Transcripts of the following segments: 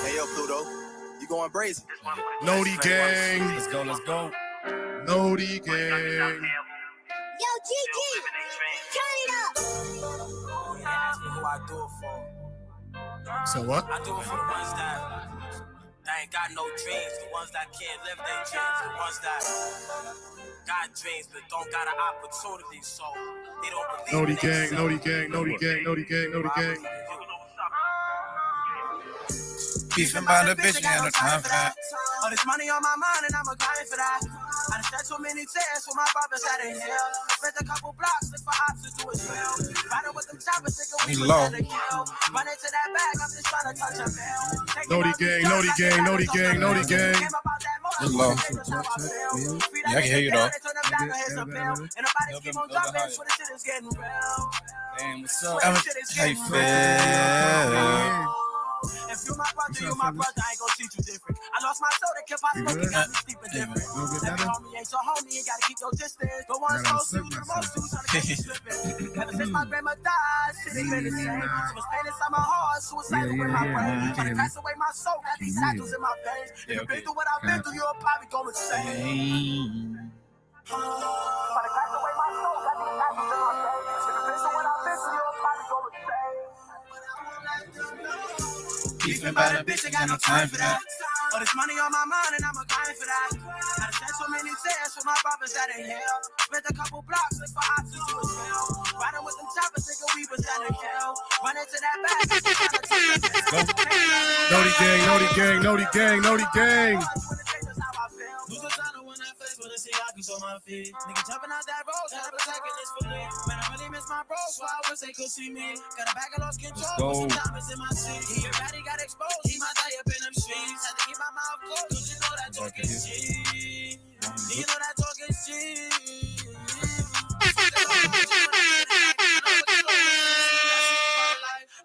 Hey, yo, Pluto, you going brazen? Nody gang. Let's go. Nody gang. Yo, GG, turn it up. Who I do it for? So what? I do it for the ones that ain't got no dreams, the ones that can't live their dreams, the ones that got dreams but don't got an opportunity, so they don't believe Nody in gang, themselves. Nody gang, Nody gang, Nody gang, Nody gang. Beefing by the bitch, ain't got no time for that. All this money on my mind and I'm a grind for that. I done shed so many tears for my brothers that ain't here. Spent a couple blocks, look for options to his will. Riding with them choppers, nigga, we was low. at a kill. Run into that bag, I'm just trying to touch a bill. Nody gang, Nody gang, Nody gang, Nody gang. It's low. Yeah, I can hear you though. And nobody keep on jumping, so the shit is getting real. Damn, what's up? How you feel? If you my brother, you my brother, I ain't gon' treat you different. I lost my soul to keep on smoking, got me sleeping different. Every homie ain't your homie, you gotta keep your distance. But one's close to you, the most two, trying to keep you slipping. Ever since my grandma died, shit ain't been the same. She was pain inside my heart, suicidal with my brain. Trying to pass away my soul, got these shackles in my veins. If you've been through what I've been through, you'll probably go insane. Trying to pass away my soul, got these shackles in my veins. If you've been through what I've been through, you'll probably go insane. Beefing by the bitch, ain't got no time for that. All this money on my mind and I'm a grind for that. I done shed so many tears for my brothers that ain't here. Spent a couple blocks, look for options to his will. Riding with them choppers, nigga, we was down to kill. Run into that bag, Nody gang, Nody gang, Nody gang, Nody gang. Lose the tunnel when I face with a Siaki on my feet. Nigga jumping out that road, trying to protect this for me. Man, I really miss my bro, so I wish they could see me. Got a bag of lost control, with some diamonds in my seat. He already got exposed, he might die up in them streets. Had to keep my mouth closed, cause you know that talk is cheap. You know that talk is cheap.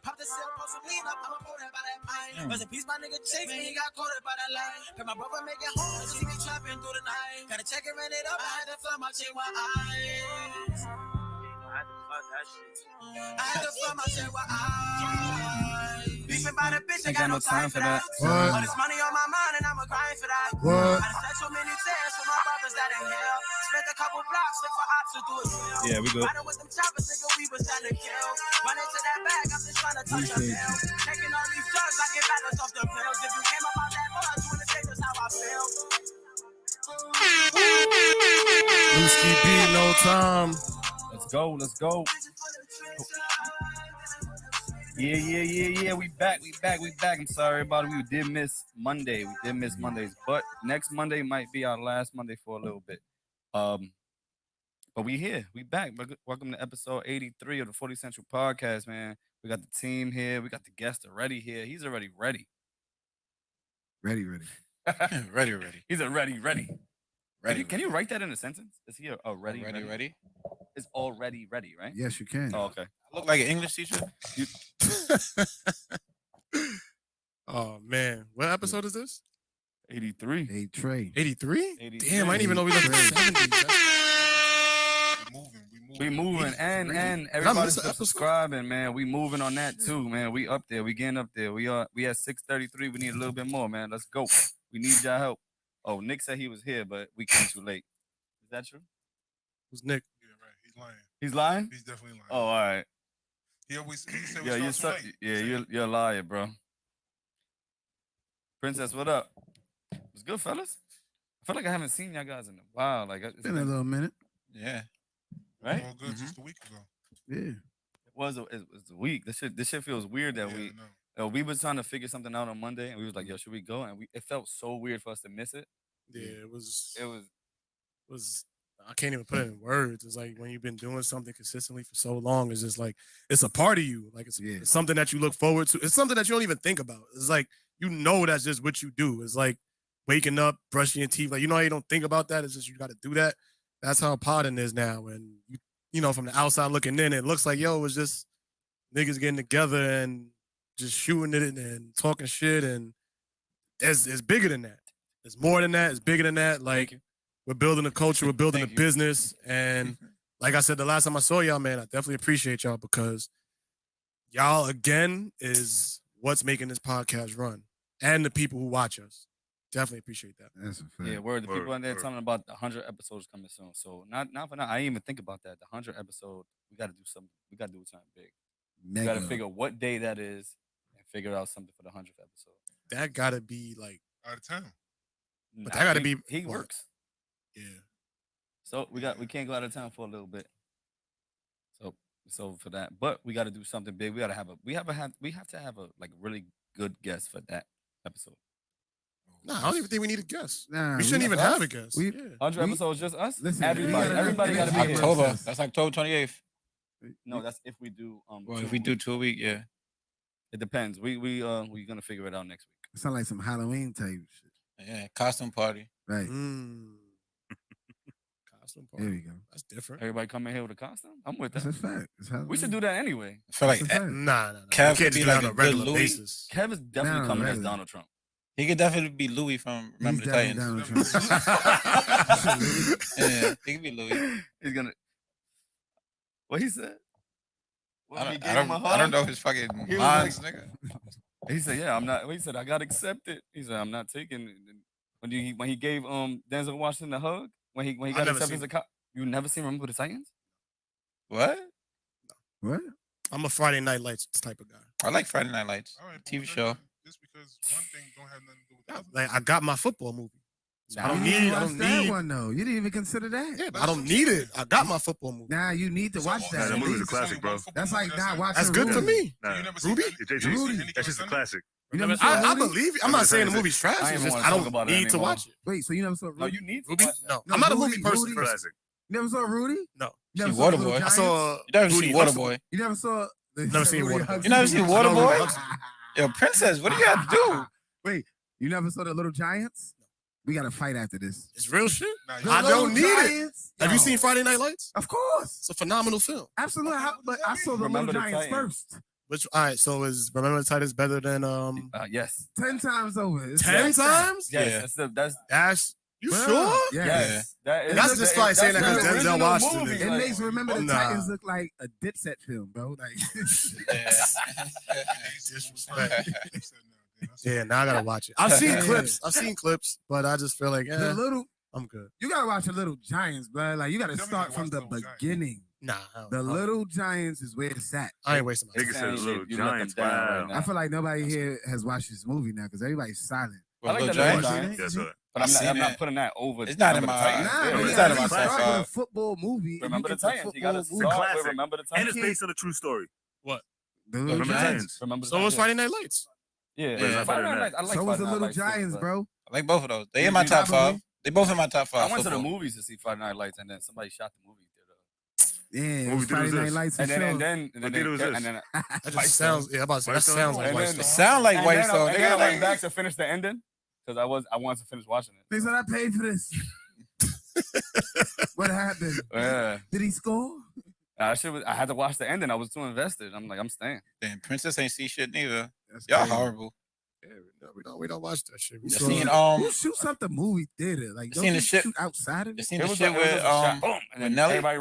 Pop the cell, post some lean up, I'ma pull that by that pint. Rest in peace, my nigga Chase, man, he got caught up by that line. Heard my brother make it home, and see me trapping through the night. Gotta check it, ran it up, I had to flood my chain with ice. I had to flood my chain with ice. Beefing by the bitch, ain't got no time for that. All this money on my mind, and I'm a grind for that. What? I done shed so many tears for my brothers that ain't here. Spent a couple blocks, look for options to his will. Yeah, we good. Riding with them choppers, nigga, we was down to kill. Run into that bag, I'm just trying to touch a bill. Taking all these drugs, I get balance off the pills. If you came up out that mud, you wanna say this how I feel. Whiskey beat, no time. Let's go. Yeah. We back. I'm sorry about it. We did miss Mondays, but next Monday might be our last Monday for a little bit. But we here. We back. Welcome to episode 83 of the 40 Central Podcast, man. We got the team here. We got the guest already here. He's already ready. Ready. Ready. He's already ready. Can you write that in a sentence? Is he ready? It's already ready, right? Yes, you can. Oh, okay. I look like an English teacher. Oh man, what episode is this? 83. Hey, Trey. 83? Damn, I didn't even know we left the 70s. We moving and everybody's subscribing, man. We moving on that too, man. We up there. We getting up there. We at 6:33. We need a little bit more, man. Let's go. We need y'all help. Oh, Nick said he was here, but we came too late. Is that true? Who's Nick? Yeah, right. He's lying. He's lying? He's definitely lying. Oh, all right. He said you're a liar, bro. Princess, what up? What's good, fellas? I feel like I haven't seen y'all guys in a while. Like it's Been a little minute. Yeah. Right? All good just a week ago. Yeah. It was a week. This shit feels weird that we were trying to figure something out on Monday, and we was like, yo, should we go? And it felt so weird for us to miss it. Yeah, it was. I can't even put it in words. It's like when you've been doing something consistently for so long, it's just like it's a part of you. Like it's something that you look forward to. It's something that you don't even think about. It's like that's just what you do. It's like waking up, brushing your teeth. Like how you don't think about that. It's just you got to do that. That's how podding is now. And from the outside looking in, it looks like it's just niggas getting together and just shooting it and talking shit. And it's bigger than that. It's more than that. It's bigger than that. Like. We're building a culture. We're building a business. And like I said, the last time I saw y'all, man, I definitely appreciate y'all because y'all, again, is what's making this podcast run and the people who watch us. Definitely appreciate that. That's a fact. Yeah, word. The people in there telling about the 100 episodes coming soon. So not for now. I didn't even think about that. The 100 episode, we got to do something. We got to do something big. We got to figure what day that is and figure out something for the 100th episode. That got to be like out of town. But that got to be he works. Yeah. So we can't go out of town for a little bit. So for that, but we got to do something big. We got to have we have to have a like really good guest for that episode. No, I don't even think we need a guest. Nah, we shouldn't even have a guest. 100 episodes, just us. Listen, everybody got to be here. October. That's October 28th. No, that's if we do. Well, if we do 2 a week, yeah. It depends. We're gonna figure it out next week. It sounds like some Halloween type shit. Yeah, costume party. Right. Costume party. There we go. That's different. Everybody come in here with a costume. I'm with that. That's a fact. We should do that anyway. I feel like nah. Kev could could be be like like on a a good regular Louis. basis. Kev is definitely coming as Donald Trump. He could definitely be Louis from Remember the Titans. Yeah, he could be Louis. He's gonna. What he said? I don't know his fucking lines, nigga. He said, "Yeah, I'm not." He said, "I got accepted." He said, "I'm not taking." When he gave Denzel Washington a hug when he got accepted as a cop. You never seen Remember the Titans? What? What? I'm a Friday Night Lights type of guy. I like Friday Night Lights. All right, TV show. Just because one thing don't have nothing to do with the other. Like I got my football movie. So I don't You need. I watch don't that need. one though. You didn't even consider that. Yeah, but I don't need it. I got my football movie. Nah, you need to watch that. That movie's a classic, bro. That's like not watching. That's good for Rudy. me. Nah, You never seen Ruby? Rudy. that's just a classic. You never saw I Rudy? believe you. I'm not saying the movie's trash. I It's ain't just wanna I talk don't about it need to anymore. watch it. Wait, so you never saw Rudy? No, you need to Ruby? watch that. No, No, I'm not a Rudy, movie person. Rudy. Classic. You never saw Rudy? No. You never See saw Waterboy. Little I Giants? saw. You never Rudy. seen Waterboy? You never saw. Never seen Rudy Waterboy. Hugs You never the seen Beach? Waterboy? Yo, Princess, what do you got to do? Wait, you never saw the Little Giants? We got to fight after this. It's real shit. Nah, The I Little don't need it. Giants? Have you Yo, seen Friday Night Lights? Of course. It's a phenomenal film. Absolutely. But I saw the Remember Little the Giants Titans. first. Which all right. So is Remember the Titans better than Yes. 10 times over. It's 10 like that. times? Yes. Yeah. That's you Bruh, sure? Yes. Yes. That is That's just like saying that that's because the Denzel original Washington movie, is- It like- makes Remember the Nah. Titans look like a Dipset film, bro. Like, Disrespect. Yeah, now I gotta watch it. I've seen clips, but I just feel like I'm good. You gotta watch the Little Giants, bro. Like, you gotta Definitely start gotta from watch the the Little Giants. beginning. Nah, The Little Giants is where it's at. I ain't wasting my Nigga time. said Little You let them Giants. down Wow. right now. I feel like nobody here has watched this movie now because everybody's silent. I like Little the Little Giants? Giants, Yes, sir. but I've seen I'm not it. putting that over. It's not in Remember the my- Titans. Nah, Yeah, but it's you not gotta in my start top with a five. football movie. Remember the If it's a Titans. You gotta football movie. start with Classic. Remember the And Titans. it's based on a true story. The Little Remember Giants. Giants? Remember the So was Titans. Friday Night Lights. Yeah, Yeah, Friday it's better Night than Lights. I like So was Friday the Night Little Lights too, Giants, but bro. I like both of those. They You in my do top not believe? five. They both in my top I five. went to the football. movies to see Friday Night Lights, and then somebody shot the movie theater. Yeah, it Movie was theater Friday was Night this? Lights for And then sure. and then What theater was this? and then That just sounds. Yeah, I'm about to say that White Stone? sounds like And White then- Stone. It sound like White Stone. And then I Nigga, went like, back to finish the ending because I wanted to finish watching it. They said I paid for this. What happened? Yeah, Did he score? I had to watch the ending. I was too invested. I'm like, I'm staying. damn, Princess ain't see shit neither. That's Y'all crazy. horrible. Yeah, we don't watch that shit. We You saw seen Who shoots up the movie theater? Like, don't seen you the shit- shoot outside of You it? seen It the was shit it was with just a shot, boom, and with then Nelly? everybody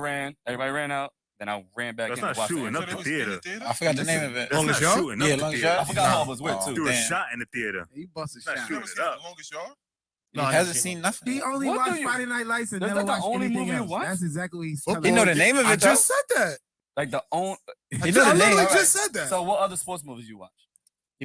ran out. Then I ran back That's in not and watched shooting the up ending. the theater. I forgot the name of it. That's Long not as y'all? shooting Yeah, up the Long as theater. y'all? I forgot who I was with Oh, too. Do a damn. shot in the theater. He busted Not shot. shooting Never it seen up. The Longest Yard? He No, I hasn't never seen nothing. He only What watched do you- Friday Night Lights and Is never that the watched only anything movie you else. watched? That's exactly what he's Football. telling He know me. the name of I it though. just said that. Like the own. He I know the literally name. just said that. So what other sports movies you watch?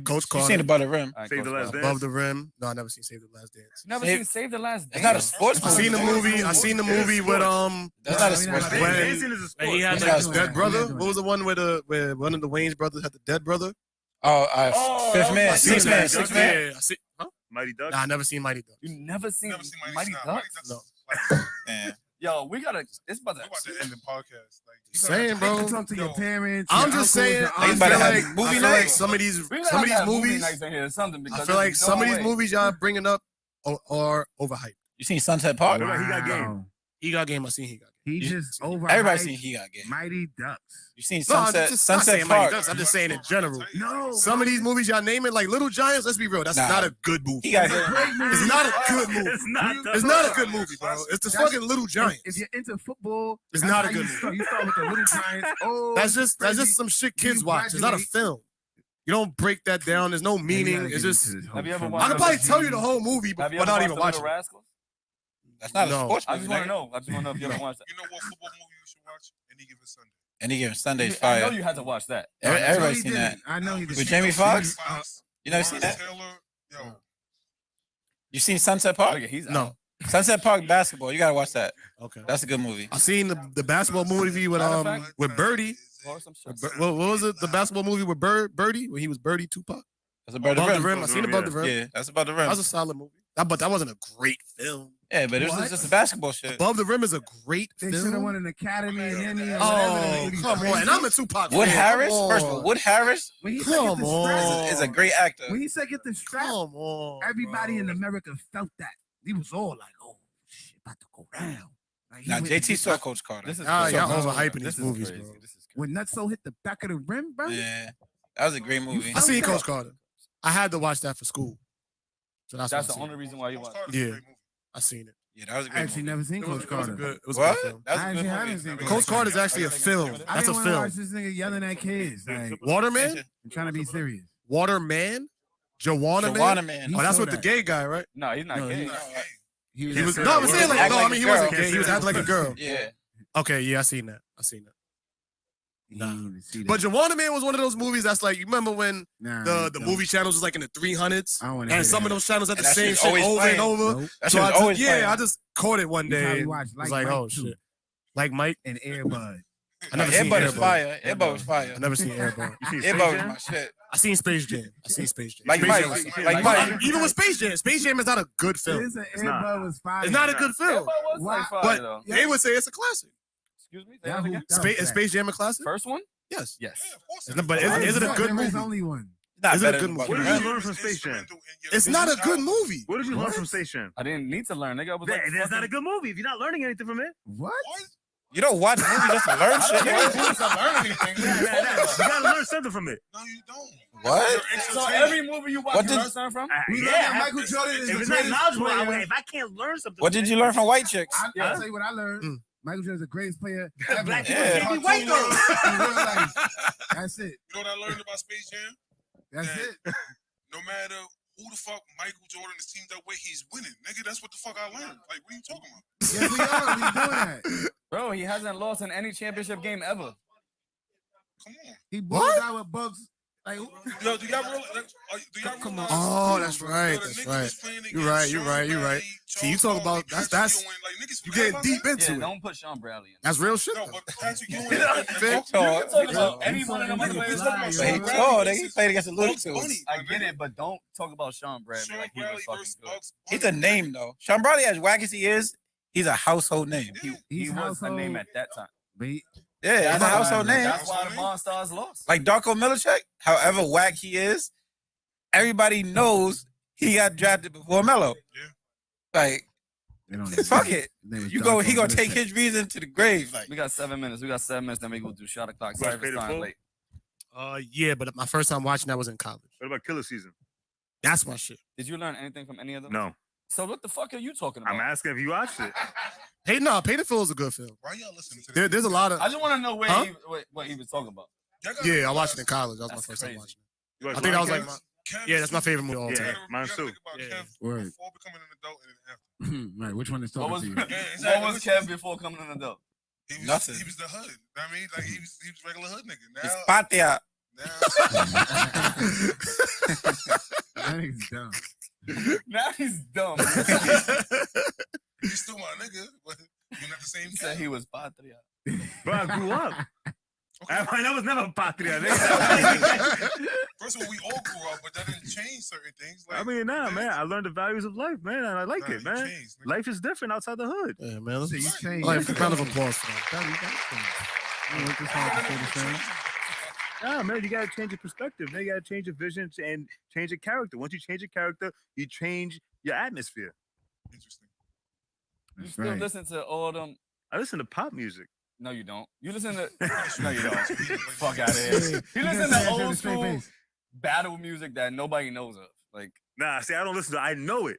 Coach You Carter. seen Above the Rim? All right, Save Coach the Last Carter. Dance. Above the Rim. No, I never seen Save the Last Dance. Never Save- seen Save the Last Dance. It's not a sports I movie. seen the movie. I seen the movie with That's not a No, sports no, movie. when- Dancing is a when sport. he had It's like not his a dead sport. brother. We're What was the one where one of the Wayne's brothers had the dead brother? Oh, Oh, Fifth that Man, was Sixth my Man, favorite. Sixth Man. Yeah, I see. Huh? Mighty Ducks. Nah, I never seen Mighty Ducks. You never seen Never seen Mighty Ducks. Ducks? No. Yeah. Yo, we gotta. It's about We to. about to end the podcast. Like, Saying, You bro. can talk to your parents. I'm your just uncles, saying. your I They feel about to have like movie I feel night. like some of these We some gotta of these have movie movies. nights in here or something. I Because feel like there's some no of these way. movies y'all bringing up are overhyped. You seen Sunset Park? What about He Got Game? Wow. He got game. I seen he got game. He You- just over. Everybody seen He Got Game. Mighty Ducks. You seen No, I'm Sunset just not Sunset saying Mighty Park? Ducks. I'm just saying in general. No, Some of these movies y'all naming like Little Giants. Let's be real. That's Nah. not a good movie. He Got It's a Game. great movie. It's not a good movie. It's not. It's not a good movie, bro. It's the fucking Little Giants. If you're into football, It's that's not a how good you movie. start. You start with the Little Giants. Oh, That's just crazy. some shit Then kids you watch. It's not a graduate. film. You don't break that down. There's no meaning. It's just. Have you ever I watched? could probably tell you the whole movie, but Have you ever not watched even The watch Little it. Rascals? That's not a No. sports I movie. just want to know. I just want to know if you ever watched that. You know what football movie you should watch? Any Given Sunday. Any Given Sunday's I know fire. you had to watch that. Everybody's seen that. I know he did. With Jamie Foxx? You never seen that? Taylor, yo. You seen Sunset Park? Look, he's No. Sunset Park basketball. You gotta watch that. Okay. That's a good movie. I seen the basketball movie with Birdie. Or some shit. What was it? The basketball movie with Birdie when he was Birdie Tupac. That's about Above the the rim. Rim. I seen Above the Rim. Yeah, that's about the That rim. was a solid movie. But that wasn't a great film. Yeah, but it was just a basketball shit. Above the Rim is a great They should have film. won an Academy and Emmy. Or Oh, whatever. come on. And I'm a Tupac Wood fan. Harris? Come First of all, on. Wood Harris When he said get Come the on. strap, is a great actor. when he said get the strap, Come on. everybody bro. in America felt that. He was all like, "Oh shit, about to go down." Like, he Now, went JT and saw did- Coach Carter. This is Ah, crazy. y'all bro. overhyping This these is movies, crazy. bro. This is crazy. when Nutso hit the back of the rim, bro. Yeah, that was a great movie. I seen Okay. Coach Carter. I had to watch that for school. So that's That's what the I only reason why you watch. Yeah. I seen it. Yeah, that was a I great actually movie. never seen It was, Coach it was a Carter. good. It was a What? good film. That was a I good actually movie. haven't seen Coach Carter's actually a film. I That's didn't a want to watch film. this nigga yelling at kids. Like, Waterman? I'm trying to be serious. Waterman? Joanna Man? Joanna Man. Oh, that's saw with the that. gay guy, right? No, he's not No, gay. He was no, I'm saying like Act no, like I mean a he wasn't girl. gay. He was acting like a girl. Yeah. Okay, yeah, I seen that. He didn't even see that. But Joanna Man was one of those movies that's like you remember when Nah, the no. movie channels was like in the 300s, I don't wanna hear and some that. of those channels had the And that same shit's shit always over playing. and over. Nope. That So shit I was just, always yeah, playing. I just caught it one You day. probably and watched was Like like, oh Mike, too. shit, like Mike. And Airbud. I never seen Airbud is Airbud. fire. Airbud was fire. I never seen Airbud. Airbud was my shit. I seen Space Jam. Like Space Mike. Jam was- Like Mike. Even with Space Jam is not a good film. Listen, not. Airbud was fine. It's not a good film, Airbud was Why- fire, but though. they would say it's a classic. Excuse me. Say that again? Is Space Jam a classic? First one? Yes. Yes. But is it a good There was movie? only one. Not Is it a better good than movie? What did Bucky. you learn from Space Jam? It's not a good movie. What did you learn from Space Jam? I didn't need to learn. Nigga, I was like, That's not a good movie if you're not learning anything from it. What? You don't watch movies just to learn shit. You nigga. don't learn anything. You gotta learn something from it. No, you don't. What? So every movie you watch, What you did- learn something from? We learned Yeah. that Michael Jordan is If the it's not greatest knowledgeable, player. if I can't learn something, What did you learn from White Chicks? I'll tell you what I learned. Michael Jordan is the greatest player ever. Black people Yeah. can't be white girls. In real life. That's it. You know what I learned about Space Jam? That's it. No matter who the fuck Michael Jordan is teamed up with, he's winning. Nigga, that's what the fuck I learned. Like, what are you talking about? Yes, we are. We doing that. Bro, he hasn't lost in any championship game ever. Come on. He balled out with Bugs. Like, Yo, do y'all realize? Do y'all Come on. realize? Oh, that's right. Yo, the That's nigga right. was playing You're right. against You're Sean right. You're right. Bradley, See, you Charles talk about Barkley, that's Patrick Ewing, like, niggas you forget getting about deep that? into Yeah, it. don't put Sean Bradley in. That's real shit. No, though. but Patrick Ewing. Big tall. Any one of them He's players fly, talking But he about yo. Sean tall. Bradley. He played against the Looney Bugs Tunes. Bunny. I get it, but don't talk about Sean Bradley Sean like he Bradley was fucking versus good. Bugs He's Bunny. a name though. Sean Bradley, as whack as he is, he's a household name. Yeah. He He's was a name household. at that time. But he, Yeah, he's a household name. That's why the Monstars lost. Like Darko Milicic, however whack he is, everybody knows he got drafted before Melo. Yeah. Like, they don't even- fuck it. his name is You go, he Darko gonna take Milicic. his reason to the grave. Like, We got 7 minutes. Then we go do shot o'clock. Sorry for Paid in starting full? late. Yeah, but my first time watching that was in college. What about Killer Season? That's my shit. Did you learn anything from any of them? No. So what the fuck are you talking about? I'm asking if you watched it. Pay the Phil is a good film. Why y'all listening to this? There's a lot of I just want to know where Huh? what he was talking about. Y'all gotta yeah. I watched it in realize college. That was my That's first time crazy. watching it. You watched I think that was Lion like King? my Kev yeah. is That's my favorite movie of all Yeah. time. You gotta Mine think too. about Yeah. Kev Word. before becoming an adult and then after. Right, which one is What talking was to you? Yeah, what was Kev before coming an adult? He was, Nothing. He was the hood. I mean, like he was regular hood nigga. it's Now, Patia. That nigga's dumb. Now he's dumb. he's still my nigga, but we're not the same He said time. he was patria. Bro, I grew up. I was never patria. nigga. First of all, we all grew up, but that didn't change certain things. Like, I mean, nah, man. I learned the values of life, man, and I like nah, it, you man. changed, nigga. Life is different outside the hood. Yeah, man. Let's So you changed. like a round of applause for that. Tell me that. You want this song to stay the same? Nah, man, you gotta change your perspective. Man, you gotta change your vision and change your character. Once you change your character, you change your atmosphere. Interesting. You That's still right. listen to all them? I listen to pop music. No, you don't. You listen to no, you don't. Fuck out of Yeah, here. You gotta listen say to that to old the straight school face. battle music that nobody knows of. Like Nah, see, I don't listen to. I know it.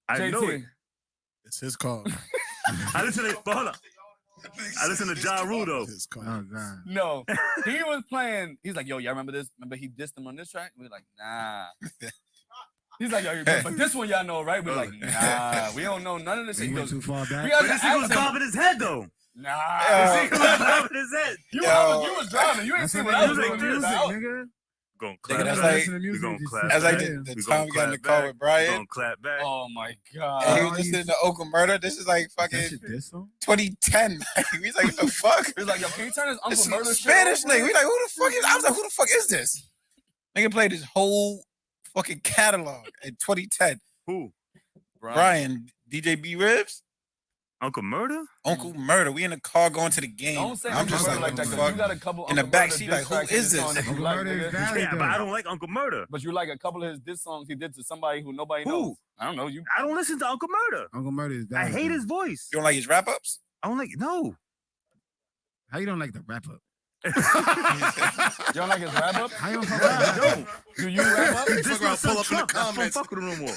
I know it. JT. It's his call. I listen to. But hold on. I listen to Ja Rule though. Oh God. No, he was playing. He's like, yo, y'all remember this? Remember he dissed him on this track? We were like, nah. He's like, yo, but this one y'all know, right? We're like, nah, we don't know none of this shit. He He went goes, too far back. we had But to this nigga was ask him, bobbing his head though. nah. This nigga was bobbing his head. You was driving. You ain't That's see what what I they was do doing. to You was music, out. nigga. Gonna Nigga, clap that's back. like- We gonna clap That's like back. the We time gonna we got in the clap car back. with Brian. Gonna clap back. Oh my And he god. was listening to Oakland Murder. This is like That fucking shit diss song? 2010. He's like, what the fuck? He was like, yo, can you turn this It's Uncle some Murder shit Spanish off, nigga. bro? We like, who the fuck is? I was like, who the fuck is this? Nigga played his whole fucking catalog in 2010. Who? Brian, DJ B Ribs, Uncle Murder? Uncle Murder. We in the car going to the game. Don't say I'm Uncle just Murder like, like that, what the 'cause fuck? you got a couple In the Uncle Murder backseat, diss like, who tracks in is this this? song that you Uncle like, Murder is nigga. valid. Yeah, but I don't like Uncle Murder. But you like a couple of his diss songs he did to somebody who nobody Who? knows. I don't know. You I don't listen to Uncle Murder. Uncle Murder is I valid. hate though. his voice. You don't like his wrap ups? I don't like no. How you don't like the wrap up? you don't like his wrap up? How you don't fuck I with don't. Do you wrap up? This Fuck around, nigga pull up in the Trump. I don't comments. fuck with him no more.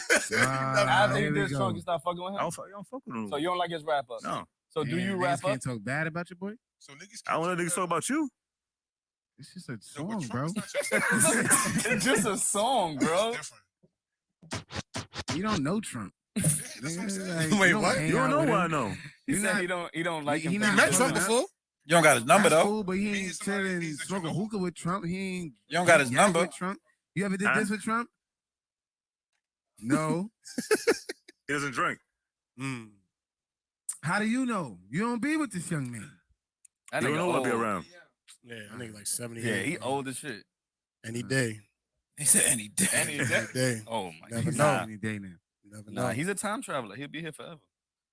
After he here we did go. song, you start fucking with him? I don't fuck with him. So you don't like his wrap up? No. So do Damn, you niggas wrap up? can't talk bad about your boy? So niggas I don't let niggas talk about you. It's just a Yo, but song, Trump bro. is not your- It's just a song, bro. It's different. You don't know Trump. Yeah, that's what I'm saying. Like, Wait, you don't what? hang You don't out know with what I him. know. He He said not- he don't like he him. not You met pulling Trump up. before? You don't got his number That's though. cool, but he Me ain't and somebody chilling, needs to smoking drink. hookah with Trump. He ain't. You don't got his yak number. with Trump. You ever did Huh? this with Trump? No. He doesn't drink. Mm. How do you know? You don't be with this young man. That You don't nigga know what'll be old. around. Yeah, I think like 70. Yeah, he old as shit. Any day. He said any day. Any Any day. day. Oh my Never god. He's know. out any day now. You never Nah, know. he's a time traveler. He'll be here forever.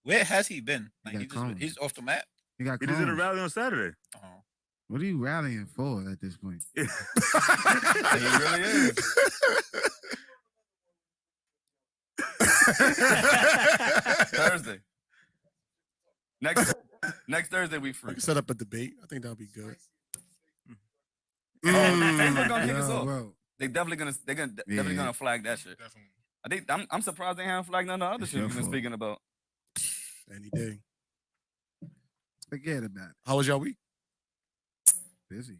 Where has he been? He Like got he just clones. he's off the map. He got He just did a clones. rally on Saturday. Oh. What are you rallying for at this point? He really is. Thursday. Next Thursday we We free. can set up a debate. I think that'll be good. Facebook gonna kick us Yo, off. bro. They definitely Yeah. gonna flag that shit. Definitely. I think I'm surprised they haven't flagged none of the other It's shit your we've been fault. speaking about. Any day. Forget about it. How was y'all week? Busy.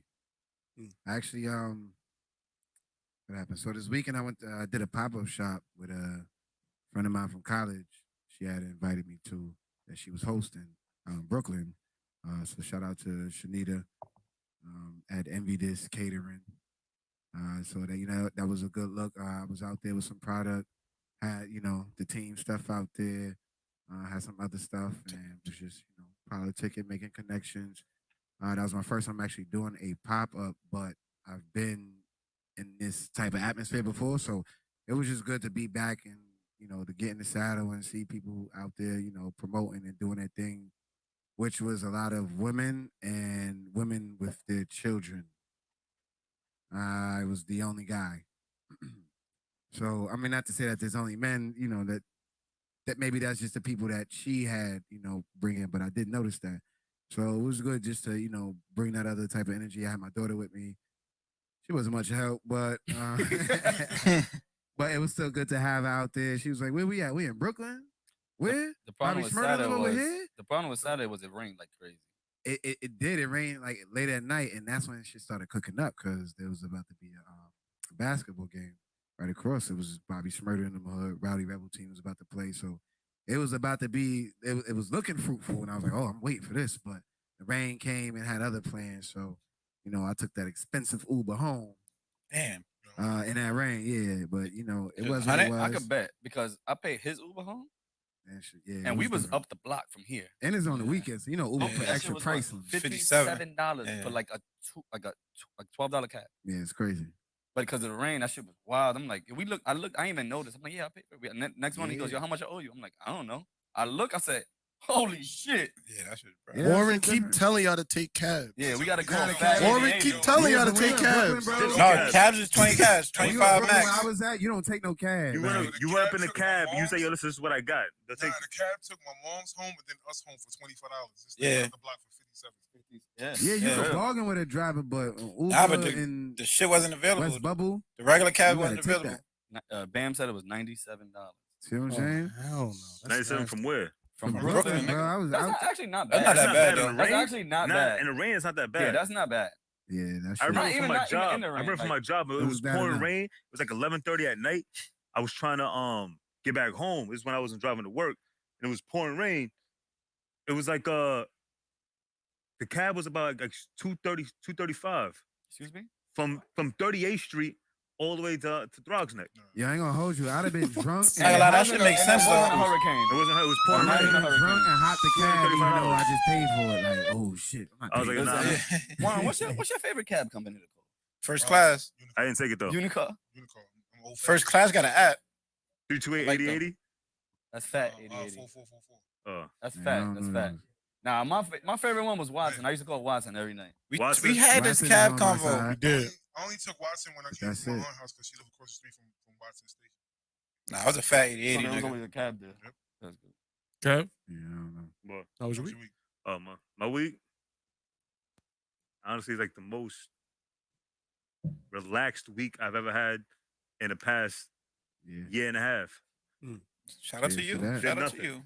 Mm. Actually, what happened? So this weekend I did a pop-up shop with a friend of mine from college. She had invited me to that she was hosting in Brooklyn. So shout out to Shanita at Envy This Catering. So that that was a good look. I was out there with some product, had the team stuff out there, had some other stuff, and was just politicking, making connections. That was my first time actually doing a pop-up, but I've been in this type of atmosphere before, so it was just good to be back and to get in the saddle and see people out there, promoting and doing their thing, which was a lot of women and women with their children. I was the only guy. So, I mean, not to say that there's only men, that maybe that's just the people that she had, bring in, but I did notice that. So it was good just to, bring that other type of energy. I had my daughter with me. She wasn't much help, but but it was still good to have out there. She was like, "Where we at? We in Brooklyn? Where?" The problem Bobby with Shmurda Saturday over was here? the problem with Saturday was it rained like crazy. It did. It rained like late at night, and that's when shit started cooking up because there was about to be a basketball game right across. It was Bobby Shmurda and the Rowdy Rebel team was about to play, so it was about to be. It was looking fruitful, and I was like, "Oh, I'm waiting for this," but the rain came and had other plans, so I took that expensive Uber home. Damn. In that rain, yeah, but it It was was what it 100? was. I could bet because I paid his Uber home That shit, yeah, it and we was different. up the block from here. And it's on the weekend, so Uber Yeah. put That shit extra was price on it. $57 Yeah. for like a $12 cab. Yeah, it's crazy. But because of the rain, that shit was wild. I'm like, I didn't even notice. I'm like, yeah, I paid for it. Next one, he goes, yo, how much I owe you? I'm like, I don't know. I look, I said, holy shit. Yeah, that shit, bro. Yeah, Warren that's keep different. telling y'all to take cabs. Yeah, we got to call gotta Fat call- Warren 88, keep yo. telling y'all to but we take in Brooklyn, cabs. bro. No, cabs is 20 cash, When you in 25 Brooklyn, max. where I was at, you don't take no cab. You man. went the up in cab the took cab. my You say, mom's- yo, this is what I got. Nah, Take the cab took my mom's home and then us home for $25. Just Yeah. up the block for 57. Yeah, Yeah, you Yeah. can bargain with a driver, but Uber Nah, but and the shit wasn't available. West Bubble, The regular cab you gotta wasn't take available. that. Bam said it was $97. See what I'm Oh, saying? hell no. That's 97 nasty. from where? From From Brooklyn, Brooklyn, bro. nigga. I was That's out. not, actually not That's bad. not that bad, though. In the That's rain? actually not bad. In the rain, it's not that bad. Yeah, that's not bad. Yeah, that's I remember Not from even- my not even job. in the I rain, remember from like- my job. It It was was bad pouring enough. rain. It was like 11:30 at night. I was trying to get back home. This is when I wasn't driving to work, and it was pouring rain. It was like the cab was about like 2:30, 2:35 Excuse me? from 38th Street all the way to Throgs Neck. Yeah, I ain't gonna hold you. I'd have been drunk. I ain't gonna lie, that shit makes sense, It wasn't a though. hurricane. It wasn't. It was I pouring might Not have even rain. a been drunk hurricane. and hot the cab, even $235. though I just paid for it. Like, oh shit. I'm not I was paying like, this. nah. Yeah. Juan, what's your favorite cab company to call? First class. I didn't take it though. Unicar. Unicorn. I'm old First class got an app. 328 like them. 8080. That's fat. 80. 4444. That's Yeah, I fat. don't That's know. fat. Nah, my favorite one was Watson. I used to call Watson every night. Watson? We had this Watson cab is on my convo. side. We did. I only took Watson when I came That's to my it. aunt's house because she lived across the street from Watson Station. Nah, I was a fat So 8080 there was nigga. always a cab there. Yep. That's good. Okay. Yeah, I don't know. But How was your What's week? your week? my week, honestly, is like the most relaxed week I've ever had in the past Yeah. year and a half. Shout out to Cheers you. to that. Shout Did out to nothing. you.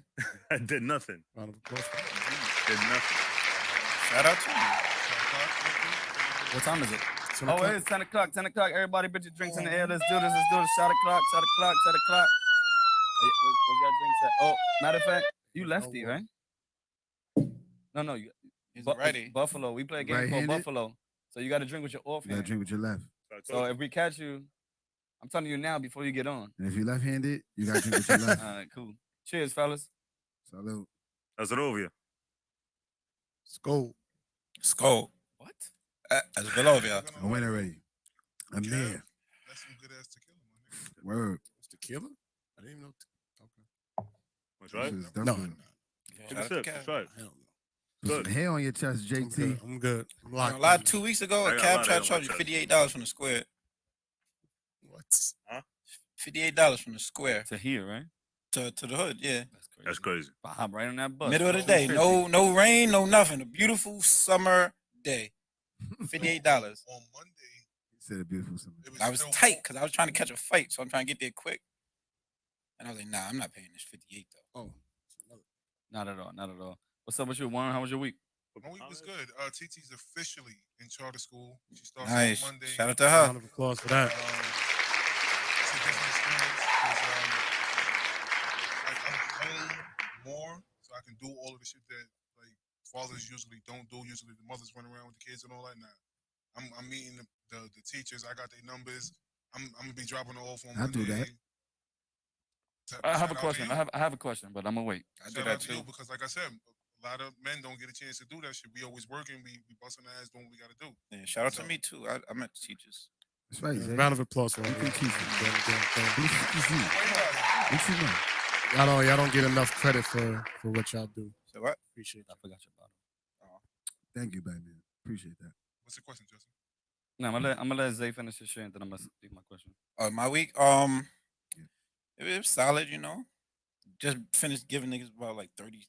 I did nothing. Round of applause. Did nothing. Shout out to you. What time is it? 10 Oh, o'clock? it is 10 o'clock. 10 o'clock. Everybody put your drinks in the air. Let's do this. Let's do this. Shot o'clock. Shot o'clock. Shot o'clock. Where's your drinks at? Oh, matter of fact, you lefty, right? No. You, He's a righty. Buffalo. We play a game called Right-handed? Buffalo. So you got to drink with your off You gotta hand. drink with your left. So if we catch you, I'm telling you now before you get on. And if you're left-handed, you gotta drink with your left. All right, cool. Cheers, fellas. Salute. Zdrovia. Skull. Skull. What? That's Villovia. I went already. I'm there. That's some good ass tequila, my nigga. Word. It's tequila? I didn't even know. Okay. Want to try it? This is No, definitely- Take Shout a out to sip. Kev. Try it. hell no. Put some Good. hair on your chest, I'm JT. good. I'm good. I'm A locked. lot in. 2 weeks ago, I a got a cab lot tried of to charge you them. $58 from the square. What? $58 from the square To here, right? to the hood. Yeah. That's crazy. That's crazy. I hop right on that bus. Middle of the day. No rain, no nothing. A beautiful summer day. $58. On Monday, He said a beautiful summer. it was I was still tight because I was trying to catch a fight, so I'm trying to get there quick. And I was like, nah, I'm not paying this 58 though. Oh. Not at all. Not at all. What's up with you, Warren? How was your week? My week was good. TT's officially in charter school. She starts Nice. on Monday. Shout out to her. Round of applause for that. It's a different experience because like I'm home more, so I can do all of the shit that like fathers usually don't do. Usually the mothers run around with the kids and all that. Nah, I'm meeting the teachers. I got their numbers. I'm gonna be dropping it off on I do Monday. that. I have a Shout out to question. you. I have a question, but I'm gonna wait. I do Shout that out to you too. because, like I said, a lot of men don't get a chance to do that shit. We always working. We busting our ass doing what we got to do. Yeah, shout out to me too. I met the teachers. That's right, Zay. Round of applause for You that. can teach it. Who teaches you? What you know? Y'all don't get enough credit for what y'all do. So what? Appreciate I that. forgot your bottle. Thank you, Batman. Appreciate that. What's the question, Justin? No, I'm gonna let Zay finish his shit, and then I'm gonna speak my question. My week, it was solid, you know. Just finished giving niggas about like 30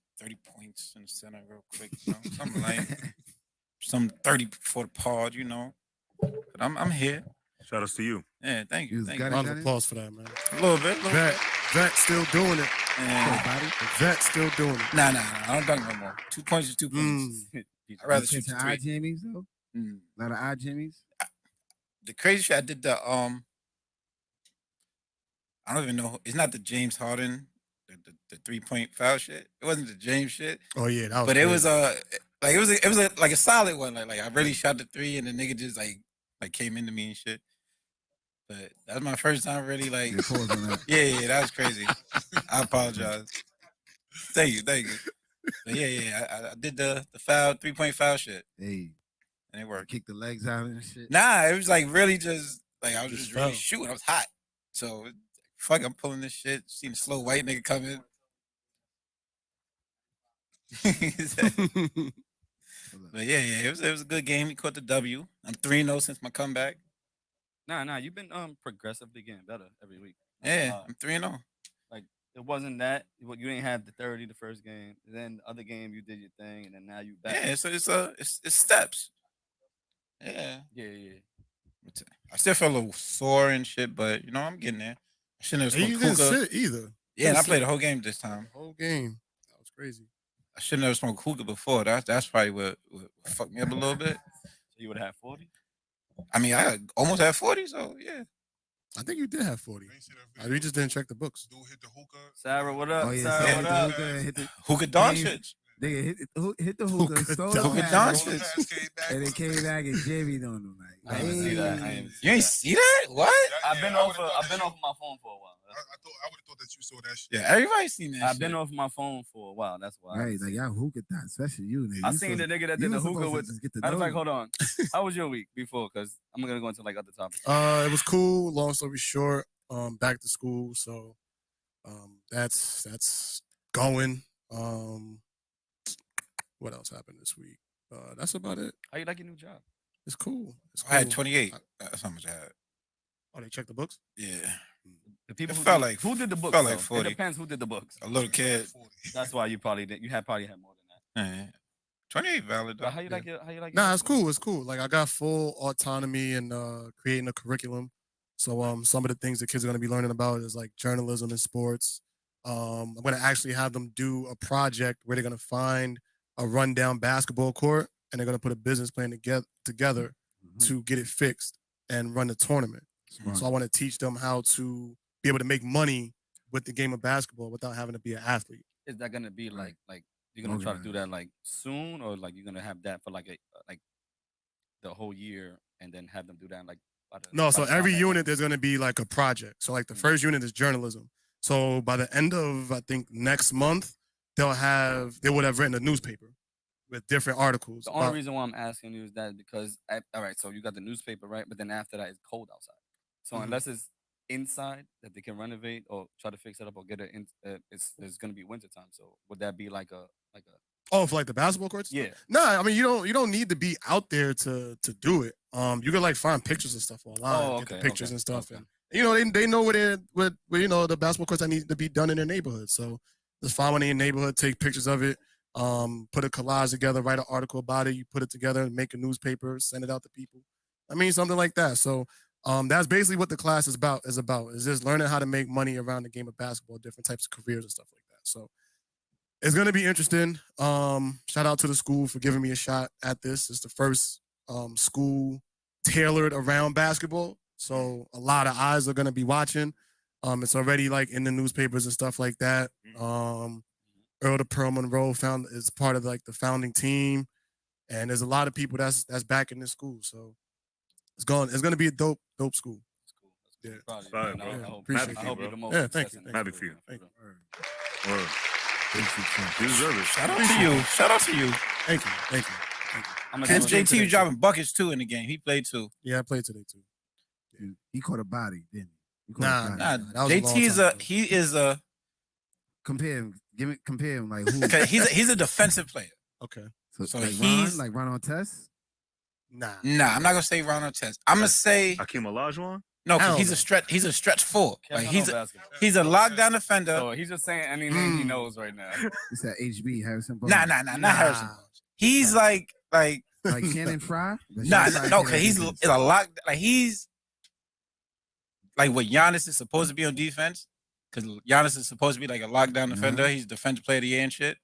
points in the center real quick, you know. Something like some 30 before the pod, you know. But I'm here. Shout outs to you. Yeah, thank You you. Thank got you. it? Round of applause for that, man. A little bit. Vet still doing it. Yeah. Body. Vet still doing it. Nah, I don't dunk no more. 2 points is 2 points. I'd rather You shoot catching the eye three. jammies though. Mm. A lot of eye jammies. The crazy shit I did the I don't even know. It's not the James Harden, the 3-point foul shit. It wasn't the James shit, Oh yeah, that was. but it crazy. was it was like a solid one. Like I really shot the 3 and the nigga just like came into me and shit. But that was my first time really like. Yeah, pause on that. Yeah, that was crazy. I apologize. Thank you. But yeah. I did the foul 3-point foul shit Hey, and it worked. kick the legs out and shit. Nah, it was like really just like I was Just just really fell. shooting. I was hot. So fuck, I'm pulling this shit. Seen a slow white nigga come in. But yeah, it was a good game. He caught the W. I'm 3-0 since my comeback. Nah, you've been progressively getting better every week. Yeah, I'm 3-0. It wasn't that you didn't have the 30 the first game, then the other game you did your thing, and then now you back. Yeah, so it's steps. Yeah. I still feel a little sore and shit, but you know I'm getting there. I shouldn't have He smoked didn't hookah. sit either. Yeah, and I Didn't played sit the whole game this time. Whole game. That was crazy. I should never smoked hookah before. That's probably what fucked me up a little bit. So you would have 40? I mean, I almost had 40, so yeah. I think you did have 40. We just didn't check the books. Dude hit the hookah. Sarah, what up? Oh yeah, Sarah, what up? Hookah Doncic. Nigga hit the hookah, stole the Hookah package, Doncic. and then came back and jimmied on him. Like, I didn't see that. You ain't see that? What? I've been off my phone for a while. I would have thought that you saw that shit. Yeah, everybody's seen that. I've been off my phone for a while. That's why. Right, like y'all hookah thought, especially you. Nigga. I seen the nigga that did the hookah with. Matter of fact, hold on. on. How was your week before? Because I'm gonna go into like other topics. It was cool. Long story short, back to school. So, that's going. What else happened this week? That's about it. How you like your new job? It's cool. It's cool. I had 28. That's how much I had. Oh, they checked the books? Yeah. The people It who felt did, like who did the books? felt like though? 40. It depends who did the books. A little kid. That's why you probably did. You probably had more than that. Yeah. 28 valid. But how you like your? How you like? Nah, it's cool. It's cool. Like I got full autonomy in creating a curriculum. So some of the things the kids are going to be learning about is like journalism and sports. I'm going to actually have them do a project where they're going to find a rundown basketball court and they're going to put a business plan together to get it fixed and run the tournament. Smart. So I want to teach them how to be able to make money with the game of basketball without having to be an athlete. Is that gonna be like you're gonna try to do that like soon, or like you're gonna have that for like the whole year and then have them do that like? No, so every unit there's going to be like a project. So like the first unit is journalism. So by the end of I think next month they would have written a newspaper with different articles. The only reason why I'm asking you is that because all right, so you got the newspaper, right? But then after that it's cold outside. So unless it's inside that they can renovate or try to fix it up or get it in, it's going to be wintertime. So would that be like a Oh, for like the basketball courts? Yeah. Nah, I mean you don't need to be out there to do it. You can like find pictures and stuff online, get the pictures and stuff, and you know they know where you know the basketball courts that need to be done in their neighborhood. So just find one in your neighborhood, take pictures of it, put a collage together, write an article about it. You put it together, make a newspaper, send it out to people. I mean something like that. So that's basically what the class is about. Is just learning how to make money around the game of basketball, different types of careers and stuff like that. So it's gonna be interesting. Shout out to the school for giving me a shot at this. It's the first school tailored around basketball, so a lot of eyes are gonna be watching. It's already like in the newspapers and stuff like that. Earl to Pearl Monroe is part of like the founding team, and there's a lot of people that's back in this school. So it's gonna be a dope school. Yeah. Fire, bro. Appreciate I hope you're the most. Yeah, thank you. Happy for you. Thank you. Word. You deserve it. Shout out to you. Shout out to you. Thank you. And JT was dropping buckets too in the game. He played too. Yeah, I played today too. Yeah. He caught a body, didn't he? Nah, JT is a compare him like who? Okay, he's a defensive player. Okay. So like he's like Ron Artest? Nah, I'm not gonna say Ron Artest. I'm gonna say Hakeem Olajuwon. No, because he's a stretch four. Like he's a lockdown defender. So he's just saying any name he knows right now. It's that HB Harrison. Nah, not Harrison. He's like Shannon Fry. No, because he's a lock. Like he's like what Giannis is supposed to be on defense. Because Giannis is supposed to be like a lockdown defender. He's defensive player of the year and shit.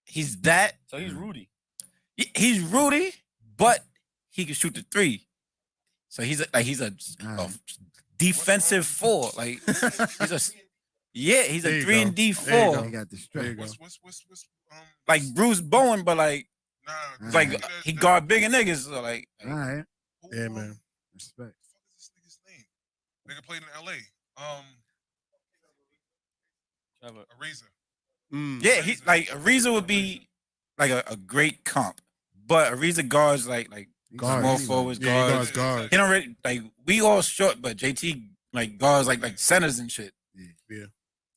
He's that. So he's Rudy. He's Rudy, but he can shoot the three. So he's a defensive four. Like he's a 3 and D 4. He got the straight. Like Bruce Bowen, but like he guard bigger niggas. So like, all right. Yeah, man. Respect. What is this nigga's name? Nigga played in LA. Ariza. Yeah, he like Ariza would be like a great comp, but Ariza guards like small forwards, guards. He don't really like we all short, but JT like guards like centers and shit. Yeah.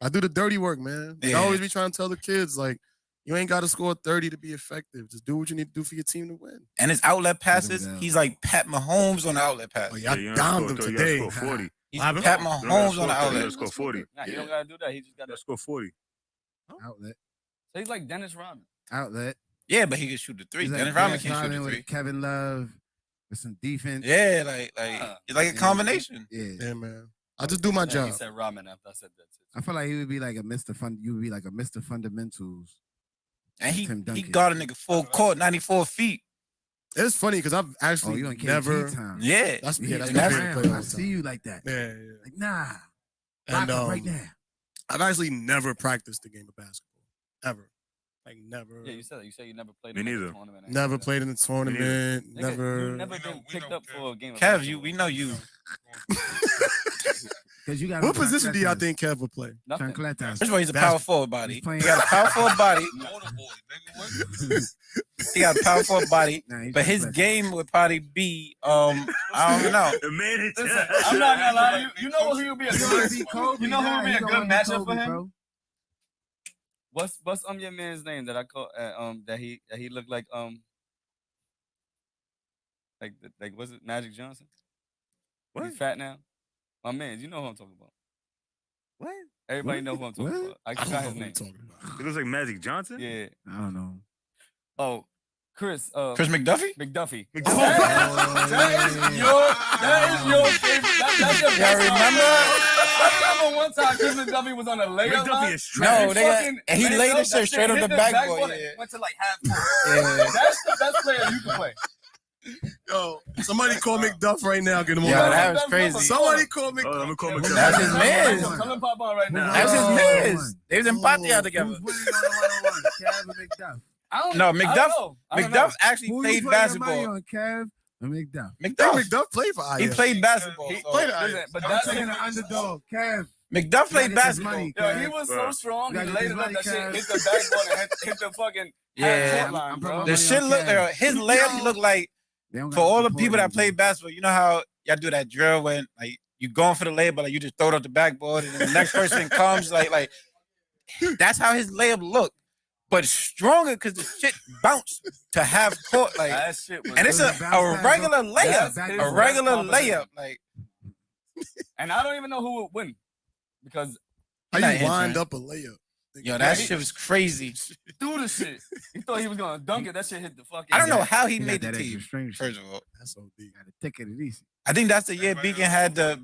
I do the dirty work, man. I always be trying to tell the kids like you ain't got to score 30 to be effective. Just do what you need to do for your team to win. And his outlet passes, he's like Pat Mahomes on the outlet pass. Oh, yeah, I downed him today. You gotta score 40. He's Pat Mahomes on the You outlet. gotta score 40. Nah, you don't gotta do that. He just gotta score 40. Outlet. So he's like Dennis Rodman. Outlet. Yeah, but he can shoot the three. He's like Dennis Rodman can shoot the three. With Kevin Love with some defense. Yeah, it's like a combination. Yeah, man. I just do my He job. said ramen after I said that. I feel like he would be like a Mr. Fun. You would be like a Mr. Fundamentals. And he Tim Duncan. got a nigga full court, 94 feet. It's funny because I've actually you on KG never. time. Yeah. That's Yeah, that's that's my favorite player. I see you like that. Yeah. Like, nah. And Rock right now. I've actually never practiced the game of basketball ever. Like never. Yeah, you said that. You said you never played Me in neither. a tournament. Never played in the tournament. Nigga, Never. You never been picked up for a game of Kev, basketball. we know you. Because you got. What position do y'all think Kev would play? Nothing. Chancletas. First of all, he's a power forward body. He's He playing- got a power forward body. He got a power forward body. Nah, he's But his Chancletas. game would probably be, I don't know. The man Listen, I'm not gonna lie to you. You know who would be a You gonna good be Kobe, You know who would be nah, a you good gonna be matchup Kobe, for him? bro. What's your man's name that I call that he looked like was it Magic Johnson? What? He's fat now. My man, you know who I'm talking about. What? Everybody know who I'm talking What? about. I I don't forgot know his who name. you're talking about. It looks like Magic Johnson. Yeah. I don't know. Oh, Chris. Chris McDuffie? McDuffie. McDuffie. That is your favorite. That's your Y'all best remember? I remember one time Chris McDuffie was on a layup McDuffie line. is trash. No, they got, and he laid his shit straight on the backboard. and Yeah. Went to like half court. Yeah. That's the best player you can play. Yo, somebody call McDuff right now. Get him on. Yo, the that phone. was crazy. Somebody call McDuff. I'm gonna call Yo, McDuff. That's his man. Come and pop on right now. That was his Oh, man. They was in Patia together. Who's winning on the 1-on-1? Kev or McDuff? I don't, No, I don't McDuff. know. I don't know. McDuff actually Who you played putting your money basketball. on, Kev or McDuff? McDuff. McDuff played for IS. He played basketball. He so- played Listen, but I'm that's taking the underdog. Kev. McDuff played Gotta get this basketball. money, Yo, he Kev. was so Bro. strong. He Gotta get laid this it up. money, That shit Kev. hit the backboard and hit the fucking Yeah. half court I'm line, bro. putting The my shit money look, on Kev. his layup, he looked like, They don't for gotta all the support people that him, play bro. basketball, you know how y'all do that drill when like you going for the layup, but like you just throw it off the backboard and then the next person comes like that's how his layup looked, but stronger because the shit bounced to half court like, That shit was. and it's It was a bounce back, regular bro. layup, That's his a regular best competition. layup like. And I don't even know who would win because How Not you wind entering. up a layup? Yo, that shit was crazy. through the shit. He thought he was gonna dunk it. That shit hit the fucking. I don't know how he He got made the that extra team. string shit. First of all, That's OD. Got a ticket at least. I think that's the year Beacon had the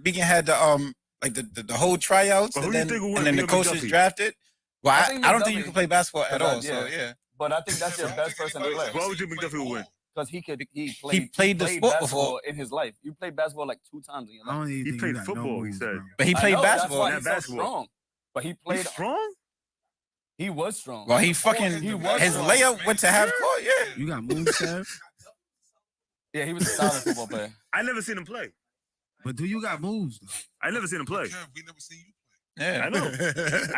like the whole tryouts, But who and do you then think will win? and then the You or coaches McDuffie? drafted. Well, I think I don't think you McDuffie- can play basketball at all. Yeah. So yeah, But I think that's your best person to play Why would you McDuffie will win? because he played the sport basketball before. in his life. You played basketball like 2 times in your I life. don't even He think played you got football, no he moves, said. bro. but he I played know, basketball. That's why he's so Basketball. strong. But he He's played. strong. He was strong. Well, he fucking He was his strong. layup went to half court. Yeah, You got moves, Kev? Yeah, he was a solid football player. I never seen him play. But do you got moves? Though? I never seen him play. Kev, we never seen you play. yeah. I know.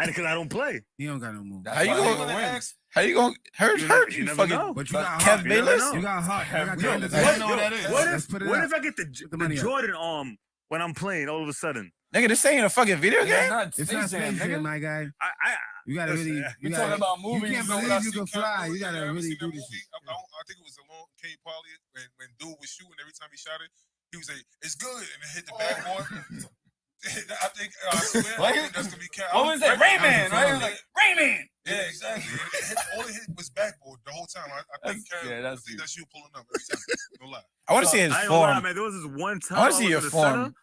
Because I don't play. He don't got no moves. That's How you why gonna- he would win. How you gonna hurt You you never fucking know. But you got Kev heart. You never Bayless? know. You got heart. I got Yo, Kev what- Bayless. know what that is. What Let's if, put it what up. if I get the the money up. Jordan arm when I'm playing all of a sudden? Nigga, this ain't a fucking video Yeah, game. not It's not Space Jam, Space Jam, nigga. my guy. I You gotta Listen, really. you You talking gotta, about You movies, can't bro, believe when I you See can Kev fly. do You it, gotta ever really seen do that this movie? shit. I think it was alone Kane Polly when dude was shooting every time he shot it. He was like, "It's good," and it hit the backboard. I think that's gonna be Cal. What was that? Rayman, right? He was like, Rayman! Yeah, exactly. All it hit was backboard the whole time. I think That's- Cal, yeah, that's I think you. that's you pulling up every time. No lie. I want to see his ain't gonna lie, form. man. There was this one time I want to see was your in the form. center.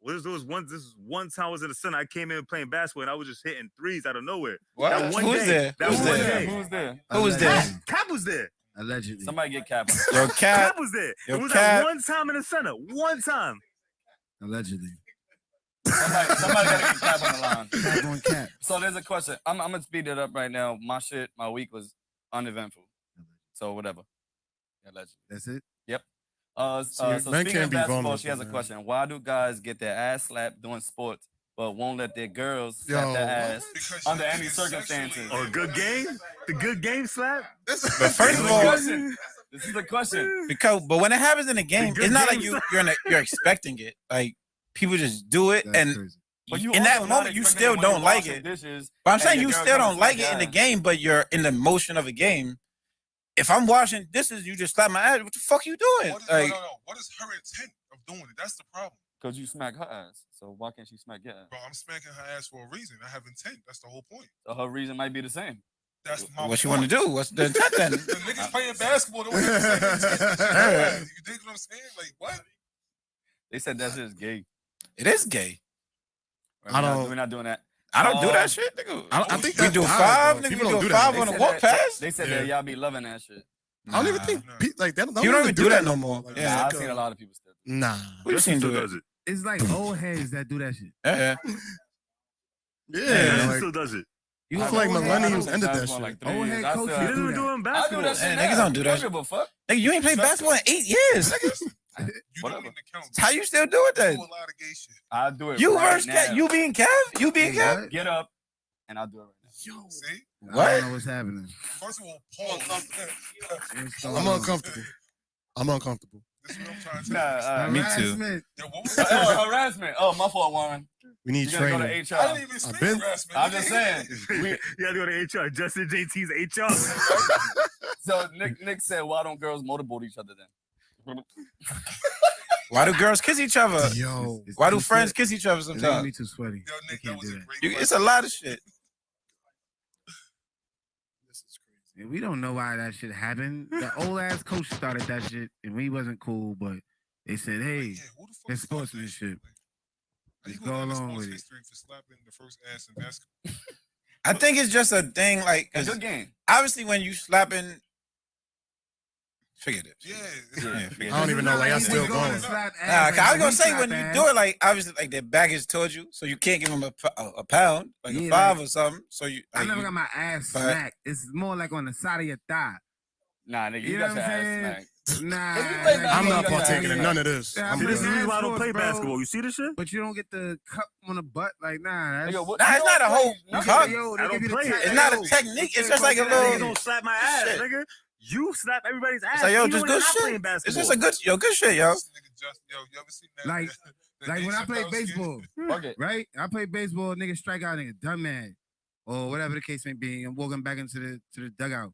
This is one time I was in the center. I came in playing basketball and I was just hitting threes out of nowhere. What? That one Who was day- there? that Who was one there? day. Who was there? Who was there? Cap was there. Allegedly. Somebody get Cap. Yo, Cap Cap. was there. Yo, It was Cap. that one time in the center. One time. Allegedly. Somebody gotta get Cap on the line. Cap on cap. So there's a question. I'm gonna speed it up right now. My week was uneventful. So whatever. Yeah, legend. That's it. So men speaking can't of be basketball, she has a vulnerable, man. question. Why do guys get their ass slapped doing sports, but won't let their girls slap Yo. their ass Because under you any get circumstances? sexually- Or a good game? The good game slap? But first of This is the all, question. This is the question. but when it happens in a game, good it's not like game you're expecting it. Like people just do it, That's and crazy. But you in that also not moment you expecting still that when don't you're like washing it. Dishes, But I'm and saying your you girl still comes don't to like slap it in the your game, but you're in the motion of a game. If I'm washing dishes, you just slap my ass. What the fuck you doing? What is, Like, no. What is her intent of doing it? That's the problem. Because you smack her ass. So why can't she smack your ass? Bro, I'm smacking her ass for a reason. I have intent. That's the whole point. So her reason might be the same. That's my what you point. want to do? What's the intent then? The niggas playing basketball don't have the same intent. You dig what I'm saying? Like, what? They said that's just gay. It is gay. I don't. We're not doing that. I don't do that shit, nigga. I think we that's do wild, 5, bro. nigga. People We don't do do that 5 no on the more. walk pass. They said that y'all be loving that shit. I don't even think like that. You don't even do that no more. Like, Yeah. Nah, like, I've seen a lot of people still. Nah. We Justin seen still do it. does it. It's like old heads that do that shit. Yeah. Yeah. Justin like, still does it. You I know, feel like old millennials head- ended that Like shit. 3 Old years. head I coaches still- He doesn't do do it in I do basketball. that shit. Yeah, now. niggas don't do I that give a fuck. Nigga, you ain't played basketball in 8 years. Nigga. You Whatever. don't even count. How you still do it You then? do a lot of gay shit. I do it You right versus now. Kev? You being Kev? You being Kev? What? Get up, and I'll do it right now. Yo, See? I What? don't know what's happening. First of all, pause. What's I'm going on? uncomfortable. I'm uncomfortable. This is what I'm trying to tell you. Nah, Me too. Harassment. Yo, what was oh, harassment. Oh, my fault, Warren. We need You gotta go to training. HR. I didn't even speak been- harassment. I'm just saying. You gotta go to HR. Justin JT's HR. So Nick said, "Why don't girls motorboat each other then?" Why do girls kiss each other? Yo, Why do too friends sweat- kiss each other It's gonna sometimes? be too sweaty. Yo, I Nick, that can't was do a that. great It's a lot of shit. this is crazy. And we don't know why that shit happened. The old ass coach started that shit, and we wasn't cool. But they said, "Hey, Yeah, who the fuck it's started that sportsmanship. shit? How you Just go go down the along sports with it." history for slapping the first ass in basketball? I think it's just a thing like, A 'cause good game. obviously when you slapping, forget it. Yeah. Yeah, forget I don't it. even know. Like, I'm He still was going going. to slap ass Nah, like 'cause I was when gonna we say slap when you ass. do it, like obviously, like their back is towards you, so you can't give them a pound, like a Yeah, 5 like- or something. So you, I like, never you- got my ass but- smacked. It's more like on the side of your thigh. Nah, nigga, You you know got what your I'm ass saying? smacked. Nah, If you play like, I'm you not got your partaking ass in none of this. Yeah, I'm See, but this is good. the reason why I don't sports, play bro. basketball. You see this shit? But you don't get the cup on the butt. Like, nah. That's, Nigga, what- Nah, you it's don't not a play whole nothing. cup. Yo, they I give don't you the play it. tap- It's not a yo, technique. It's yo, just like a go get Niggas out little. don't slap my ass, Shit. nigga. You slap everybody's ass. It's like, yo, even just when you're good not shit. playing It's basketball. just a good shit, yo. This nigga just, yo, you ever seen that? Like- that Like Dave when I play Chappelle skit? baseball, Fuck it. right? I play baseball, nigga strike out, nigga done mad, or whatever the case may be. I'm walking back into the dugout.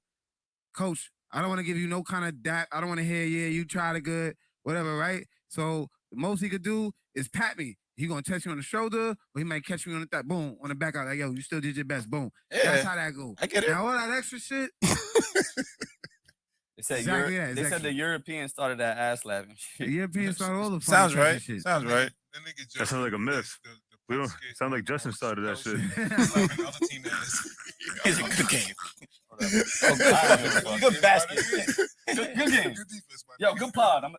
Coach, I don't want to give you no kind of dap. I don't want to hear, yeah, you tried it good, whatever, right? So the most he could do is pat me. He gonna touch you on the shoulder, or he might catch me on the thigh. Boom, on the back out. Like, yo, you still did your best. Boom. That's Yeah, how that go. I get it. Now all that extra shit. They said, Exactly, yeah, they said exactly. the Europeans started that ass slapping The shit. Europeans started all the Sounds funny types right. of shit. Sounds right. That nigga That sounds like a myth. We don't sound like Justin started that shit. Slapping the other team ass. It's a good game. Good Good basket. Good game. Good defense, man. Yo, good pod. I'm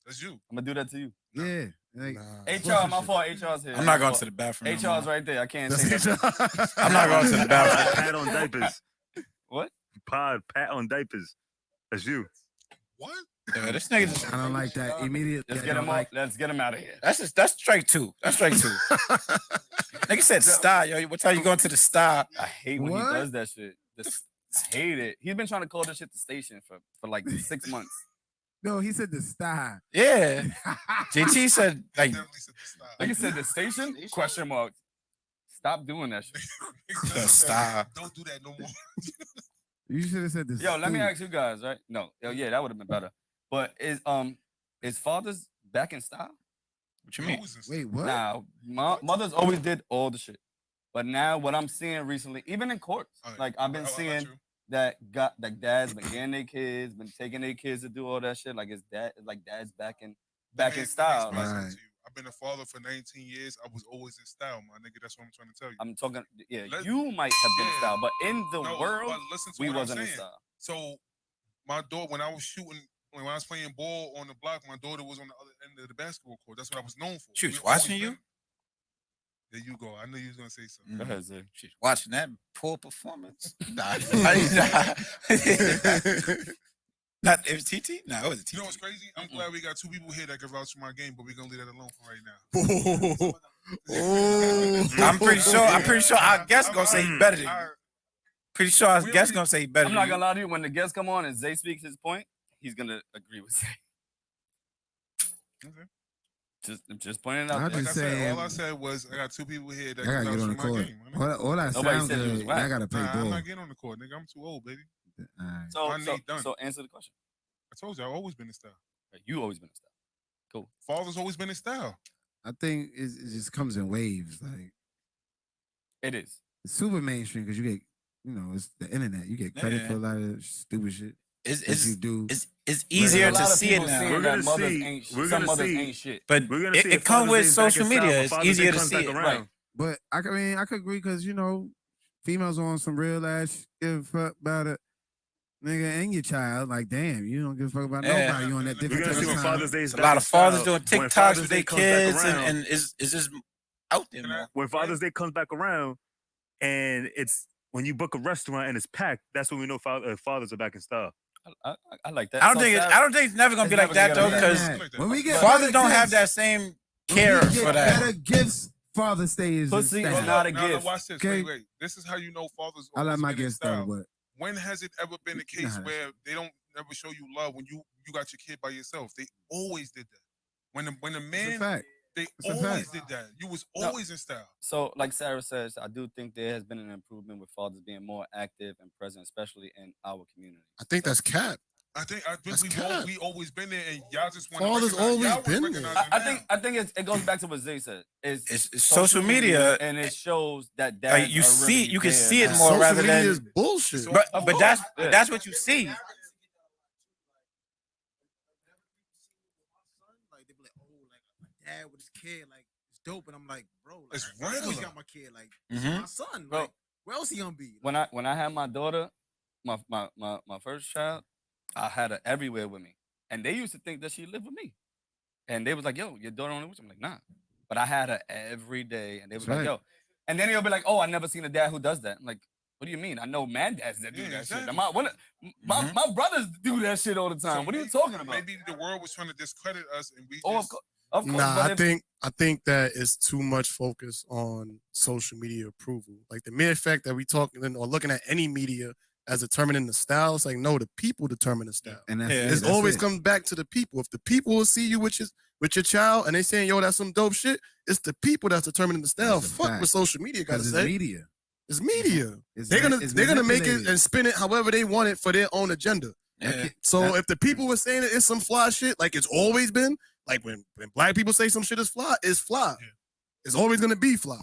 That's you. gonna do that to you. Yeah. Like, HR, my fault. HR's here. I'm not going to the bathroom. no HR's more. right there. I can't That's say it. that. I'm not going to the bathroom. Pat on diapers. What? Pat on diapers. That's you. What? Yeah, this nigga just. I don't like that. Immediately. Let's I get don't him like. off. Let's get him out of here. That's strike 2. That's strike 2. Nigga said star, yo. What time you going to the star? I hate when What? he does that shit. I hate it. He's been trying to call this shit the station for like 6 months. No, he said the style. Yeah. JT said like Definitely said the style. Like you said, the station? Question mark. Stop doing that shit. the star. Don't do that no more. You should have said this. Yo, let me ask you guys, right? No, yeah, that would have been better. But is fathers back in style? What you mean? Always in Wait, what? Now, mothers always did all the shit. But now what I'm seeing recently, even in courts, All right. like I've been How about seeing you? that dads been getting their kids, been taking their kids to do all that shit. Like dad's back in Let me style. explain Like, something Right. to you. I've been a father for 19 years. I was always in style, my nigga. That's what I'm trying to tell you. I'm talking, yeah, Let- you might have been in Yeah. style, but in the No, world, but listen to we what I'm wasn't in saying. style. So my daughter, when I was shooting, when I was playing ball on the block, my daughter was on the other end of the basketball court. That's what I was known for. She was We've always watching you? been- There you go. I knew you was gonna say something. Go ahead, Zay. She's watching that poor performance. Nah. Not it was TT? No, it was TT. You know what's crazy? I'm glad we got two people here that can vouch for my game, but we're gonna leave that alone for right now. I'm pretty sure our guest gonna say he better than you. Pretty sure our guest gonna say he better I'm than not you. gonna lie to you. When the guests come on and Zay speaks his point, he's gonna agree with Zay. Okay. Just pointing it out. I there. Like just I said, saying- all I said was I got two people here that I gotta can get vouch on for the my court. game. my nigga. All that Nobody sounds said you was good. whack. I gotta play Nah, I'm ball. not getting on the court, nigga. I'm too old, baby. All right. So, My knee done. so answer the question. I told you, I've always been in style. You always been in style. Cool. Father's always been in style. I think it just comes in waves. Like It is. it's super mainstream because you get, it's the internet. You get credit Yeah. for a lot of stupid shit. that you do. It's easier to see it now. We're gonna see. We're gonna see. Ain't shit. But it comes with social media. It's easier to see it. Right. But I could agree because females on some real ass give a fuck about it, nigga, and your child. Like, damn, you don't give a fuck about nobody. You on that different We're gonna see when time. Father's Day is A lot of fathers doing When TikToks Father's with Day their comes back kids, around- and it's just out there more. When Father's Day comes back around, and it's when you book a restaurant and it's packed, that's when we know fathers are back in style. I like that. I don't think it's never gonna be like that though, because when we get fathers don't gifts, have that same care when we get for that. better gifts, Father's Day is Pussy in is style. not a Now, gift. watch this. Okay. Wait. This is how you know fathers. I like always my been in gifts style. though, but When has it ever been the You know case how that where they don't ever show you love when you got your kid by yourself? They always did that. When a it's a man, fact. they It's a always fact. did that. You was No. always in style. So, like Sarah says, I do think there has been an improvement with fathers being more active and present, especially in our community. I think that's cap. I think That's cap. we always been there, and y'all just want Fathers always been there. I think it goes back to what Zay said. It's social media, and it shows that like you see, you can see it more Social rather media than. is bullshit. But that's what you see. Like they be like, oh, like my dad with his kid, like it's dope, and I'm like, bro, like, It's I always regular. got my kid, like Mhm. my son, Bro, like where else he gonna be? When I had my daughter, my first child, I had her everywhere with me, and they used to think that she lived with me, and they was like, "Yo, your daughter only with you?" I'm like, "Nah," but I had her every day, and they was That's like, right. "Yo," and then they'll be like, "Oh, I never seen a dad who does that." I'm like, "What do you mean? I know man dads that do Yeah, that exactly. shit. My brothers do that shit all the time. What are you talking about?" Maybe the world was trying to discredit us, and we Oh, just. of course. Nah, but I think that it's too much focus on social media approval. Like the mere fact that we talking or looking at any media as determining the style, it's like no, the people determine the style. And that's, Yeah. it, It that's always it. comes back to the people. If the people will see you with your child and they saying, yo, that's some dope shit, it's the people that's determining the style. That's a Fuck fact. what social media gotta Because say. it's media. It's media. It's They're it's gonna make it manipulated. and spin it however they want it for their own agenda. Yeah. So if the people were saying it's some fly shit, like it's always been, like when black people say some shit is fly, it's fly. Yeah. It's always gonna be fly.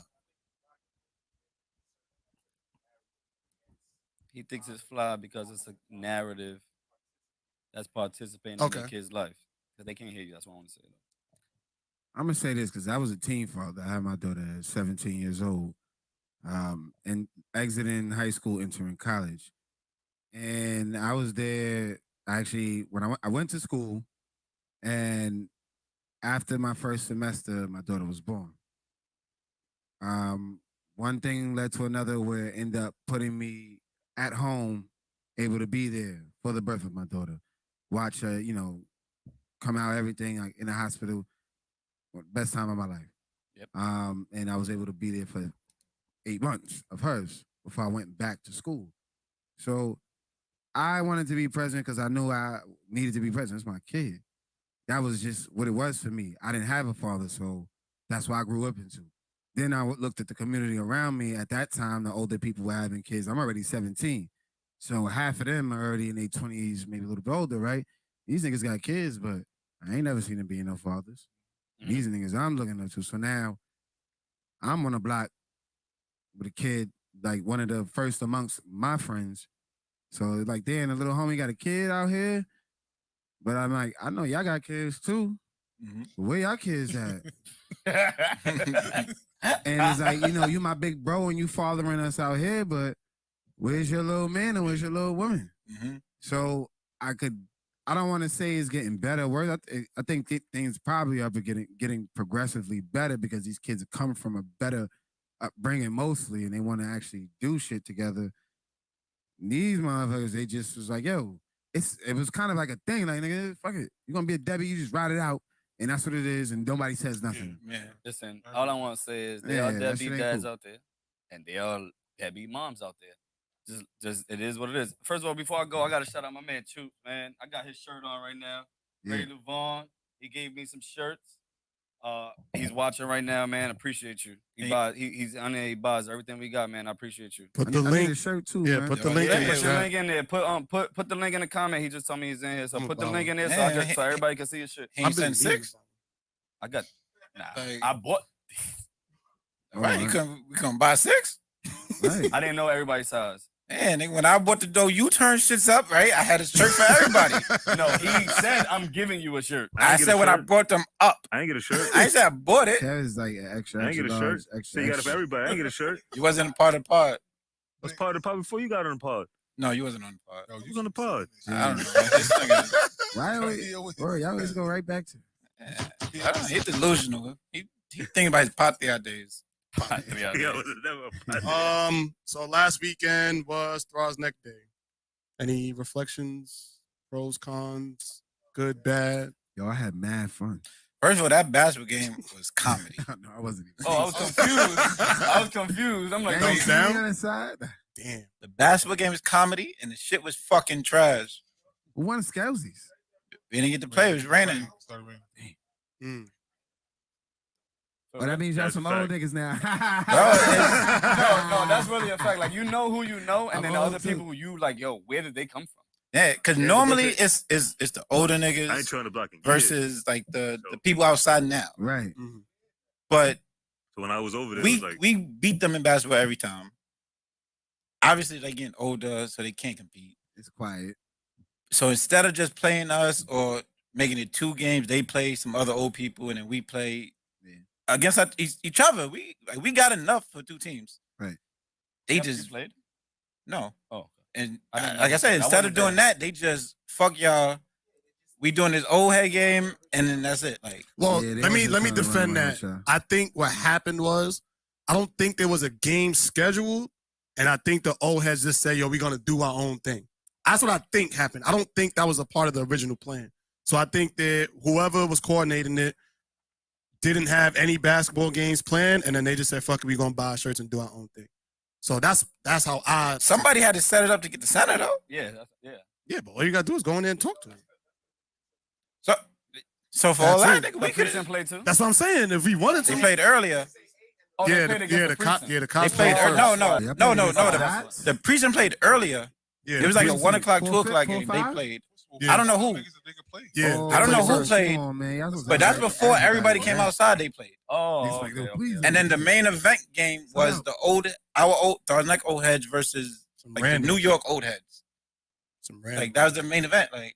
he thinks it's fly because it's a narrative that's participating in Okay. their kid's life. Because they can't hear you. That's what I want to say. I'm gonna say this because I was a teen father. I had my daughter at 17 years old, and exiting high school, entering college, and I was there. Actually, when I went to school, and after my first semester, my daughter was born. One thing led to another, where it ended up putting me at home, able to be there for the birth of my daughter, watch her, come out everything like in the hospital. Best time of my life. Yep. And I was able to be there for 8 months of hers before I went back to school. So I wanted to be present because I knew I needed to be present. It's my kid. That was just what it was for me. I didn't have a father, so that's what I grew up into. Then I looked at the community around me. At that time, the older people were having kids. I'm already 17. So half of them are already in their 20s, maybe a little bit older, right? These niggas got kids, but I ain't never seen them being no fathers. These niggas I'm looking up to. So now I'm on a block with a kid, like one of the first amongst my friends. So like, damn, the little homie got a kid out here. But I'm like, I know y'all got kids too. But where y'all kids at? And it's like, you my big bro and you fathering us out here, but where's your little man and where's your little woman? So I don't want to say it's getting better or worse. I think things probably are getting progressively better because these kids come from a better upbringing mostly, and they want to actually do shit together. These motherfuckers, they just was like, yo, it was kind of like a thing, like, nigga, fuck it. You're gonna be a Debbie, you just ride it out, and that's what it is, and nobody says nothing. Yeah. Listen, all I want to say is there are that deadbeat shit ain't dads cool. out there, and there are deadbeat moms out there. Just it is what it is. First of all, before I go, I gotta shout out my man Choop, man. I got his shirt on right now. Yeah. Ray Levon, he gave me some shirts. He's watching right now, man. Appreciate you. He's on there. He buys everything we got, man. I appreciate you. Put I the need link. a shirt too, Yeah, man. put the link in the Put the chat. link in there. Put the link in the comment. He just told me he's in here, so put the link in there Yeah, so everybody can see his shit. He ain't sent 6. I got. Like- I bought. Right, we can buy 6. Right. I didn't know everybody's size. Man, nigga, when I bought the dough, you turned shits up, right? I had a shirt for everybody. No, he said, I'm giving you a shirt. I said when I brought them up. I ain't get a shirt. I ain't said I bought it. Kev is like an extra. I ain't get a shirt. Extra, So you got it for everybody. I ain't get a shirt. You wasn't a part of the pod. Was part of the pod before you got on the pod. No, you wasn't on the pod. You was on the pod. I don't know. This nigga, Why y'all always go right back to? I don't know. He's delusional. He thinking about his patria days. So last weekend was Thrall's Neck Day. Any reflections, pros, cons, good, bad? Yo, I had mad fun. First of all, that basketball game was comedy. No, I wasn't. Oh, I was confused. I'm like, Thumbs down? On the side? Damn. The basketball game was comedy, and the shit was fucking trash. Who won Scousies? We didn't get to play. It was raining. Started raining. Oh, that means y'all some old niggas now. No, that's really a fact. Like, you know who you know, and then the other people who you like, yo, where did they come from? Yeah, because normally it's the older niggas I ain't trying to block it. versus like the people outside now. Right. But So when I was over there, we it was like, we beat them in basketball every time. Obviously, they're getting older, so they can't compete. It's quiet. So instead of just playing us or making it 2 games, they play some other old people, and then we play against each other. We got enough for 2 teams. Right. They You just played? no. Oh. And I didn't know like I you said, played. I instead of wasn't doing there. that, they just fuck y'all. We doing this old head game, and then that's it. Like, Well, Yeah, they let me wasn't trying to defend run that. with y'all. I think what happened was I don't think there was a game scheduled, and I think the old heads just say, "Yo, we're gonna do our own thing." That's what I think happened. I don't think that was a part of the original plan. So I think that whoever was coordinating it didn't have any basketball games planned, and then they just said, "Fuck it, we're gonna buy shirts and do our own thing." So that's how I. somebody had to set it up to get the center, though. Yeah. Yeah, but all you gotta do is go in there and talk to them. So for all that, That's nigga, We we could couldn't play too. That's what I'm saying. If we wanted They to, played earlier. Oh, yeah, they played the against the cops, precinct. They cops played played no, first. no, Yeah, no, no, played no. against The precinct played earlier. Yeah, It was like a precinct. 1 o'clock, 2 o'clock 4, game. They 5? played. Yeah. I don't know who. Yeah, Oh, I don't know who first. played, Come on, man. Y'all supposed to but that's let before everybody came out. outside. They played, Oh, Like, okay, no, please. and then the main event game was the our Dark old heads versus Some like the random, New York old heads. some random. Like that was the main event. Like,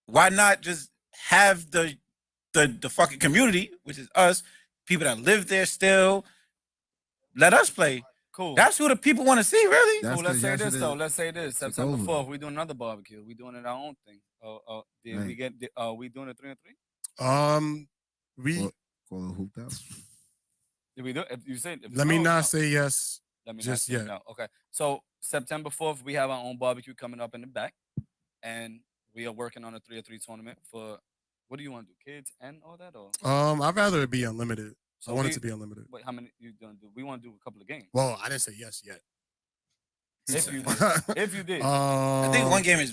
why not just have the fucking community, which is us, people that live there still, let us play. Cool. That's who the people want to see, really. That's Cool. Let's 'cause say y'all this should've though. Let's say this. September over. 4th, we doing another barbecue. We doing it our own thing. Did we Right. get? We doing it 3 and 3? We Call it hooped out. Did we do? If you say, if let me no, not no. say yes. Let me just not say yet. no. Okay. So September 4th, we have our own barbecue coming up in the back, and we are working on a 3 or 3 tournament for. What do you want to do? Kids and all that, or I'd rather it be unlimited. so I want we- it to be unlimited. Wait, how many you gonna do? We want to do a couple of games. Well, I didn't say yes yet. If you did, if you did. I think one game is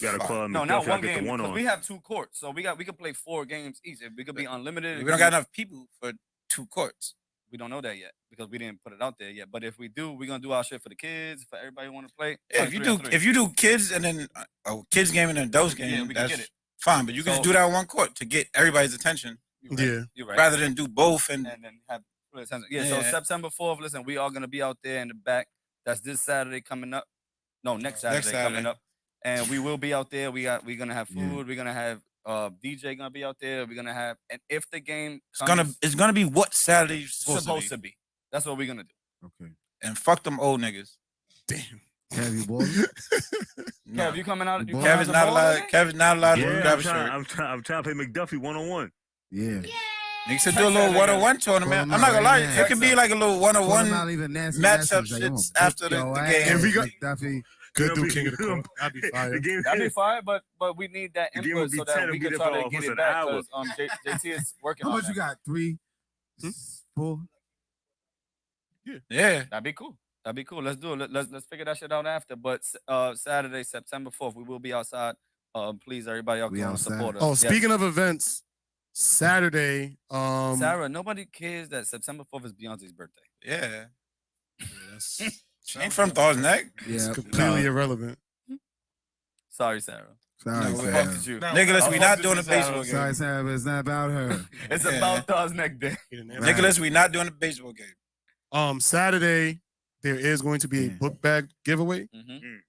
gotta fine. call No, McDuffie, not I one get the game. one Because on. we have 2 courts, so we could play 4 games each. If we could be unlimited. We if don't we- got enough people for 2 courts. We don't know that yet because we didn't put it out there yet. But if we do, we're gonna do our shit for the kids, for everybody who want to play. Yeah, Like 3 on 3. if you do kids and then a kids game and an adults game, Yeah, we can that's get it. fine. But you can just do that on one court to get everybody's attention, You're right. Yeah. You're right. rather than do both. And and then have full attention. Yeah, so Yeah. September 4th, listen, we are gonna be out there in the back. That's this Saturday coming up. No, next Saturday coming Saturday. up. And we will be out there. We're gonna have Yeah. food. We're gonna have DJ gonna be out there. We're gonna have, and if the game it's gonna be what Saturday's supposed, to be, that's what we're gonna do. Okay. And fuck them old niggas. Damn. Have you boys? No. Kev, you coming out? You Boy. coming out Kevin's the not ball allowed. today? Kevin's not allowed to Yeah, grab a shirt. I'm trying to play McDuffie 1-on-1. Yeah. Niggas should do a little 1-on-1 tournament. I'm not gonna lie, it could be like a little Call them 1-on-1 out even nasty matchup messages, like, shits I'm after the gonna the whoop game. your If we ass, go- McDuffie. Good It'll dude, be- king of the court. That'd be The fire. game, That'd be fine, but we need that The game input would be so 10 that and we be can there try for to almost get it an back. hour. Because JT is working How on much you that. got? 3, Hmm? 4. Yeah. That'd be cool. That'd be cool. Let's do it. Let's figure that shit out after. But Saturday, September 4th, we will be outside. Please, everybody out We there outside. support us. Oh, Yes. speaking of events, Saturday. Sarah, nobody cares that September 4th is Beyonce's birthday. Yeah. That's She ain't from Thor's Neck. Yeah. completely irrelevant. Sorry, Sarah. Sorry, No, Fuck Sarah. with you. Nicholas, I we fucked not with doing you, a baseball Sarah. Sorry, Sarah, but it's not about her. It's Yeah. about Thor's Neck Day. Nicholas, we not doing a baseball game. Saturday, there is going to be a book bag giveaway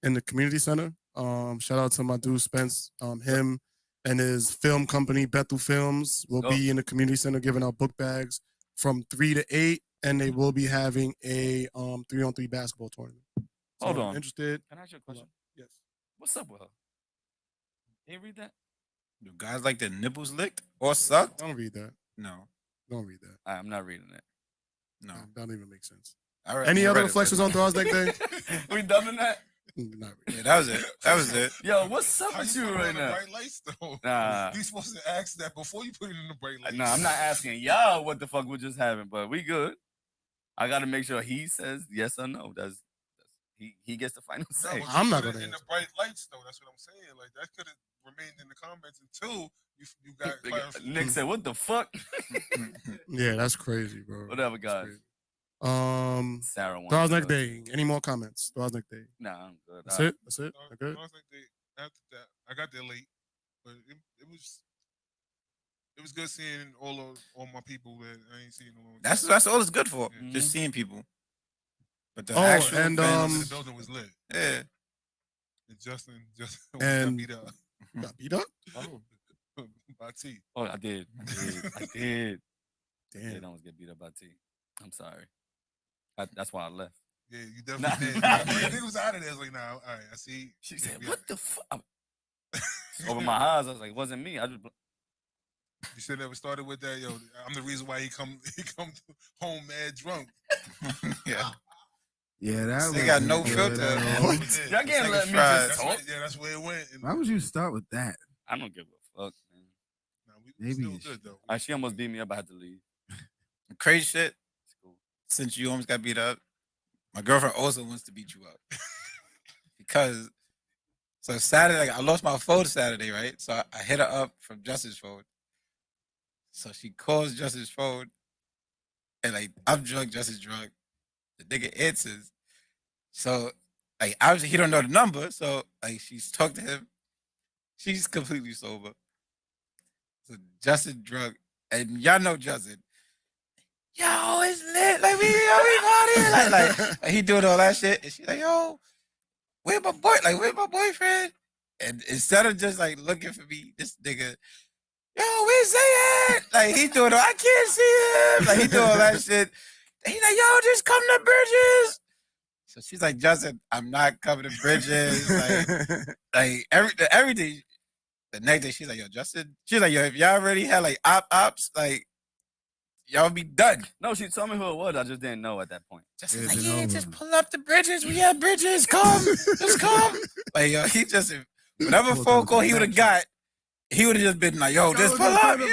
in the community center. Shout out to my dude Spence. Him and his film company Bethel Films will be in the community center giving out book bags from 3 to 8, and they will be having a 3-on-3 basketball tournament. So Hold on. Interested? Can I ask you a question? Yes. What's up with her? Can you read that? Do guys like their nipples licked or sucked? Don't read that. No. Don't read that. I'm not reading it. No. That don't even make sense. All right. Any other reflections on Throws Neck Day? We done in that? Not really. Yeah, that was it. That was it. Yo, what's up How with you you put it right on the now? bright lights though? Nah. You supposed to ask that before you put it in the bright lights. No, I'm not asking y'all what the fuck we just having, but we good. I got to make sure he says yes or no. That's he gets the final No, say. but I'm you not put it gonna in the answer. bright lights though. That's what I'm saying. Like that could have remained in the comments until you got clarification. Nick said, "What the fuck?" Yeah, that's crazy, bro. Whatever, That's guys. crazy. Sarah wants Throws to Neck go. Day. Any more comments? Throws Neck Day. Nah, I'm good. That's it. That's it. I Okay. was like, after that, I got there late, but it was good seeing all my people that I ain't seen in a long time. That's all it's good for. Mm-hmm. Just seeing people. But the Oh, actual and, events, the building was lit. yeah. And Justin And- got beat up Got beat up? by T. Oh, I did. I did. Damn. Did almost get beat up by T. I'm sorry. That's why I left. Yeah, you definitely did. Nigga was out of there. I was like, nah, all right, I see. She said, Yeah. "What the fuck?" Over my eyes, I was like, "It wasn't me." I just You should never started with that, yo. I'm the reason why he come home mad drunk. Yeah. Yeah, that They was got no good. filter. y'all can't let me fries. just talk. That's where it went. And, Why would you start with that? I don't give a fuck, man. nah, we Maybe still you good though. She almost beat me up. I had to leave. Crazy shit. It's cool. Since you almost got beat up, my girlfriend also wants to beat you up. Because so Saturday, like, I lost my phone Saturday, right? So I hit her up from Justice's phone. So she calls Justice's phone, and like I'm drunk, Justice drunk. The nigga answers. So like obviously he don't know the number. So like she's talked to him. She's completely sober. So Justin drunk, and y'all know Justin. Yo, it's lit. Like we party. Like he doing all that shit, and she's like, yo, where's my boyfriend? And instead of just like looking for me, this nigga, yo, where's Zay? Like he doing, I can't see him. Like he doing all that shit. And he's like, yo, just come to Bridges. So she's like, Justin, I'm not coming to Bridges. like everything. The next day, she's like, yo, Justin. She's like, yo, if y'all already had like ops, like y'all be done. No, she told me who it was. I just didn't know at that point. Justin's It's like, been yeah, over. just pull up the Bridges. We have Bridges. Come, just come. Like yo, he just whatever Pulled phone up call the he would have back got, he would have just been like, yo, just Yo, pull just up. pull up,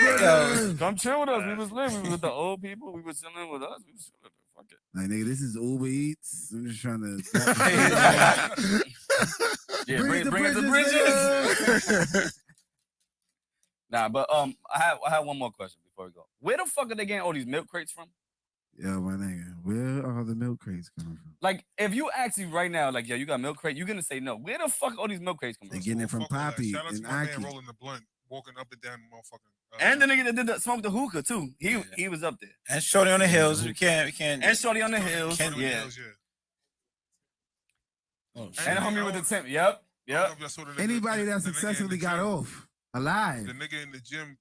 Yo. Come chill with us. We was living. We was with the old people. We was chilling with us. We was chilling. Fuck it. Like, nigga, this is Uber Eats. I'm just trying to. Yeah, Bring bring it to the Bridges. Nah, but I have one more question before we go. Where the fuck are they getting all these milk crates from? Yo, my nigga, where are the milk crates coming from? Like, if you ask me right now, like, yo, you got milk crate, you're gonna say no. Where the fuck are all these milk crates coming They from? getting it from Fuck all that. Poppy Shout out to and my man Aki. rolling the blunt, walking up and down the motherfucking. And the nigga that did smoke the hookah too. He was up there. And Shorty on the hills. We can't. And Shorty on the hills. Can't- Yeah. Oh, And shit. the homie with the temp. Yep. Anybody that successfully got off alive. The nigga in the gym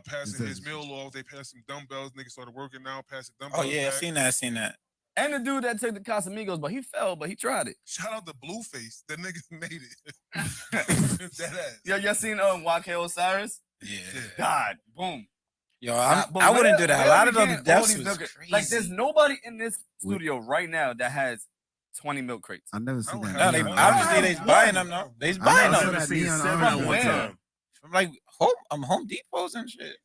passing his meal off. They passed him dumbbells. Nigga started working now, passing Oh dumbbells. yeah, I back. seen that. And the dude that took the Casamigos, but he fell, but he tried it. Shout out to Blueface. That nigga made it. That ass. Yo, y'all seen YK Osiris? Yeah. God, boom. Yo, But I wouldn't do that. A where lot we of them getting all deaths these was milk crates? crazy. Like, there's nobody in this studio right now that has 20 milk crates. I never seen that. No, they neon obviously orange. they's buying them though. They's I buying never them. saw that neon seven orange one one. time. I'm like Home Depots and shit.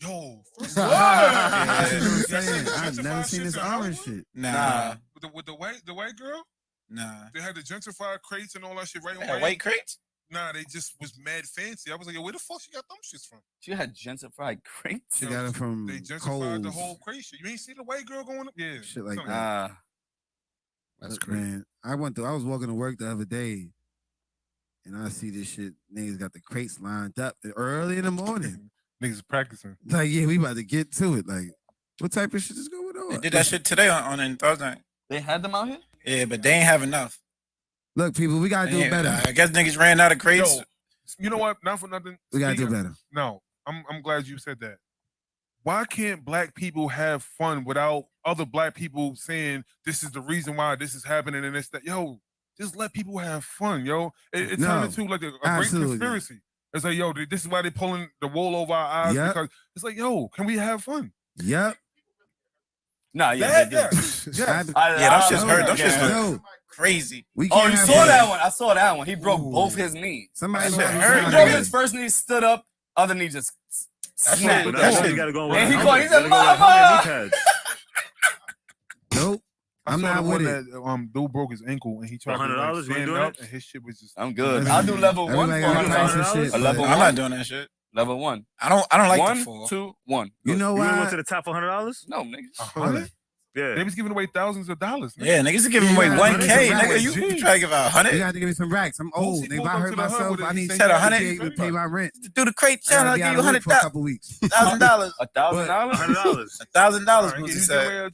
Yo, first Yeah. of all, That's what I'm saying. Yeah. I've never seen this orange Hollywood? shit. Nah. with the white girl, Nah. they had the gentrified crates and all that shit right They on had white crates? Nah, they just was mad fancy. I was like, yo, where the fuck she got them shits from? She had gentrified crates. She got it from They gentrified Kohl's. the whole crate shit. You ain't see the white girl going up? Yeah. Shit like something that. That's Look, crazy. man, I was walking to work the other day, and I see this shit. Niggas got the crates lined up early in the morning. Niggas practicing. Like, yeah, we about to get to it. Like, what type of shit is going They did that shit today on Thursday. They had them out here? Yeah, but they ain't have enough. Look, people, we gotta do better. I guess niggas ran out of crates. Yo, you know what? Not for nothing. We gotta do better. No, I'm glad you said that. Why can't black people have fun without other black people saying this is the reason why this is happening and it's that? Yo, just let people have fun, yo. It turned into like a great conspiracy. It's like, yo, this is why they're pulling the wool over our eyes because it's like, yo, can we have fun? Yep. Nah, yeah, they do. Yeah, them shits hurt. Them shits look crazy. You saw that one. I saw that one. He broke both his knees. Somebody hurt. He broke his first knee, stood up, other knee just snapped. That shit gotta go away. And he said, "Mama." Nope. I'm not with it. That, dude broke his ankle and he tried to like, stand up and his shit was just. I'm good. I'll do level 1 for $100. Level 1. I'm not doing that shit. Level 1. I don't like 1, the fall. 2, 1. You know why? You went to the top for $100? No, nigga. 100? Yeah. They was giving away thousands of dollars. Yeah, niggas are giving away 1K. Nigga, you try to give out 100? You got to give me some racks. I'm old. If I hurt myself, I need to 100 to pay my rent. Do the crate channel. I'll give you $100 for a couple weeks. $1,000. $1,000? $1,000. Boozy said.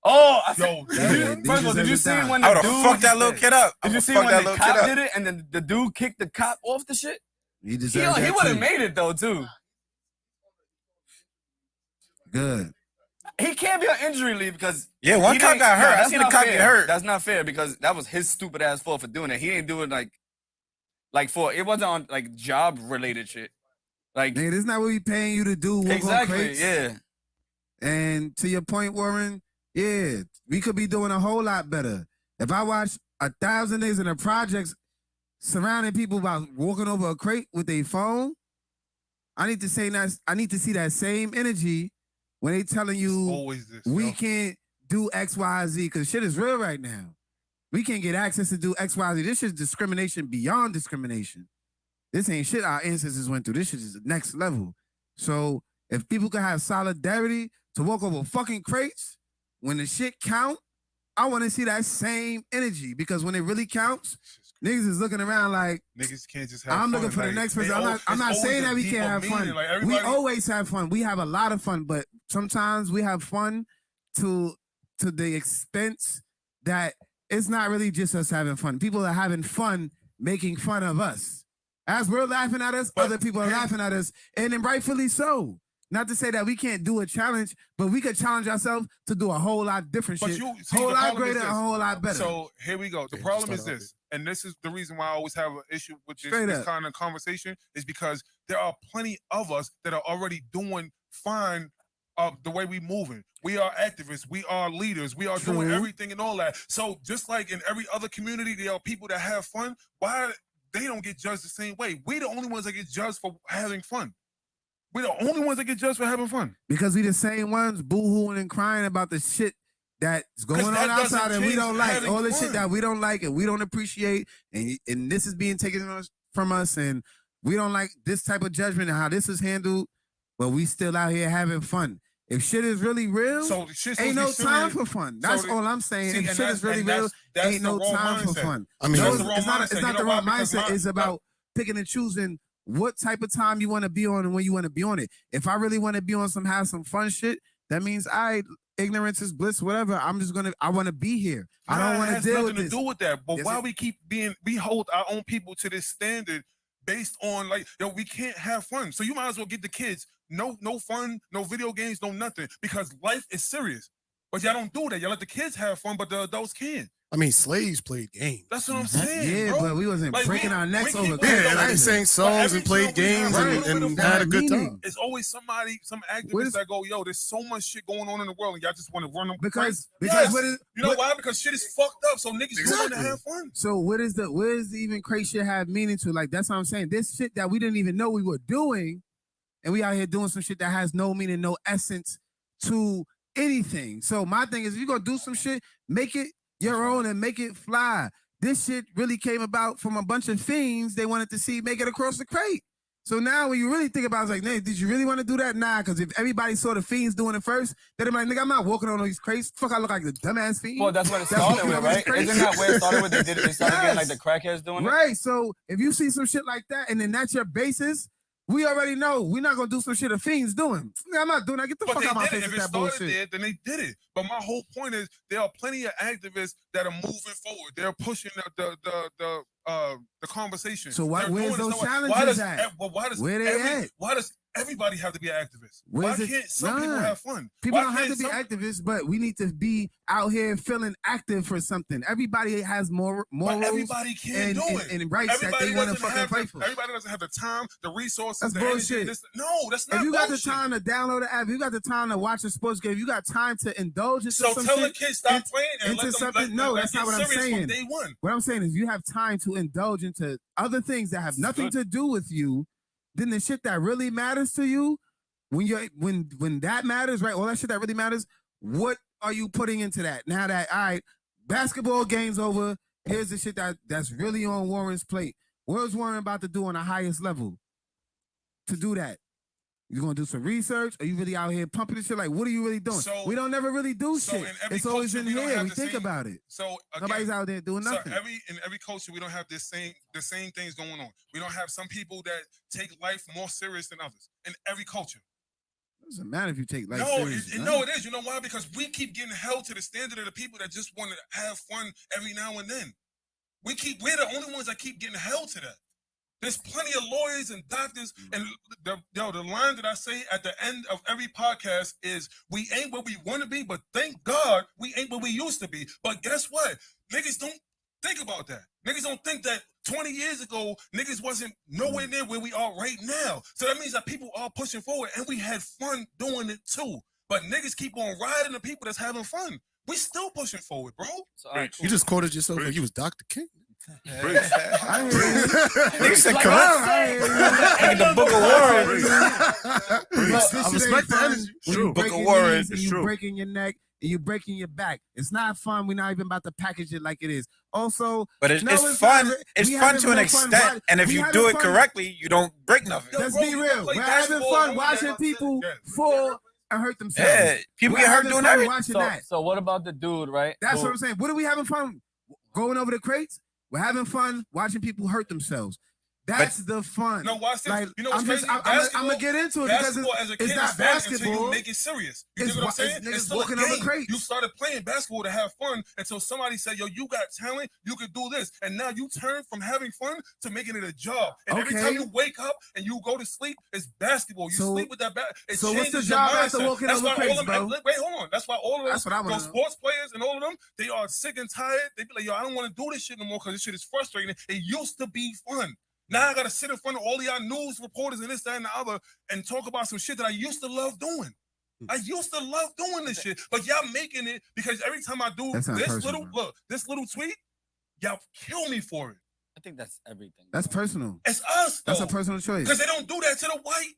Oh, First of all, did you see when I the would dude have fucked that little kid up. Did you see when the cop did it and then the dude kicked the cop off the shit? He would have made it though too. Good. He can't be on injury leave because one cop got hurt. I seen the cop get hurt. That's not fair because that was his stupid ass fault for doing it. He didn't do it like for it wasn't on like job related shit. Like nigga, this is not what we paying you to do. Exactly. Yeah. And to your point, Warren, yeah, we could be doing a whole lot better. If I watch 1,000 days in the projects surrounding people about walking over a crate with their phone, I need to see that same energy when they telling you we can't do X, Y, Z, because shit is real right now. We can't get access to do X, Y, Z. This is discrimination beyond discrimination. This ain't shit our ancestors went through. This shit is the next level. So if people can have solidarity to walk over fucking crates, when the shit count, I want to see that same energy because when it really counts, niggas is looking around like niggas can't just have I'm fun. looking for the next person. I'm not saying that we can't have fun. Like we always have fun. We have a lot of fun, but sometimes we have fun to the expense that it's not really just us having fun. People are having fun making fun of us. As we're laughing at us, other people are laughing at us, and then rightfully so. Not to say that we can't do a challenge, but we could challenge ourselves to do a whole lot different shit. A whole lot greater, a whole lot better. So here we go. The problem is this, and this is the reason why I always have an issue with this kind of conversation, is because there are plenty of us that are already doing fine the way we moving. We are activists. We are leaders. We are doing everything and all that. So just like in every other community, there are people that have fun. Why they don't get judged the same way? We the only ones that get judged for having fun. We're the only ones that get judged for having fun. Because we the same ones boo-hooing and crying about the shit that's going on outside and we don't like. All the shit that we don't like and we don't appreciate. And this is being taken from us and we don't like this type of judgment and how this is handled. But we still out here having fun. If shit is really real, ain't no time for fun. That's all I'm saying. If shit is really real, ain't no time for fun. I mean, it's not the wrong mindset. It's about picking and choosing what type of time you want to be on and when you want to be on it. If I really want to be on have some fun shit, that means ignorance is bliss, whatever. I want to be here. I don't want to deal with this. It has nothing to do with that. But why we hold our own people to this standard based on like, we can't have fun. So you might as well get the kids no fun, no video games, no nothing, because life is serious. But y'all don't do that. Y'all let the kids have fun, but the adults can't. I mean, slaves played games. That's what I'm saying. Yeah, bro. but we wasn't like, breaking our necks over. Yeah, they sang songs and played games and had a good time. It's always some activists that go, yo, there's so much shit going on in the world, and y'all just want to run them. Because why? Because shit is fucked up. So niggas want to have fun. So where does the even crazy shit have meaning to? Like that's what I'm saying. This shit that we didn't even know we were doing, and we out here doing some shit that has no meaning, no essence to anything. So my thing is, if you're gonna do some shit, make it your own and make it fly. This shit really came about from a bunch of fiends they wanted to see make it across the crate. So now when you really think about it, it's like, hey, did you really want to do that? Nah, because if everybody saw the fiends doing it first, then they're like, nigga, I'm not walking on these crates. Fuck, I look like the dumbass fiend. Well, that's what it started with, right? Isn't that where it started with? They started getting like the crackheads doing it? Right, so if you see some shit like that and then that's your basis, We already know we're not gonna do some shit a fiend's doing. I'm not doing that. Get the fuck out of my face If with it that started bullshit. there, then they did it. But my whole point is there are plenty of activists that are moving forward. They're pushing the conversation. So where's those challenges at? Why does everybody have to be an activist? Why can't some people have fun? People don't have to be activists, but we need to be out here feeling active for something. Everybody has morals everybody can't do it. And rights everybody that they want to fucking fight for. Everybody doesn't have the time, the resources, that's bullshit. No, that's not. If you bullshit. got the time to download the app, you got the time to watch a sports game, you got time to indulge into so some tell shit, the kids stop playing and into let them, something. No, that's not what I'm saying. Day one. What I'm saying is you have time to indulge into other things that have nothing to do with you. Then the shit that really matters to you, when that matters, right? All that shit that really matters, what are you putting into that? Now that, all right, basketball game's over, here's the shit that's really on Warren's plate. What's Warren about to do on the highest level to do that? You gonna do some research? Are you really out here pumping this shit? Like, what are you really doing? We don't never really do shit. It's always in here. We think about it. So again, nobody's out there doing nothing. So in every culture, we don't have the same things going on. We don't have some people that take life more serious than others. In every culture. It doesn't matter if you take life serious. No, it is. You know why? Because we keep getting held to the standard of the people that just want to have fun every now and then. We're the only ones that keep getting held to that. There's plenty of lawyers and doctors, and the line that I say at the end of every podcast is, we ain't where we want to be, but thank God we ain't where we used to be. But guess what? Niggas don't think about that. Niggas don't think that 20 years ago, niggas wasn't nowhere near where we are right now. So that means that people are pushing forward, and we had fun doing it too. But niggas keep on riding the people that's having fun. We still pushing forward, bro. So, right, cool. You just quoted yourself like you was Dr. King. I said correct. The Book of Warren. I respect the energy. True. Book of Warren. It's true. You breaking your neck and you breaking your back. It's not fun. We're not even about to package it like it is. Also, but it's fun. It's fun to an extent, and if you do it correctly, you don't break nothing. Let's be real. We're having fun watching people fall and hurt themselves. Yeah, people get hurt doing everything. So what about the dude, right? That's what I'm saying. What are we having fun? Going over the crates? We're having fun watching people hurt themselves. That's the fun. No, watch this. Like, you know what's crazy? I'm gonna get into it because it's not basketball. Until you make it serious. You know what I'm saying? It's still a game. You started playing basketball to have fun until somebody said, yo, you got talent, you can do this. And now you turn from having fun to making it a job. And every time you wake up and you go to sleep, it's basketball. You sleep with that So what's the job after walking over crates, bro? Wait, hold on. That's why all of those sports players and all of them, they are sick and tired. They be like, yo, I don't want to do this shit no more because this shit is frustrating. It used to be fun. Now I gotta sit in front of all of y'all news reporters and this, that, and the other and talk about some shit that I used to love doing. I used to love doing this shit, but y'all making it because every time I do this little tweet, y'all kill me for it. I think that's everything. That's personal. It's us, though. That's a personal choice. Because they don't do that to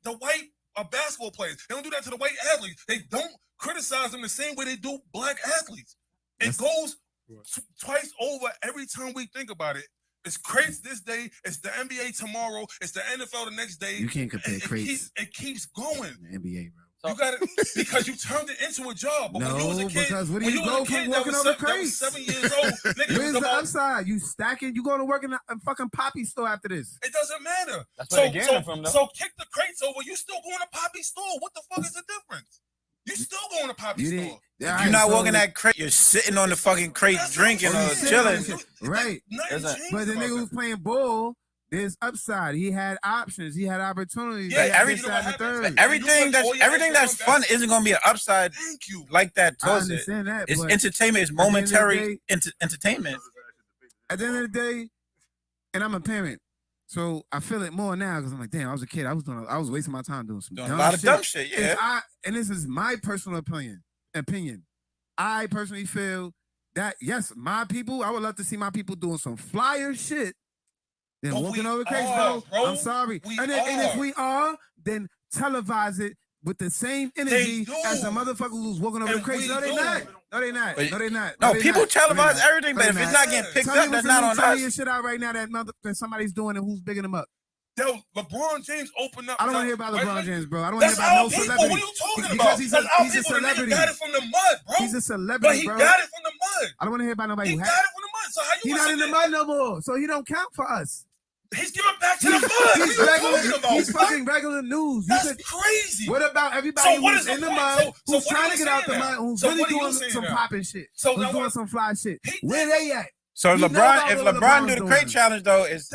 the white basketball players. They don't do that to the white athletes. They don't criticize them the same way they do black athletes. It goes twice over every time we think about it. It's crates this day. It's the NBA tomorrow. It's the NFL the next day. You can't compare crates. It keeps going. The NBA, bro. You got it because you turned it into a job. But when you was a kid, because when you go from walking over crates, 7 years old, nigga, where's the upside? You stacking? You going to work in a fucking Poppy store after this? It doesn't matter. That's where they get it from, though. So kick the crates over. You still going to Poppy store? What the fuck is the difference? You still going to Poppy store? You're not walking that crate. You're sitting on the fucking crate, drinking or chilling. Right. But the nigga who's playing ball, there's upside. He had options. He had opportunities. Yeah, everything that's fun isn't gonna be an upside like that. I understand that. It's entertainment. It's momentary entertainment. At the end of the day, and I'm a parent, so I feel it more now because I'm like, damn, I was a kid. I was wasting my time doing some a lot of dumb shit. Yeah. And this is my personal opinion. I personally feel that yes, my people. I would love to see my people doing some flyer shit. Then walking over crates, bro. I'm sorry. And if we are, then televise it with the same energy as the motherfuckers who's walking over the crates. No, they're not. No, they're not. No, they're not. No, people televise everything, but if it's not getting picked up, that's not on us. Tell me your shit out right now that somebody's doing and who's bigging them up. Yo, LeBron James opened up. I don't want to hear about LeBron James, bro. I don't want to hear about no celebrity. What are you talking about? Because he's a celebrity. He got it from the mud, bro. He's a celebrity, bro. But he got it from the mud. I don't want to hear about nobody who got it from the mud. So how you He's not in the mud no more, so he don't count for us. He's giving back to the mud. He's fucking regular news. That's crazy. What about everybody who's in the mud, who's what trying are to you get out the saying mud, now? who's So really what are you doing saying some now? popping shit, So who's now doing what- some fly shit? He Where did they at? So if We know about LeBron what do the LeBron's crate doing. challenge though, That's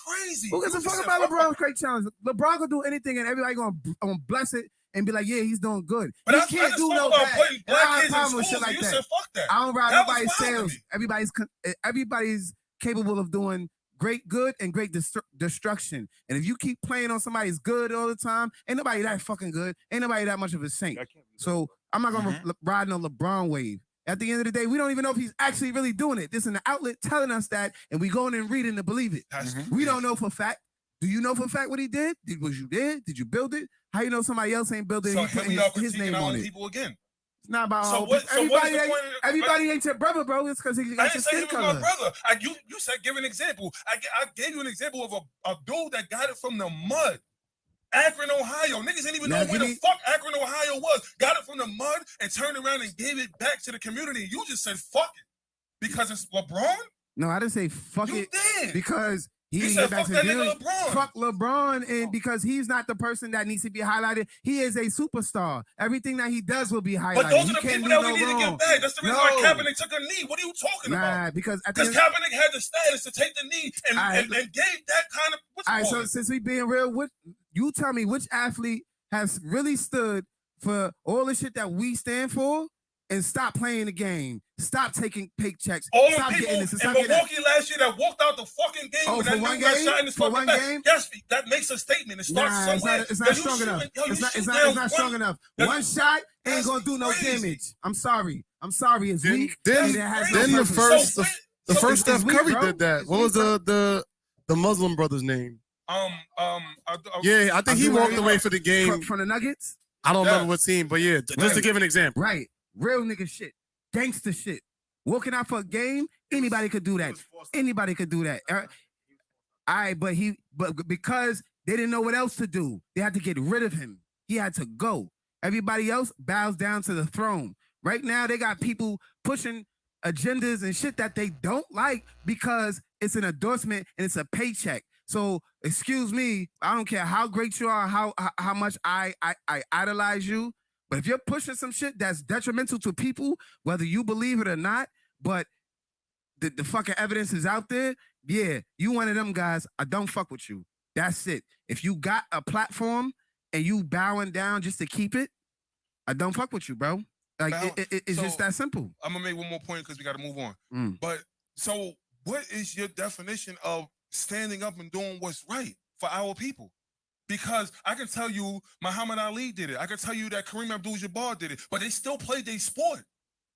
crazy. Who gives a You fuck said about fuck LeBron's crate challenge? LeBron gonna do anything and everybody gonna bless it and be like, yeah, he's doing good. But He I can't just do spoke no about bad. putting And I black have a kids in problem with schools, shit and like you that. said fuck that. I don't ride That was nobody's wild to sales. me. Everybody's capable of doing great good and great destruction. And if you keep playing on somebody's good all the time, ain't nobody that fucking good. Ain't nobody that much of a saint. So I'm not gonna ride no LeBron wave. At the end of the day, we don't even know if he's actually really doing it. This is an outlet telling us that, and we going and reading to believe it. We don't know for fact. Do you know for fact what he did? Was you there? Did you build it? How you know somebody else ain't built it? So And he here putting we are his name critiquing our on own it. people again. It's not about So all what- people. so what is Everybody, the point of- everybody ain't your brother, bro. It's because he I got your didn't say he skin was my color. brother. You said give an example. I gave you an example of a dude that got it from the mud. Akron, Ohio. Niggas didn't even know where the fuck Akron, Ohio was. Got it from the mud and turned around and gave it back to the community. You just said fuck it. Because it's LeBron? No, I didn't say fuck You it did. because he You didn't said get back fuck to that the nigga deal. LeBron. Fuck LeBron, and because he's not the person that needs to be highlighted, he is a superstar. Everything that he does will be highlighted. But those He are the can't people do that we no need to wrong. get back. That's the reason No. why Kaepernick took a knee. What are you talking Nah, about? because Because Kaepernick had the status to take the knee and gave that kind of all right, so since we being real, you tell me which athlete has really stood for all the shit that we stand for and stop playing the game, stop taking paychecks, all the stop people getting this, in stop getting that. Milwaukee last year that walked out the fucking game Oh, when for that one dude got game? shot in his For fucking one back. game? Yes, that makes a statement. It starts Nah, somewhere. it's not Yo, you strong enough. shooting- yo, you It's not shoot down strong one- enough. yo, One shot ain't that's gonna do no crazy. damage. I'm sorry. It's weak. Then and it has no the purpose. first So the so first it's Steph weak, Curry bro. did that. It's What was weak, the Muslim brother's name? Yeah, I think he walked away for the game from the Nuggets. I don't remember what team, but yeah, just to give an example. Right. Real nigga shit. Gangster shit. Walking out for a game, anybody could do that. Anybody could do that. All right, but because they didn't know what else to do, they had to get rid of him. He had to go. Everybody else bows down to the throne. Right now, they got people pushing agendas and shit that they don't like because it's an endorsement and it's a paycheck. So, excuse me, I don't care how great you are, how much I idolize you, but if you're pushing some shit that's detrimental to people, whether you believe it or not, but the fucking evidence is out there, yeah, you one of them guys, I don't fuck with you. That's it. If you got a platform and you bowing down just to keep it, I don't fuck with you, bro. Like, it's just that simple. I'm gonna make one more point because we got to move on. But so, what is your definition of standing up and doing what's right for our people? Because I can tell you Muhammad Ali did it. I can tell you that Kareem Abdul-Jabbar did it, but they still played their sport.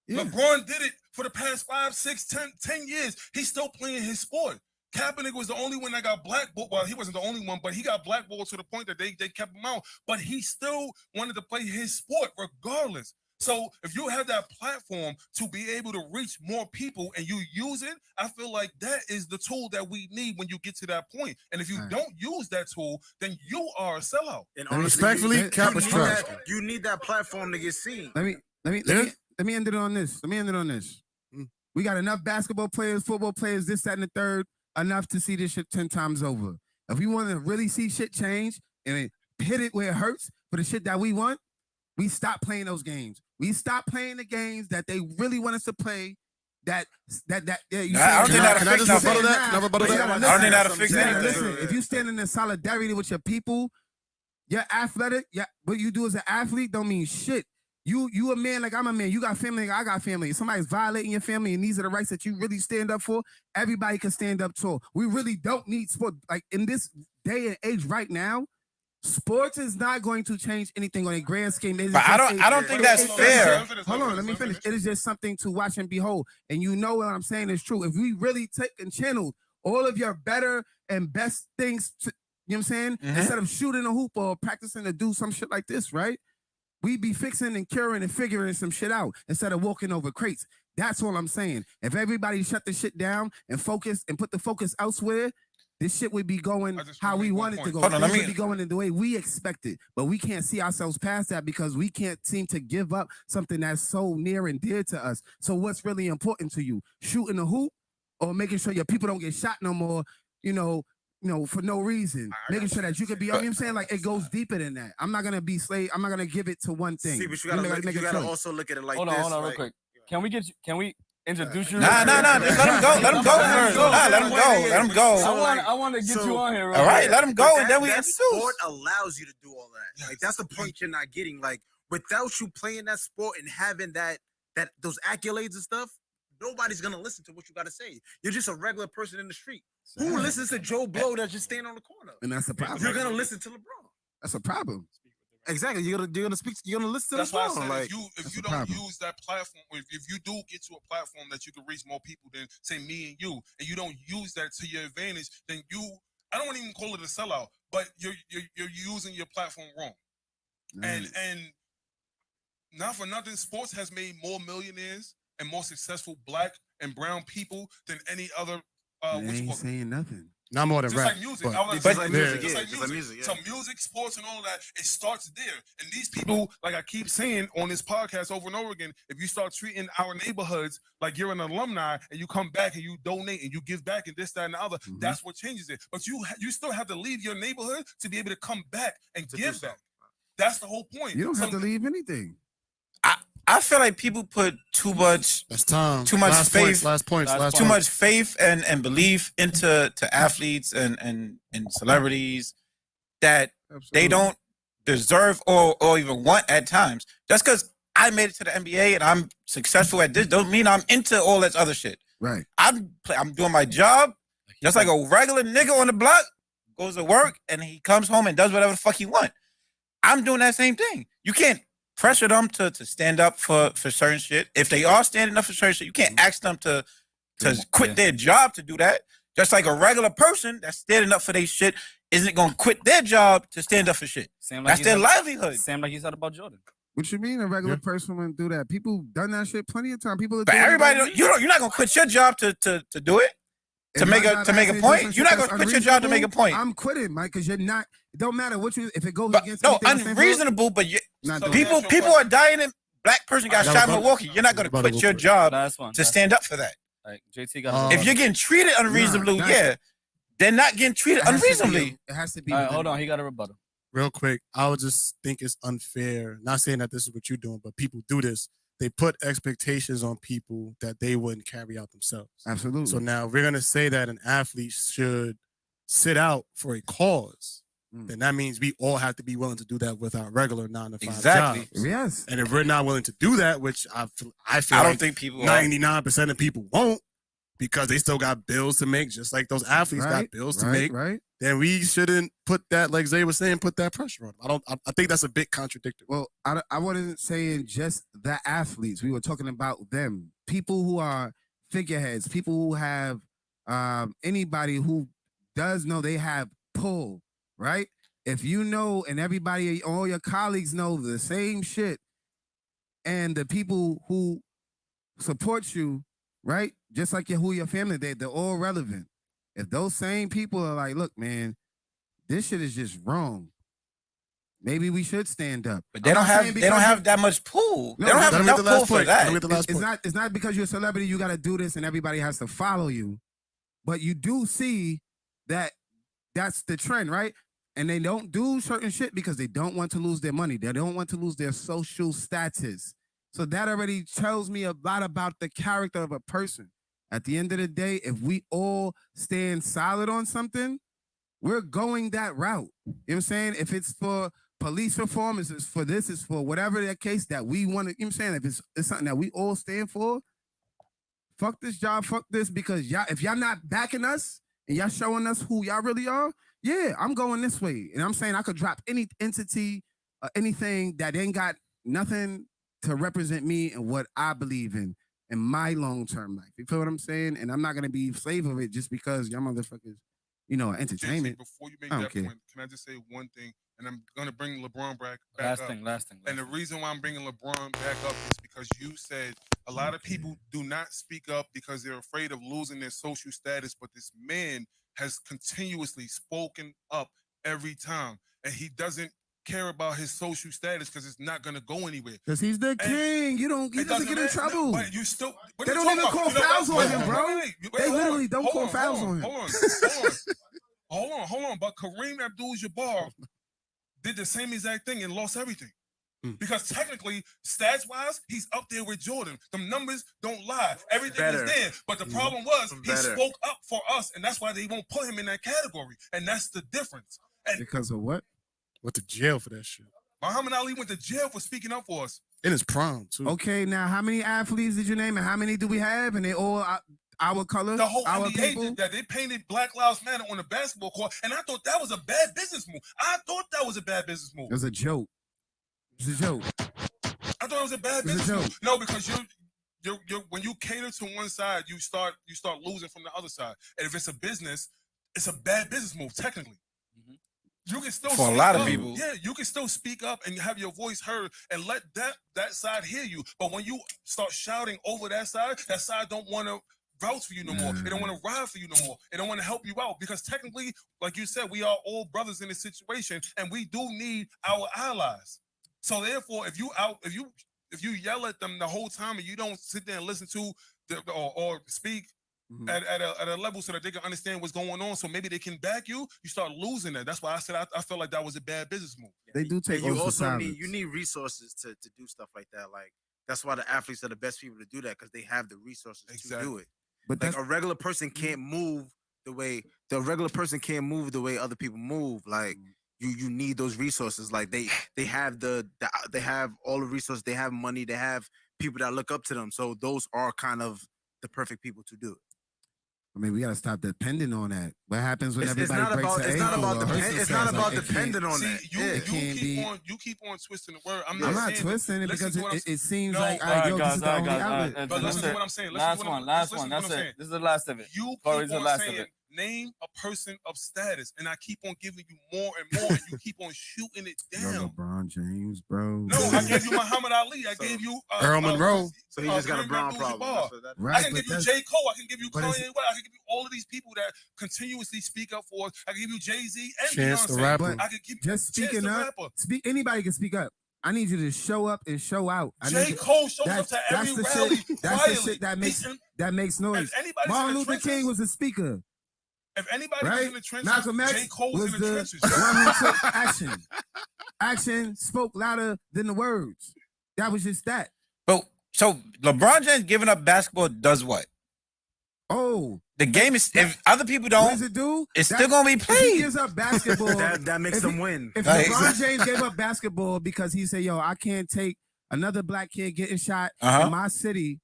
Yeah. LeBron did it for the past 5, 6, 10 years. He's still playing his sport. Kaepernick was the only one that got blackballed. Well, he wasn't the only one, but he got blackballed to the point that they kept him out. But he still wanted to play his sport regardless. So if you have that platform to be able to reach more people and you use it, I feel like that is the tool that we need when you get to that point. And if you don't use that tool, then you are a sellout. And respectfully, Cap was trash. You need that platform to get seen. Let me end it on this. We got enough basketball players, football players, this, that, and the third, enough to see this shit 10 times over. If we want to really see shit change and hit it where it hurts for the shit that we want, we stop playing those games. We stop playing the games that they really want us to play. I don't think that'll fix that. I don't think that'll fix anything. Listen, if you stand in solidarity with your people, you're athletic. Yeah, what you do as an athlete don't mean shit. You a man like I'm a man. You got family like I got family. If somebody's violating your family and these are the rights that you really stand up for, everybody can stand up to. We really don't need sport. Like in this day and age right now, sports is not going to change anything on a grand scheme. But I don't think that's fair. Hold on, let me finish. It is just something to watch and behold. And you know what I'm saying is true. If we really take and channel all of your better and best things, you know what I'm saying? Instead of shooting a hoop or practicing to do some shit like this, right? We be fixing and curing and figuring some shit out instead of walking over crates. That's all I'm saying. If everybody shut the shit down and focus and put the focus elsewhere, this shit would be going how we want it to go. Hold on, it would be going in the way we expect it. But we can't see ourselves past that because we can't seem to give up something that's so near and dear to us. So what's really important to you? Shooting the hoop or making sure your people don't get shot no more, for no reason, making sure that you could be. You know what I'm saying, like it goes deeper than that. I'm not gonna be slave. I'm not gonna give it to one thing. See, but you gotta also look at it like hold this. Hold on, real quick. Can we introduce you? Nah. Just let him go. Let him go first. Let him go. I want to get you on here. All right, let him go, and then we introduce. Sport allows you to do all that. Like that's the point you're not getting. Like without you playing that sport and having that those accolades and stuff, nobody's gonna listen to what you gotta say. You're just a regular person in the street. Who listens to Joe Blow that's just standing on the corner? And that's a problem. You're gonna listen to LeBron. That's a problem. Exactly. You're gonna speak. You're gonna listen to That's why I said like, if you don't use that platform, if you do get to a platform that you can reach more people than say me and you, and you don't use that to your advantage, then I don't even call it a sellout, but you're using your platform wrong. And not for nothing, sports has made more millionaires and more successful black and brown people than any other. Ain't saying nothing. Not more than just rap. like music. Just like music. So music, sports, and all that, it starts there. And these people, like I keep saying on this podcast over and over again, if you start treating our neighborhoods like you're an alumni and you come back and you donate and you give back and this, that, and the other, that's what changes it. But you still have to leave your neighborhood to be able to come back and give back. That's the whole point. You don't have to leave anything. I feel like people put too much. That's time. Too much faith. Last point. Too much faith and belief into athletes and celebrities that they don't deserve or even want at times. Just because I made it to the NBA and I'm successful at this don't mean I'm into all this other shit. Right. I'm doing my job just like a regular nigga on the block goes to work and he comes home and does whatever the fuck he want. I'm doing that same thing. You can't pressure them to stand up for certain shit. If they are standing up for certain shit, you can't ask them to quit their job to do that. Just like a regular person that's standing up for their shit isn't going to quit their job to stand up for shit. That's their livelihood. Same like you said about Jordan. What you mean a regular person wouldn't do that? People done that shit plenty of time. People. But everybody, you're not going to quit your job to do it. To make a point, you're not gonna quit your job to make a point. I'm quitting, Mike, because you're not. It don't matter what you. If it goes against unreasonable, but people are dying. And black person got shot in Milwaukee. You're not gonna quit your job to stand up for that. Like, JT got. If you're getting treated unreasonably, they're not getting treated unreasonably. It has to be. Hold on, he got a rebuttal. Real quick, I would just think it's unfair. Not saying that this is what you're doing, but people do this. They put expectations on people that they wouldn't carry out themselves. Absolutely. So now we're going to say that an athlete should sit out for a cause. Then that means we all have to be willing to do that with our regular 9 to 5 jobs. Yes. And if we're not willing to do that, which I feel I like don't think people 99% of people won't, because they still got bills to make, just like those athletes got bills to make. Right. Then we shouldn't put that, like Zay was saying, put that pressure on them. I think that's a bit contradictory. Well, I wasn't saying just the athletes. We were talking about them. People who are figureheads, people who have anybody who does know they have pull, right? If you know and everybody, all your colleagues know the same shit, and the people who support you, right? Just like who your family, they're all relevant. If those same people are like, look, man, this shit is just wrong. Maybe we should stand up. But they don't have that much pull. They don't have enough pull for that. It's not because you're a celebrity, you got to do this and everybody has to follow you. But you do see that that's the trend, right? And they don't do certain shit because they don't want to lose their money. They don't want to lose their social status. So that already tells me a lot about the character of a person. At the end of the day, if we all stand solid on something, we're going that route. You know what I'm saying? If it's for police reform, it's for this, it's for whatever the case that we want to, you know what I'm saying? If it's something that we all stand for, fuck this job, fuck this, because if y'all not backing us and y'all showing us who y'all really are, yeah, I'm going this way. And I'm saying I could drop any entity, anything that ain't got nothing to represent me and what I believe in my long-term life. You feel what I'm saying? And I'm not going to be slave of it just because y'all motherfuckers, entertainment. Before you make that point, can I just say one thing? And I'm going to bring LeBron back last up. thing. And the reason why I'm bringing LeBron back up is because you said a lot of people do not speak up because they're afraid of losing their social status. But this man has continuously spoken up every time. And he doesn't care about his social status because it's not going to go anywhere. Because he's the king. He doesn't get in trouble. But you still... They don't even call fouls on him, bro. They literally don't call fouls on him. Hold on. Hold on. But Kareem Abdul-Jabbar did the same exact thing and lost everything. Because technically, stats-wise, he's up there with Jordan. The numbers don't lie. Everything is there. But the problem was he spoke up for us, and that's why they won't put him in that category. And that's the difference. And because of what? Went to jail for that shit. Muhammad Ali went to jail for speaking up for us. In his prime, too. Okay, now how many athletes did you name and how many do we have? And they all our color, the whole our NBA people. did that. They painted Black Lives Matter on the basketball court, and I thought that was a bad business move. It was a joke. It's a joke. I thought it was a bad business move. No, because you're when you cater to one side, you start losing from the other side. And if it's a business, it's a bad business move technically. You can still for a lot of people. Yeah, you can still speak up and have your voice heard and let that side hear you. But when you start shouting over that side don't want to vouch for you no more. They don't want to ride for you no more. They don't want to help you out because technically, like you said, we are all brothers in this situation, and we do need our allies. So therefore, if you yell at them the whole time and you don't sit there and listen to or speak at a level so that they can understand what's going on, so maybe they can back you, you start losing that. That's why I said I felt like that was a bad business move. They do take. And you also need resources to do stuff like that. Like that's why the athletes are the best people to do that because they have the resources to do it. But like a regular person can't move the way other people move. Like you need those resources. Like they have they have all the resources. They have money. They have people that look up to them. So those are kind of the perfect people to do it. I mean, we gotta stop depending on that. What happens when everybody breaks an It's not about depending on See, that. You keep on twisting the word. I'm not twisting it because it seems like this is the only outlet. But listen to what I'm saying. Last one. That's it. This is the last of it. You keep on saying, name a person of status, and I keep on giving you more and more, and you keep on shooting it down. Yo, LeBron James, bro. No, I gave you Muhammad Ali. I gave you Earl Monroe. So he just got a Brown problem. Right, I can give you J. Cole. I can give you Kanye West. I can give you all of these people that continuously speak up for us. I can give you Jay-Z and Chance Beyonce. the Rapper. I can give just speaking up. Anybody can speak up. I need you to show up and show out. J. Cole shows up to every rally. That's the shit that makes noise. Martin Luther King was a speaker. If anybody was in the trenches, Malcolm X J. Cole was in the trenches. One who took action. Action spoke louder than the words. That was just that. But so LeBron James giving up basketball does what? Oh, the game is. If other people don't, what does it do? It's still gonna be played. If he gives up basketball. that makes them win. If LeBron James gave up basketball because he said, "Yo, I can't take another black kid getting shot in my city,"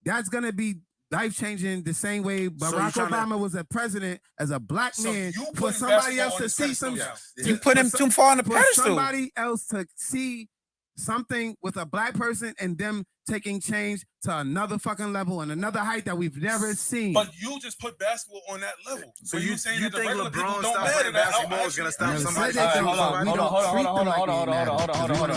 that's gonna be life-changing the same way Barack Obama was a president as a black man for somebody else to see some. You put him too far on the pedestal. Somebody else to see something with a black person and them taking change to another fucking level and another height that we've never seen. But you just put basketball on that level. So you saying that the think regular people LeBron don't stop matter? playing basketball is gonna stop somebody? Hold on.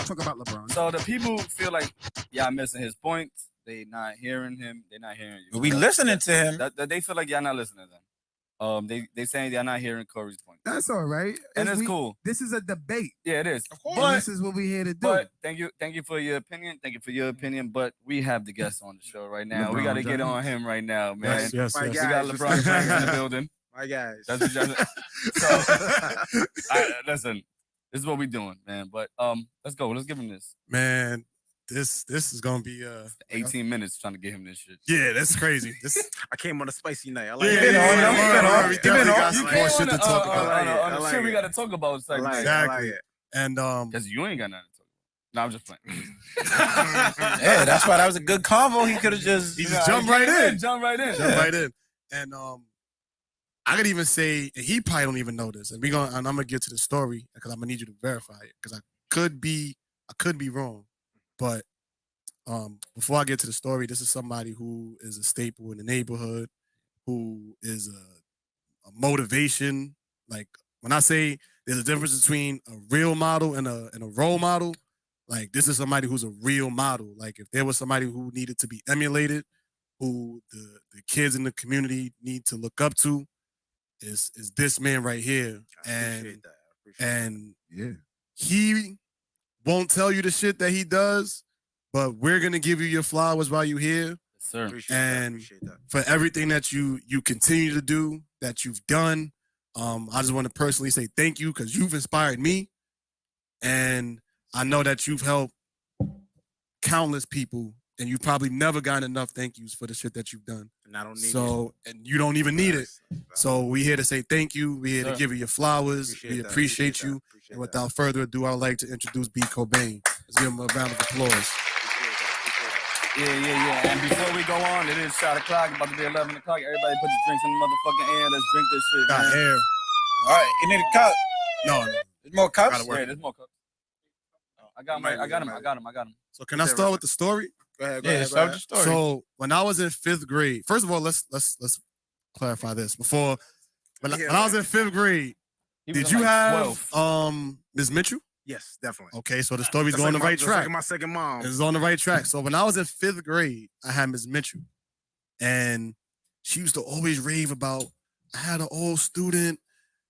Talk about LeBron. So the people feel like y'all missing his points. They not hearing him. They're not hearing you. But we listening to him. That they feel like y'all not listening to them. They saying they're not hearing Corey's point. That's all right. And it's cool. This is a debate. Yeah, it is. Of course. But this is what we're here to do. But thank you for your opinion. But we have the guest on the show right now. We got to get on him right now, man. Yes. We got LeBron James in the building. My guys. Listen, this is what we doing, man. But let's go. Let's give him this. Man, this is gonna be 18 minutes trying to get him this shit. Yeah, that's crazy. I came on a spicy night. I like Yeah, it. you got shit to talk about. On the shit we got to talk about. Exactly. And because you ain't got nothing to talk about. No, I'm just playing. Yeah, that's why that was a good convo. He could have just jumped right in. Jump right in. And I could even say, and he probably don't even know this. And I'm gonna get to the story because I'm gonna need you to verify it because I could be wrong. But before I get to the story, this is somebody who is a staple in the neighborhood, who is a motivation. Like when I say there's a difference between a real model and a role model, like this is somebody who's a real model. Like if there was somebody who needed to be emulated, who the kids in the community need to look up to, is this man right here. And yeah, he won't tell you the shit that he does, but we're gonna give you your flowers while you're here. Sir. And for everything that you continue to do, that you've done, I just want to personally say thank you because you've inspired me, and I know that you've helped countless people, and you've probably never gotten enough thank yous for the shit that you've done. And I don't need so, and you don't even need it. So we here to say thank you. We here to give you your flowers. We appreciate you. And without further ado, I'd like to introduce B. Cobain. Let's give him a round of applause. Yeah. And before we go on, it is shot o'clock, about to be 11 o'clock. Everybody put your drinks in the motherfucking air. Let's drink this shit. Got hair. All right, you need a cup. No. There's more cups. Yeah, there's more cups. I got him. So can I start with the story? Go ahead. Start the story. So when I was in 5th grade, first of all, let's clarify this. Before when I was in 5th grade, did you have Ms. Mitchell? Yes, definitely. Okay, so the story's going the right track. Like my second mom. It's on the right track. So when I was in 5th grade, I had Ms. Mitchell, and she used to always rave about. I had an old student.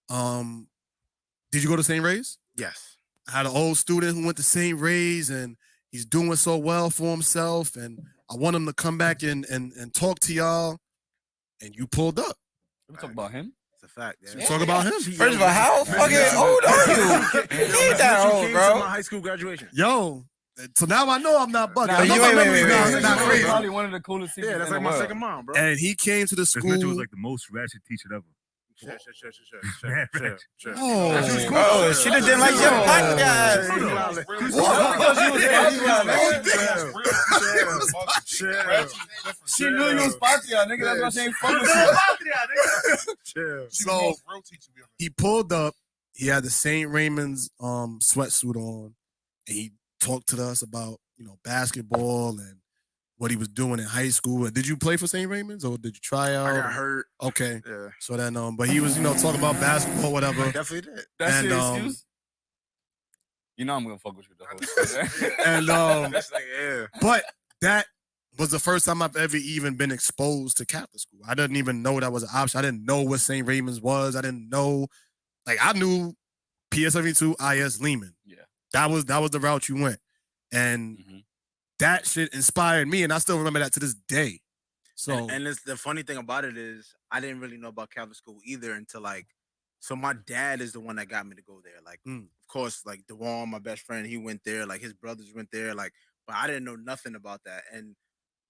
Did you go to St. Ray's? Yes. I had an old student who went to St. Ray's, and he's doing so well for himself, and I want him to come back and talk to y'all. And you pulled up. We talk about him. It's a fact. Yeah. Talk about him. First of all, how fucking old are you? He ain't that old, bro. My high school graduation. Yo, so now I know I'm not bugging. Nah, I know my memory's not crazy. Probably one of the coolest teachers. Yeah, that's like my second mom, bro. And he came to the Miss school. Mitchell was like the most ratchet teacher ever. Sure. Oh, she didn't like your podcast. She knew you was Patria, nigga. That's why she ain't fucking with you. So he pulled up. He had the St. Raymond's sweatsuit on, and he talked to us about basketball and what he was doing in high school. Did you play for St. Raymond's or did you try out? I got hurt. Okay. Yeah. So then, but he was, talking about basketball, whatever. Definitely did. That's your excuse? You know I'm gonna fuck with you the whole time. And That's like, yeah. but that was the first time I've ever even been exposed to Catholic school. I didn't even know that was an option. I didn't know what St. Raymond's was. I didn't know, I knew PS72 IS Lehman. Yeah. That was the route you went. And that shit inspired me, and I still remember that to this day. So and it's, the funny thing about it is I didn't really know about Catholic school either until so my dad is the one that got me to go there. Of course, DeWan, my best friend, he went there. His brothers went there. But I didn't know nothing about that. And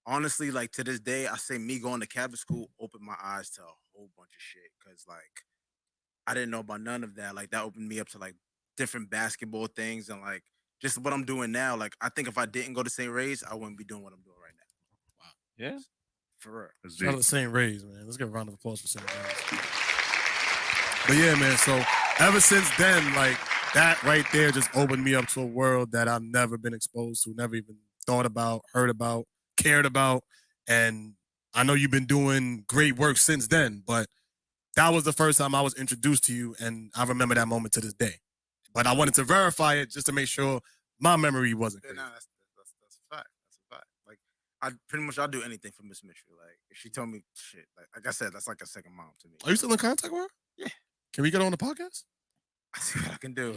honestly, to this day, I say me going to Catholic school opened my eyes to a whole bunch of shit. Cause I didn't know about none of that. That opened me up to different basketball things and just what I'm doing now. I think if I didn't go to St. Ray's, I wouldn't be doing what I'm doing right now. Wow. Yeah. For real. Shout out to St. Ray's, man. Let's give a round of applause for St. Ray's. But yeah, man, so ever since then, that right there just opened me up to a world that I've never been exposed to, never even thought about, heard about, cared about. And I know you've been doing great work since then, but that was the first time I was introduced to you, and I remember that moment to this day. But I wanted to verify it just to make sure my memory wasn't crazy. No, that's a fact. That's a fact. I'll do anything for Miss Mitchell. If she told me shit, like I said, that's like a second mom to me. Are you still in contact with her? Yeah. Can we get on the podcast? I see what I can do.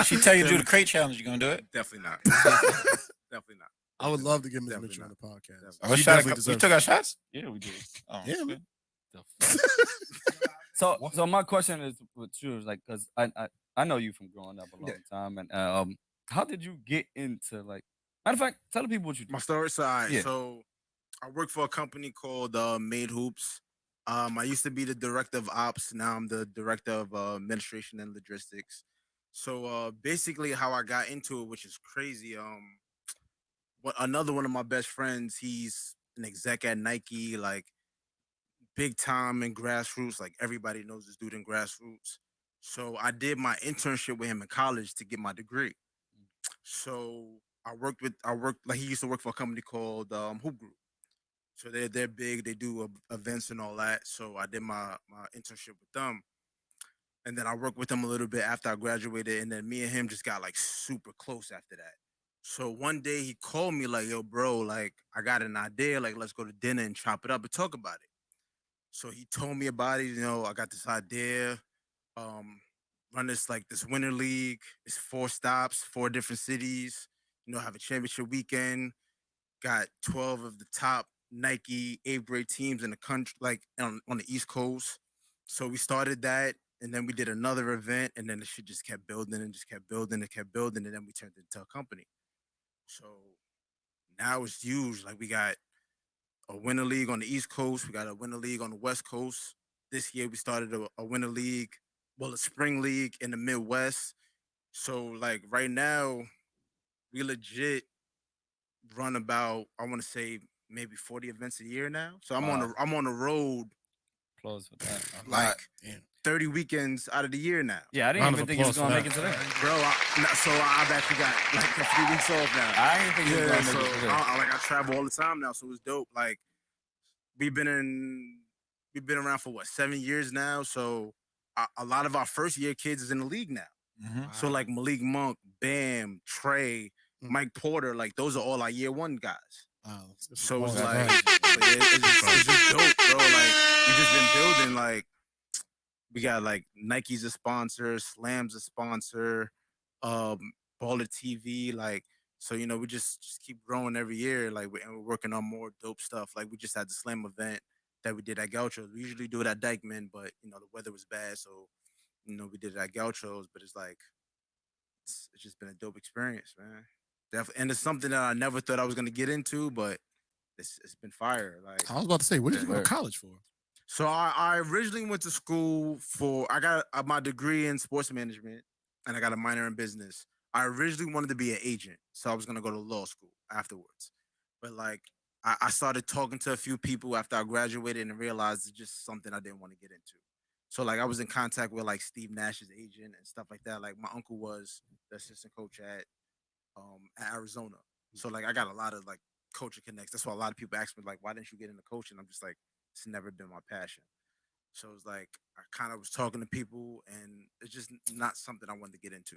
She tell you to do the crate challenge. You gonna do it? Definitely not. Definitely not. I would love to get Miss Definitely Mitchell on not. the podcast. Oh, She shot definitely you deserves took it. our shots? Yeah, we did. Oh, Yeah, man. So my question is with you is because I know you from growing up a long time, and how did you get into matter of fact, tell the people what you do. My story side. Yeah. So I work for a company called Made Hoops. I used to be the director of ops. Now I'm the director of administration and logistics. So basically, how I got into it, which is crazy. Another one of my best friends, he's an exec at Nike, big time in grassroots. Everybody knows this dude in grassroots. So I did my internship with him in college to get my degree. So I worked he used to work for a company called Hoop Group. So they're big. They do events and all that. So I did my internship with them, and then I worked with him a little bit after I graduated. And then me and him just got super close after that. So one day he called me yo, bro, I got an idea. Let's go to dinner and chop it up and talk about it. So he told me about it. I got this idea. Run this this winter league. It's 4 stops, 4 different cities. Have a championship weekend. Got 12 of the top Nike 8th grade teams in the country, on the East Coast. So we started that, and then we did another event, and then the shit just kept building and just kept building and kept building, and then we turned it into a company. So now it's huge. Like we got a winter league on the East Coast, we got a winter league on the West Coast. This year we started a winter league, well, a spring league in the Midwest. So like right now, we legit run about, I want to say, maybe 40 events a year now. So I'm on the road Applause for that. like 30 weekends out of the year now. Yeah, I didn't even think he was gonna make it today. Bro, so I've actually got like a few weeks off now. I didn't think he was gonna make it today. I travel all the time now, so it's dope. Like we've been around for what, 7 years now. So a lot of our first year kids is in the league now. So like Malik Monk, Bam, Trey, Mike Porter, like those are all our year one guys. So it's like it's just dope, bro. Like we just been building. Like we got like Nike's a sponsor, Slam's a sponsor, Baller TV. Like so, you know, we just keep growing every year. Like and we're working on more dope stuff. Like we just had the Slam event that we did at Gauchos. We usually do it at Dykeman, but you know the weather was bad, so you know we did it at Gauchos. But it's like it's just been a dope experience, man. Definitely, and it's something that I never thought I was gonna get into, but it's been fire. Like I was about to say, what did you go to college for? So I originally went to school I got my degree in sports management, and I got a minor in business. I originally wanted to be an agent, so I was gonna go to law school afterwards. But like I started talking to a few people after I graduated and realized it's just something I didn't want to get into. So like I was in contact with like Steve Nash's agent and stuff like that. Like my uncle was the assistant coach at Arizona. So like I got a lot of like coaching connects. That's why a lot of people ask me like, why didn't you get into coaching? I'm just like, it's never been my passion. So it's like I kind of was talking to people and it's just not something I wanted to get into.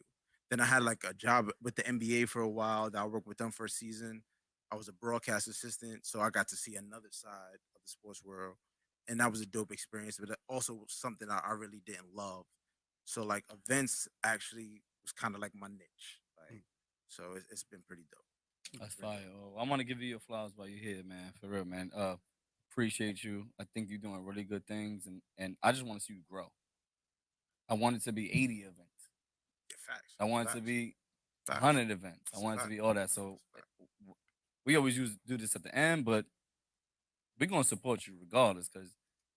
Then I had like a job with the NBA for a while that I worked with them for a season. I was a broadcast assistant, so I got to see another side of the sports world. And that was a dope experience, but it also was something I really didn't love. So like events actually was kind of like my niche. Like, so it's been pretty dope. That's fire. Oh, I want to give you your flowers while you're here, man. For real, man. Appreciate you. I think you're doing really good things, and I just want to see you grow. I want it to be 80 events. Yeah, facts. I want it to be 100 events. I want it to be all that. So we always do this at the end, but we're gonna support you regardless, because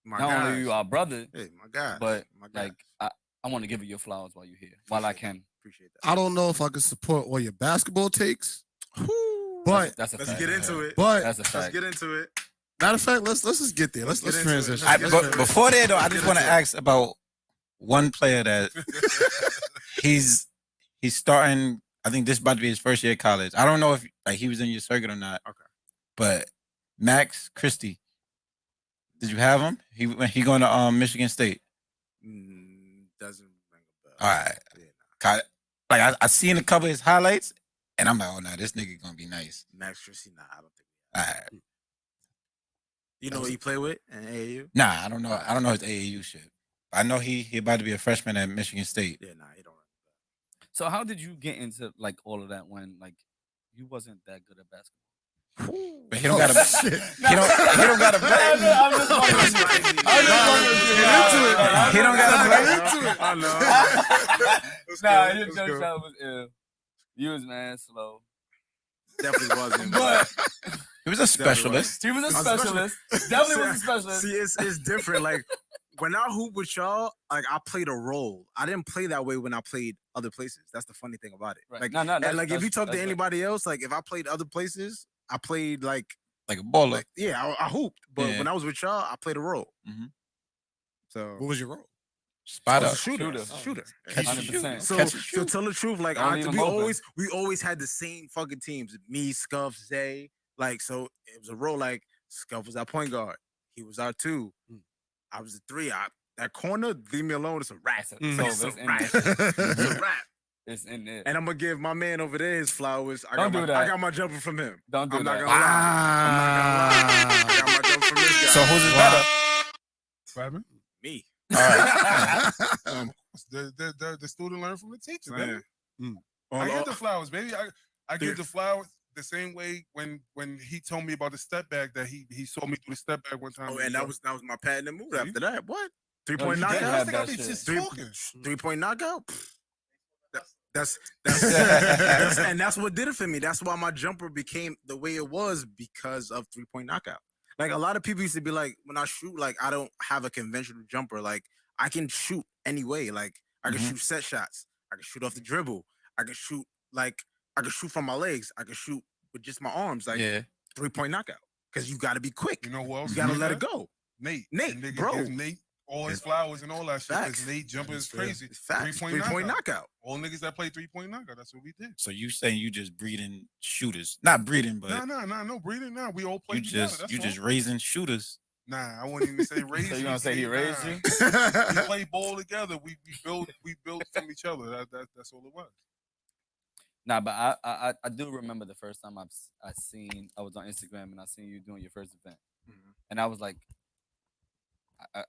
not only are you our brother, hey, my guy, but like I want to give you your flowers while you're here, while I can. Appreciate that. I don't know if I can support all your basketball takes, but that's a fact. Let's get into it. But that's a fact. Let's get into it. Matter of fact, let's just get there. Let's transition. But before that, though, I just want to ask about one player that he's starting. I think this is about to be his first year at college. I don't know if like he was in your circuit or not. Okay. But Max Christie, did you have him? He going to Michigan State. Doesn't ring a bell. All right. Yeah, like I seen a couple of his highlights, and I'm like, oh no, this nigga gonna be nice. Max Christie, nah, I don't think. All right. You know what he play with in AAU? Nah, I don't know. I don't know his AAU shit. I know he about to be a freshman at Michigan State. Yeah, nah, he don't. So how did you get into like all of that when like you wasn't that good at basketball? But he don't got a he don't got a break. He don't got a break. I know. Nah, your joke shot was ill. You was man slow. Definitely wasn't. But he was a specialist. He was a specialist. Definitely was a specialist. See, it's different. Like when I hoop with y'all, like I played a role. I didn't play that way when I played other places. That's the funny thing about it. Right. Like, and like if you talk to anybody else, like if I played other places, I played like a baller. Like, yeah, I hooped, but when I was with y'all, I played a role. Mm-hmm. So what was your role? Spot up, shooter. 100%. So tell the truth, like we always had the same fucking teams. Me, Scuff, Zay. Like so, it was a role. Like Scuff was our point guard. He was our 2. I was a 3. That corner, leave me alone. It's a wrap. It's a wrap. It's in there. And I'm gonna give my man over there his flowers. I got my jumper from him. Don't do I'm that. Not gonna lie. I'm not gonna lie. I got my jumper from this guy. So who's his better? Robin? Me. All right. The student learn from the teacher, man. Mm. I get the flowers, baby. I give the flowers the same way when he told me about the step back that he saw me do the step back one time. Oh, and that was my patented move after that. What? 3-point you did knockout. have I think I that be shit. just talking. 3-point knockout. Pfft. That's and that's what did it for me. That's why my jumper became the way it was because of 3-point knockout. Like a lot of people used to be like, when I shoot, like I don't have a conventional jumper. Like I can shoot anyway. Like I can shoot set shots. I can shoot off the dribble. I can shoot I can shoot from my legs. I can shoot with just my arms. Like 3-point knockout. Because you got to be quick. You know who else? You got to did let it that? go. Nate. Nate, And nigga bro. give Nate all his flowers and all that shit. Facts. Because Nate jumper is fair. crazy. Facts. 3-point 3-point knockout. knockout. All niggas that play 3-point knockout. That's what we did. So you saying you just breeding shooters? Not breeding, but No breeding. Nah, we all play you together. just That's you all. just raising shooters. Nah, I wouldn't even say raise. So you gonna say he raised you? We play ball together. We built from each other. That's all it was. Nah, but I do remember the first time I was on Instagram and I seen you doing your first event, and I was like,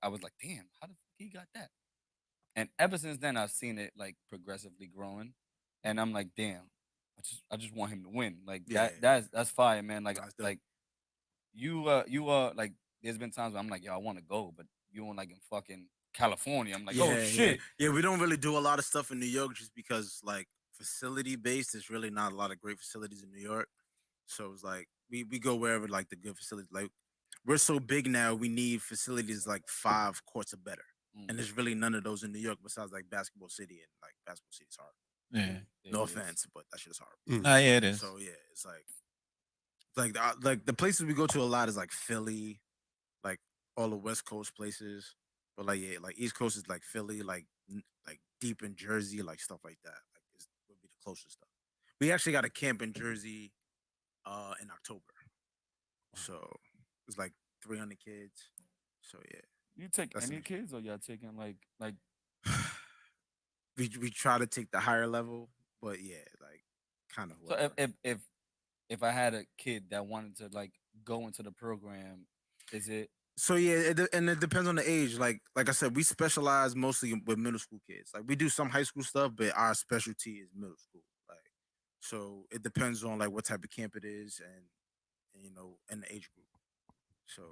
I was like, damn, how the fuck he got that? And ever since then, I've seen it like progressively growing, and I'm like, damn, I just want him to win. Like that's fire, man. Like you like there's been times where I'm like, yo, I want to go, but you in like in fucking California. I'm like, oh shit. Yeah, we don't really do a lot of stuff in New York just because like facility based, there's really not a lot of great facilities in New York. So it's like we go wherever like the good facilities. Like we're so big now, we need facilities like 5 courts or better. And there's really none of those in New York besides like Basketball City, and like Basketball City's hard. Yeah. No offense, but that shit is hard. Yeah, it is. So yeah, it's like the places we go to a lot is like Philly, like all the West Coast places. But like like East Coast is like Philly, like deep in Jersey, like stuff like that. Like would be the closest stuff. We actually got a camp in Jersey in October. So it's like 300 kids. So yeah. You take any kids or y'all taking like we try to take the higher level, but yeah, like kind of. So if I had a kid that wanted to like go into the program, is it? So yeah, and it depends on the age. Like I said, we specialize mostly with middle school kids. Like we do some high school stuff, but our specialty is middle school. Like so, it depends on like what type of camp it is, and you know, and the age group. So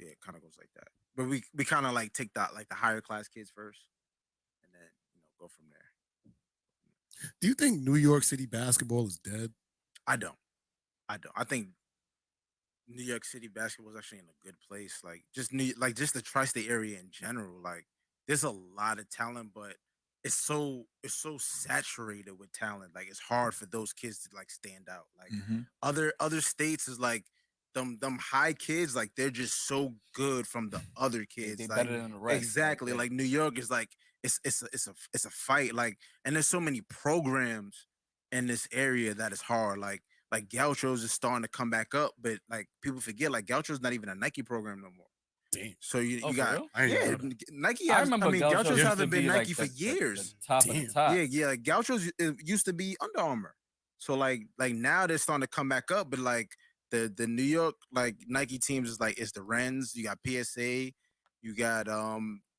yeah, it kind of goes like that. But we kind of like take that like the higher class kids first, and then go from there. Do you think New York City basketball is dead? I don't. I think New York City basketball is actually in a good place. Like just just the tri-state area in general. Like there's a lot of talent, but it's so saturated with talent. Like it's hard for those kids to like stand out. Like other states is like them high kids, like they're just so good from the other kids. They like, better than the rest. Exactly. Like New York is like it's a fight. Like, and there's so many programs in this area that is hard. Like Gauchos is starting to come back up, but like people forget like Gauchos not even a Nike program no more. Damn. So you got Nike. I remember Gauchos used haven't to been be, Nike like, for the years. top of the top. Yeah. Like Gauchos used to be Under Armour. So like now they're starting to come back up, but like the New York like Nike teams is like it's the Rens. You got PSA. You got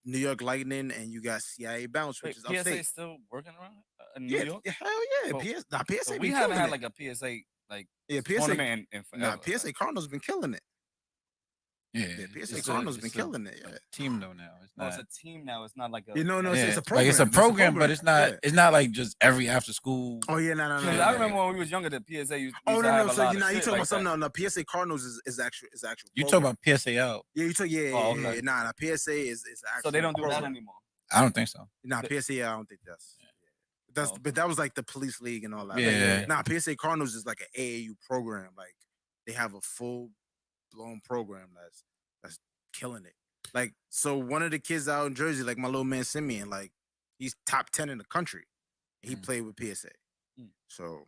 New York Lightning, and you got CIA Bounce, which is PSA upstate. still working around in New York? Yeah, hell yeah. PSA. We haven't had like a PSA like tournament in forever. PSA Cardinals been killing it. Yeah, PSA Cardinals been killing it. Yeah, team though now. It's not. It's a team now. It's not like a. It's a program. Like it's a program, but it's not. It's not like just every after school. Oh yeah, no. I remember when we was younger, the PSA used. Oh to have no. a So lot you of talking shit about like something? that. No. PSA Cardinals is actual. You talk about PSA out. Yeah, you talk. Yeah. Oh, okay. Nah. PSA is actually. So they don't do that anymore. I don't think so. Nah, PSA. I don't think that's. But that was like the police league and all that. Yeah. Nah, PSA Cardinals is like an AAU program. Like they have a full blown program that's killing it. Like so, one of the kids out in Jersey, like my little man Simeon, like he's top 10 in the country. He played with PSA. So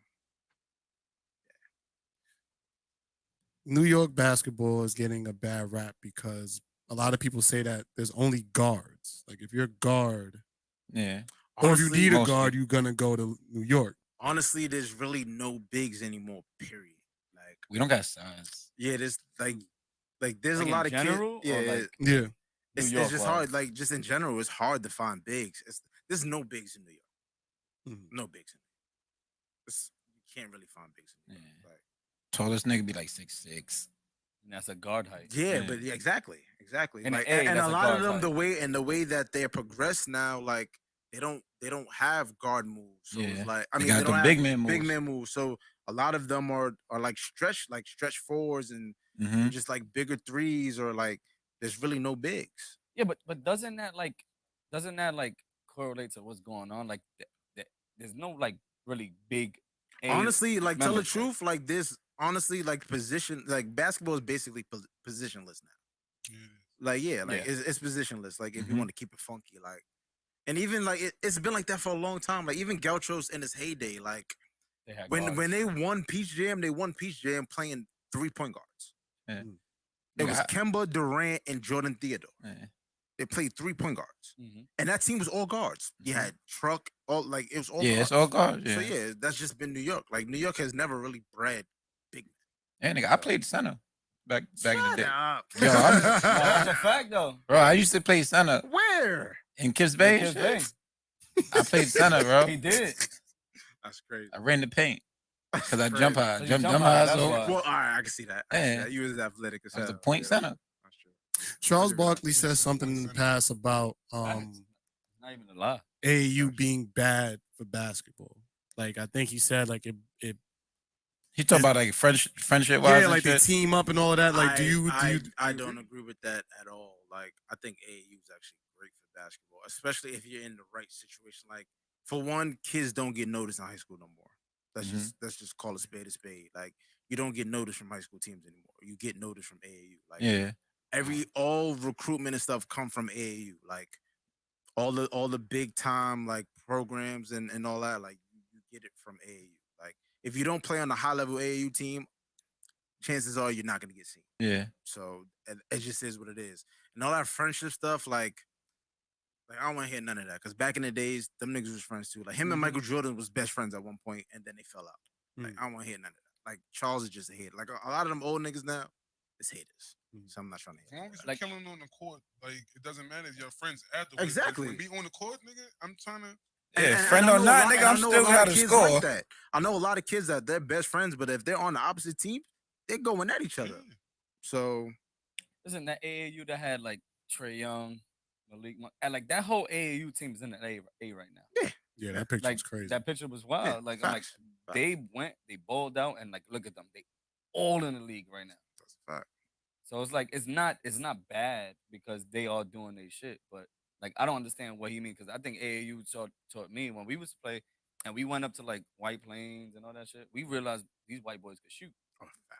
New York basketball is getting a bad rap because a lot of people say that there's only guards. Like if you're a guard, or if you need a guard, you're gonna go to New York. Honestly, there's really no bigs anymore. Period. Like we don't got size. Yeah, there's like there's like a lot of general, kids. Yeah. It's just hard. Like just in general, it's hard to find bigs. There's no bigs in New York. No bigs in New York. You can't really find bigs in New York. Like, tallest nigga be like 6'6". And that's a guard height. Yeah, but yeah, exactly. And Like, an A, and that's a a lot of guard's them, height. the way that they're progressed now, like they don't have guard moves. So Yeah. it's like I They mean got they don't them have big man moves. So a lot of them are like stretch fours and Mm-hmm. just like bigger threes or like there's really no bigs. Yeah, but doesn't that like correlate to what's going on? Like there's no like really big. Honestly, like tell the members, like- truth, like this. Honestly, like position, like basketball is basically positionless now. Yeah. Like yeah, like Yeah. it's positionless. Like if you Mhm. want to keep it funky, like and even like it's been like that for a long time. Like even Gauchos in his heyday, like They had when guards. they won Peach Jam, they won Peach Jam playing 3-point guards. Yeah. It was Yeah. Kemba Durant and Jordan Theodore. Yeah. They played 3-point guards, Mhm. and that team was all guards. You had Truck, all like it was all Yeah, guards. it's all guards. Yeah. So yeah, that's just been New York. Like New York has never really bred big men. Yeah, nigga, I played center back in the day. Up. Yo, No, that's a fact though. Bro, I used to play center Where? in Kips Bay. Kids and Bay. shit. I played center, bro. He did. That's crazy. I ran the paint because I Crazy. jump high. So you Jump jump high. high, that's So why. Well, all right, I can see that. I can see Yeah. that. You was athletic as I was hell. a point Yeah, center. That's true. Charles Agree with that. Barkley said something in the past about Facts. Not even a lie. AAU being bad for basketball. Like I think he said like it He talked about like friendship wise. yeah, and like they shit. team up and all of that. Like do you I don't agree with that at all. Like I think AAU is actually great for basketball, especially if you're in the right situation. Like for one, kids don't get noticed in high school no more. Let's just call a spade a spade. Like you don't get noticed from high school teams anymore. You get noticed from AAU. Like Yeah. all recruitment and stuff come from AAU. Like all the big time like programs and all that. Like you get it from AAU. Like if you don't play on a high level AAU team, chances are you're not gonna get seen. Yeah. So it just is what it is. And all that friendship stuff, like I don't want to hear none of that. Because back in the days, them niggas was friends too. Like him and Michael Jordan was best friends at one point, and then they fell out. Like I don't want to hear none of that. Like Charles is just a hater. Like a lot of them old niggas now, is haters. So I'm not trying to As hear. long as you Like- killing on the court, like it doesn't matter if your friends afterwards. Exactly. Like, when we on the court, nigga, I'm trying to. Yeah, And friend I or know a not, lot- nigga, and I I'm know a still lot got of to kids score. like that. I know a lot of kids that they're best friends, but if they're on the opposite team, they're going at each other. So Isn't that AAU that had like Trey Young, Malik Monk, and like that whole AAU team is in the A right now. yeah, that picture Like was crazy. that picture was wild. Yeah, like I'm like facts. they balled out and like look at them, they all in the league right now. that's a fact. So it's like it's not bad because they all doing their shit, but like I don't understand what he means because I think AAU taught me when we was to play and we went up to like White Plains and all that shit. We realized these white boys could shoot. Oh, facts.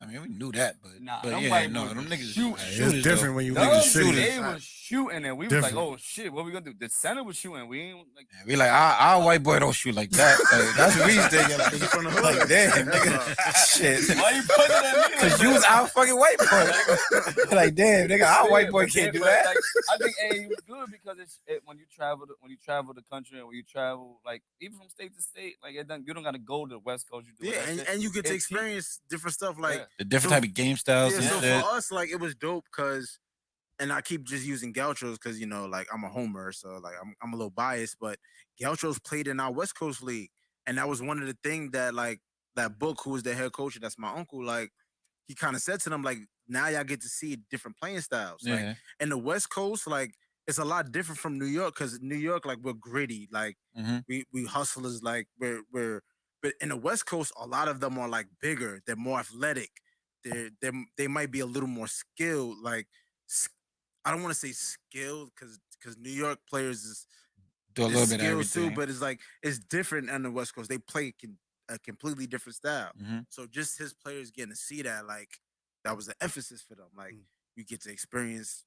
I mean, we knew that, but Nah, but them yeah, white no, boys them was niggas shooting. It's shooters, different though. when you Them leave the shooters, city. they was shooting and we was Different. like, oh shit, what we gonna do? The center was shooting. We ain't like Yeah, we like our white boy don't shoot like that. Like, that's what we was thinking. Like, from the hood. like damn, nigga, shit. why you putting it at me? Cause you was our fucking white boy. Nigga. Like damn, nigga, our white boy can't do that. Like, I think AAU is good because when you travel the country and when you travel like even from state to state, like you don't gotta go to the West Coast. You do Yeah, that shit. and you get to It experience different stuff. Like Yeah. The different So- type of game styles yeah, and so shit. for us, like it was dope because, and I keep just using Gauchos because like I'm a homer, so like I'm a little biased, but Gauchos played in our West Coast League, and that was one of the things that like that book, who was the head coach, that's my uncle, like he kind of said to them like now y'all get to see different playing styles. Like Yeah. in the West Coast, like it's a lot different from New York because New York, like we're gritty, like Mhm. we hustlers, like we're but in the West Coast, a lot of them are like bigger, they're more athletic. They might be a little more skilled. Like I don't want to say skilled because New York players is Do a little bit of skills too, everything. but it's like it's different on the West Coast. They play a completely different style. Mhm. So just his players getting to see that, like that was the emphasis for them. Like Mm. you get to experience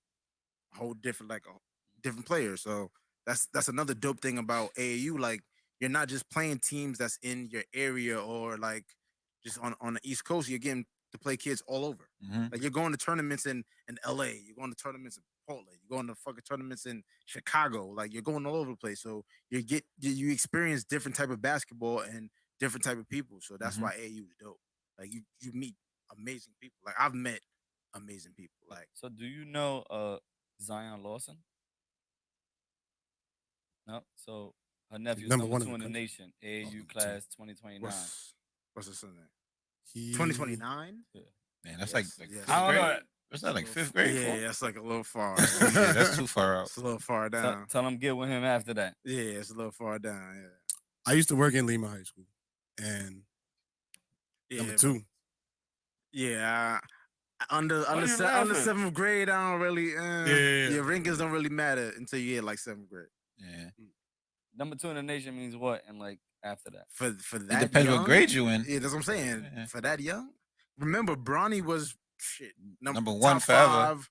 a whole different different players. So that's another dope thing about AAU. Like you're not just playing teams that's in your area or like just on the East Coast. You're getting to play kids all over. Mhm. Like you're going to tournaments in LA, you're going to tournaments in Portland, you're going to fucking tournaments in Chicago. Like you're going all over the place. So you experience different type of basketball and different type of people. So that's Mhm. why AAU is dope. Like you meet amazing people. Like I've met amazing people. Like So do you know Zion Lawson? No. So her nephew's Number number one in two in the the country. nation, AAU class 2029. what's his name? He- 2029? Yeah. Man, that's like yes. fifth I don't know. grade. What's that, like fifth grade? Yeah, fourth? that's like a little far. Yeah, that's too far out. It's a little far Tell, down. tell him get with him after that. Yeah, it's a little far down. Yeah. I used to work in Lima High School, and Yeah, number 2. Yeah, under you under laughing? 7th grade, I don't really. Yeah. Your rankings don't really matter until you hit like 7th grade. Yeah. Number 2 in the nation means what? And like after that. For It that depends young, what grade you in. Yeah, that's what I'm saying. Yeah. For that young, remember Brandi was Number 1 top forever. 5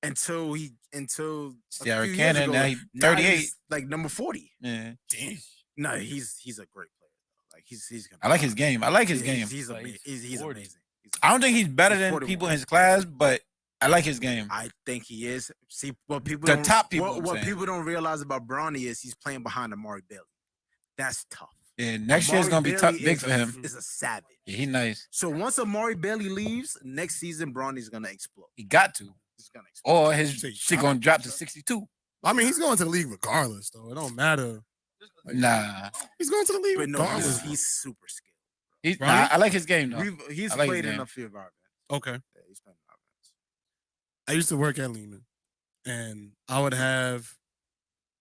until a Sierra few years Cannon, ago. now he's Now 38. he's like number 40. Yeah. Damn. No, he's a great player. Like he's gonna. I like his game. I like his game. He's amazing. He's 40. amazing. I don't think he's better than 41. people in his class, but I like his game. I think he is. See what people The don't, top people, I'm What saying. people don't realize about Bronny is he's playing behind Amari Bailey. That's tough. Yeah, next year's Amari gonna be Bailey tough, big is for him. Is a savage. Yeah, he nice. So once Amari Bailey leaves, next season Bronny's gonna explode. He got to, He's gonna explode. or his shit gonna drop to 62. I mean, he's going to the league regardless, though. It don't matter. Like, Nah, he's going to the league But no, regardless. he's super skilled. I like his game though. He's I like his played game. enough field environment. Okay. Yeah, he's played enough events. I used to work at Lehman, and I would have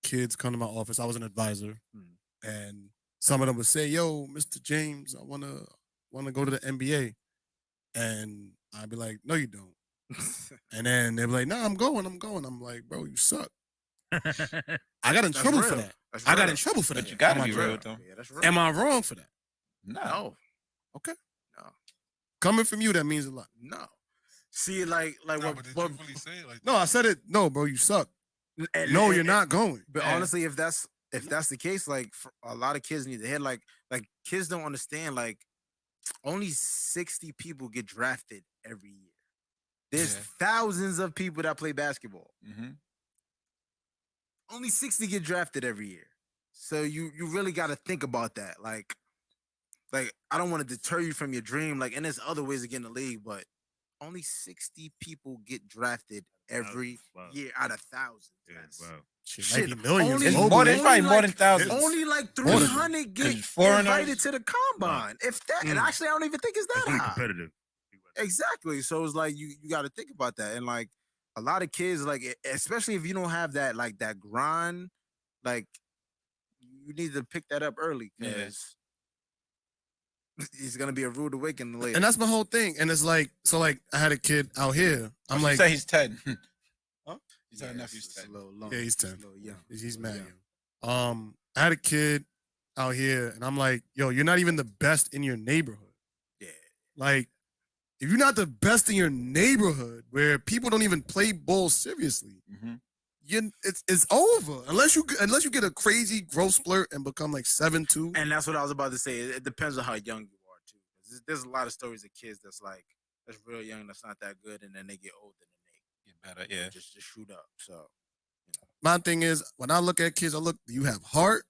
kids come to my office. I was an advisor, and some of them would say, "Yo, Mr. James, I wanna go to the NBA," and I'd be like, "No, you don't." And then they'd be like, "No, I'm going. I'm like, "Bro, you suck." I got in trouble for real. that. That's I got real. in trouble for that. But you gotta Am I be real? real with them. Yeah, that's real. Am I wrong for that? No. Okay. No. Coming from you, that means a lot. No. See, like Nah, what? but did what you really say it like No, I said it. No, bro, you suck. and- No, and- you're not going. But Yeah. honestly, if that's the case, like for a lot of kids need to head like kids don't understand like only 60 people get drafted every year. There's Yeah. thousands of people that play basketball. Mm-hmm. Only 60 get drafted every year. So you really got to think about that. Like I don't want to deter you from your dream. Like, and there's other ways to get in the league, but only 60 people get drafted every Wow. year out of thousands. Yeah, That's- wow. Shit, Shit, might be millions. only- It's globally. more than Only probably more like- than thousands. Only like More than 300 get Cause foreigners- invited to the combine. If that, and actually, I don't even think it's That's that really high. competitive. Exactly. So it's like you got to think about that, and like a lot of kids, like especially if you don't have that like that grind, like you need to pick that up early Yeah. because it's gonna be a rude awakening later. And that's my whole thing. And it's like, so like I had a kid out here. I'm You like, say he's 10. Huh? He's our nephew's it's a 10. little long. yeah, he's 10. It's a little young. He's A mad little young. I had a kid out here, and I'm like, yo, you're not even the best in your neighborhood. Yeah. Like, if you're not the best in your neighborhood, where people don't even play ball seriously, Mhm. it's over unless you get a crazy growth splurt and become like 7'2". And that's what I was about to say. It depends on how young you are too. 'Cause there's a lot of stories of kids that's real young, that's not that good, and then they get older and Get better, they yeah. just shoot up. So My thing is, when I look at kids, I look, do you have heart?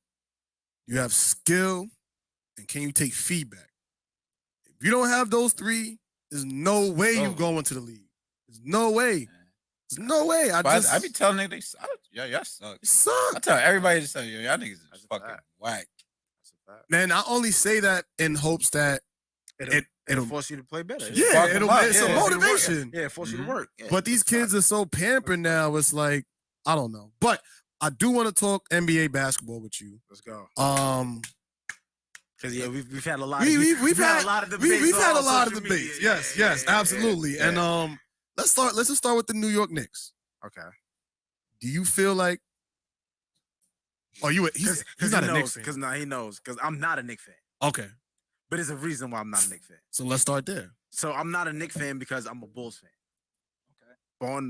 Do you have skill? And can you take feedback? If you don't have those three, there's no way you Oh. go into the league. There's no way. There's no way. I But just I be telling niggas they suck. Yeah, y'all suck. it suck. I tell everybody to say, yo, y'all niggas That's is a fucking fact. whack. that's a fact. Man, I only say that in hopes that It'll it'll force you to play better. yeah, Fuck 'em it'll up, it's yeah. a Force you to work. motivation. Yeah, force you to Mhm. work. Yeah, But these that's a kids are so pampered now. It's like I don't know. But I do want to talk NBA basketball with you. Let's go. Because yeah, we've had a lot. We've had a lot of debates. we've had a on lot of social debates. media. Yes, absolutely. yeah. And let's just start with the New York Knicks. Okay. Do you feel like he's not a Knicks fan? Because he knows. Because I'm not a Knicks fan. Okay. But there's a reason why I'm not a Knicks fan. So let's start there. So I'm not a Knicks fan because I'm a Bulls fan. Okay.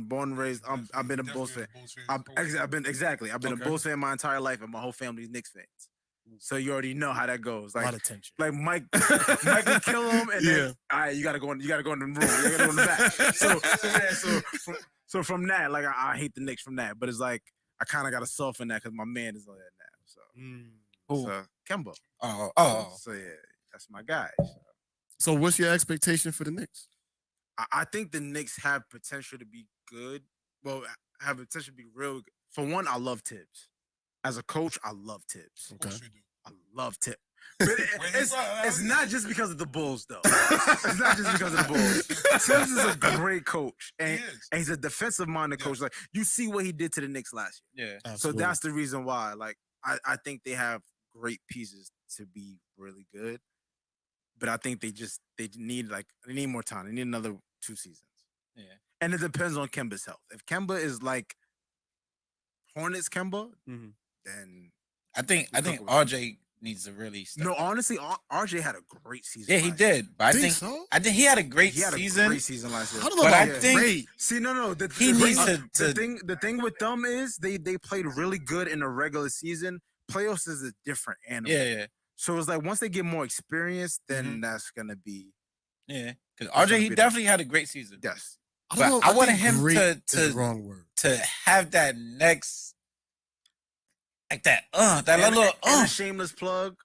Born and raised. I've been a Bulls fan. I've been a Okay. Bulls fan my entire life, and my whole family's Knicks fans. So you already know how that goes. A lot Like, of tension. like Mike can kill him, and Yeah. then all right, you gotta go in the room. You gotta go in the back. So from that, like I hate the Knicks from that, but it's like I kind of gotta soften that because my man is on that now. So, Who? so Kemba. Oh. So yeah, that's my guy. So what's your expectation for the Knicks? I think the Knicks have potential to be good. Well, have potential to be real good. For one, I love Tibbs. As a coach, I love Tibbs. Okay. I love Tibbs. But it's not just because of the Bulls, though. It's not just because of the Bulls. Tibbs is a great coach, and he's a defensive-minded coach. Like, you see what he did to the Knicks last year. Yeah. So that's the reason why. Like, I think they have great pieces to be really good, but I think they need more time. They need another 2 seasons. Yeah. And it depends on Kemba's health. If Kemba is like Hornets Kemba, then I think RJ needs to really step. No, honestly, RJ had a great season. Yeah, he did. But I think he had a great season. He had a great season last year. I don't know about great. See, no. The thing with them is they played really good in the regular season. Playoffs is a different animal. Yeah. So it's like once they get more experience, then that's gonna be. Yeah, because RJ, he definitely had a great season. Yes. But I wanted him the wrong word. to have that next, like that little And a shameless plug.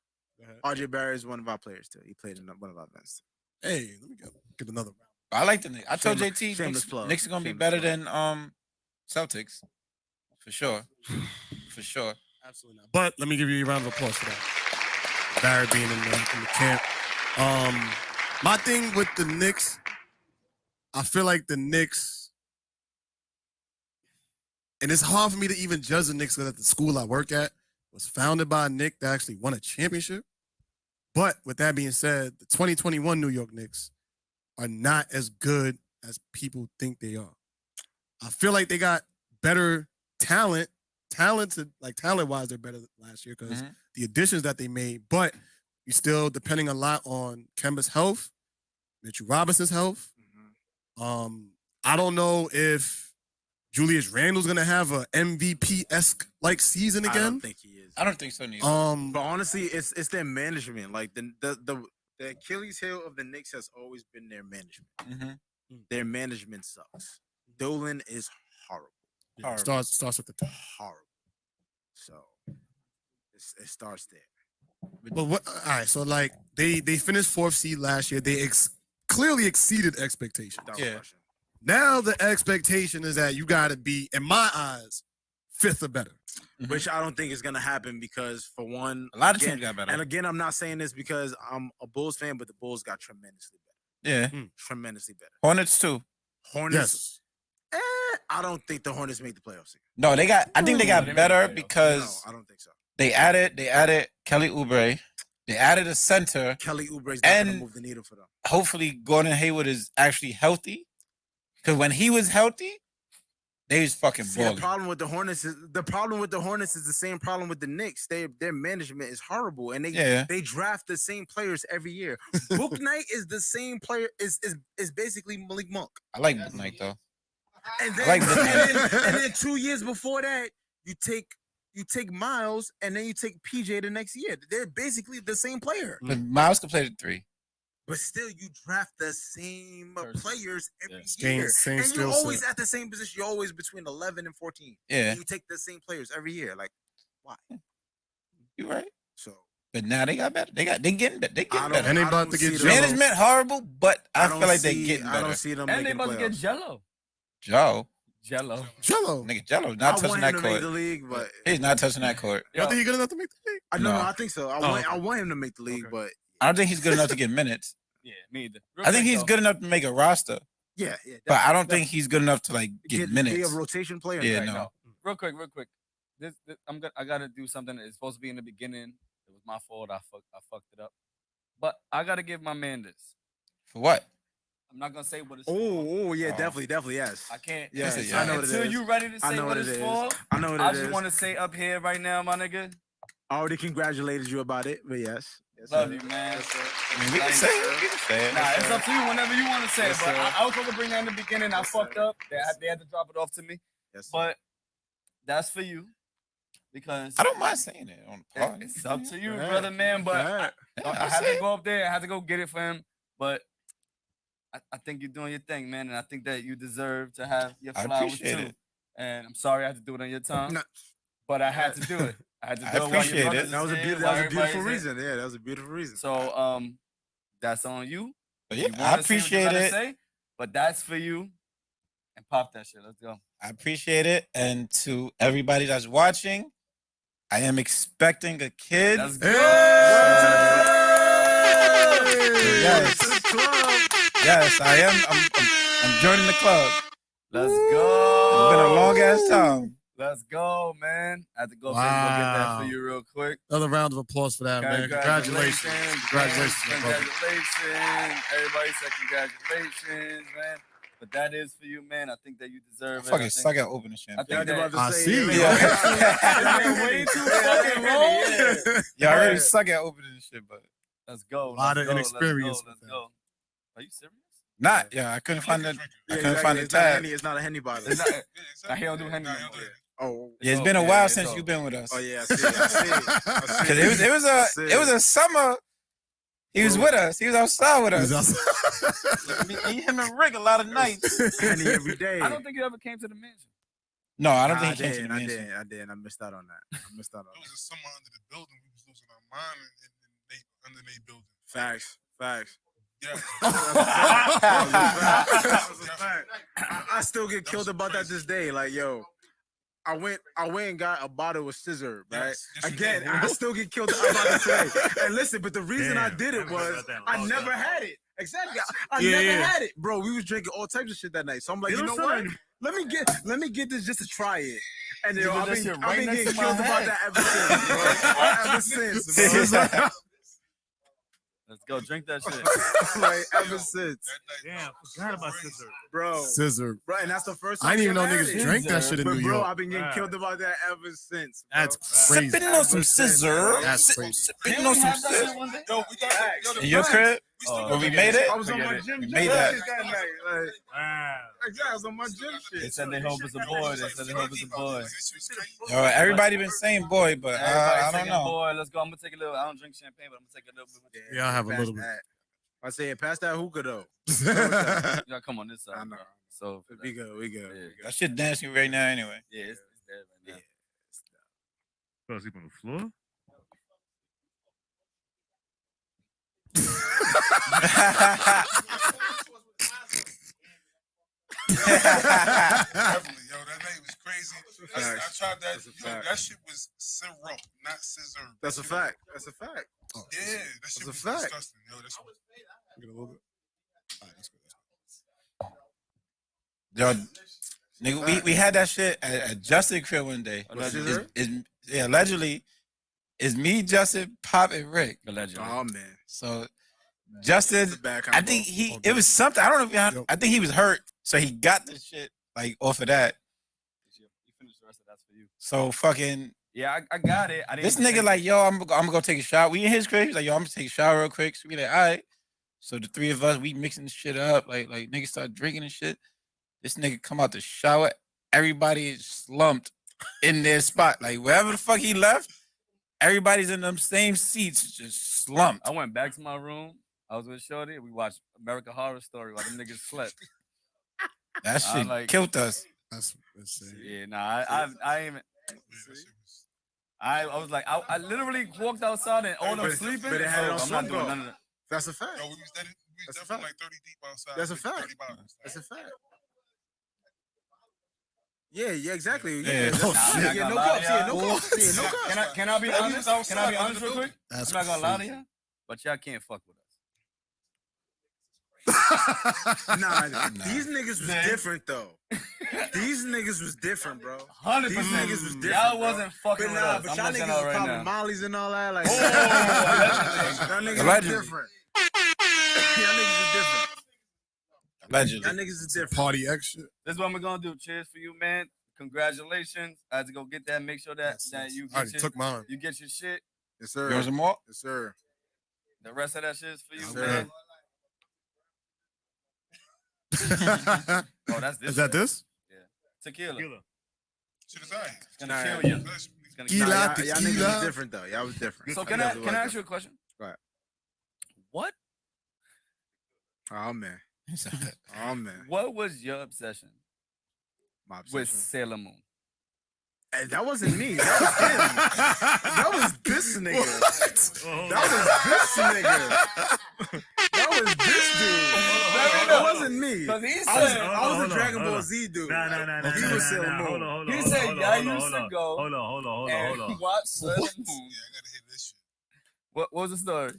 RJ Barry is one of our players too. He played in one of our events. Hey, let me get another round. I like the Knicks. I told JT shameless plug. Knicks are gonna be better than Celtics, for sure, for sure. Absolutely not. But let me give you a round of applause for that. Barry being in the camp. My thing with the Knicks, I feel like the Knicks, and it's hard for me to even judge the Knicks because at the school I work at was founded by a Knick that actually won a championship. But with that being said, the 2021 New York Knicks are not as good as people think they are. I feel like they got better talent. Talent-wise, they're better than last year because the additions that they made. But you're still depending a lot on Kemba's health, Mitchell Robinson's health. I don't know if Julius Randle's gonna have a MVP-esque like season again. I don't think he is. I don't think so neither. But honestly, it's their management. Like the Achilles heel of the Knicks has always been their management. Their management sucks. Dolan is horrible. It starts with the top. Horrible. So it starts there. But what? All right. So like they finished 4th seed last year. They clearly exceeded expectations. Yeah. Now the expectation is that you got to be, in my eyes, 5th or better. Which I don't think is gonna happen because for one, a lot of teams got better. And again, I'm not saying this because I'm a Bulls fan, but the Bulls got tremendously better. Yeah. Tremendously better. Hornets too. Hornets. Yes. I don't think the Hornets make the playoffs. No, they got. I think they got better because I don't think so. They added Kelly Oubre. They added a center. Kelly Oubre's not gonna move the needle for them. Hopefully, Gordon Hayward is actually healthy. Because when he was healthy, they was fucking balling. The problem with the Hornets is the same problem with the Knicks. Their management is horrible, and they draft the same players every year. Book Knight is the same player. Is basically Malik Monk. I like Book Knight though. And then 2 years before that, you take Miles, and then you take PJ the next year. They're basically the same player. But Miles could play the 3. But still, you draft the same players every year. Same and you're always at the same position. You're always between 11 and 14. Yeah. And you take the same players every year. Like, why? You're right. So. But now they got better. They getting better. And they about to get management horrible, but I feel like they getting better. I don't see them. And they about to get Jello. Jello. Nigga, Jello not touching that court. The league, but he's not touching that court. You think he's good enough to make the league? No, I think so. I want him to make the league, but I don't think he's good enough to get minutes. Yeah, me either. I think he's good enough to make a roster. Yeah. But I don't think he's good enough to like get minutes. Be a rotation player. Yeah, no. Real quick. I gotta do something. It's supposed to be in the beginning. It was my fault. I fucked it up. But I gotta give my man this. For what? I'm not gonna say what it's for. Yeah, definitely, yes. I can't. Yes, I know what it is. Until you ready to say what it's for, I know what it is. I just want to say up here right now, my nigga. I already congratulated you about it, but yes. Love you, man. I mean, we can say it. Nah, it's up to you whenever you want to say it. But I was supposed to bring that in the beginning. I fucked up. They had to drop it off to me. Yes, but that's for you. Because I don't mind saying it on the pod. It's up to you, brother, man. But I had to go up there. I had to go get it for him. But I think you're doing your thing, man. And I think that you deserve to have your flowers too. And I'm sorry I had to do it on your time. No. But I had to do it. I had to do it while your brothers That was a beautiful reason. Yeah, that was a beautiful reason. So that's on you. But yeah, I appreciate it. But that's for you. And pop that shit. Let's go. I appreciate it. And to everybody that's watching, I am expecting a kid. Let's go. Yes, I am. I'm joining the club. Let's go. It's been a long ass time. Let's go, man. I have to go, go get that for you real quick. Another round of applause for that, man. Congratulations. Congratulations. Everybody said congratulations, man. But that is for you, man. I think that you deserve it. Fucking suck at opening champagne. I see. Way too fucking long. Yeah, I already suck at opening this shit, but let's go. A lot of inexperience. Let's go. Are you serious? Not. Yeah, I couldn't find the. I couldn't find the It's not a tab. Henny. It's not a Henny bottle. He don't do Henny no more. Oh, Yeah, it's been a while since you've been with us. oh yeah, I see. Cause it was a summer. He was with us. He was outside with us. Me, him, and Rick a lot of nights. Henny every day. I don't think you ever came to the mansion. No, I don't think he came to the I mansion. did. I missed out on that. It was a summer under the building. We was losing our mind under their building. Facts. Yeah. I still get killed about that this day. Like, yo, I went and got a bottle of scissor, right? Yes, Again, I still get killed about it today. And listen, but the reason I did it was I never had it. Exactly. I never had it. Bro, we was drinking all types of shit that night. So I'm like, you know what? Let me get this just to try it. And yo, I've been getting killed about that ever since, bro. Ever since, bro. Let's go drink that shit. Like ever since. Damn, forgot about scissor. Bro. Scissor. Bro, and that's the first time I didn't even know I've niggas had it. drank that shit in But New bro, York. I've been getting killed about that ever since. Bro. That's crazy. Sipping on some scissor. That's crazy. Sipping on some scissor. Yo, we got In your crib? When we made it? I was on my gym We shit made that. that night. Like, Wow. I was on my gym shit. They said they hope it's a boy. Yo, everybody been saying boy, but I don't know. Boy, let's go. I'm gonna take a little. I don't drink champagne, but I'm gonna take a little bit. Yeah, I have a Pass little bit. that. I say, pass that hookah though. You gotta come on this side. I know. Bro. So We go. Yeah. That shit dancing right now anyway. Yeah, it's dead right now. Fell asleep on the floor? Definitely, yo, that night was crazy. I tried that. Yo, that shit was syrup, not scissor. That's a fact. Yeah, that shit a was fact. disgusting. Yo, that shit was. Get a little bit. All right, that's good. Yo, nigga, we had that shit at Justin crib one day. Allegedly, it's me, Justin, Pop, and Rick. Allegedly. Oh man. So Justin, It's a bad I combo. think it was something. I don't know if I think he was hurt, so he got the shit like off of that. You finished the rest of that's for you. So fucking Yeah, I got it. I didn't this even nigga take like, yo, I'm gonna go take a shower. We in his crib. He's like, yo, I'm gonna take a shower real quick. So we like, all right. So the three of us, we mixing the shit up. Like niggas start drinking and shit. This nigga come out the shower. Everybody is slumped in their spot. Like wherever the fuck he left, everybody's in them same seats, just slumped. I went back to my room. I was with Shorty. We watched American Horror Story while them niggas slept. That shit killed us. That's insane. Yeah, nah, I ain't even. I was like, I literally walked outside and all them sleeping. but it had it on I'm not swing doing go. none of that. That's a fact. Yo, we was That's a definitely fact. like 30 deep outside. That's a like fact. 30 bottles. That's a fact. Yeah, exactly. Yeah. Yeah, Oh, shit. yeah, no cups. Yeah, no cups. Yeah, no cups. Can I be honest? Can I be honest real quick? That's I'm not gonna lie to crazy. you, but y'all can't fuck with us. Nah, these niggas was different though. These niggas was different, bro. 100%. These niggas was different. Y'all bro. wasn't fucking But with nah, us. but I'm y'all looking niggas out was right popping now. mollies and all that. Like, Oh, y'all niggas was Allegedly. different. Y'all niggas is different. Allegedly. Y'all niggas is different. Party extra. This is what we're gonna do. Cheers for you, man. Congratulations. I had to go get that. Make sure that you I already get took mine. you get your shit. Yes, sir. Yours and more? Yes, sir. The rest of that shit is for you, Yes, man. Is Oh, that's this. that this? Tequila. Shit is alright. It's gonna Nah, kill you. Bless you. It's gonna Tequila. kill you. Y'all niggas tequila. was different though. Y'all was different. So Y'all can was I ask you a question? Go ahead. What Oh man. Oh man. what was your obsession My with obsession. Sailor Moon? Hey, that wasn't me. That was him. That was this nigga. That was this nigga. That was this dude. That wasn't me. Because he I said, was a Dragon Ball Z dude. Nah. He was Sailor Moon. Hold on. He said, "I used to go Hold on. and watch Sailor Moon." Yeah, I gotta hit this shit. What was the story?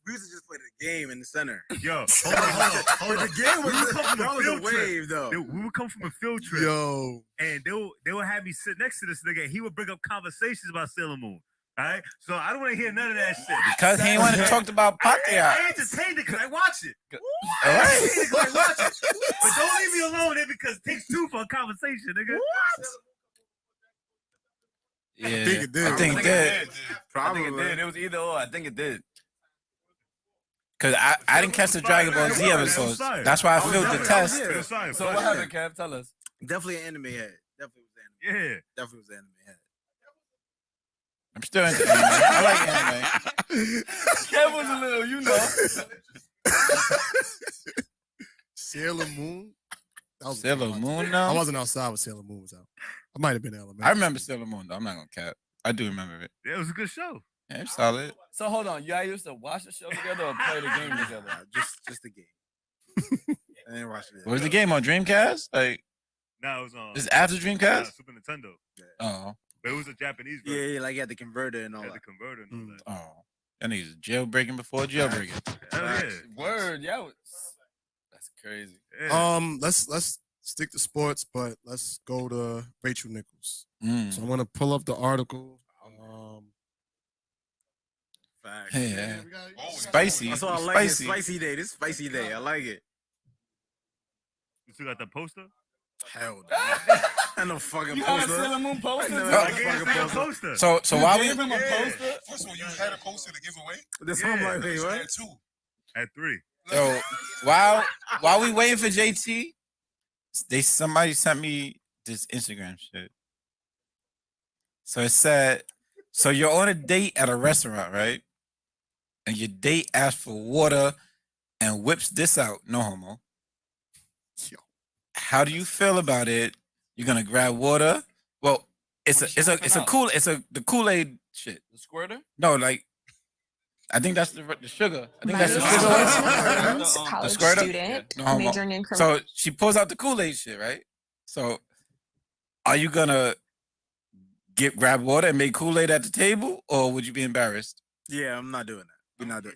We used to just play the game in the center. Yo, hold on. The game was that was a wave though. We would come from a field trip. Yo. And they would have me sit next to this nigga. And he would bring up conversations about Sailor Moon. All right? So I don't want to hear none of that shit. Because he ain't want to talk about Patria. I entertained it because I watch it. All right. I entertained it because I watch it. But don't leave me alone there because it takes two for a conversation, nigga. Yeah, I think it did. I think it did. Probably. I think it did. It was either or. I think it did. Because I didn't catch the Dragon Ball Z episodes. That's why I failed the test. So what happened, Kev? Tell us. Definitely an anime head. Definitely was anime. Yeah. Definitely was anime head. I'm still into anime. I like anime. Kev was a little, you know. Sailor Moon. That was Sailor Moon, I now? wasn't outside when Sailor Moon was out. I might have been elementary. I remember Sailor Moon, though. I'm not going to cap. I do remember it. Yeah, it was a good show. Yeah, it's solid. So hold on, y'all used to watch the show together or play the game together? Just the game. I didn't watch it. What was the game on Dreamcast? Like, No, it was on is it after Dreamcast? Super Nintendo. Oh. But it was a Japanese version. Yeah, like you had the converter and all Had that. the converter and all that. Oh. That nigga's jailbreaking before jailbreaking. Hell yeah. Word, yeah. That's crazy. Yeah. Let's stick to sports, but let's go to Rachel Nichols. Mm. So I'm gonna pull up the article. Facts. Yeah. Oh, Spicy. That's why I like Spicy. it. Spicy day. This spicy day. I like it. You still got that poster? Hell no. I no fucking You got a poster. Sailor Moon poster? I never too? had I a gave fucking him a poster. poster. So while we Gave him a poster? First of all, you had a poster to give away. This Yeah. home like, wait, You what? had two. At 3. Yo, while we waiting for JT, somebody sent me this Instagram shit. So it said, so you're on a date at a restaurant, right? And your date asks for water and whips this out. No homo. How do you feel about it? You're gonna grab water? Well, the Kool-Aid shit. The squirter? No, like I think that's the sugar. I think that's the sugar one. The college squirter? student, No homo. majoring in So she pulls out the Kool-Aid shit, right? So are you gonna grab water and make Kool-Aid at the table, or would you be embarrassed? Yeah, I'm not doing that. We're not doing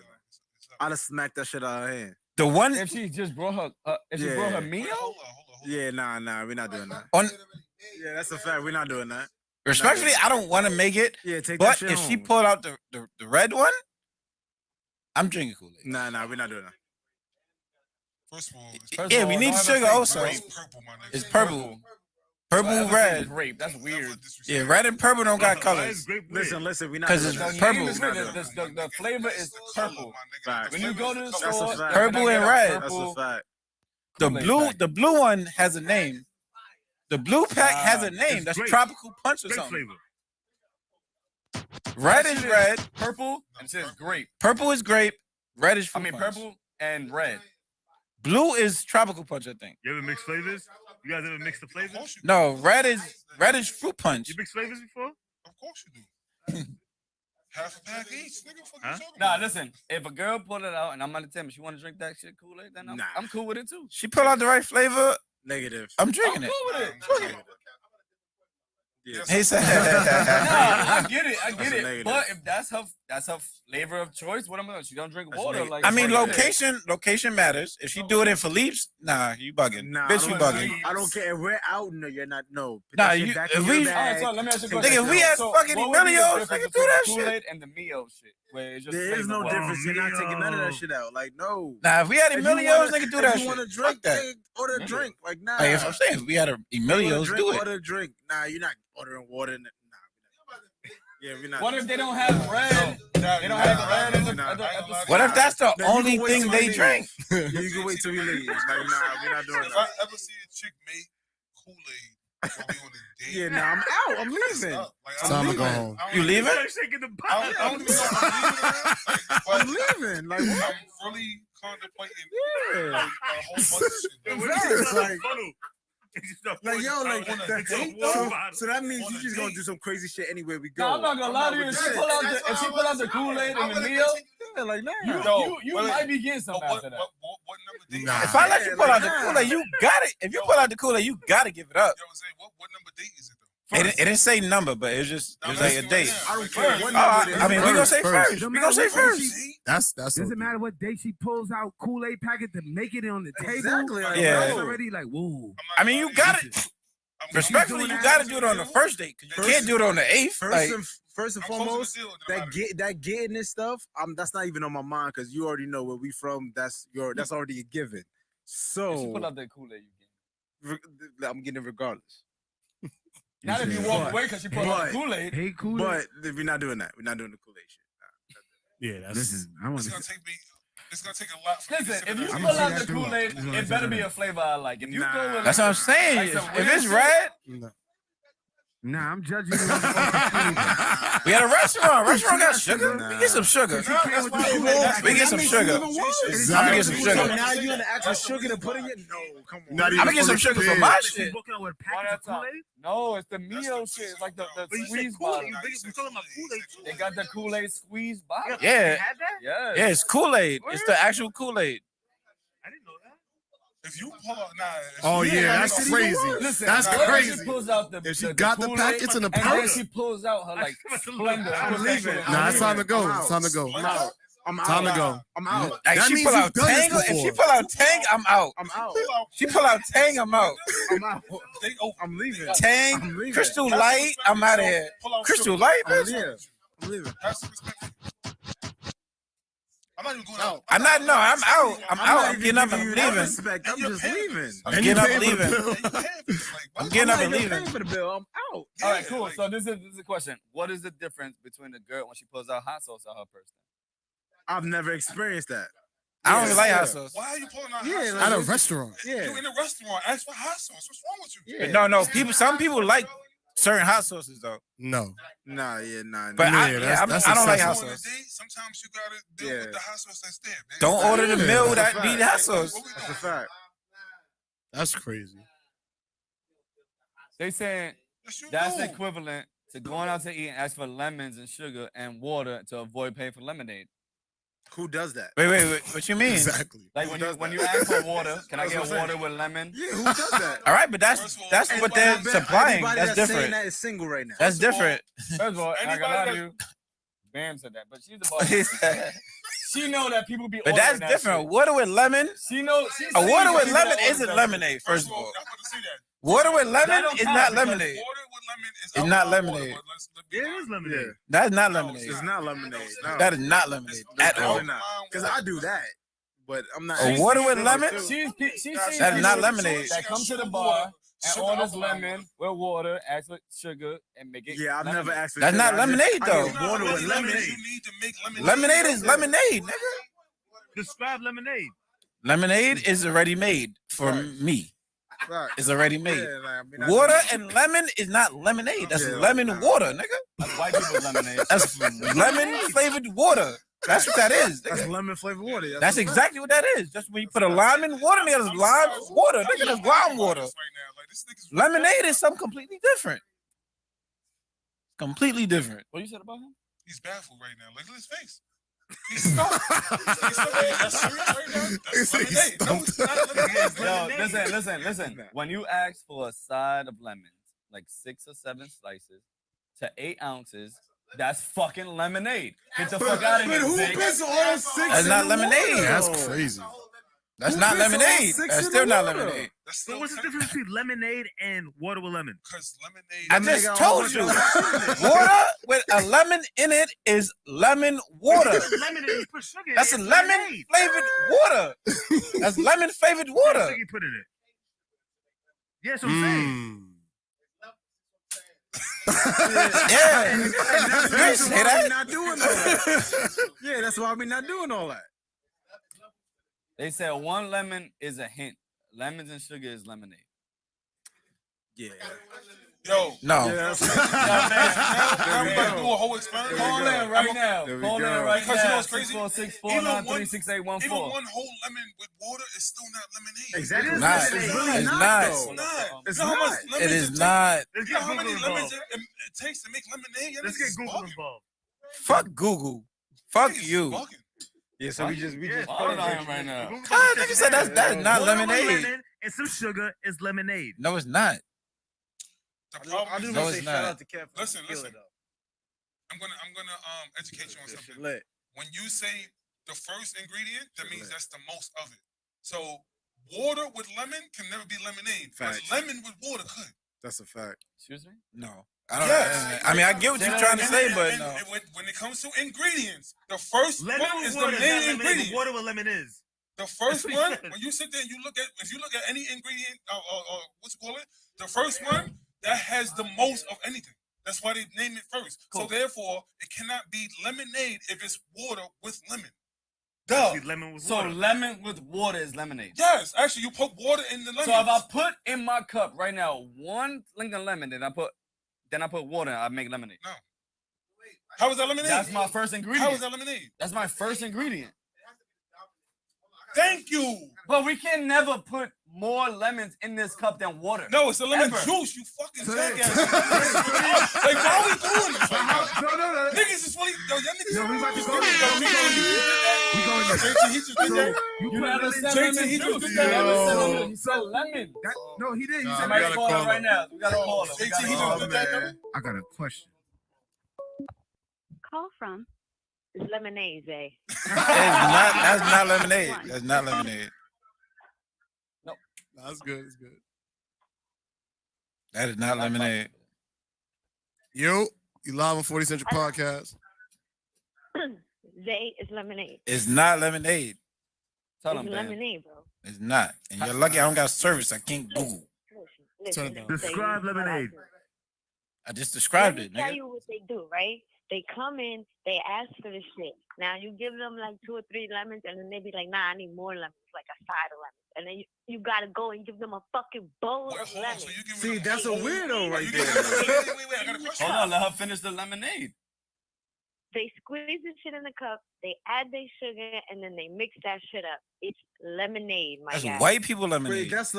that. I'd have smacked that shit out of her hand. The one If she just brought her, brought her meal? Hold on. Yeah, nah, we're not doing that. on Yeah, that's a fact. We're not doing that. respectfully, I don't want to make it, Yeah, take that but shit if home. she pulled out the red one, I'm drinking Kool-Aid. Nah, we're not doing that. First of all, Yeah, we need sugar also. It's purple, my nigga. It's purple. Purple, red. Grape. That's weird. Yeah, red and purple don't got colors. Listen, we're not 'Cause doing it's that. The purple. name is the flavor is purple. Facts. When you go to the That's a store, fact. Purple can I and get a red. That's a purple fact. Kool-Aid The blue one has a name. The blue pack has a name. It's That's grape. tropical punch or Grape something. flavor. Red is red. purple and it says grape. Purple is grape. Red is fruit punch. Purple and red. Blue is tropical punch, I think. You ever mix flavors? You guys ever mix the flavors? No, red is fruit punch. You mix flavors before? Of course you do. Half a pack each, nigga. Fuck Huh? you talking Nah, about? listen. If a girl pulled it out and I'm gonna tell me she want to drink that shit Kool-Aid, then Nah. I'm cool with it too. She pull out the right flavor. Negative. I'm drinking I'm it. cool with it. Negative. Yeah. He said. Nah, I get it. That's a negative. But if that's her flavor of choice, what am I gonna? She don't drink That's water. negative. Like I mean, Kool-Aid. location matters. If she do it in Philippe's, nah, you bugging. Nah, Bitch, I you don't- bugging. I don't care. If we're out, no, you're not. No. Put Nah, that shit you- back if in your we- bag. Alright, so let me ask you a Take question. Nigga, if we had So fucking what would be the Emilios, difference nigga, do between that the shit. Kool-Aid and the Mio shit, where it's just There is no flavor. difference. You're not taking none of that Mio. shit out. Like, no. Nah, if we had If you Emilios, wanna- nigga, do that If shit. you want to drink, Fuck that. take, order a drink. Like, nah. Like, if I'm saying, if we had Emilios, drink, do it. Order a drink. Nah, you're not ordering water. Nah. Yeah, we're not. What if they don't have red? They don't have red in the What if that's the Nah, you only can wait thing till they we drink? leave. You can wait till we leave. Like, nah, we're not doing If I that. ever see a chick make Kool-Aid while we on a date, Yeah, nah, I'm out. I'm leaving. Like, It's time to go home. I don't You even- leaving? Start shaking the I bottle. don't even know if I'm leaving. Like, I'm but leaving. Like, what? I'm really contemplating Yeah. a whole bunch of shit. Facts, Facts, like- like Like, yo, like, so that means On you a just gonna date. do some crazy shit anywhere we go. No, I'm not gonna lie to you. If she pull out the Kool-Aid and the Mio, Yeah, like, nah. you No, you wait, might be getting But something after that. what number Nah. If I let you pull out the Kool-Aid, you got it. If you pull out the Kool-Aid, you gotta give it up. Yo, Zay, what number date is it though? It didn't say number, but it was like a date. I don't care what I number it is. mean, we gonna say first. No We matter gonna say what first. That's Doesn't matter what day she pulls out Kool-Aid packet to make it on the table. Exactly. Like, Yeah. It's already like, whoa. I mean, you got it. Respectfully, you gotta do it on the first date because you can't do it on the 8th. Like, First and foremost, that getting this stuff, that's not even on my mind because you already know where we from. That's already a given. So She pull out that Kool-Aid you get. I'm getting it regardless. Not if you walk away because she pulled out the Kool-Aid. Hey, Kool-Aid. But we're not doing that. We're not doing the Kool-Aid shit. Yeah, that's Listen, I want It's to. gonna take me. It's gonna take a lot. For me to Listen, sit if you down. I'm pull gonna out see the that through. Kool-Aid, This is what it I'm better saying. be a flavor I like. If you Nah. go with that's what I'm saying. like some If weird it's shit, red, Nah, I'm judging you. on the we at a restaurant. Restaurant got sugar. Nah. We get some sugar. She came with the Kool-Aid We get some sugar. Exactly. I'm gonna get some So sugar. now you're gonna ask for sugar to put in your no, come on. Not I'm gonna get some sugar for my She's shit. walking out with a One packet at of a time. Kool-Aid. No, it's the Mio shit. It's like the squeeze bottle. We talking about Kool-Aid. They got the Kool-Aid squeeze bottle. Yeah, Had that? Yes. yeah, it's Kool-Aid. It's the actual Kool-Aid. I didn't know that. If you pull out, nah. if Oh you- yeah, that's if you- crazy. Listen, That's what if crazy. She pulls out the, If she the got the Kool-Aid packets in the and then pouch, she pulls out her like Splendor. I'm leaving. nah, it's time to go. I'm out. It's time to go. I'm out. I'm out. Time to go. I'm out. Like That she means pull you've out done this Tang. If she before. pull out Tang, I'm out. I'm out. She pull out Tang, I'm out. I'm out. They open. I'm leaving. Tang, I'm leaving. Crystal Light, I'm out of here. Pull out Crystal sugar. Light, I'm bitch. leaving. I'm leaving. Have some respect. I'm not even going out. I'm not. No, I'm out. I'm out. not I'm even getting up. giving I'm you that leaving. respect. I'm just leaving. I'm And getting you up, paying for the leaving. bill. I'm getting up and not even leaving. paying for the bill. I'm out. All right, cool. So this is a question. What is the difference between a girl when she pulls out hot sauce on her person? I've never experienced that. I don't even like Yeah. hot sauce. Why are you pulling out Yeah, hot like- sauce? At a restaurant. Yeah. You in a restaurant, ask for hot sauce. What's wrong with you? Yeah. No, people. Some people like certain hot sauces though. No. Nah, nah. But Yeah, I that's don't like hot On a sauce. date, sometimes you gotta deal Yeah. with the hot sauce that's there. Man. Don't order the Yeah, meal that's a that need fact. hot sauce. What we That's a doing? fact. That's crazy. They saying Yes, you that's do. equivalent to going out to eat and ask for lemons and sugar and water to avoid paying for lemonade. Who does that? Wait. What you mean? Exactly. Like Who when does you that? ask for water, can I That's get what I'm water saying. with lemon? Yeah, who does that? All right, but that's First of all, what anybody they're I bet supplying. anybody That's saying different. that is single right now. That's different. First of all, I Anybody gotta lie to that- you. Bam said that, but she's a boss. She know that people be But that's ordering that different. shit. Water with lemon. She knows. A water with lemon isn't lemonade. First of all, I'm about to say that. water with lemon That don't is count not because lemonade. Water with lemon is It's not alcohol lemonade. water, but let's be Yeah, it honest. is lemonade. Yeah. That's not No, lemonade. It's not lemonade. No. That is not lemonade at all. Definitely not. Because I do that. But I'm not. A water with lemon? She's seen That is people not lemonade. that come to the bar and orders lemon with water, ask for sugar, and make it. Yeah, I've lemonade. never asked for That's sugar. not I just- lemonade, I though. get water with lemonade. You need to make lemonade. Lemonade is lemonade, nigga. Describe lemonade. Lemonade is already made for me. Right. It's already made. Yeah, like, I mean, I Water do- and lemon is not lemonade. That's Yeah, lemon like, water, nigga. That's white people's lemonade. That's lemon flavored water. That's what that is. That's Nigga. lemon flavored water. That's exactly what that is. Just when you put a lime in water, nigga, that's lime water. Nigga, that's lime water. Right now. Like, this nigga's Lemonade is something completely different. Completely different. What you said about him? He's baffled right now. Look at his face. He's stumped. He's stumped. That's serious right now. That's lemonade. No, it's not lemonade. It's Yo, lemonade. listen. When you ask for a side of lemons, like 6 or 7 slices to 8 ounces, that's fucking lemonade. Get the fuck out of here, But who Zay. puts all 6 That's in not the lemonade. water, That's though? crazy. That's Who not puts all lemonade. 6 That's in still the not water? lemonade. That's So still what's the difference between lemonade and water with lemon? Because lemonade. I Lemonade just got told all you. the- Water with a lemon in it is lemon water. Lemonade, you put sugar in That's it, a it's lemon lemonade. flavored water. That's lemon flavored What kind of water. sugar you put in it? Yes, I'm saying. Mm. Yeah. And You that's say why that? we not doing all that. Yeah, that's why we not doing all that. They said 1 lemon is a hint. Lemons and sugar is lemonade. Yeah. Yo. No. Yeah, that's Now we about to do a whole experiment. Call in right now. There we Call in go. right Because you know now. what's crazy? 646-493-6814. Even one whole lemon with water is still not lemonade. Exactly. It's not. It's really It's not, not. though. It's not. It's You know how much not. lemons It is take? not. Let's You get know how many Google lemons involved. it takes to make lemonade? Y'all Let's niggas get is Google bugging. involved. Fuck Google. Fuck Niggas is you. bugging. Yeah, so we just Hold on right now. Ah, nigga said that's not Water with lemonade. lemon and some sugar is lemonade. No, it's not. The problem I is, just No, want to it's say shout not. out to Kev. for Listen, killing listen. it up. I'm gonna educate you on This shit something. lit. When you say the first ingredient, that Shit means lit. that's the most of it. So water with lemon can never be lemonade. But Facts. lemon with water could. That's a fact. Excuse me? No. I don't. Yes. I mean, I get what you're trying to And- say, and- but and no. when it comes to ingredients, the first Lemon one with is the water is not main lemonade, but ingredient. water with lemon is. The first what he one, said. when you sit there and if you look at any ingredient, what's it called? The first one that has the most of anything. That's why they name it first. Cool. So therefore, it cannot be lemonade if it's water with lemon. Actually, lemon with So water. lemon with water is lemonade. Yes, actually, you put water in the lemon. So if I put in my cup right now one Lincoln lemon, then I put water, I make lemonade. No. How is that lemonade? That's my first ingredient. How is that lemonade? That's my first ingredient. Thank you. But we can never put more lemons in this cup than water. No, it's a lemon Ever. juice. You fucking So- jackass. Like, why are we doing this? Right now? No. Niggas is really, y'all niggas. Yo, we about to go Yo, there. he We going there. just did that. You You put never lemon said juice. lemon he juice. just You did never that. said lemon. He said lemon. No, he did. He said Somebody lemon. call him right now. We gotta call him. We JT, gotta he call just him. did that, man. I got a question. Call from is lemonade, Zay. That's not lemonade. That's not lemonade. That's good. That's good. That is not lemonade. Yo, you live on 40 Central Podcast. Zay is lemonade. It's not lemonade. Tell It's him, man. lemonade, bro. It's not. And you're lucky I don't got service. I can't Google. Listen, Turn it Zay, down. Describe you- lemonade. I just described Let it, me tell nigga. you what they do, right? They come in, they ask for the shit. Now you give them like 2 or 3 lemons, and then they be like, "Nah, I need more lemons, like a side of lemons." And then you gotta go and give them a fucking bowl Wait, of hold on. lemons. So you give See, them that's a weirdo right you there. Wait, I got a question. Hold on, let her finish the lemonade. They squeeze the shit in the cup, they add their sugar, and then they mix that shit up. It's lemonade, my That's guy. white people Wait, lemonade. that's a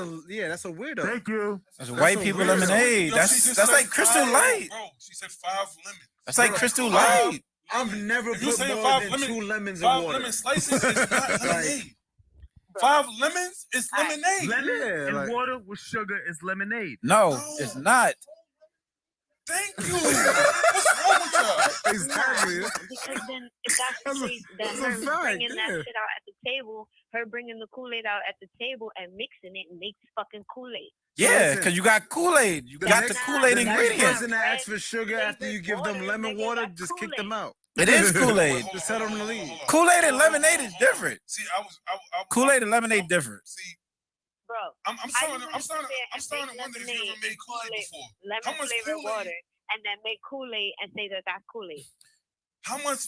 weirdo. Thank you. That's white a people weirdo. lemonade. Yo, she That's just that's said like Crystal 5, Light. Bro, she said 5 lemons. That's like Bro, Crystal 5 Light. I've never If you put say more 5 than lemon, 2 lemons in 5 water. lemon slices is not lemonade. 5 lemons is lemonade. Lemon Yeah, and like- water with sugar is lemonade. No, No. it's not. Thank you. What's wrong with y'all? Exactly. Because then, if that's That's the a- case, then that's a her fact, bringing yeah. that shit out at the table, her bringing the Kool-Aid out at the table and mixing it makes fucking Kool-Aid. Yeah, listen, because you got Kool-Aid. You got the next- Kool-Aid the next ingredient. person that asks for sugar after you give them lemon water, just kick them out. It is Kool-Aid. Just tell them to leave. Kool-Aid and lemonade is different. See, I Kool-Aid and lemonade different. See, Bro, I'm I starting just wanna sit there and to make wonder if you ever lemonade made and Kool-Aid call it before. How lemon much flavored Kool-Aid? water and then make Kool-Aid and say that that's Kool-Aid. How much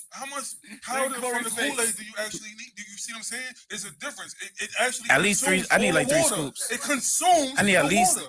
powder from Corey the face. Kool-Aid do you actually need? Do you see what I'm saying? There's a difference. It actually At least 3. consumes I need all like the 3 water. scoops. It consumes I need the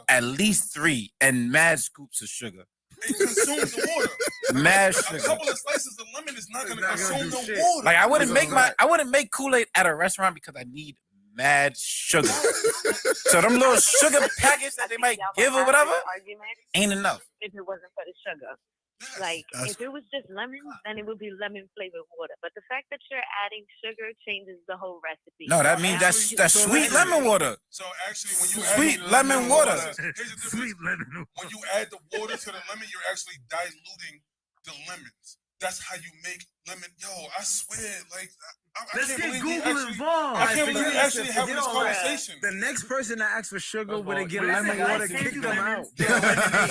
at water. least 3 and mad scoops of sugar. It consumes the water. Mad A sugar. couple of slices of lemon is not going to not gonna consume do the shit. water. Like I wouldn't That's make a fact. I wouldn't make Kool-Aid at a restaurant because I need mad sugar. So them little sugar packets that they might Y'all give or would have whatever this argument ain't enough. if it wasn't for the sugar. Yes. Like, That's- if it was just lemon, then it would be lemon flavored water. But the fact that you're adding sugar changes the whole recipe. No, that means that's So sweet actually- lemon water. So actually, when you Sweet add lemon water. Here's the difference. Sweet lemon. When you add the water to the lemon, you're actually diluting the lemons. That's how you make lemon. Yo, I swear, like I Let's can't get believe we Google actually, involved. I can't believe we Forget- actually having this forget all that. conversation. The next person that asks for sugar when they get Listen, lemon guys, water, thank kick you, them lemon. out. Yeah,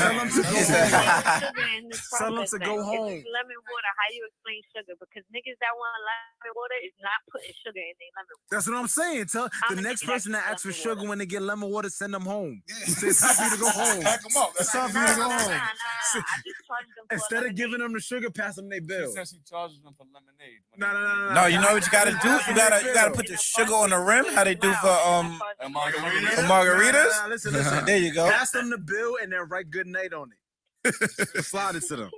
Tell them to go yeah. home. Sugar in this Tell them process, to then. go If home. it's lemon water, how you explain sugar? Because niggas that want lemon water is not putting sugar in their lemon water. That's what I'm saying. Tell the I'ma next give that person that to asks for lemon sugar water. when they get lemon water, send them home. Yeah. Say it's time for you to go home. Pack them up. It's time for you to go home. I just charged them for Instead of lemonade. giving them the sugar, pass them their bill. She charges them for lemonade. No, you know what you gotta do? You gotta put the sugar on the rim. How they do for And for margaritas. margaritas. Listen. There you go. Pass them the bill and then write good night on it. Slide it to them.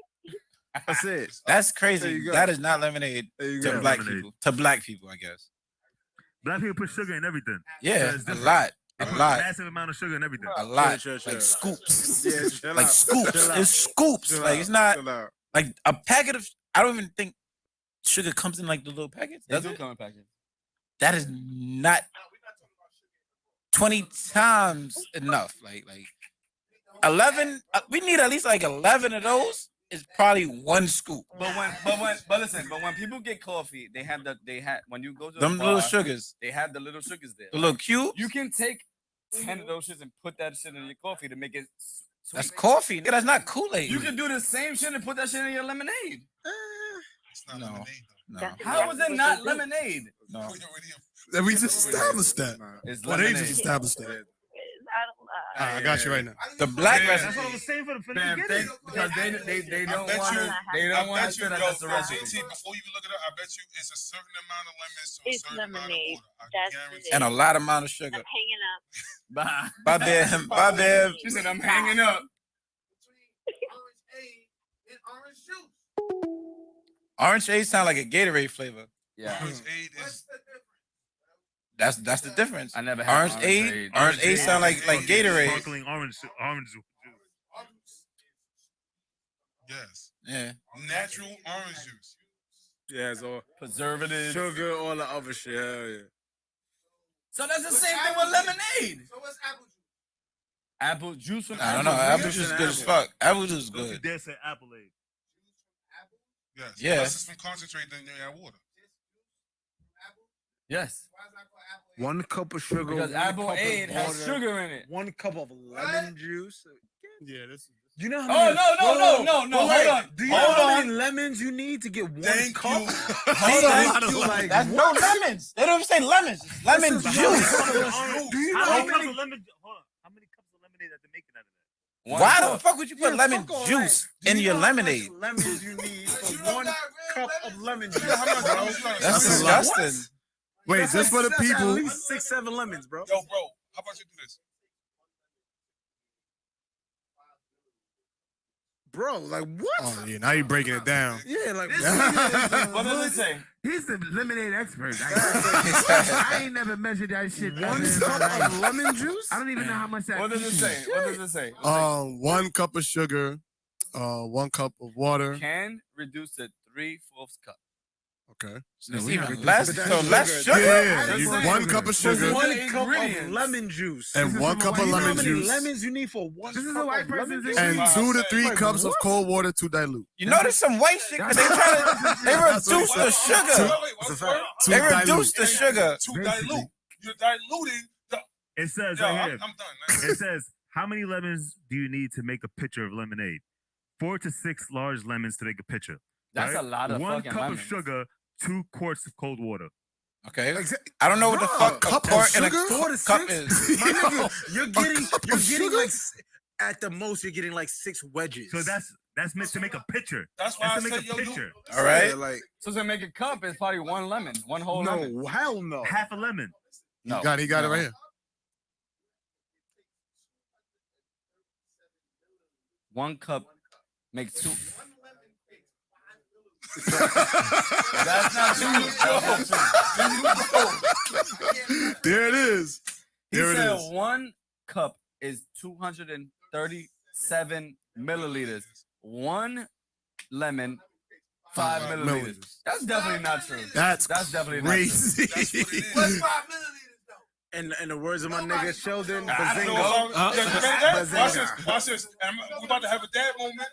That's it. That's There you crazy. go. That is not lemonade There you to go. black Lemonade. people. To black people, I guess. Black people put sugar in everything. Yeah, it's a different. lot, a lot, Massive amount of sugar in everything. a lot. Chill. Like scoops. Yeah, chill Like out. scoops. Chill out. It's scoops. Chill Like out. it's not Chill out. like a packet of. I don't even think sugar comes in like the little packets? They Does do it? come in packets. That is not 20 times enough. Like 11. We need at least like 11 of those. Is probably one scoop. But listen, when people get coffee, when you go to Them a bar, little sugars. they have the little sugars there. The little cubes. You can take 10 of those shits and put that shit in your coffee to make it sweet. That's coffee. Nigga, that's not Kool-Aid. You can do the same shit and put that shit in your lemonade. It's not No. lemonade, though. No. How is it not lemonade? No. And we just established that. It's Well, they lemonade. just established that. I don't I got you right now. The black Yeah. recipe. That's what I was saying for the Bam, beginning. because they don't bet want you- to. They don't want to bet you, say that yo, that's the recipe. JT, before you even look it up, I bet you it's a certain amount of lemons to a It's certain amount of lemonade. water. I That's guarantee it. And a lot amount of sugar. I'm hanging up. Bye. Bye, Bev. Bye, Bev. She said, I'm hanging up. Orange Aid sound like a Gatorade flavor. Yeah. Orange Aid is That's the difference. I never had Orange Aid. Orange Aid sound like Gatorade. Sparkling orange juice. yes, Yeah. natural orange juice. Yeah, so Preservatives. sugar, all the other shit. Hell yeah. So that's the same thing with lemonade. So what's apple juice? Apple juice from I don't know. Apple juice is good as fuck. Apple juice is Don't you good. dare say apple aid. Yes. Yeah. Unless it's from concentrate in your water. Yes. 1 cup of sugar. Because 1 apple cup of aid has water, sugar in it. 1 cup of lemon juice. Yeah, this. You know how Oh, many? no. Hold on. Do you know Hold how on. many lemons you need to get 1 Thank cup? you. Hold on. Thank you, like, That's no lemons. They don't even say lemons. It's lemon This is juice. Do you know How how many cups many? of lemon? Hold on. How many cups of lemonade are they making out of that? Why the fuck would you put Yeah, lemon fuck all juice that. Do in you your know how much lemonade? lemons you need for 1 cup of lemon juice. How much bro? lemons you got? That's That's a lot. disgusting. Wait, That's just for the that's people. At least 6, 7 lemons, bro. Yo, bro, how about you do this? Bro, like what? Oh yeah, now you breaking it down. Yeah, like What does it say? He's the lemonade expert. I ain't never measured that shit. 1 cup of lemon juice? I don't even know how much that. What does it say? What does it say? 1 cup of sugar, 1 cup of water. Can reduce to 3/4 cup. Okay. It's we even not- less. but that's So less sugar. sugar. Yeah, That's you- like 1 cup of sugar 1 Sugar cup of ingredients. lemon juice. and 1 cup of You know how lemon many juice lemons you need for 1 This is cup a white of lemon person's juice? and Wow. 2 to 3 Like, cups of what? cold water to dilute. You know there's some white shit because they That's what reduce he the said. sugar. That's a fact. To They dilute. reduce the sugar. To dilute. You're diluting the. It says Yo, right I'm here. done. It says, how many lemons do you need to make a pitcher of lemonade? 4 to 6 large lemons to make a pitcher. That's right? a lot of 1 fucking cup lemons. of sugar, 2 quarts of cold water. Okay. I don't know what the Bro, fuck cup a of quart and a sugar? 4 to cup 6? is. My nigga, you're getting cup of sugar? like at the most you're getting like 6 wedges. So that's meant to make a pitcher. That's why I That's to said, make yo, a pitcher. All right. Yeah, like So to make a cup, it's probably 1 lemon, 1 whole lemon. no, hell no. Half a lemon. No, He got it right here. 1 cup makes 2. That's not true. There it is. He There it said is. 1 cup is 237 milliliters. 1 lemon, 5 milliliters. milliliters. That's definitely not true. That's definitely crazy. That's what it is. In the words of my nigga Sheldon, I don't know Bazinga. about- Watch Bazinga. this. Watch this. And we're about to have a dad moment.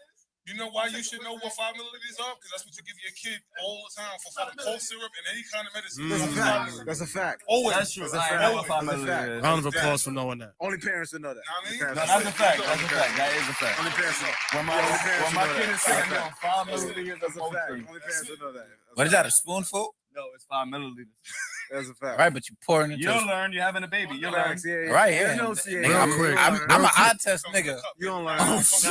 You know why you should know what 5 milliliters are? Because that's what you give your kid all the time for fucking cough syrup and any kind of medicine. That's a It's fact. 5 milliliters. That's a fact. Always. That's true. That's a I fact. know what 5 That's a fact. milliliters. Round of applause for knowing that. Only parents would know that. Know what I mean? Only No, parents that's a fact. That's a fact. That is a fact. Only parents know. When my Only parents when my know kid that. is saying That's a on 5 milliliters That's of a fact. Motrin. Only parents would know that. What is that? A spoonful? No, it's 5 milliliters. That's a fact. All right, but you pouring into. You'll learn. You're having a baby. You'll learn. Facts, yeah, yeah. Right There's here. no- Nigga, yeah, Real quick. I'm an eye test nigga. You don't learn. Oh, shit. So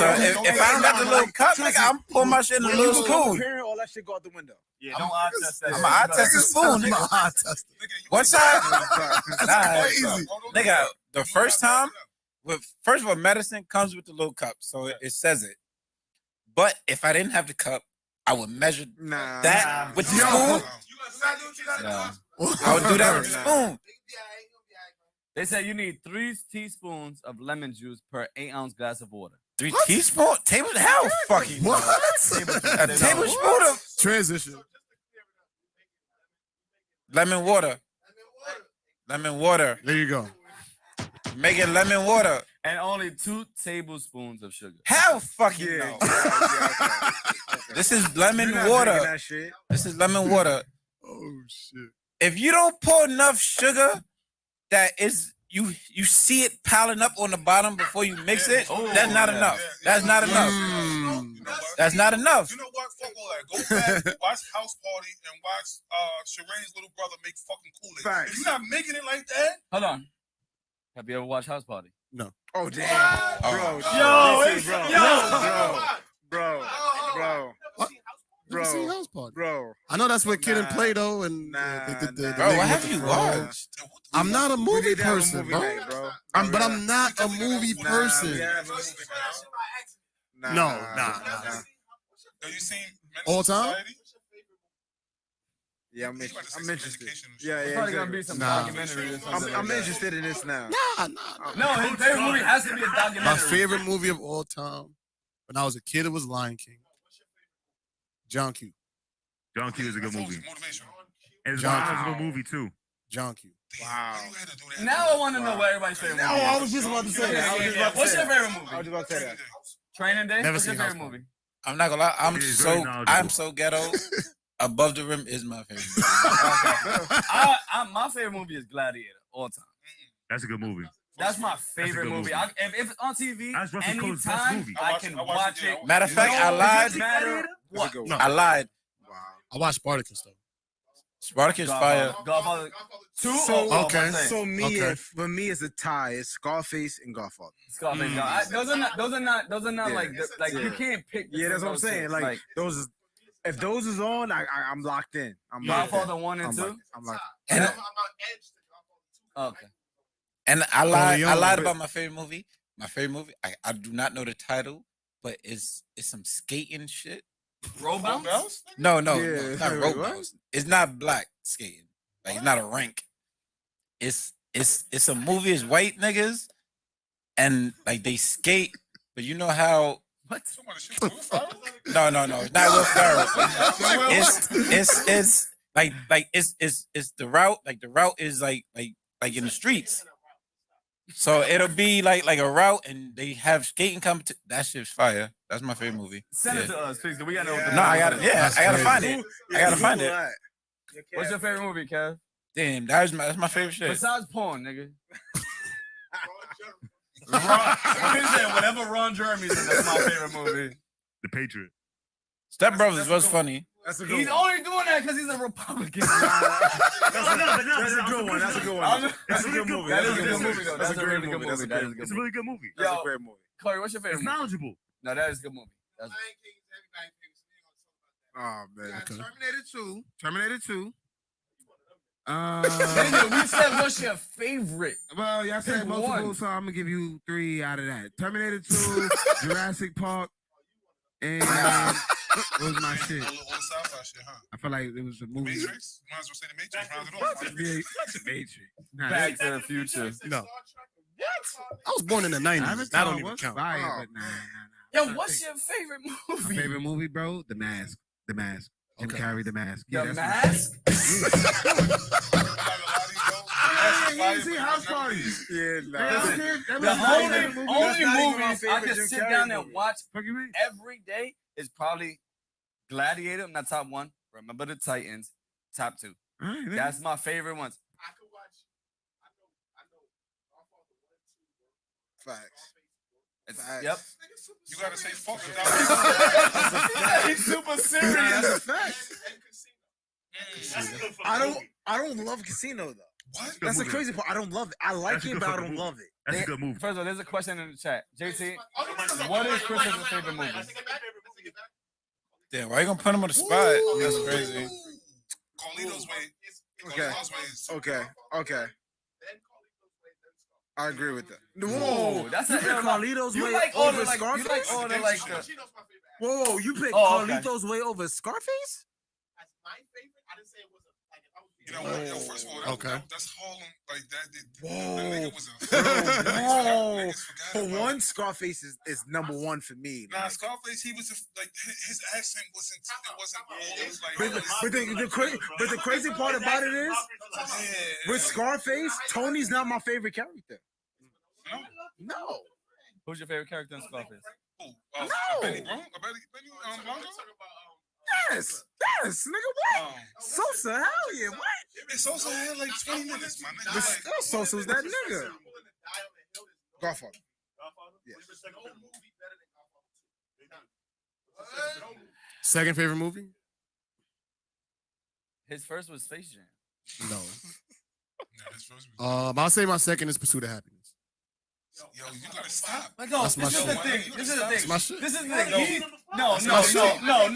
if I don't got the little cup, nigga, I'm pouring my shit in a little spoon. Parent, all that shit go out the window. Yeah, don't eye test that. I'm an eye test the spoon, I'm nigga. an eye tester. One time, That's crazy. nigga, the first time, first of all, medicine comes with the little cup, so it says it. But if I didn't have the cup, I would measure Nah. that with the Yo. spoon. No. I would do that with the spoon. They said you need 3 teaspoons of lemon juice per 8-ounce glass of water. 3 teaspoons? Table? How fucking What? A tablespoon of Transition. lemon water. Lemon water. There you go. Make it lemon water. And only 2 tablespoons of sugar. How fucking no? This is lemon water. This is lemon water. Oh shit. If you don't pour enough sugar, that is you see it piling up on the bottom before you mix it. That's not enough. That's not enough. That's not enough. You know what? Fuck all that. Go back, watch House Party, and watch Shireen's little brother make fucking Kool-Aid. If you're not making it like that, hold on. Have you ever watched House Party? No. Oh damn, bro. Bro. Never seen House Party. Bro. I know that's with Kid and Play-Doh and the Bro, what have you watched? I'm not a movie person, bro. Night, bro. But I'm not a movie person. No. have you seen All time? Yeah, I'm interested. It's probably gonna be some documentary or something. I'm interested in this now. No, his favorite movie has to be a documentary. My favorite movie of all time, when I was a kid, it was Lion King. John Q. John Q is a good movie. And it's John a good movie too. John Q. Wow. Now I want to know what everybody's favorite movie is. I was just about to say that. What's your favorite movie? I was about to say that. Training Day? Never What's your seen favorite House movie? I'm not gonna lie. I'm It is very knowledgeable. so ghetto. Above the Rim is my favorite movie. My favorite movie is Gladiator, all time. That's a good movie. That's my favorite good movie. movie. If it's on TV, That's Russell Crowe's best anytime movie. I can watch it. Matter of fact, I lied. Matter what? No. I lied. I watched Spartacus though. Spartacus fire. Godfather 2. Okay. So Okay. for me, it's a tie. It's Scarface and Godfather. Scarface. Those are not like you can't pick. Yeah, that's what I'm saying. Like those. If those is on, I'm locked in. I'm locked in. Godfather 1 and 2. I'm locked And, Okay. and I lied. I Corleone. lied about my favorite movie. My favorite movie. I do not know the title, but it's some skating shit. Road bounce? No, Yeah, not wait, rope what? bounce. It's not black skating. Like it's not a rank. It's a movie. It's white niggas, and like they skate. But you know how? What? No. It's not Will Ferrell. It's like it's the route. Like the route is like in the streets. So it'll be like a route, and they have skating competition. That shit's fire. That's my favorite movie. Send it to us, please. We gotta know. No, I gotta find it. I gotta find it. What's your favorite movie, Kev? Damn, that's my favorite shit. Besides porn, nigga. Whatever Ron Jeremy's in, that's my favorite movie. The Patriot. Step Brothers was funny. That's a good He's one. only doing that because he's a Republican. That's a good one. That's a good one. That's a good movie. That is a That's good movie, though. That's a great really good movie. That is a good It's a movie. really good movie. That's Yo, a great movie. Corey, what's your favorite It's movie? knowledgeable. No, that is a good movie. That's Oh man. Terminator 2. Nigga, we said what's your favorite? Well, y'all said Pick multiple, one. so I'm gonna give you 3 out of that. Terminator 2, Jurassic Park, and what was my shit? All the sci-fi shit, huh? I feel like it was a movie. Matrix? Might as well say the Matrix. Round it off. Yeah, Matrix. Nah, Back to the Future. No. I was born in the 90s. That Avatar don't even was count. fire, but nah. Yo, what's your favorite My movie? favorite movie, bro? The Mask. The Mask. Jim Okay. Carrey, The Mask. The that's Mask? You ain't seen House Party. Yeah, The only movies I can sit down and watch Fuck you mean? every day is probably Gladiator, not top 1. Remember the Titans, top 2. All right, That's my favorite ones. Facts. Yep. You gotta say fuck it. He's super That's serious. a fact. I don't love Casino though. What? That's the crazy part. I don't love it. I like That's a it, good but I fucking don't movie. love it. That's a good movie. First of all, there's a question in the chat. JT, what is Chris's favorite movie? Damn, why you gonna put him on the spot? That's crazy. Carlito's Way. Okay. Carlito's Way is Okay. I agree with that. Whoa, that's a Carlito's you Way like all over the like Scarface? you like all the like the Whoa, you picked Oh, okay. Carlito's Way over Scarface? You know what? Yo, first of all, that's Harlem. Like that. Whoa. Nigga was a Whoa. For one, Scarface is number one for me. Nah, like, Scarface, he was like his accent wasn't but the crazy part about it is with Scarface, Tony's not my favorite character. No. Who's your favorite character in Scarface? No. Benny Blanco? Yes, nigga, what? Sosa, hell yeah, what? Sosa had like 20 minutes, my nigga. But Sosa's that nigga. Godfather. Yes. Second favorite movie? His first was Space Jam. No. His first was... I'll say my second is Pursuit of Happiness. Yo, you gotta stop. This is the thing. This is the thing. That's my shit. This is the thing. No. I'm not doing it. I'm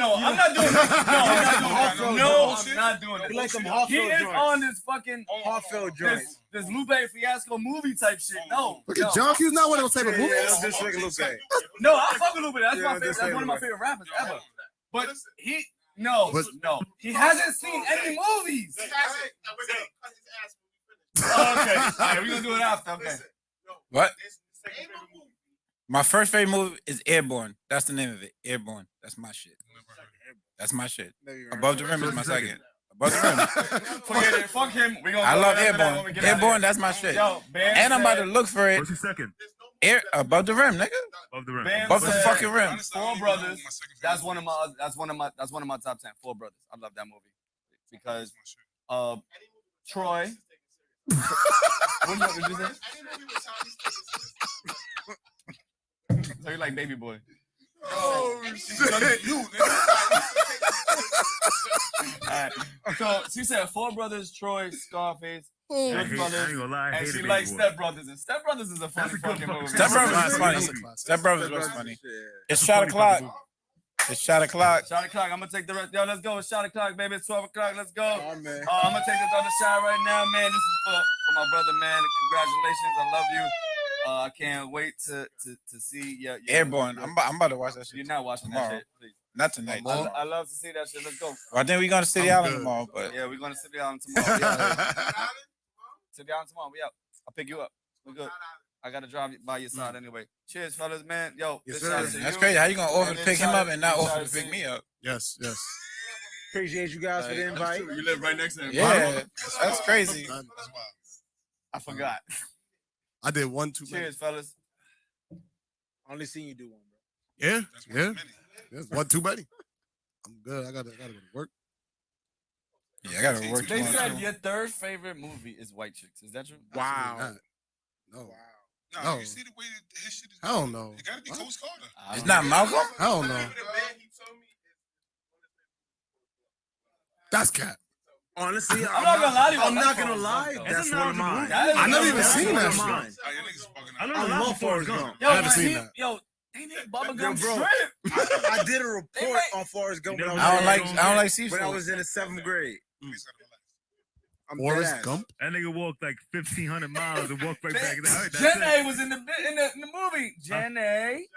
not doing it. He like some heartfelt He is joints. on this fucking Heartfelt joints. this Lupe Fiasco movie type shit. No. Look at John Q's not one of those type of movies. Yeah, just like Lupe. No, I fuck with Lupe. That's my favorite. just That's like one of my Lupe. favorite rappers ever. But no. He hasn't seen any movies. Okay. All right, we're gonna do it after. Okay. What? My first favorite movie is Airborne. That's the name of it. Airborne. That's my shit. That's my shit. Above the Rim is my second. Above the Rim. Forget it. Fuck him. I love Airborne. Airborne, that's my shit. And I'm about to look for it. What's your second? Above the Rim, nigga. Above the rim. Above the fucking rim. Four Brothers. That's one of my top 10. Four Brothers. I love that movie because Troy. What did you say? So you like Baby Boy? Oh shit! You, Alright. So she said Four Brothers, Troy, Scarface, I ain't gonna lie. I and hated she Baby likes Boy. Step Brothers. And Step Brothers is a funny That's a good fucking movie. Step Brothers is funny. Step Brothers was funny. It's shot o'clock. It's shot o'clock. Shot o'clock. I'm gonna take the rest. Yo, let's go. It's shot o'clock, baby. It's 12 o'clock. Let's go. Oh, man. I'm gonna take this other shot right now, man. This is for my brother, man. Congratulations. I love you. I can't wait to see your Airborne. I'm about to watch that shit. You're not watching tomorrow. that shit, please. Not tonight. I love to see that shit. Let's go. Well, I think we're going to City Island tomorrow, but Yeah, we're going to City Island tomorrow. City Island tomorrow. We out. I'll pick you up. We're good. I got to drive by your side anyway. Cheers, fellas, man. Yo, Yes, this sir. shot to that's you. crazy. How you going to offer And to this pick him shot- up and not this offer shot to pick you. me up? Yes. Appreciate you guys for the invite. You live right next to him. Yeah, that's crazy. I forgot. I did one too many. Cheers, fellas. Only seen you do one, bro. Yeah. That's one too many. One too many. I'm good. I gotta go to work. Yeah, I got to work They tomorrow, said too. your third favorite movie is White Chicks. Is that true? Wow. Not. No. Nah, No. you see the way that his shit is. I don't know. It gotta be Coach Carter. It's not Malcolm? I don't know. That's cat. Honestly, I'm not gonna lie to you. I'm not That's gonna lie. Forrest Gump, That's one of mine. I never even seen that shit. Ah, your niggas bugging out. I love Forrest Gump. Yo, I haven't seen that. Yo, they need Bubba Yo, Gum bro. Strip. I did a report on Forrest Gump when I was I don't like seafood. when I was in the 7th grade. Please gotta relax. I'm Forrest dead ass. Gump? That nigga walked like 1,500 miles and walked right back. That's Jenny it. was in the movie. Jenny.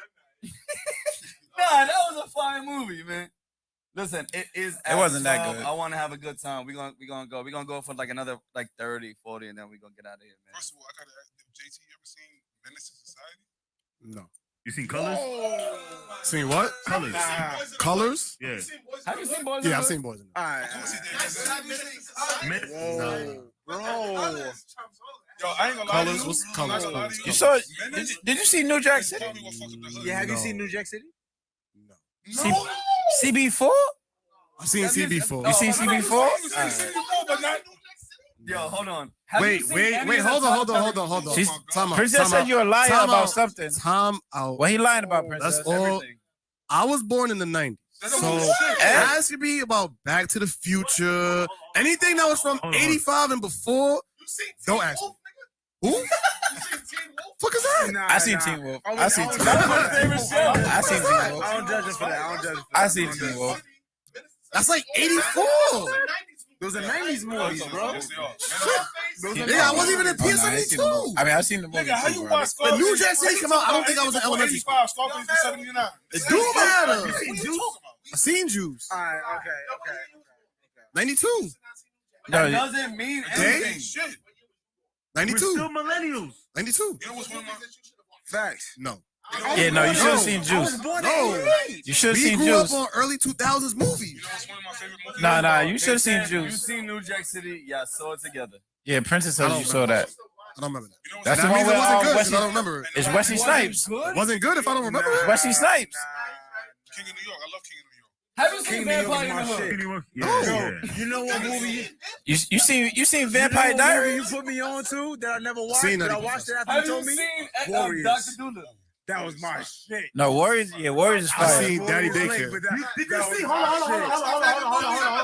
Nah, that was a fine movie, man. Listen, it is. It wasn't that 12. good. I want to have a good time. We're gonna go for like another 30, 40, and then we're gonna get out of here, man. First of all, I gotta ask JT, you ever seen Menace to Society? No. You seen Colors? Seen what? Colors. Colors? Yeah. Have you seen Boys? Yeah, I've seen Boys in All right. Men- Bro. Yo, I ain't gonna lie to Colors you. was I'm Colors. not gonna lie to Colors. You saw it? Menace- Did you see New Jack City? Tell me what fucked up the hood. Yeah, have you No. seen New Jack City? No. No. CB4? I've seen CB4. You seen CB4? But not. Yo, hold on. Have you Wait, seen wait, any wait. of the Hold top on. She's- Time out. Princess time said out. you're a liar Time about out. something. Time out. What he lying about, Princess? That's all. I was born in the 90s. So it has to be about Back to the Future. Anything that was from 85 and before, don't ask me. Who? Fuck is that? Nah, I seen nah. Teen Wolf. I I seen was- Teen I Wolf. was- favorite show. I seen Teen I Wolf. don't judge it for that. I seen Teen Wolf. That's like 84. Those are 90s movies, bro. Yes, they are. Those are Yeah, I wasn't even in Oh, no, I ain't seen the movie. PS72. I mean, I've seen the movie. Nigga, how too, you bro. watch Scarface? When New Jack City came out, I don't think I was in elementary school. 85, Scarface in 79. It do matter. What you talking about? I seen Jews. All right, okay. 92. That No, doesn't mean Day? anything. Shit. 92. We're still millennials. 92. You know what's one of my Facts. No. yeah, no, you should have No. seen Juice. No. You should have We seen grew up Juice. on early 2000s movies. You know what's one of my favorite movies? Nah, you They should have seen said You Juice. seen New Jack City? Yeah, saw it together. Yeah, Princess I says don't you saw remember. that. I don't remember that. You know what's That's That the one means it where wasn't good. 'cause Wesley, I don't remember it. it's Wesley Snipes. Good? It wasn't good if I don't remember it. Wesley Snipes. King of New York. I love King of New York. Have you seen King of New York Vampire is in the my Hood? shit. Yeah. You know what movie? You seen Vampire You Diaries? put me on to that I never watched. Seen That I 90%. watched it after Have you you told me. seen Warriors. Dr. Doolittle? That was my shit. No, Warriors. Yeah, Warriors is I fire. seen Daddy Warriors Lake, Daycare. but that- Did that you was see? my Hold on. shit.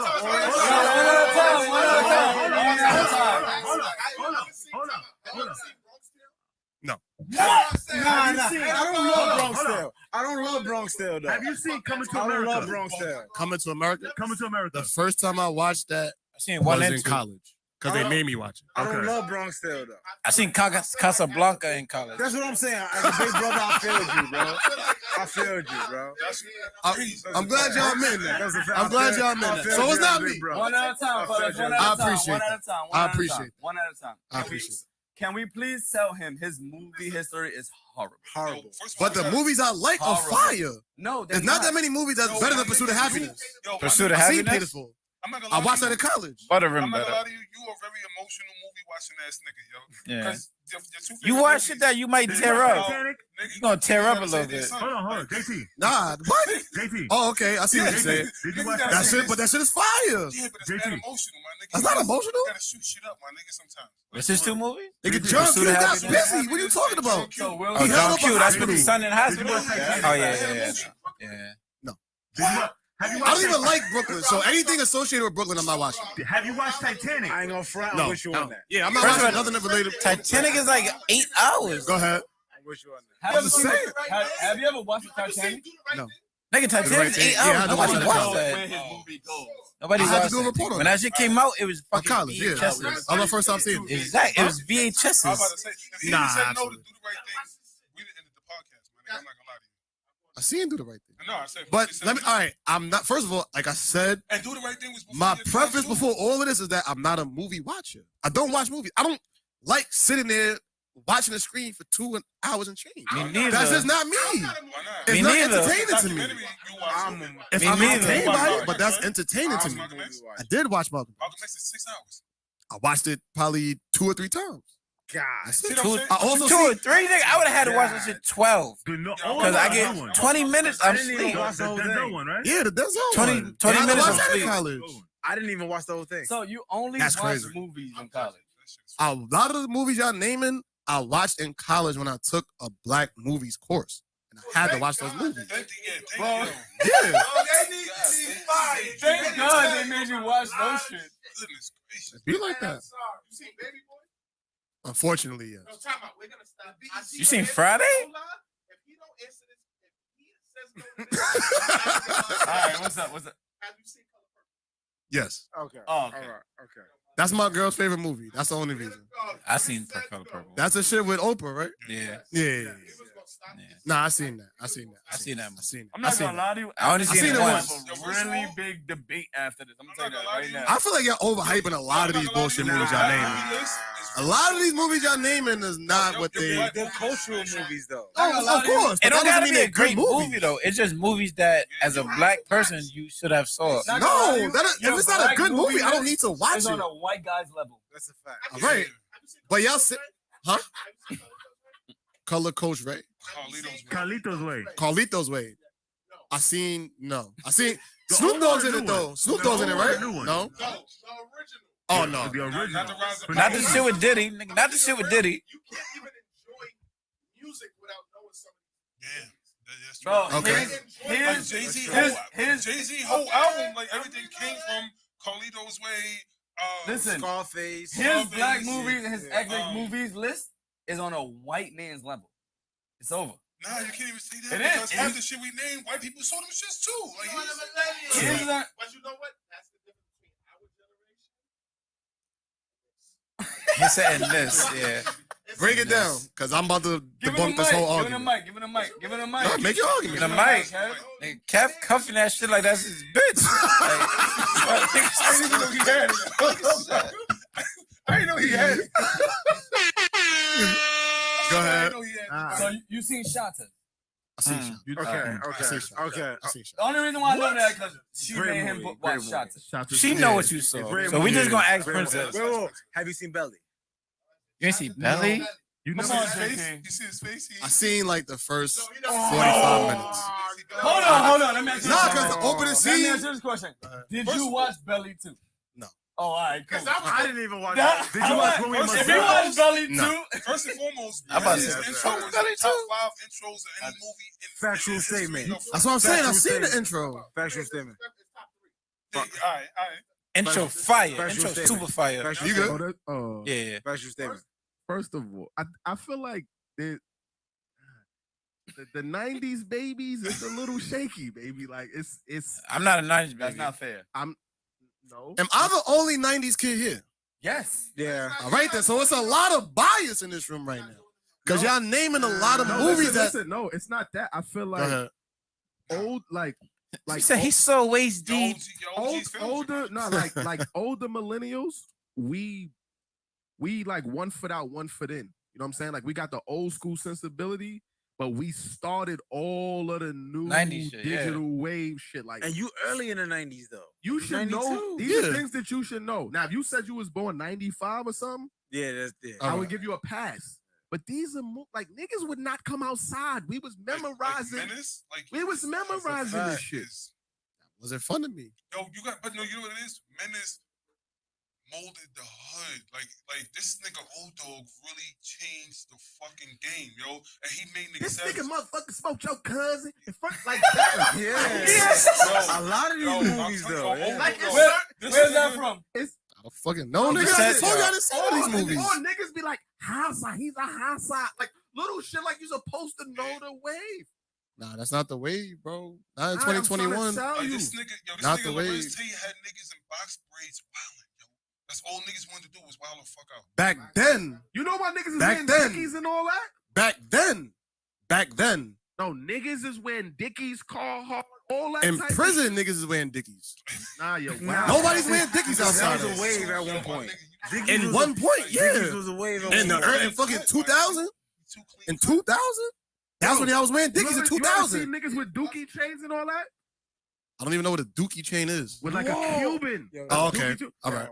No. Nah. I don't love Bronx Tale. I don't love Bronx Tale though. Have you seen Coming to I don't love America? Bronx Tale. Coming to America. Coming to America. The first time I watched that I seen one was and in two. college because they made me watch it. I don't Okay. love Bronx Tale though. I seen Casablanca in college. That's what I'm saying. As a big brother, I failed you, bro. I failed you, bro. I'm glad y'all admitting that. That's a fact. I'm glad y'all admitting that. So it's not me. One at a time, fellas. One at a I time. appreciate One at a that. time. I appreciate that. One at a time. I appreciate it. Can we please tell him his movie history is horrible? Horrible. But the movies I like are Horrible. fire. No, There's not that many movies that's better than Pursuit of Happiness. Pursuit of I seen Happiness. Pitiful. I'm not gonna I lie watched to that in you. college. Butter I'm rim not gonna better. lie to you. You a very emotional movie watching ass nigga, yo. Yeah. 'Cause your two You favorite watch shit movies- that you might Did you tear watch up. Titanic? Nigga, You gonna tear up a gotta little say their bit. son. Hold on. JT. Nah, what? JT. Oh, okay. I see what you're saying. Did you Niggas watch gotta That say shit, but that shit is fire. Yeah, but it's not JT. emotional, my nigga. That's not You emotional. gotta shoot shit up, my nigga, sometimes. What's his two movies? Nigga, John Pursuit Q of got Happiness. busy. What are you talking about? So Will Oh, He held John up a Q. That's with hospital. the son in the hospital. Did you watch Titanic? Oh yeah. Did you watch? Have you I watched don't even Titanic? like Brooklyn, so anything associated with Brooklyn, I'm not watching. Have you watched Titanic? I ain't gonna front. No, I wish you on that. Yeah, I'm not First of watching all, nothing that related. Titanic is like 8 hours. Go ahead. I wish you on that. Have you, just seen saying. have you ever watched Titanic? No. Nigga, Titanic right is thing. 8 Yeah, I hours. had to Nobody watch watched that. Where that. his movie goes. Nobody I had to watched do a that. report on When it. that shit came out, it was On fucking college, yeah. VHSs. That was my first time seeing it. Exactly. It was I was about VHSs. to say, if he Nah, said no to absolutely. do the right thing, we didn't end the podcast, my nigga. I'm not gonna lie to you. I see him do the right thing. No, I said. But he said let me. no. All right, I'm not. First of all, like I said, And do the right thing was before my your time, preface too. before all of this is that I'm not a movie watcher. I don't watch movies. I don't like sitting there watching the screen for 2 hours and change. Me neither. That's just not me. Why not? It's Me not neither. entertaining to me. Documentary, you watch. If Me I'm neither. entertained by Malcolm it, but that's X, entertaining to me. Malcolm X. I did watch Malcolm. Malcolm X is 6 hours. I watched it probably 2 or 3 times. God. That's See it. what I'm saying? I also 2 or see. 3, nigga. I would have had to watch that shit 12. Because I get 20 minutes, I'm didn't even asleep. watch the whole thing. one, right? Yeah, the Denzel 20 one. 20 And I minutes watched of that in sleep. college. I didn't even watch the whole thing. So you only That's watch crazy. movies in college. A lot of the movies y'all naming, I watched in college when I took a black movies course. And I had to watch those movies. Thank you. Bro, Yeah. thank God they made you watch those shit. Goodness gracious. Be like that. Unfortunately, yes. You seen Friday? All right, what's up? Yes. Okay. Oh, All okay. right. Okay. That's my girl's favorite movie. That's the only reason. I seen Color Purple. That's the shit with Oprah, right? Yeah. Yeah. Nah, I seen that. I seen that. I seen that. I seen it. I'm I not seen gonna it. lie to you. I only seen think it we're once. gonna have a really big debate after this. I'm gonna tell you that right now. I feel like y'all overhyping a lot of these bullshit movies y'all naming. A lot of these movies y'all naming is not what they. They're cultural movies, though. Oh, of course. It but don't that doesn't gotta mean be a they're great good movie though. It's just movies that, as a black person, you should have saw. Not No, gonna lie to you, that, your if it's not a black good movie, I don't list need to watch is it. on a white guy's level. That's a fact. All right, but y'all say, huh? Color Coach Ray, Carlitos Way. Carlitos Way. I seen Snoop Dogg's in it though. Snoop Dogg's in it, right? No. Oh no. The original. Not the shit with Diddy. Nigga, not the shit with Diddy. Bro, Okay. his Jay-Z whole album, like everything came from Carlito's Way. listen, Scarface. his black Scarface, movies and his yeah. ethnic movies list is on a white man's level. It's over. Nah, you can't even say that It is. because half the shit we named, white people saw them shits too. Like, He's not- But you know what? That's the difference between our generation. He said in this, yeah. Break it down, because I'm about to debunk this whole argument. Give it a mic. No, make your argument. The mic. Nigga, Kev cuffing that shit like that's his bitch. I didn't even know he had it. I didn't know he had it. Go ahead. So you seen Shanta? I see Shanta. Okay. The only reason why I know that because she Great made him movie, watch great Shanta. She know what you saw. So we just gonna ask Princess. Wait. Have you seen Belly? You ain't see Belly? You know his face? You see his face? I seen like the first 45 minutes. Hold on. Let me ask you Nah, because the opening Let me scene. ask you this question. Did you watch Belly too? No. Oh, all right, cool. I didn't even watch it. Did you watch Movie If you watch Belly No. too, First and foremost, I'm about to his say, intro fuck was Belly the top too. 5 intros of any movie. Factual statement. That's what I'm saying. I've Factual seen the statement. intro. Factual statement. All right. Intro fire. Factual Intro statement. super fire. Factual You statement. good? Yeah. Factual statement. First of all, I feel like the 90s babies is a little shaky, baby. Like it's I'm not a 90s baby. that's not fair. no. Am I the only 90s kid here? Yes. Yeah. All right, then. So it's a lot of bias in this room right now. Because y'all naming a lot of No, movies listen, no, it's not that. I feel Go like ahead. old, like He said he's so waist deep. older, no, like older millennials. We like 1 foot out, 1 foot in. You know what I'm saying? Like we got the old school sensibility, but we started all of the new 90s shit, digital wave shit. Like, And you early in the 90s though. you should know. 92. These are things that you should know. Now, if you said you was born 95 or something, Yeah, that's it. I would give you a pass. But these are like niggas would not come outside. We was memorizing. We was memorizing this shit. Was it fun to me? Yo, you know what it is? Menace molded the hood. Like this nigga Old Dog really changed the fucking game, yo. And he made niggas. This nigga motherfucker smoked your cousin in front like that. Yeah. A lot of these movies though. Yeah. Like Where's that from? It's I don't fucking know, nigga. just I said told you I that. didn't see all these movies. Or niggas be like, hindsight, he's a hindsight. Like little shit like you supposed to know the wave. Nah, that's not the wave, bro. Not in I'm trying to 2021. tell Like you. this nigga, Not the Lorenz wave. Tate had niggas in box braids wilding, yo. That's all niggas wanted to do was wild the fuck out. Back then. You know why niggas is Back wearing then. Dickies and all that? Back then. No, niggas is wearing Dickies, Carhartt, all that In type of prison, niggas is wearing Dickies. Nah, yo, Nah. Nobody's wearing Dickies That outside. was a wave at one point. In one point, Dickies yeah. was a wave at In the one point. early fucking 2000? In 2000? That's when y'all was wearing Dickies in You ever see 2000. niggas with dookie chains and all that? I don't even know what a dookie chain is. With like a Cuban. Oh, okay. Dookie too. All right.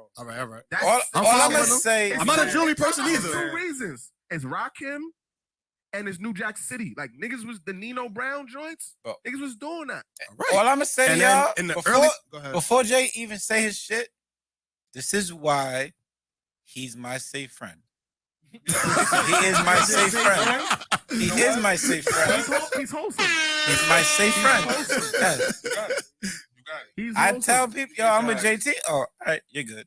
That's, All I'm following gonna them. say, I'm not a jewelry person It's either. two reasons. It's Rakim and it's New Jack City. Like niggas was the Nino Brown joints. Oh. Niggas was doing that. Right. all I'm gonna say, And then y'all, in the before, early, go ahead. before Jay even say his shit, this is why he's my safe friend. He is my safe friend. He is my safe friend. He's wholesome. He's my safe friend. Yes. You got it. He's I wholesome. tell people, yo, I'm with JT. Oh, all right, you're good.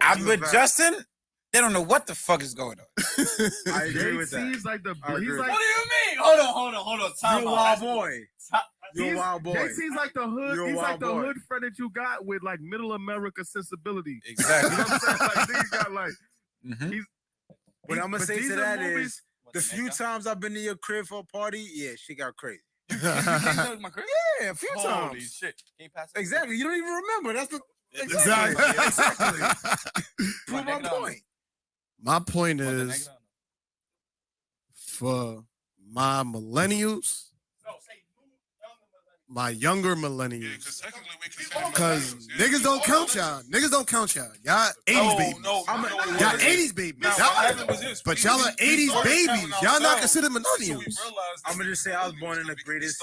I'm with Justin. They don't know what the fuck is going on. I agree with that. JC's like the I agree. he's like What do you mean? Hold on. Time You're a out. wild boy. You're a he's- wild boy. JC's like the hood. You're a He's like wild the boy. hood friend that you got with like middle America sensibility. Exactly. You know what I'm saying? Like niggas got like Mhm. he's What I'm gonna but say these to are that movies- is, the few times I've been to your crib for a party, yeah, she got crazy. My crib? Yeah, a few Holy times. shit. Can you pass it? Exactly. You don't even remember. That's the Exactly. Prove my point. My point What, the is negative? for my millennials, my younger millennials, because niggas don't count y'all. Niggas don't count y'all. Y'all 80s babies. Y'all 80s babies. But y'all are 80s babies. Y'all not considered millennials. I'm gonna just say I was born in the greatest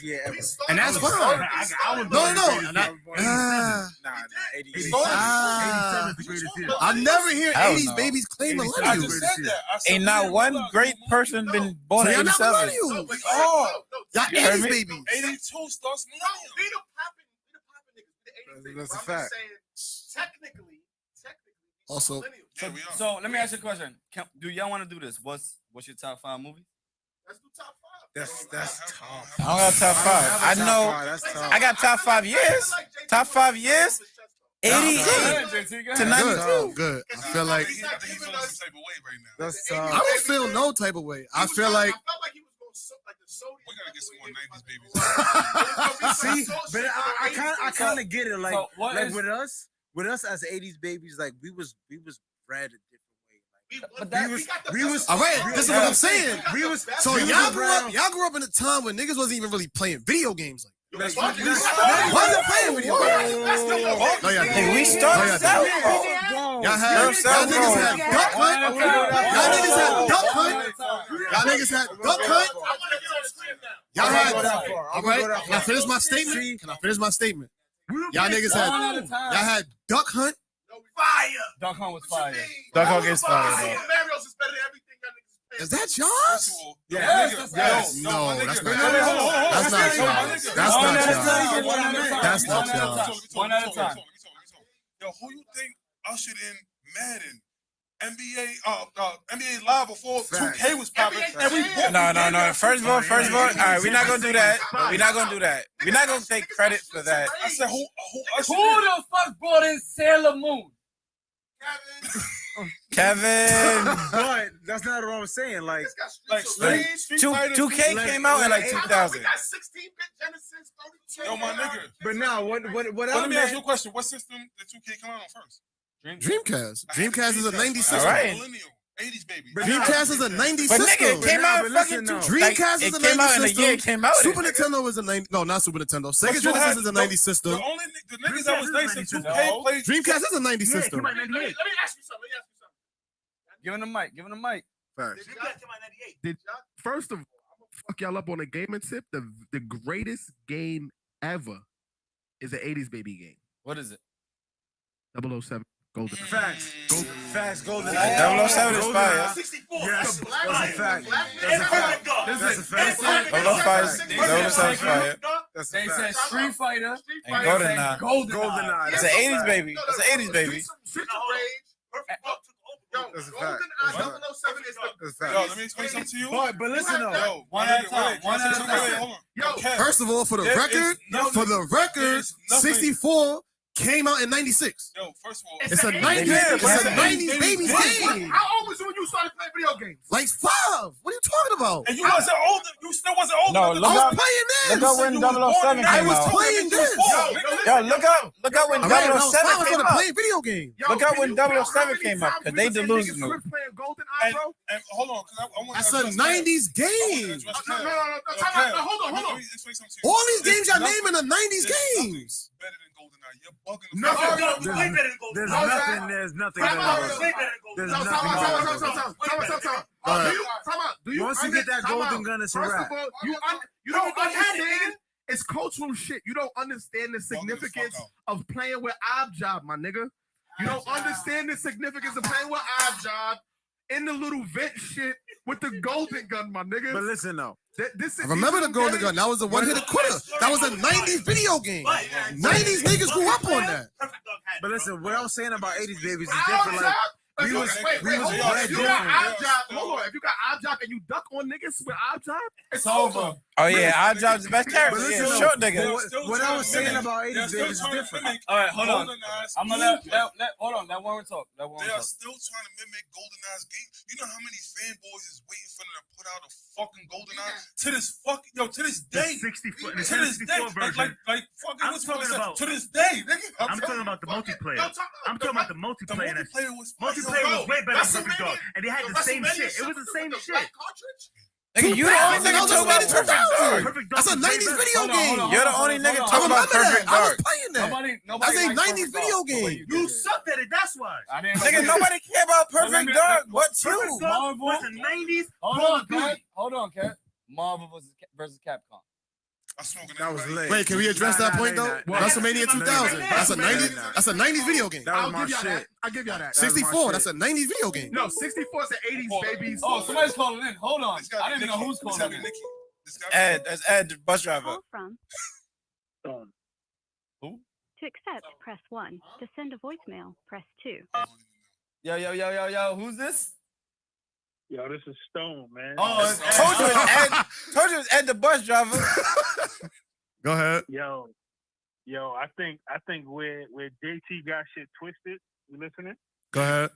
year ever. And that's fine. I was No. I never hear Hell 80s no. babies claim I millennials. just said that. I said Ain't not one great person been born So in y'all not 87. millennials. Oh, y'all 80s babies. 82 starts millennial. That's a fact. Technically. Also, Yeah, we are. So let me ask you a question. Do y'all want to do this? What's your top 5 movie? Let's do top 5. That's tough. I don't got top 5. I know. That's tough. I got top 5 years. Top 5 years. 88 to 92. Good. I feel like He's feeling some type of way right now. That's I don't feel no type of way. I feel like I felt like he was going like the sodium. We gotta get some more 90s babies. see, but I kind of get it. Like, So what like is- with us as 80s babies, like we was bred a different way. But that, We was all right. This is what I'm saying. We was So we was y'all grew around- up. Y'all grew up in a time when niggas wasn't even really playing video games. Like, Like, wasn't playing video games. No, y'all Nigga, we didn't. started No, y'all Zelle. didn't. Y'all had Yo, Zelle niggas had phone. duck hunt. Y'all niggas had duck hunt. Y'all niggas had duck hunt. Y'all had. All right. Can I finish my statement? Can I finish my statement? Y'all niggas had. Y'all had duck hunt. Fire. Duck Hunt was fire. Duck Hunt gets Super fired. Mario's is better than everything y'all niggas play. Is that yours? First of all, Yes. No, that's not. That's That's not yours. That's One not at a yours. time. One at a time. That's not One at a yours. time. One at a time. Yo, who you think ushered in Madden? NBA Live before 2K was popping, and we bought No. First of all, all right, we're not gonna do that. We're not gonna do that. We're not gonna take credit for that. I said, who ushered Who in? the fuck brought in Sailor Moon? Kevin. But that's not what I'm saying. Like, Street 2K came out in like 2000. We got 16-bit Genesis, 32. Yo, my nigga. but now what But let me ask you a question. What system did 2K come out on first? Dreamcast. Dreamcast is a 90s system. All right. Millennial, 80s baby. Dreamcast is a 90s But system. nigga, it came out but fucking listen, no. Dreamcast is a it came 90s out in the system. year it came out in. Super Nintendo is a 90. No, not Super Nintendo. Sega you Genesis had is a the- 90s system. The only the niggas that was nice in 2K played. Dreamcast is a 90s system. Let me ask you something. Give him the mic. Give him the mic. Facts. Dreamcast came out in 98. First of all, fuck y'all up on a gaming tip. The greatest game ever is an 80s baby game. What is it? 007 Golden. Facts. Facts. Golden. 007 is fire. 64. Yes, The that's a black fact. man. That's a fact. That's a fact. 007 is fire. That's They a said fact. Street Fighter. And They Golden said Eye. GoldenEye. It's an 80s baby. It's an 80s baby. That's a fact. GoldenEye 007 is the. That's a fact. Yo, let me explain something to you. But listen though. Yo, One at a time. One at a time. Hold on. Yo, First of all, for the There record, is nothing- for the record, there is nothing- 64 came out in 96. Yo, first of all, It's a 90s baby game. How old was you when you started playing video games? Like 5. What are you talking about? And you wasn't old. You still wasn't old. No, enough look to- I up- was playing Look this. up when 007 I came was out. playing this. Yo, look up when All right, I was 007 came out. playing video games. Look up when 007 came out, because they delusional. And hold on, because I want That's a 90s game. No, hold on. Let me explain something to you. All these games y'all There's naming are 90s nothing games. better than GoldenEye. You're bugging the There's nothing. There's nothing. There's nothing. Once you get that golden gun, it's a First wrap. of all, you don't understand. It's cultural shit. You don't understand the significance of playing with Job, my nigga. You don't understand the significance of playing with Job in the little vent shit with the golden gun, my nigga. But listen though. This is I remember the golden gun. That was a one-hitter quitter. That was a 90s video game. 90s niggas grew up on that. But listen, what I was saying about 80s babies is different. Like we was bred If you got different. Job, hold on. If you got Job and you duck on niggas with Job, It's over. Oh yeah, our job's the best character. But Yeah, listen, short though, nigga. what I was saying about 80s babies is different. All right, hold on. I'm gonna let hold on. Let Warren talk. Let Warren They are talk. still trying to mimic GoldenEye's game. You know how many fanboys is waiting for them to put out a fucking GoldenEye to this fucking to this day. The 64 to this day, version. like fucking. I'm what's talking it about- to this day, nigga. I'm talking about the multiplayer. I'm talking about the multiplayer. The multiplayer was Multiplayer was way better than Perfect Dog, and they had the same shit. It was the same shit. Nigga, you the only nigga talking about Perfect Dark. Perfect Dog That's a was way 90s better. video game. You're the only nigga I talking about remember Perfect that. I was Dark. playing that. Nobody That's a likes 90s Perfect video Dog the way game. You sucked at it. That's why. I didn't. Nigga, nobody care about Perfect Dark. What Perfect you? Dog was the 90s. Hold on, Cat. Marvel versus Capcom. I'm smoking That was late. Wait, can we address that point though? WrestleMania 2000. That's a 90s video game. That was my I'll give y'all that. shit. I'll give y'all that. 64. That's a 90s video game. No, 64 is the 80s babies. Oh, somebody's calling in. Hold on. I didn't even know who's calling in. Ed, that's Ed, the bus driver. Call from. Who? To accept, press 1. To send a voicemail, press 2. Yo. Who's this? Yo, this is Stone, man. Oh, it's Told you it's Ed. Told you it's Ed, the bus driver. Go ahead. Yo, Yo, I think where JT got shit twisted. You listening? Go ahead.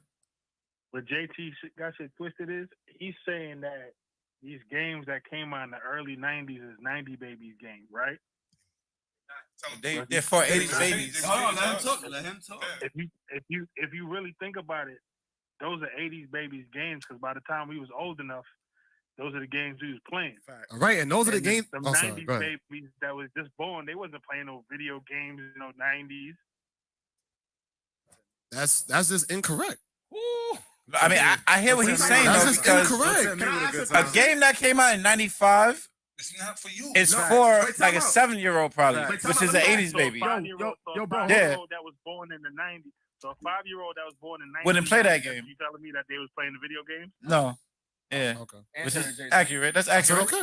Where JT got shit twisted is he's saying that these games that came out in the early '90s is '90 babies games, right? They're for 80s babies. Hold on, let him talk. Let him talk. If you really think about it, those are '80s babies games because by the time we was old enough, those are the games we was playing. All right, and those are the games. The Oh, sorry. 90s Go ahead. babies that was just born, they wasn't playing no video games in the '90s. That's just incorrect. I mean, I hear what he's saying That's though, just because incorrect. a game that came out in '95 It's not for you. is for like a 7-year-old probably, which is an '80s baby. Yo, bro. Yeah. That was born in the '90s. So a 5-year-old that was born in '90s Wouldn't play that game. You telling me that they was playing the video game? No. Yeah. Okay. Which is accurate. That's accurate. Okay.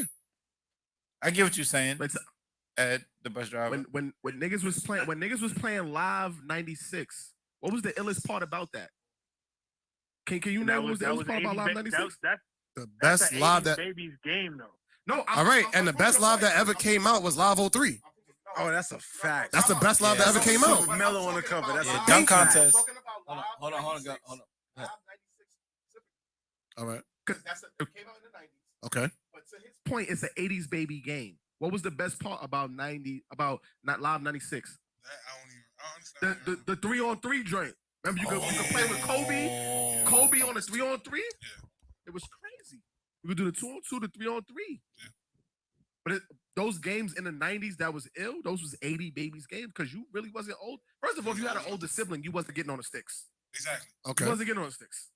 I get what you're saying. Ed, the bus driver. When niggas was playing live '96, what was the illest part about that? Can you name what was the illest part about live '96? The best live that. Baby's game though. No. All right, and the best live that ever came out was Live 03. Oh, that's a fact. That's the best live that ever came out. Mellow on the cover. That's a dunk contest. Hold on. All right. Because it came out in the '90s. Okay. But to his point, it's an '80s baby game. What was the best part about not live '96? I don't even. The 3-on-3 joint. Remember, you could play with Kobe on the 3-on-3. Yeah. It was crazy. You could do the 2-on-2, the 3-on-3. Yeah. But those games in the '90s that was ill. Those was '80 babies games because you really wasn't old. First of all, if you had an older sibling, you wasn't getting on the sticks. Exactly. Okay. You wasn't getting on the sticks.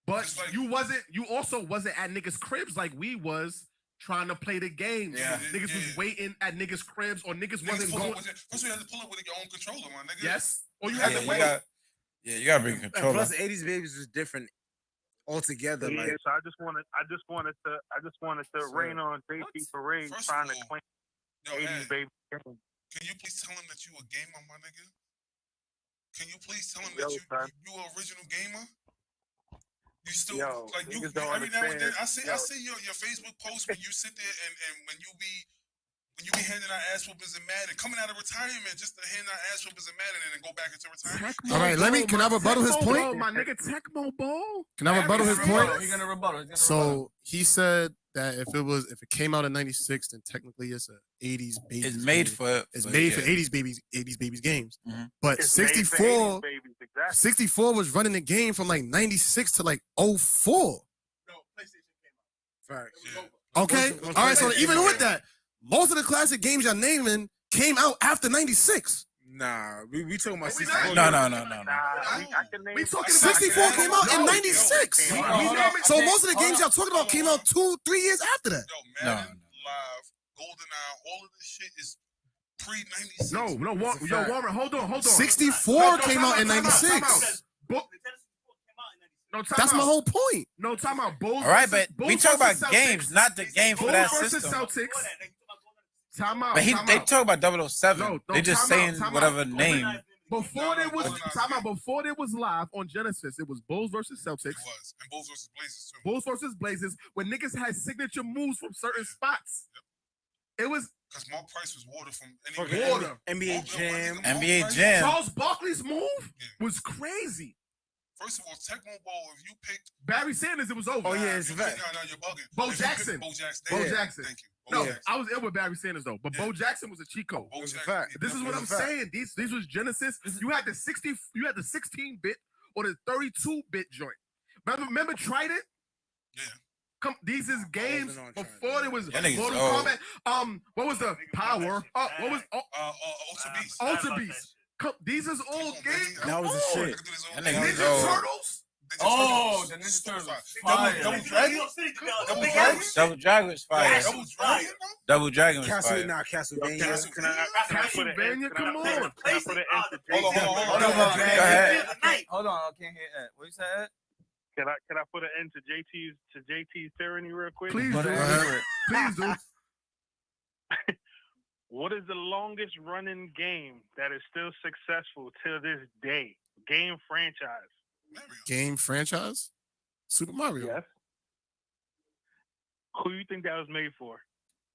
But you also wasn't at niggas' cribs like we was trying to play the games. Yeah. Niggas was waiting at niggas' cribs or niggas wasn't going. First, you had to pull up with your own controller, my nigga. Yes. Or you had to wait. You gotta bring control. Plus, '80s babies was different altogether. Yeah, Like, so I just wanted to rain on JT Parade trying to claim '80s baby game. Can you please tell him that you a gamer, my nigga? Can you please tell him that you an original gamer? You still like you every now and then. I see your Facebook posts when you sit there and when you be handing out ass whoopers and mad and coming out of retirement just to hand out ass whoopers and mad and then go back into retirement. All right, can I rebuttal his point? My nigga Tecmo Ball. Can I rebuttal his point? He's gonna rebuttal. So he said that if it came out in '96, then technically it's a '80s baby. It's made game. for It's made for '80s babies games. Mhm. But It's 64 made for 80s babies, exactly. 64 was running the game from like '96 to like 04. facts. Okay. Once All right. So PlayStation even came with out. that, most of the classic games y'all naming came out after '96. Nah, we talking about No. 64. I can name. We talking 64 came out in '96. Hold on. So most of the games y'all talking about came out 2-3 years after that. Yo, Madden, Live, GoldenEye, all of this shit is pre-96. No, Warren, hold on. 64 came out in '96. No, That's my whole point. No, time out. Bulls. All right, but Bulls we talk about versus games, Celtics. not the game for Bulls that versus system. Celtics. Time out. But time they out. talk about 007. No, They just time out, saying time whatever out. name. Before there was before there was live on Genesis, it was Bulls versus Celtics. It was. And Bulls versus Blazers, too. Bulls versus Blazers, when niggas had signature moves from certain spots. It was Because Mark Price was water from Fucking anywhere. NBA Jam. NBA Jam. Charles Barkley's move was crazy. First of all, Tecmo Bowl, if you picked Barry Sanders, it was over. Oh, yeah, it's a No, fact. you're bugging. Bo If you Jackson. picked Bo Jackson. Bo Yeah. Jackson. Thank you. Bo No, Jackson. I was ill with Barry Sanders though, but Bo Jackson was a cheat code. Bo It's a Jackson. fact. This is what I'm It's a fact. saying. These was Genesis. You had the 16-bit or the 32-bit joint. Remember Trident? Yeah. Come, these is games on before Trident. there was That nigga's Mortal old. Kombat. What was the Power? What was Ultra Beast. Ultra Beast? Come, these is all games. That was the Come on. shit. That nigga was Ninja old. Turtles. Oh, the Ninja Turtles. Fire. Double Dragon? Double Dragon? Double Dragon was fire. Double Dragon, bro? Double Dragon was fire. Castlevania. Can I put an end? Castlevania, come on. Can I put an end to Hold on. Hold on. Go ahead. Hold on, I can't hear that. What you said? Can I put an end to JT's tyranny real quick? Please do. ahead. Please do. What is the longest running game that is still successful till this day? Game franchise. Game franchise? Super Mario. Yes. Who you think that was made for?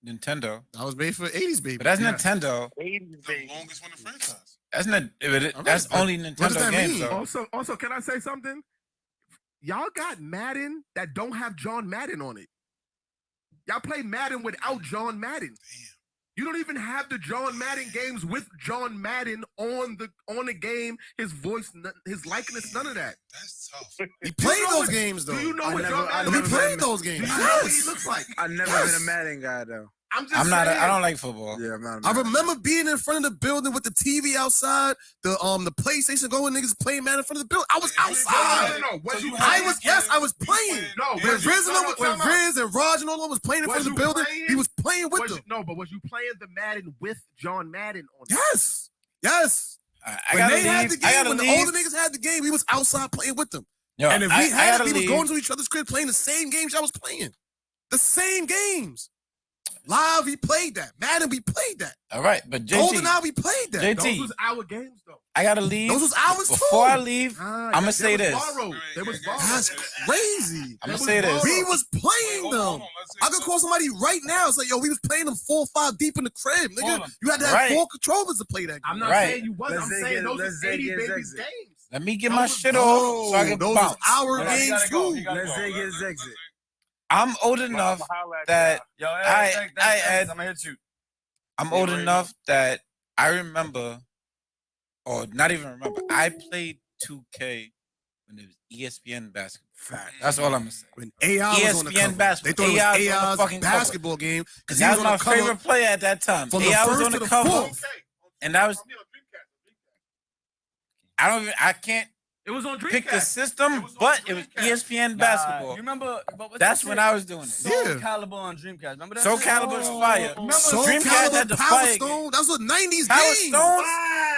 Nintendo. I was made for 80s baby. But that's Yeah. Nintendo. 80s baby. The longest running franchise. That's only What does Nintendo that games, mean? though. Also, can I say something? Y'all got Madden that don't have John Madden on it. Y'all play Madden without John Madden. You don't even have the John Madden games with John Madden on the game. His voice, his likeness, none of that. That's tough. He played those games though. Do you know I what never- John I Madden? He never played been- those games. Do you know what he Yes. looks like? I've never Yes. been a Madden guy though. I'm just I'm not. saying. I don't like football. Yeah, I'm not. A I Madden remember being in front of the building with the TV outside, the PlayStation going, niggas playing Madden in front of the building. I was outside. No. Was you? I was playing. No. When Riz and Raj and all them was playing in front of the building, he was playing with them. No, but was you playing the Madden with John Madden on it? Yes. I When gotta they had the leave. I game, gotta when the leave. older niggas had the game, we was outside playing with them. Yo, And if I we had gotta it, we was leave. going to each other's crib playing the same games y'all was playing. The same games. Live, we played that. Madden, we played that. All right, but Golden JT, Eye, we played that. JT, Those was our games though. I gotta leave. Those was ours Before too. I leave, I'm gonna say this. They was borrowed. That's crazy. I'm gonna say this. We was playing them. I could call somebody right now and say, yo, we was playing them 4 or 5 deep in the crib, Hold nigga. on. You had to have Right. 4 controllers to play that game. I'm not Right. saying you wasn't. I'm saying those was 80 babies games. Let me get my shit off so I can those bounce. was our Hold on, he games gotta go, too. he gotta Let's go. say his exit. I'm old enough that Yo, I- I'm gonna hit you. I'm old enough that I remember, or not even remember, I played 2K when it was ESPN basketball. That's all I'm gonna say. When AI was on the ESPN cover. basketball. They thought it was AI was on the AI's fucking cover. basketball game because he That was was on my the cover favorite player at that time. from the AI was first on to the the cover, fourth. and that was. I can't It was on Dreamcast. pick the system, but it was ESPN basketball. You remember? But what's That's that when shit? I was doing it. Soul Yeah. Calibur on Dreamcast. Remember that? Soul shit? Calibur's fire. Remember Soul Dreamcast had Calibur, the Power fire Stone. That was a 90s Power game. Stone.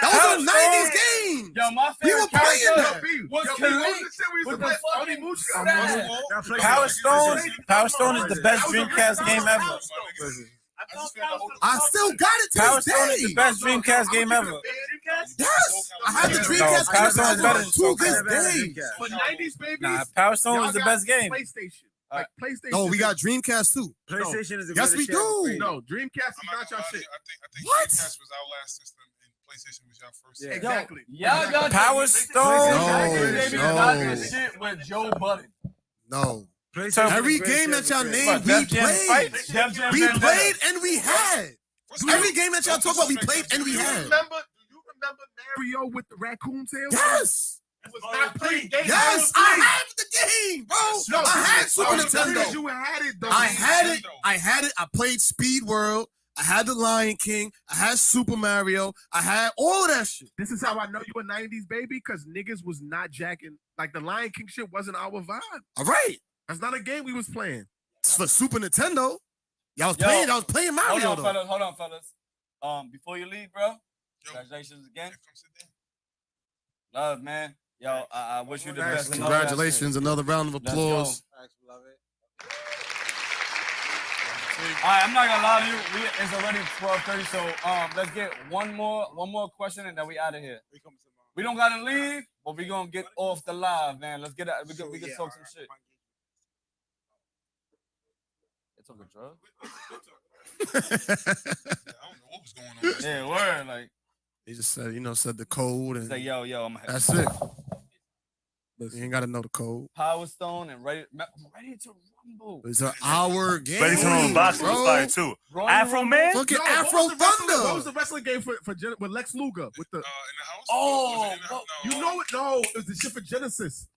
That Power was a 90s game. Yo, my We favorite were playing character that. was Khalid with the fucking mustache. Power Stone is the best Dreamcast game ever. I still got it to Power this Stone is day. the best Dreamcast game ever. Yes, I had the No, Dreamcast. Power Stone is better than to Soul this Calibur. day. For 90s babies. Nah, Power Stone y'all was the got best game. PlayStation. Like PlayStation. No, we got Dreamcast too. PlayStation is the Yes, we greatest shit do. ever No, Dreamcast is not your shit. I think What? Dreamcast was our last system, and PlayStation was your first. Yeah. Exactly. Y'all got Power Stone. No. shit with Joe Budden. No. PlayStation Every is the greatest game that shit y'all ever named, What, we Def Jam played. Fight? Def Jam We Vendetta. played and we had. Every game that y'all talk about, we played and we Do you had. remember Mario with the raccoon tail? Yes. It was not played game. Yes, I had the game, bro. No, I had Super Nintendo. You had it though. I had it. I had it. I played Speed World. I had the Lion King. I had Super Mario. I had all of that shit. This is how I know you a 90s baby, because niggas was not jacking. Like the Lion King shit wasn't our vibe. All right. That's not a game we was playing. It's for Super Nintendo. Y'all was Yo, playing. I was playing Mario Hold though. on, fellas. Before you leave, bro, congratulations again. Love, man. Yo, I wish you the best. in all that Congratulations. Another round of Let's go. applause. All right, I'm not gonna lie to you. It's already 12:30, so let's get one more question and then we out of here. We don't gotta leave, but we gonna get off the live, man. Let's get out. We can talk some shit. They took a drug. Yeah, word. Like He just said, said the code and say, yo, I'm gonna that's it. You ain't got to know the code. Power Stone and ready to rumble. It's an hour game. Ready to Rumble Boxing was fire too. Afro Man? Fucking No, Afro what was the wrestling- Thunder. What was the wrestling game with Lex Luger? With the In the house? oh, No. you know it? No, it was the shit for Genesis.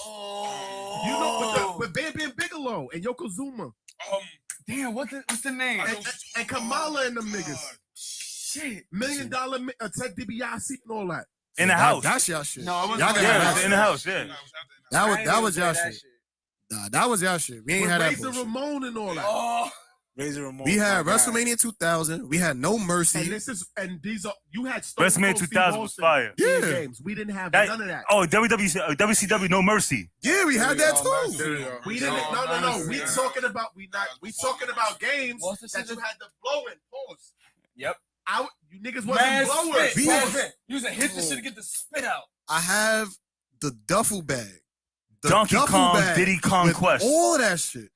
Oh, You know with Bam Bam Bigelow and Yokozuna damn, what's the name? and Kamala and them niggas. Shit. $1 Million Ted DiBiase and all that. In the house. That's y'all shit. No, it was Y'all got Yeah, that in the house, yeah. That was y'all shit. Nah, that was y'all shit. We ain't With had that Razor bullshit. Ramon and all that. Oh, Razor Ramon. We had my guy. WrestleMania 2000. We had No And Mercy. these are you had Stone WrestleMania Cold Steve 2000 was Austin fire. in your Yeah. games. We didn't have That- none of that. Oh, WCW No Mercy. Yeah, we had that too. We didn't. No. We talking about games What's the that shit you had to blow in. Pause. yep. You niggas wasn't blowers. Spit. Man, you used to hit the shit to get the spit out. I have the duffel bag. The Donkey duffel Kong, bag Diddy Kong with Quest. all of that shit.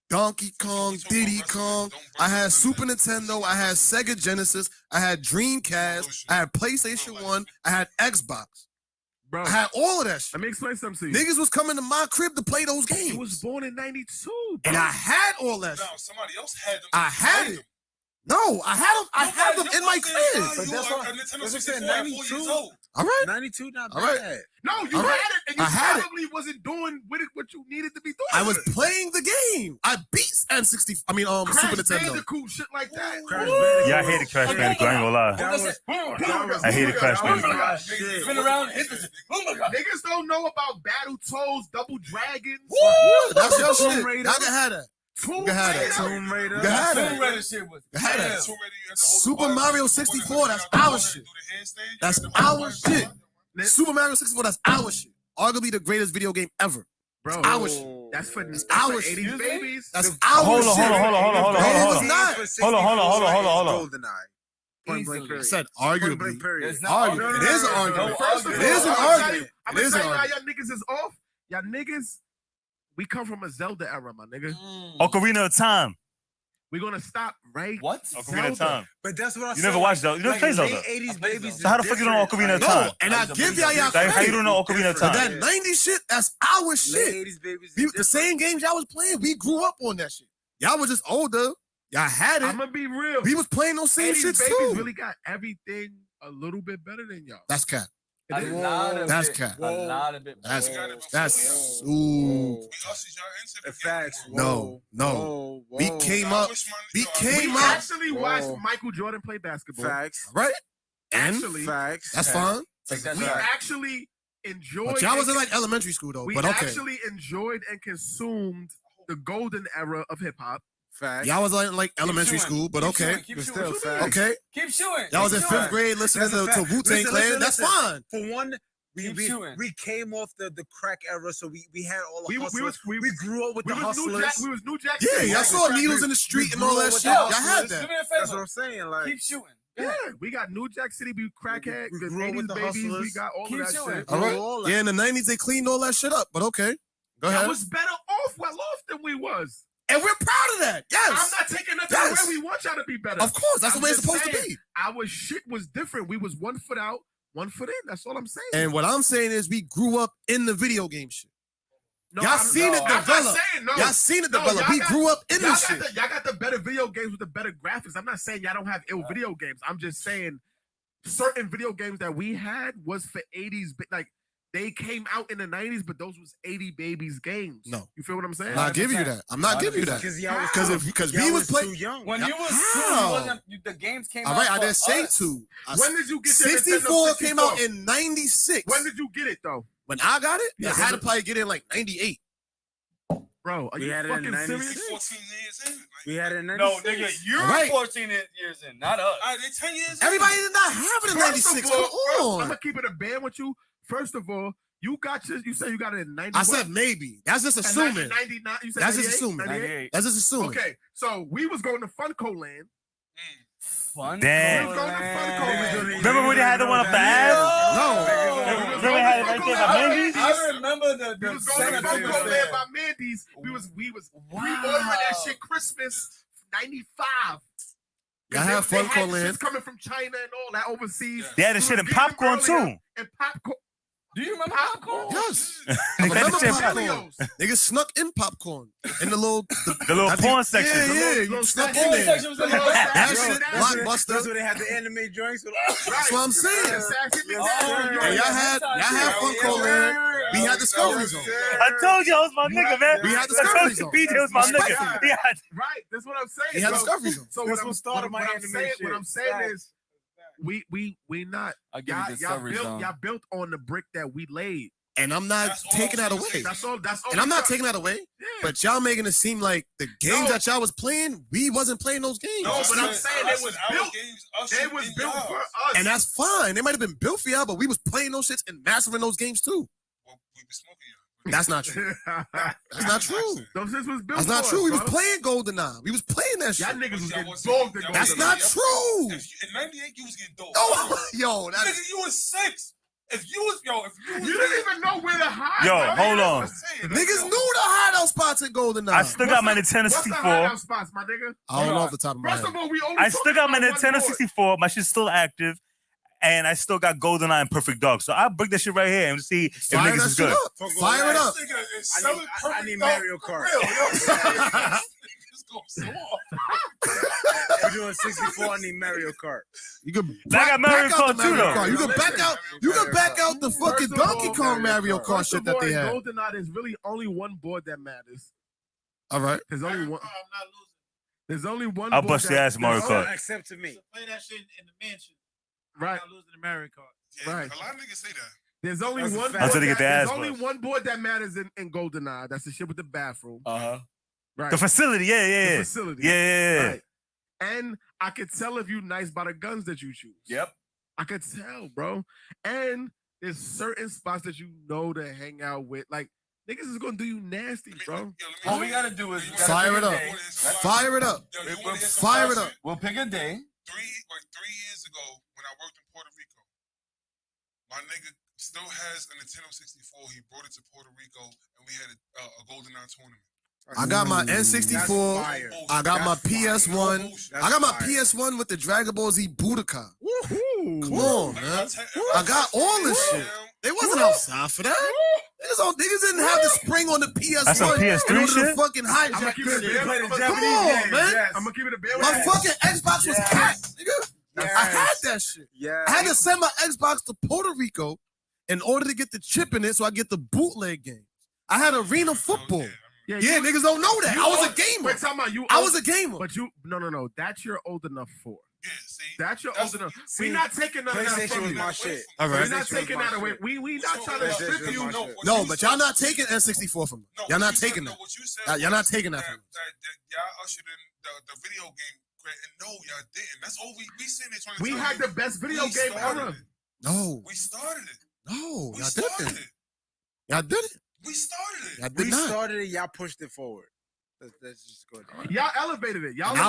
Donkey Kong, Diddy Kong. I had Super Nintendo. I had Sega Genesis. I had Dreamcast. I had PlayStation 1. I had Xbox. Bro, I had all of that shit. let me explain something to you. Niggas was coming to my crib to play those games. You was born in 92, bro. And I had all that No, shit. somebody else had them. I had it. No, I had them. I had them in my crib. But that's what I'm saying. 92. All right. 92, not All right. bad. No, you All had right. it, and you I had it. probably wasn't doing with it what you needed to be doing. I was with it. playing the game. I beat N60. I mean, Crash Super Nintendo. Bandicoot, shit like that. Yeah, I hated Crash Bandicoot. I ain't gonna lie. I hated Crash Bandicoot. Spin around, hit the niggas don't know about Battle Toads, Double Dragons. That's your shit. Raider. Y'all can have that. Tomb You can have Raider. that. Tomb Raider. You can have Tomb that. Raider shit was. You can have that. Tomb Raider, you had to hold the Super button. Mario 64, that's our shit. Do the handstand, That's you had to hold our the button. shit. Super Mario 64, that's our shit. Arguably the greatest video game ever. Bro, Our shit. that's for our 80s shit. babies. That's our Hold shit. on. No, it was not. Hold on. GoldenEye. Point blank I period. said Point arguably. blank period. It's not Argument. It is an argument. First of It all, is an I'm gonna tell argument. you- I'm It gonna is tell an you how argument. y'all niggas is off. Y'all niggas, we come from a Zelda era, my nigga. Ocarina of Time. We're gonna stop right. What? Ocarina of Time. But that's what I You said. never watched Zelda. You never played Zelda. 80s babies. So how the fuck you don't know Ocarina of No, Time? and I give y'all Like, how you don't know Ocarina of But Time? that 90s shit, that's our shit. 80s babies. The same games y'all was playing, we grew up on that shit. Y'all was just older. Y'all had it. I'm gonna be real. We was playing those same 80s shit babies too. really got everything a little bit better than y'all. That's cat. A lot of That's it. cat. A lot of it. That's Whoa. ooh. We us is y'all into the Facts. No. We came I up. wish my- We yo, came We up. actually watched Michael Jordan play basketball. Facts. Right? And Actually, Facts. that's fine. Take that we shot. actually enjoyed. But y'all was in and- like elementary school though. we But okay. actually enjoyed and consumed the golden era of hip hop. Facts. Y'all was like elementary shooting. school, but Keep okay. shooting. Keep But shooting. still, What you facts. mean? Okay. Keep shooting. Y'all was in Keep fifth shooting. grade listening That's a to fact. Wu-Tang Listen, Clan. That's listen. fine. For one, Keep shooting. we came off the crack era, so we had all the We hustlers. We grew up with We the was New hustlers. Jack. We was New Jack. Yeah, City. y'all saw needles in the street and all that shit. Y'all had that. Do me a That's what favor. I'm saying. Like, Keep shooting. Yeah, we got New Jack City. We crackhead. We The grew up with 80s the babies. We hustlers. got all Keep of that shooting. shit. All right. all that. Yeah, in the 90s they cleaned all that shit up, but okay. Go I ahead. was better off, well off than we was. And we're proud of that. Yes. I'm not taking nothing Yes. away. We want y'all to be better. Of course, that's I'm the way it's just supposed to saying, be. Our shit was different. We was 1 foot out, 1 foot in. That's all I'm saying. And what I'm saying is we grew up in the video game shit. No, y'all seen it I'm not develop. saying no. Y'all seen it No, develop. y'all We got- grew up in y'all this got shit. y'all got the better video games with the better graphics. I'm not saying y'all don't have ill video games. I'm just saying certain video games that we had was for 80s. Like they came out in the 90s, but those was 80 babies games. No. You feel what I'm saying? I'm not giving you that. I'm not giving you that. Because y'all was Because y'all we was too playing. young. When you was two, How? you wasn't. The games came All out. right, I for didn't say us. two. When did you get your 64 Nintendo came out 64? in 96. When did you get it though? When I got it, Yeah, I had to probably get it in like 98. Bro, are We you had it in fucking 96. serious? 14 years in. Like, We had it in No, 96. nigga, you're All right. 14 years in, not us. all right, they 10 years in. Everybody did not have it in First of 96. all, Come I'm on. gonna keep it a band with you. First of all, you said you got it in 90. I said maybe. That's just assuming. 99. You said That's just 98? assuming. 98? That's just assuming. Okay, so we was going to Funko Land. Fun. Damn. We was going to Funko Land. Remember when they had the one up the ass? No. Remember they had it right there by Mindy's? I remember the We was going to Senators Funko there. Land by Mandy's. We was pre-ordering that shit Christmas 95. Y'all have They Funko had Land. shits coming from China and all that overseas. They had the We shit was in getting them popcorn earlier, too. And popcorn. Do you remember popcorn? Yes. They I had the remember shit in popcorn. Cheerios. Niggas snuck in popcoron in the little The little I think- porn section. Yeah, you Little snuck in porn there. section was in the back. That Bro, shit, that's Blockbuster. That's where they had the anime joints. That's what I'm saying. Exactly. And y'all had Funko Land. We had Discovery Zone. I told you I was my nigga, man. We had the I told Discovery you Zone. BJ was my nigga. He had Right, that's what I'm saying. He had So- Discovery Zone. So That's what what started my anime saying, shit. What I'm saying is, we not. I'll give you Y'all Discovery Zone. built on the brick that we laid. And I'm not That's all taking I'm that saying. away. That's all. That's all. And I'm we not got. taking that away. Yeah. But y'all making it seem like the games No. that y'all was playing, we wasn't playing those games. No, but I'm saying I they was said our built. games, us They and was y'all. built for us. And that's fine. They might have been built for y'all, but we was playing those shits and mastering those games too. Well, we be smoking y'all. That's not true. That's not true. Those shits was built. That's not for true. us, We was bro. playing GoldenEye. We was playing that shit. Y'all niggas was Y'all getting wasn't- dogged. y'all That's wasn't- not true. In 98, you was getting dope. Oh, yo, that Nigga, you was 6. If you was You didn't even know where to hide. Yo, man. hold on. Niggas knew the hideout spots in GoldenEye. I still got my Nintendo What's the 64. hideout spots, my nigga? I don't know off the top of my First head. of all, we only I still got my talking about Nintendo one board. 64. My shit's still active. And I still got GoldenEye and Perfect Dark. So I'll break that shit right here and see if Fire niggas that is shit good. up. Fire it up. I need Mario Kart. We're doing 64. I need Mario Kart. You can I got Mario back out Kart the too, Mario though. Kart. You can back out. You can back out the fucking First of Donkey all, Kong Mario Kart First shit of that all, they in had. GoldenEye, there's really only one board that matters. All right. There's only one. There's only one. I'll board bust your that- ass, Mario Kart. Except to me. Play that shit in the mansion. Right. Not losing the Mario Kart. Right. A lot of niggas say that. There's only That's a one. fact. Until they board get their there's ass only bust. one board that matters in GoldenEye. That's the shit with the bathroom. Uh-huh. Right. The facility, yeah. The facility. Yeah. Right. And I could tell if you nice by the guns that you choose. Yep. I could tell, bro. And there's certain spots that you know to hang out with. Like, niggas is gonna do you nasty, bro. All we gotta do is Fire it up. Fire it up. Fire it up. We'll pick a day. 3 years ago, when I worked in Puerto Rico, my nigga still has a Nintendo 64. He brought it to Puerto Rico, and we had a GoldenEye tournament. I got my N64. I got my PS1. I got my PS1 with the Dragon Ball Z Budokai. Come on, man. I got all this shit. They wasn't outside for that. Niggas didn't have the spring on the PS1 That's some PS3 in order to shit? fucking I'm gonna hijack keep it a bear. Come on, man. I'm gonna keep it a bear. My fucking Xbox was cracked, nigga. I had that shit. Yeah. I had to send my Xbox to Puerto Rico in order to get the chip in it so I get the bootleg games. I had arena football. Yeah, niggas don't know that. I was a gamer. Wait, talking about you. I was a gamer. But you, no. That you're old enough for. Yeah, see. That's old enough. We're not taking none of that PlayStation from was you. my shit. All right. We're not taking that away. We not trying to strip you. No, but y'all not taking N64 from me. Y'all not taking that. Y'all not taking that from me. Y'all ushered in the video game. And no, y'all didn't. That's all we sitting there trying to We tell had you. the best video We game started ever. it. No. We started it. No, We y'all started didn't. it. Y'all did it. We started it. Y'all did We not. started it. Y'all pushed it forward. Let's just go down. Y'all elevated it. Y'all. And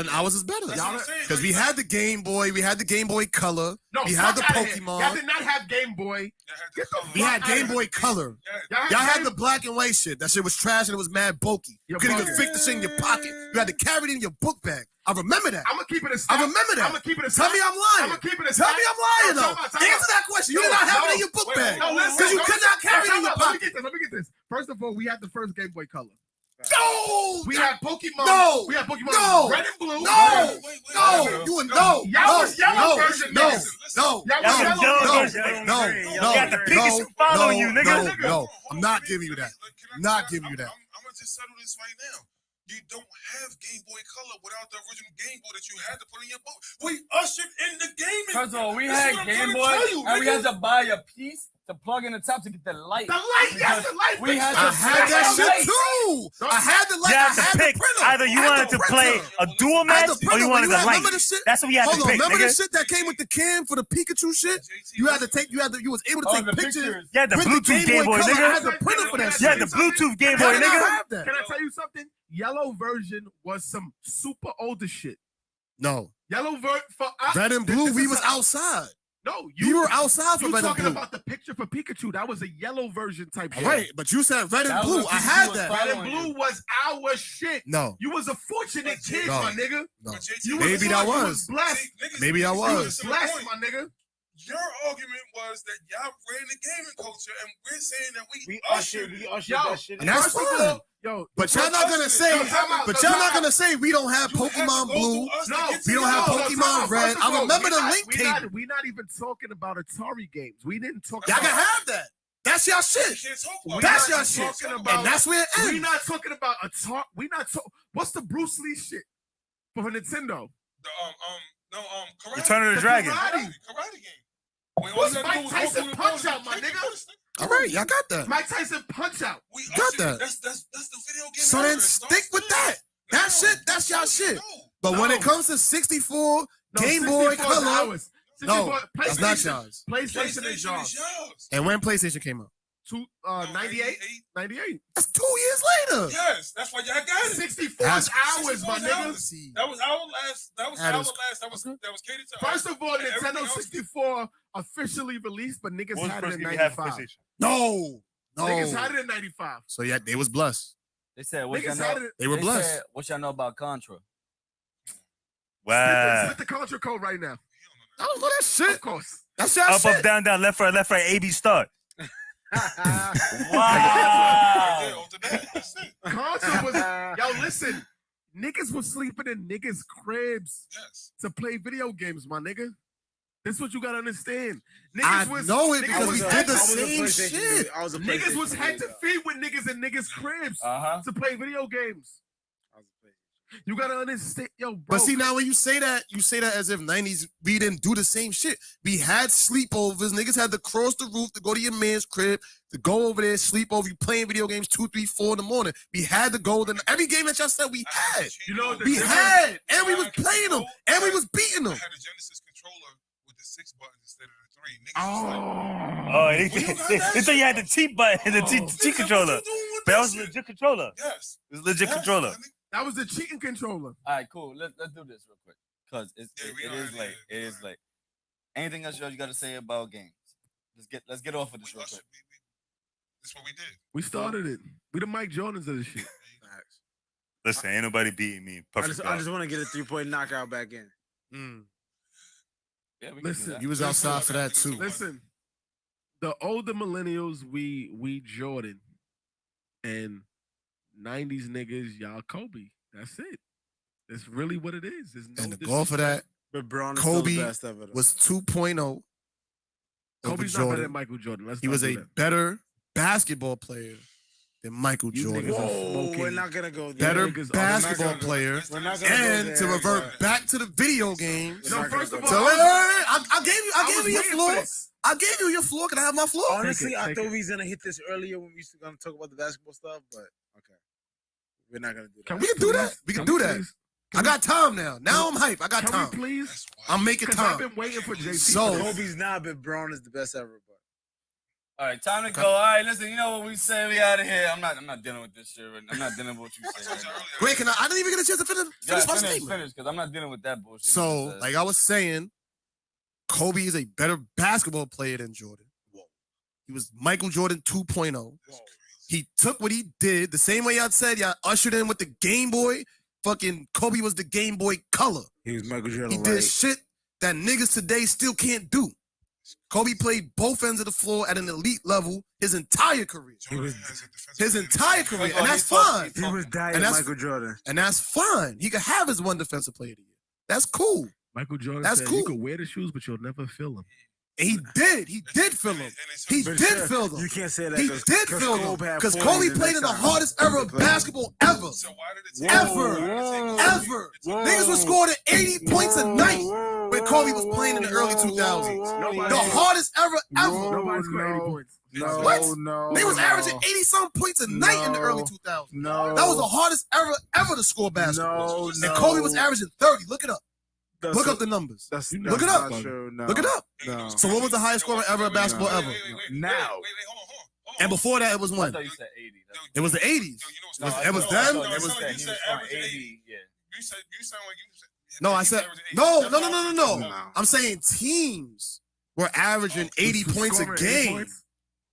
ours is better. That's what I'm saying. Because we had the Game Boy, we had the Game Boy Color, No, we had the fuck outta here. Pokemon, Y'all did not have Game Boy. Y'all had Get the color. we had fuck Game outta Boy Color. Yeah. Y'all had the black and white shit. That shit was trash and it was mad bulky. You couldn't even fit the shit in your pocket. You had to carry it in your book bag. I remember that. I'm gonna keep it a I remember that. I'm gonna keep it a Tell me I'm lying. I'm gonna keep it a Tell me I'm lying, No, though. time out. Answer that question. You did not have it in your book bag. No, listen. Because you could not carry it in your Let me pocket. get this. First of all, we had the first Game Boy Color. No! We had Pokemon. No! We had Pokemon No! Red and Blue. No! No! You would no! Y'all was yellow No! version. No! niggas. No! Y'all Y'all was was yellow yellow version. version. No! You No! got the Pikachu following you, nigga. No! I'm not giving you that. Not giving you that. I'm gonna just settle this right now. You don't have Game Boy Color without the original Game Boy that you had to put in your book. We ushered in the gaming. First of all, we That's had what I'm Game trying to Boy, tell you, and we nigga. had to buy a piece to plug in the top to get the light. The light, yes, Because the light. we had I to had that the shit light. too. I had the light. You I had to had pick the printer. either you I had wanted the to play printer. a dual I had match the or printer. you When wanted you the had- light. Remember the shit? That's what we had Hold to on, pick, remember the nigga. shit that came with the can for the Pikachu shit? You had to take. You was able to Oh, take the pictures. pictures. You had the with Bluetooth Game Boy, Color. I had nigga. the printer for that You had shit. the Bluetooth Game How Boy, did I nigga. have that? Can I tell you something? Yellow version was some super older shit. No. Yellow version for us. Red and blue, this we is was a- outside. No, We were outside for You red and talking blue. about the picture for Pikachu? That was a yellow version type shit. Right, but you said red and That was blue. what I Pikachu had was that. Red and following blue you. was our shit. No. You was a fortunate kid, No. my nigga. No. You Maybe that you was. blessed. Maybe I You was. blessed, my nigga. Your argument was that y'all ran the gaming culture, and we're saying that we ushered ushered. that shit. And that's First of fine. all, yo, But y'all not gonna say. No, time out. But No, y'all time not out. gonna say we don't have You had to Pokemon go Blue. through us to No, get to we don't you. have no, Pokemon time out. Red. First of I all, remember we the not- link we cable. not- We not even talking about Atari games. We didn't talk. Y'all about can have that. That's y'all We shit. can't talk about That's that. your We shit. talking about- And that's where it We ends. not talking about Atari. We not talk. What's the Bruce Lee shit for Nintendo? Karate. Return of the The Dragon. Karate game. Wait, What's all you Mike gotta do is go Tyson through the Punch poses. Out, my nigga? All right, y'all got that. Mike Tyson Punch Out. We Got ushered- that. That's the video game. So then era. It stick starts with there. that. That shit, that's y'all shit. But when it No. comes to 64, No, Game Boy 64 is Color, ours. no, 64 that's not PlayStation. yours. PlayStation is yours. yours. And when PlayStation came out? 98. 98. That's 2 years later. Yes, that's why y'all got it. 64 That's- hours, my 64 nigga. hours. That was our last. That was That our is- last. That was catered to First us. of all, And everything Nintendo else- 64 officially released, but niggas What was had the it first in game you had for 95. PlayStation? No. Niggas had it in 95. So yeah, they was blessed. They said, what y'all Niggas had know? it. They were blessed. Said, what y'all know about Contra? Wow. Spit the Contra code right now. I don't know that shit. Of course. That's your Up, shit. up, down, down, left, right, AB start. Wow. Contra was, yo, listen. Niggas was sleeping in niggas' cribs to play video games, my nigga. This is what you gotta understand. I Niggas know it niggas because we was did the head- same shit. Niggas was head to feet with niggas in niggas' cribs to play video games. You gotta understand, yo, bro. But see, now when you say that as if 90s, we didn't do the same shit. We had sleepovers. Niggas had to cross the roof to go to your man's crib, to go over there, sleep over. You playing video games 2, 3, 4 in the morning. We had to go. Every game that y'all said we had. You know what we had. And we was playing them. And we was beating them. I had a Genesis controller with the 6 buttons instead of the 3. Niggas Oh, they thought you had the T button, the T controller. But that was a legit controller. Yes. It was a legit controller. That was the cheating controller. All right, cool. Let's do this real quick because it is late. It is late. Anything else you got to say about games? Let's get off of this real quick. That's what we did. We started it. We the Mike Jordans of this shit. Listen, ain't nobody beating me. I just want to get a 3-point knockout back in. Yeah, we can do Listen, that. You was outside for that too. Listen, the older millennials, we Jordan, and 90s niggas, y'all Kobe. That's it. That's really what it is. There's no And the goal for that, But Braun is still Kobe the best ever. Though. was 2.0. over Kobe's not better Jordan. than Michael Jordan. Let's He not was do a that. better basketball player than Michael You Jordan. niggas are Whoa, smoking. we're not gonna go there. Better niggas are basketball not gonna- player. We're not gonna go And there, to revert but- back to the video games. No, first of all, So, I gave you was your waiting for floor. this. I gave you your floor. Can I have my floor? Honestly, I take thought it. we was gonna hit this earlier when we was gonna talk about the basketball stuff, but okay, we're not gonna do that. We can do that. We can do that. please? I got time now. Now I'm hype. I got Can time. we please? I'm making Because I've time. been waiting for JT. So- for this. Kobe's not, but Braun is the best ever. But All right, time to go. All right, listen. You know what we say? We out of here. I'm not dealing with this shit. I'm not dealing with what you say. Right now. Wait, I didn't even get a chance to finish my statement. Finish, because I'm not dealing with that bullshit. So, You just like I was saying, Kobe is a better basketball player than Jordan. He was Michael Jordan 2.0. He took what he did the same way y'all said. Y'all ushered in with the Game Boy. Fucking Kobe was the Game Boy Color. he was Michael Jordan. He did shit that niggas today still can't do. Kobe played both ends of the floor at an elite level his entire career. His entire career. And that's fine. He was dying And that's- Michael Jordan. And that's fine. He could have his one defensive player of the year. That's cool. Michael Jordan That's said cool. you can wear the shoes, but you'll never feel them. And he did. He did fill them. He But did sure, fill them. You can't say that. He 'cause- did 'cause fill Kobe them. had Because 40 Kobe the played next in the time. hardest era of basketball ever. So why did it Ever. Whoa. Ever. Niggas was scoring 80 points a night when Kobe was playing in the early 2000s. The hardest era ever. Nobody scored 80 points. No, What? no. They was no. averaging 80-some points a night in the early 2000s. No. That was the hardest era ever to score basketball. No, And Kobe was averaging 30. Look it up. That's Look a- up the numbers. That's Look it up. not true. No. Look it up. No. So what was the highest scorer ever in basketball ever? Wait, Now. hold on. And before that, it was I when? thought you said 80. It was the 80s. No, It was them. It It was was that. you He said was from average 80. Yeah. You sound like you said. No, I said averaging 80. no. No. I'm saying teams were averaging 80 points a Scoring 80 game. points?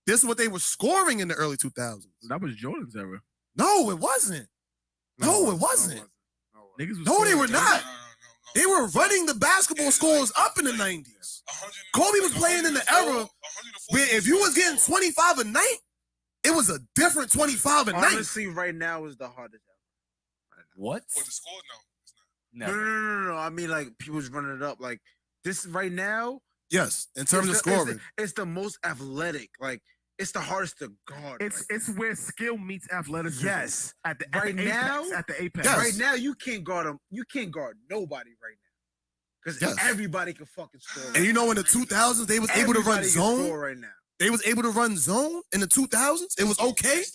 This is what they were scoring in the early 2000s. That was Jordan's era. No, it wasn't. No, it wasn't. Niggas was No, they scoring were 80. not. They were running the basketball scores up in the 90s. Kobe was playing in the era where if you was getting 25 a night, it was a different 25 a night. Honestly, right now is the hardest ever. What? For the score, no. No. I mean, like people's running it up. Like this right now. Yes, in terms of it's the- it's scoring. the- it's the most athletic. Like it's the hardest to guard. It's where skill meets athleticism. Yes. At the Right apex, now- at the apex. Yes. Right now, you can't guard them. You can't guard nobody right now because Yes. everybody can fucking score. And you know, in the 2000s, they was able to run Everybody can zone. score right now. They was able to run zone in the 2000s. It was okay.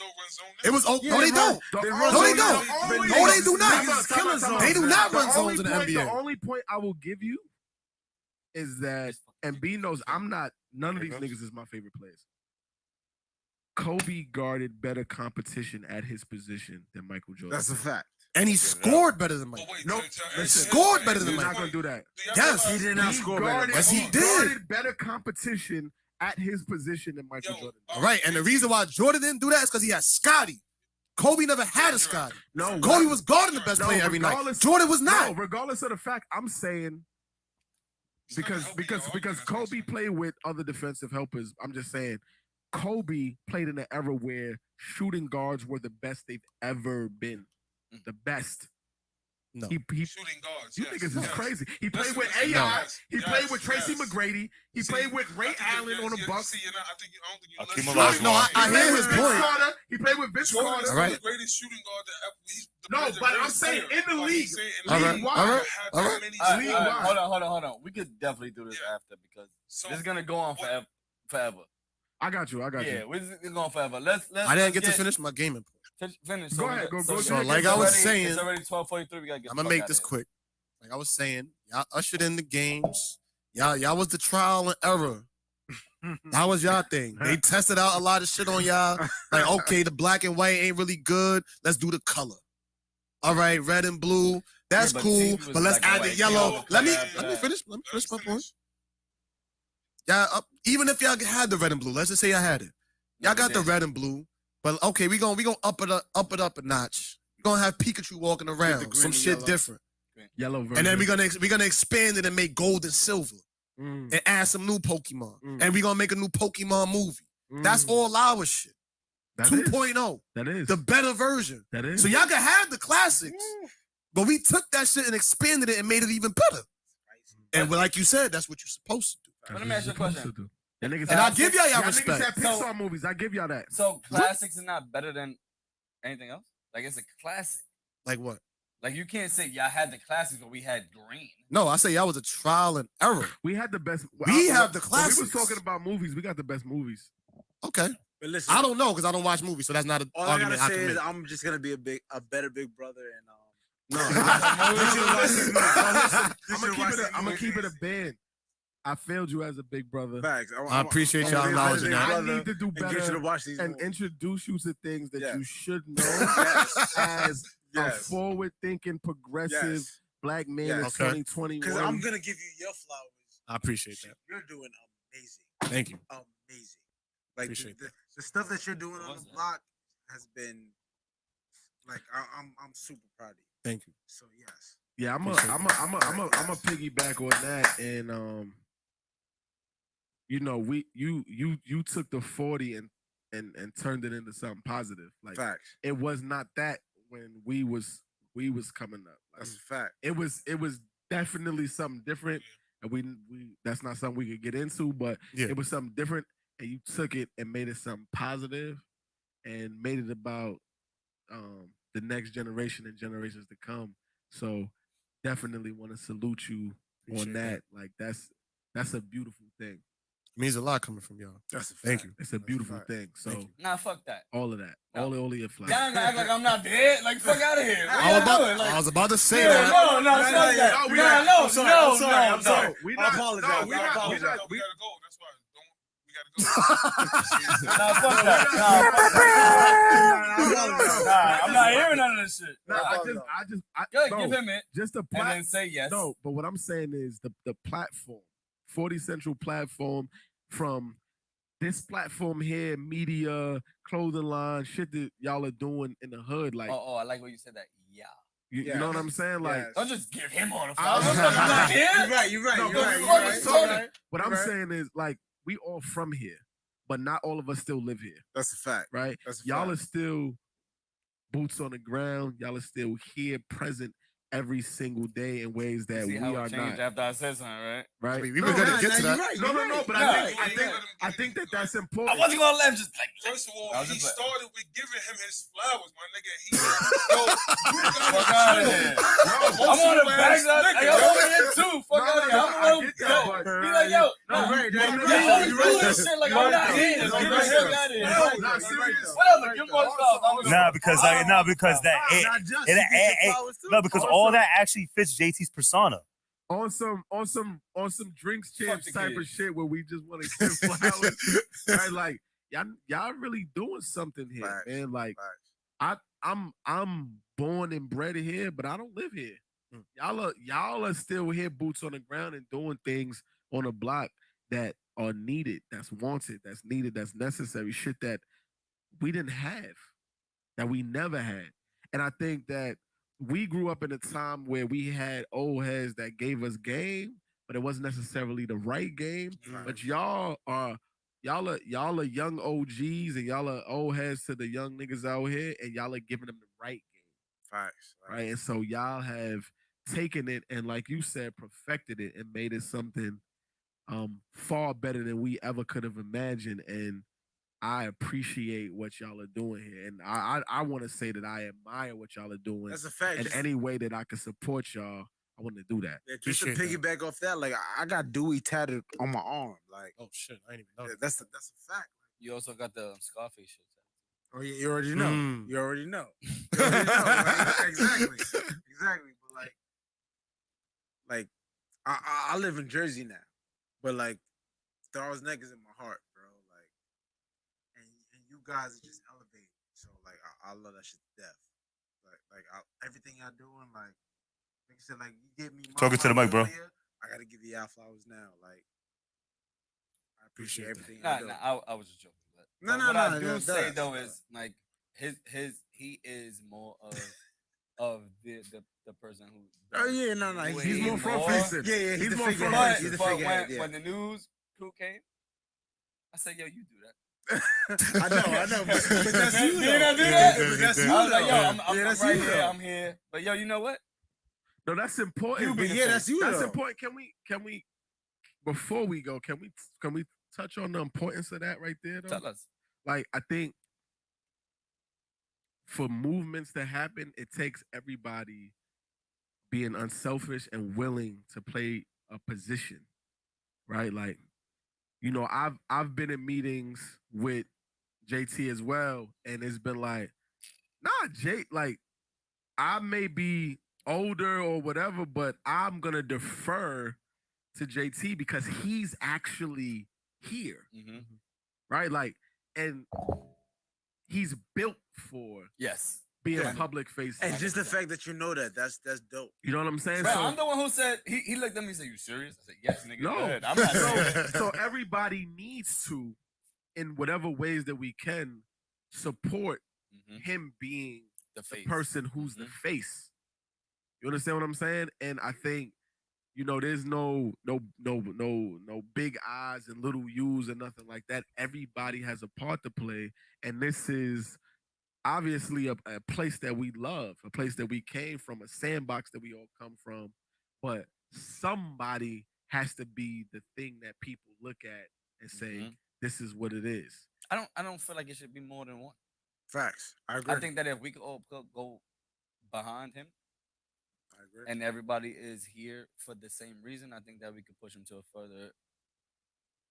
It was okay. No, Yeah, they don't. They No, run they zone don't. now, No, but they niggas- do not. niggas is killing zones They do now. not run The zones in the only NBA. The only point I will give you is that, and B knows I'm not, none of these niggas is my favorite players. Kobe guarded better competition at his position than Michael Jordan. That's a fact. And he scored better than Michael. No, He scored better than He's not Michael. going to do that. Yes. He did not score better. Yes, he He did. guarded better competition at his position than Michael Jordan. All right, and the reason why Jordan didn't do that is because he had Scotty. Kobe never had a Scotty. No, Kobe was guarding the best player every night. Jordan was not. No, regardless of the fact, I'm saying because Kobe played with other defensive helpers. I'm just saying Kobe played in an era where shooting guards were the best they've ever been. The best. No. He Shooting guards. You niggas is crazy. He played with AI. He played with Tracy McGrady. He played with Ray Allen on the Bucks. I don't think Akeem you Olajuwon. I hear his point. Carter. He played with Vince Jordan Carter. is All right. the greatest shooting guard that ever. He's the No, greatest but I'm greatest saying player. in the Like, league. he's saying in All the right, league. all right, Had all that right. many All right, shooting all right, guards. hold on. We could definitely do this after because this is gonna go on forever. I got you. Yeah, we're going forever. Let's. I didn't get to finish my gaming point. Finish. Go ahead. Go. So like I was saying, it's already 12:43. We gotta get. I'm gonna make this quick. Like I was saying, y'all ushered in the games. Y'all was the trial and error. That was y'all thing. They tested out a lot of shit on y'all. Like, okay, the black and white ain't really good. Let's do the color. All right, red and blue. That's cool. But let's add the yellow. Let me finish. Let me finish my point. Yeah, even if y'all had the red and blue, let's just say y'all had it. Y'all got the red and blue. But okay, we gonna up it up a notch. We're gonna have Pikachu walking around. Some shit different. Yellow version. And then we're gonna expand it and make gold and silver. And add some new Pokemon. And we're gonna make a new Pokemon movie. That's all our shit. That 2.0. That is. The better version. That is. So y'all can have the classics. But we took that shit and expanded it and made it even better. And like you said, that's what you're supposed to do. Let me ask you a question. And I give y'all respect. Niggas had Pixar movies. I give y'all that. So classics is not better than anything else? Like it's a classic. Like what? Like you can't say y'all had the classics, but we had green. No, I say y'all was a trial and error. We had the best. We have the classics. We was talking about movies. We got the best movies. Okay. But listen, I don't know because I don't watch movies, so that's not an all I argument gotta I say can is make. I'm just gonna be a better big brother and No, I'm gonna keep it a band. I failed you as a big brother. Facts. I appreciate y'all acknowledging that. I need to do And get better you to watch these and movies. introduce you to things that Yes. you should know Yes. as a Yes. forward-thinking, progressive Yes. black man Yes. of Okay. 2021. Because I'm gonna give you your flowers. I appreciate that. You're doing amazing. Thank you. Amazing. Like Appreciate the stuff that you're doing on the block has been like I'm super proud of you. Thank you. So yes. Yeah, I'm a piggyback on that, and you know, you took the 40 and turned it into something positive. Like Facts. it was not that when we was coming up. Like, That's a fact. it was definitely something different, and we that's not something we could get into, but Yeah. it was something different, and you took it and made it something positive, and made it about the next generation and generations to come. So definitely want to salute you on that. Like that's a beautiful thing. It means a lot coming from y'all. That's a fact. Thank you. It's a beautiful thing. So Nah, fuck that. all of that, all of your flowers. Y'all act like I'm not dead. Like fuck out of here. What I y'all doing? was Like, about to say yeah, that. no, fuck that. I'm sorry. We I not, apologize. no, we I not, apologize. we not, We gotta go. That's why. We gotta go. Nah, fuck that. Nah, fuck that. Nah, I'm not hearing none of this shit. no, I Good, no, give him it. just the And platform. then say yes. No, but what I'm saying is the platform, 40 Central platform, from this platform here, media, clothing line, shit that y'all are doing in the hood, like Oh, I like what you said that. Yeah. you know what I'm saying? Like Yes. Don't just give him all the I- flowers. I'm not here. You're right. No, You're but right. we You're always right. talking. You're right. What You're I'm right. saying is, like, we all from here, but not all of us still live here, That's a fact. right? That's a Y'all fact. are still boots on the ground. Y'all are still here, present every single day in ways that See we how are it changed not. after I said something, right? Right? I mean, we were gonna get to that. No, but I think that that's important. I wasn't gonna let him just like. First of all, I was he just like- started with giving him his flowers, my nigga. He Fuck out of here. I'm on the backside. Like, I'm over here too. Fuck out of here. I'm a little. Be like, yo. You do this shit like I'm not here. Just get the fuck out of here. Whatever. Give him all the flowers. Nah, because because all that actually fits JT's persona. On some drinks champs type of shit where we just want to give flowers, right? Like y'all really doing something here, Facts, man. Like facts. I'm born and bred here, but I don't live here. Y'all are still here, boots on the ground, and doing things on a block that are needed, that's wanted, that's needed, that's necessary. Shit that we didn't have, that we never had. And I think that we grew up in a time where we had old heads that gave us game, but it wasn't necessarily the right game. But y'all are young OGs and y'all are old heads to the young niggas out here, and y'all are giving them the right game. Facts. Right. And so y'all have taken it and, like you said, perfected it and made it something far better than we ever could have imagined. And I appreciate what y'all are doing here. And I want to say that I admire what y'all are doing. That's a fact. And any way that I can support y'all, I want to do that. Yeah, just to piggyback off that, like I got Dewey tatted on my arm. Like, oh shit, I didn't even know. That's a fact. You also got the Scarface shit. Oh yeah, you already know. You already know. You already know. Like, exactly. But like I live in Jersey now, but like Thor's Neck is in my heart, bro. Like, and you guys are just elevated. So like I love that shit to death. Like everything y'all doing, like I said, like you give me my Talking to the mic, bro. earlier, I gotta give you y'all flowers now. Like I appreciate everything. Nah, I was just joking. But what I do say though is like he is more of the person who. Oh yeah, no, he's more front facing. Yeah, he's more front facing. He's the figurehead. When the news crew came, I said, "Yo, you do that." I know, but that's you. Did I do that? But that's you. I was like, "Yo, I'm that's right you, here. though. I'm here." But yo, you know what? No, that's important. But yeah, that's you. That's though. important. Can we before we go, can we touch on the importance of that right there though? Tell us. Like, I think for movements to happen, it takes everybody being unselfish and willing to play a position, right? Like, you know, I've been in meetings with JT as well, and it's been like, nah, Jay, like, I may be older or whatever, but I'm gonna defer to JT because he's actually here, right? Like, and he's built for being public facing. And just the fact that you know that's dope. You know what I'm saying? Bro, So, I'm the one who said he looked at me and said, "You serious?" I said, "Yes, nigga." no, Go ahead. I'm not so everybody needs to, in whatever ways that we can, support him being the person who's the face. You understand what I'm saying? And I think, you know, there's no big I's and little U's and nothing like that. Everybody has a part to play, and this is obviously a place that we love, a place that we came from, a sandbox that we all come from. But somebody has to be the thing that people look at and say, "This is what it is." I don't feel like it should be more than one. Facts. I agree. I think that if we could all go behind him, I agree, and everybody is here for the same reason, I think that we could push him to a further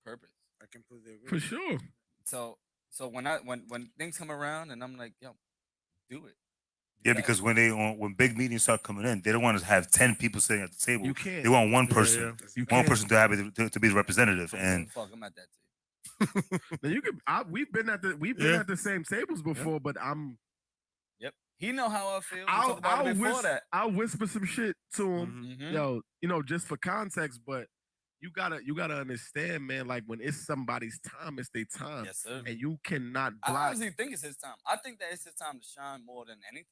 purpose. I completely agree. For sure. So when things come around and I'm like, yo, do it. Yeah, because when big meetings start coming in, they don't want to have 10 people sitting at the table. You can't. They want one person. You One can't. person to have it to be the representative. And Fuck, I'm at that table. Now you can. We've been at the same tables before, but I'm. Yep. He know how I feel. We talked about it before that. I'll whisper some shit to him, yo, you know, just for context. But you gotta understand, man. Like, when it's somebody's time, it's their time. Yes, sir. And you cannot block. I honestly think it's his time. I think that it's his time to shine more than anything.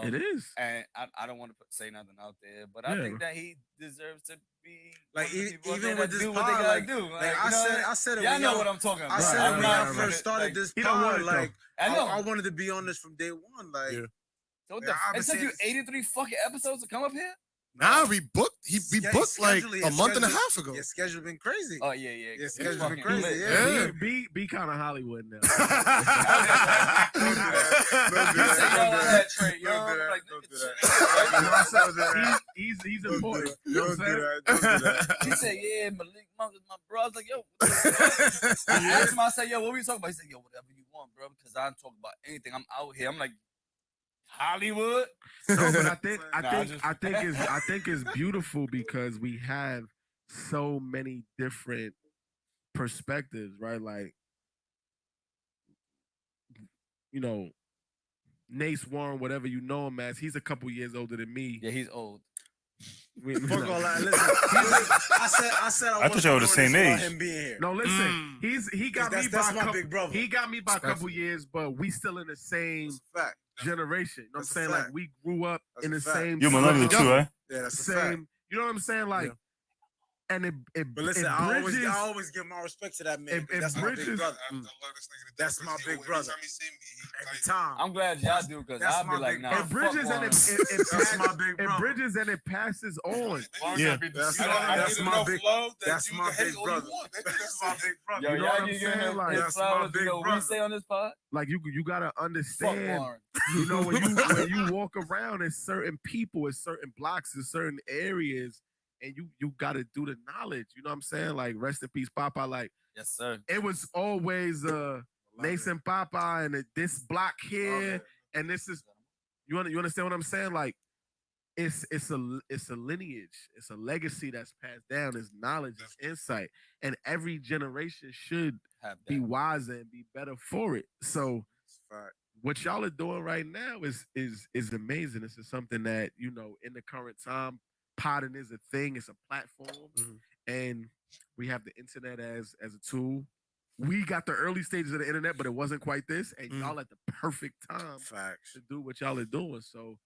It is. And I don't want to say nothing out there, but I think that he deserves to be like even with this do pod, what they gotta like, do. like I said it. Y'all know what I'm talking about. I said it when I first started like, this he don't want pod. it, Like though. I wanted to be on this from day one. Like So what the it took you 83 fucking episodes to come up here? Nah, we booked like a month and a half ago. Your schedule been crazy. Oh yeah. Your schedule been fucking crazy. lit. Yeah. Be kind of Hollywood now. He's important. You know what I'm saying? He said, "Yeah, Malik Monk is my bro." I was like, "Yo," I asked him. I said, "Yo, what we talking about?" He said, "Yo, whatever you want, bro." Because I don't talk about anything. I'm out here. I'm like, Hollywood. No, but I think it's beautiful because we have so many different perspectives, right? Like, you know, Nace Warren, whatever you know him as, he's a couple years older than me. Yeah, he's old. Fuck all that. Listen, I said I thought y'all were the same age. Him being here. No, listen, he got me by that's a my couple, big brother. He got me by a couple years, but we still in the same fact. generation. You know what I'm That's a saying? fact. Like we grew up That's in a the fact. same. You're millennial too, right? Yeah, that's a same. fact. You know what I'm saying? Like, and it But listen, it I bridges, always give my respect to that man. it That's my big bridges- brother. That's my big brother. Every time. I'm glad y'all do because That's I'll be my like, big nah. brother. it bridges fuck and Warren. That's my big it brother. bridges and it passes on. Yeah. That's my big. That's my big brother. That's my big brother. Yo, You know y'all what I'm can give saying? him Like, his that's my flowers. big You know what we brother. say on this pod? Like you gotta Fuck understand. Warren. You know, when you walk around in certain people, in certain blocks, in certain areas, and you gotta do the knowledge. You know what I'm saying? Like, rest in peace, Papa. Like, Yes, sir. it was always Nathan Papa and this block here, and this is you understand what I'm saying? Like, it's a lineage, it's a legacy that's passed down. It's knowledge, it's insight, and every generation should Have be that. wiser and be better for it. So what y'all are doing right now is amazing. This is something that, you know, in the current time, potting is a thing, it's a platform, and we have the internet as a tool. We got the early stages of the internet, but it wasn't quite this, and y'all at the perfect time to do what y'all are doing. So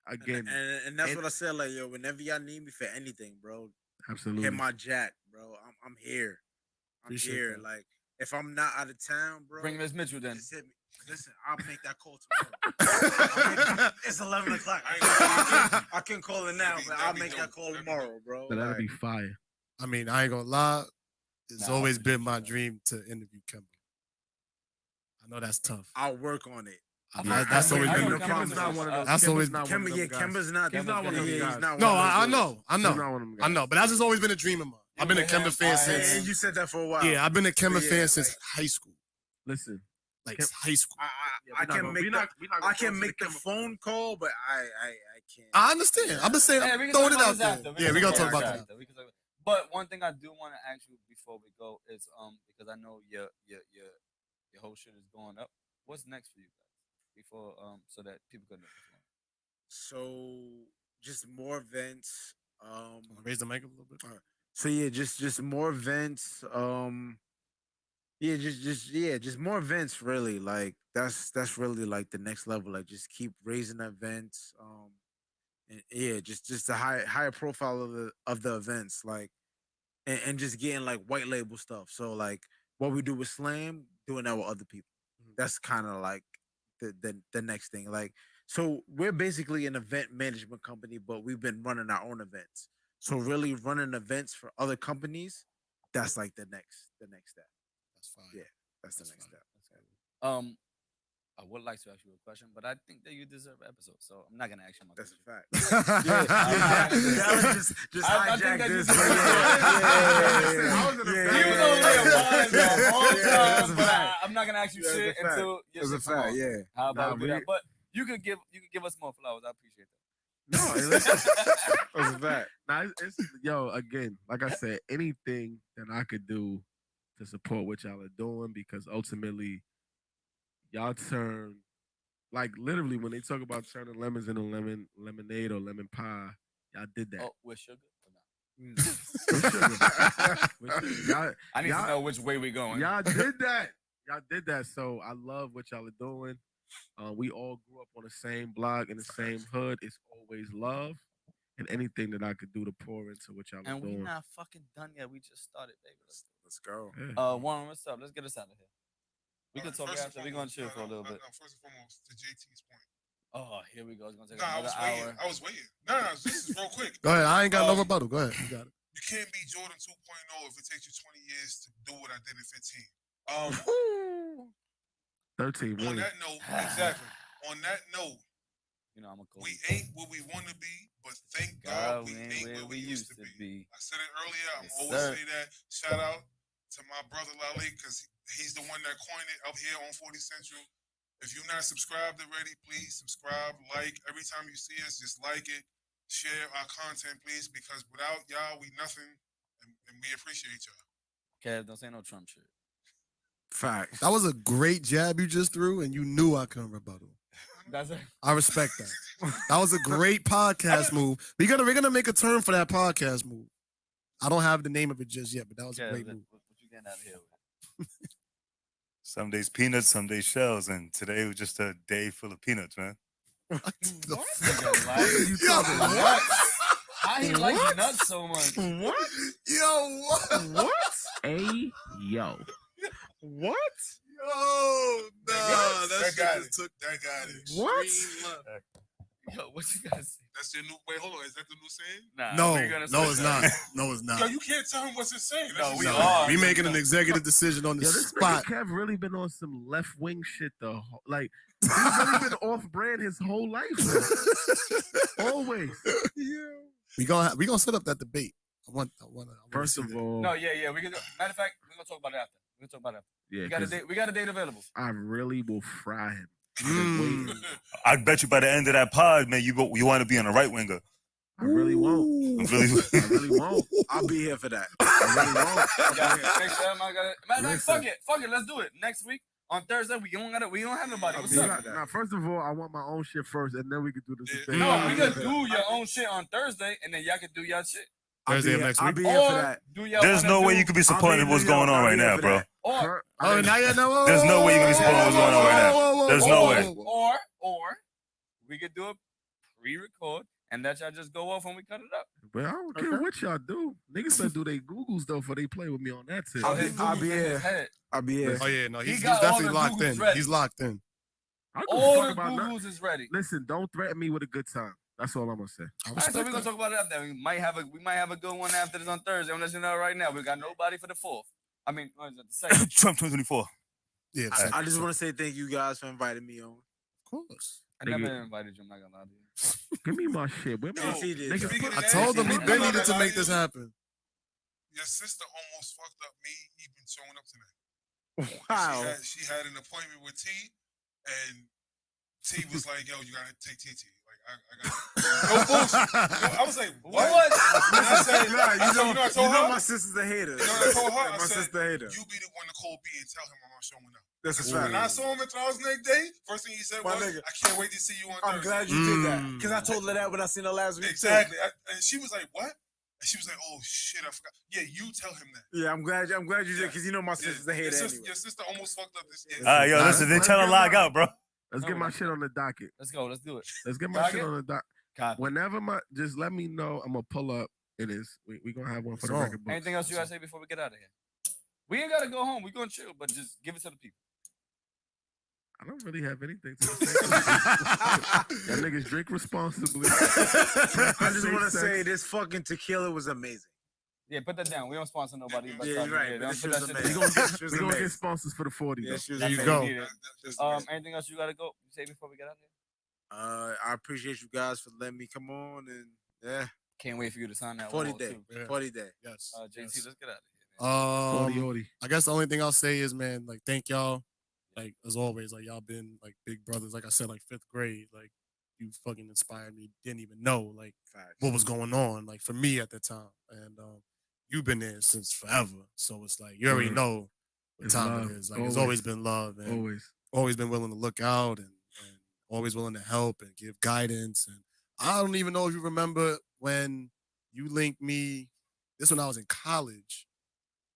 again, and that's what I said. Like, yo, whenever y'all need me for anything, bro, absolutely. hit my jack, bro. I'm here. I'm Appreciate here. that. Like, if I'm not out of town, bro, Bring Miss Mitchell then. just hit me. Listen, I'll make that call tomorrow. It's 11 o'clock. I can call it now, but I'll make that call tomorrow, bro. But that'll Like, be fire. I mean, I ain't gonna lie. It's Nah, always been my dream to interview Kemba. I know that's tough. I'll work on it. That's always been no the problem. Kemba's not one of those. That's always Kemba, yeah, Kemba's not. He's not one of those yeah, guys. he's not no. one of I those know. He's not one of them guys. I know. But that's just always been a dream of mine. I've been a Kemba fan dudes. since. And you said that for a while. Yeah, I've been a Kemba Yeah, fan like- since high school. Listen, Like high school. I can make the phone call, but I can't. I understand. I'm just saying. Hey, I'm we can throwing talk it about out this there. after. Yeah, we gonna can talk about that. after. But one thing I do want to ask you before we go is because I know your whole shit is going up. What's next for you guys before so that people can know? So just more events. Raise the mic a little bit. So yeah, just more events. Just more events. Really, like that's really like the next level. Like, just keep raising events. And yeah, just a higher profile of the events. Like, and just getting like white label stuff. So like what we do with Slam, doing that with other people. That's kind of like the next thing. Like, so we're basically an event management company, but we've been running our own events. So really running events for other companies, that's like the next step. That's fine. Yeah, that's the next step. I would like to ask you a question, but I think that you deserve an episode, so I'm not gonna ask you my That's question. a fact. Yeah, just I think hijack that this. you He was over there whining the whole time, but I'm not gonna ask you shit until your That's a shit come fact. on. Yeah. How about we do we- that? But you could give us more flowers. I appreciate that. No, That's a fact. Nah, it's yo, again, like I said, anything that I could do to support what y'all are doing, because ultimately y'all turn, like, literally when they talk about turning lemons into lemonade or lemon pie, y'all did that. Oh, with sugar? Or With sugar. With sugar. Y'all, I need to y'all- know which way we going. Y'all did that. Y'all did that. So I love what y'all are doing. We all grew up on the same block in the same hood. It's always love, and anything that I could do to pour into what y'all are And we're doing. not fucking done yet. We just started, baby. Let's go. Yeah. Warren, what's up? Let's get us out of here. We can talk First and after. We're gonna foremost, chill for a little bit. First and foremost, to JT's point. Oh, here we go. It's gonna take I another was hour. waiting. I was waiting. No, this is real quick. Go ahead. I ain't got no rebuttal. Go ahead. You got it. You can't be Jordan 2.0 if it takes you 20 years to do what I did at 15. 13, On really. that note, exactly. On that note, You know, I'm a cool. we ain't where we want to be, but thank God we ain't where we used to be. I said it earlier. I'm Yes, always sir. say that. Shout out to my brother Lale, because he's the one that coined it up here on 40 Central. If you're not subscribed already, please subscribe, like. Every time you see us, just like it. Share our content, please, because without y'all, we nothing, and we appreciate y'all. Kev, don't say no Trump shit. Facts. That was a great jab you just threw, and you knew I couldn't rebuttal. That's it. I respect that. That was a great podcast move. We're gonna make a term for that podcast move. I don't have the name of it just yet, but that was a great move. What you getting out of here with? Some days peanuts, some days shells, and today was just a day full of peanuts, man. What? What? How he like nuts so much? What? Yo, what? What? Hey, yo. What? Yo, nah, That got shit it. just took That got it. What? Yo, what you guys say? That's your new. Wait, hold on. Is that the new saying? Nah, No, we're gonna no, switch it's that. not. No, it's Yo, not. you can't tell him what's his saying. No, That's we his are. saying. We making an executive decision on the Yo, this spot. nigga Kev really been on some left wing shit though. Like he's really been off brand his whole life. Bro. Always. We gonna set up that debate. I want First see of that. all, No, yeah. We can. Matter of fact, we're gonna talk about it after. yeah, We got a 'cause date. We got a date available. I really will fry him. I've been waiting. I bet you by the end of that pod, man, you want to be on the right winger. I really won't. Really? I really won't. I'll be here for that. I really won't. Yeah, next time I got it. Matter of fact, Listen. fuck it. Let's do it next week on Thursday. We don't have nobody. What's up? Now, first of all, I want my own shit first, and then we can do this Yeah. thing. No, we gonna do your own shit on Thursday, and then y'all can do your shit. Thursday of next I'll week. be here for that. Do y'all There's wanna no way do- you could be supporting what's going on right now, bro. Or Oh, now you know. There's no way you can be supporting what's going on right now. There's no way. Or we could do a pre-record and let y'all just go off when we cut it up. But I don't care what y'all do. Niggas better do their Googles though before they play with me on that tip. So his I'll Google's be in his here. head. I'll be here. Oh yeah, no, He he's got all definitely the locked Googles in. ready. He's locked in. I don't give a All fuck the about nothing. Googles is ready. Listen, don't threaten me with a good time. That's all I'm gonna say. I All right, so respect we're gonna that. talk about it after. We might have a good one after this on Thursday. I'm letting you know right now. We got nobody for the 4th. I mean, what is it, the second? Trump 2024. Yeah, I just want to say thank you guys for inviting me on. of course. I never invited you. I'm not gonna lie to you. Give me my shit. Where my Yes, he did. niggas Speaking put- of I told him he I'm been not needed to gonna lie make to this you. happen. Your sister almost fucked up me even showing up tonight. Wow. She had an appointment with T, and T was like, "Yo, you gotta take TT." Like, I got no bullshit. I was like, "What?" And I said, Nah, I told her. my sister's a hater. You know what I told her? I My said, sister a hater. "You be the one to call B and tell him I'm not showing up." That's a When fact. I saw him at Charles next day, first thing he said My was, nigga. "I can't wait to see you on I'm Thursday." glad you did that because I told her that when I seen her last week. too. Exactly. And she was like, "What?" And she was like, "Oh shit, I forgot." Yeah, you tell him that. Yeah, I'm glad you did because you know my sister's a hater anyway. Your sister almost fucked up this year. All right, yo, listen, then tell him log out, bro. Let's get my shit on the docket. Let's go. Let's do it. Let's get my Docket? shit on the docket. Copy. Whenever just let me know. I'm gonna pull up. It is. We gonna have one for the So, record books. Anything else you gotta say before we get out of here? We ain't gotta go home. We gonna chill, but just give it to the people. I don't really have anything to say. Y'all niggas drink responsibly. I just want to say this fucking tequila was amazing. Yeah, put that down. We don't sponsor nobody. But Yeah, you're right. Yeah, But don't this put was that shit amazing. down. We gonna She was get amazing. sponsors for the 40 Yeah, though. she was There you amazing. go. Anything else you gotta go say before we get out of here? I appreciate you guys for letting me come on and yeah, Can't wait for you to sign that 40 wall, day, too. Yeah. 40 day. Yes. JT, yes. let's get out of here. 40. I guess the only thing I'll say is, man, like, thank y'all. Like, as always, like, y'all been, like, big brothers. Like I said, like, 5th grade, like, you fucking inspired me. Didn't even know, like, what was going on, like, for me at the time. And you've been there since forever. So it's like, you already know what It's time love. it is. Like, it's always been love. And always been willing to look out and always willing to help and give guidance. And I don't even know if you remember when you linked me, this when I was in college,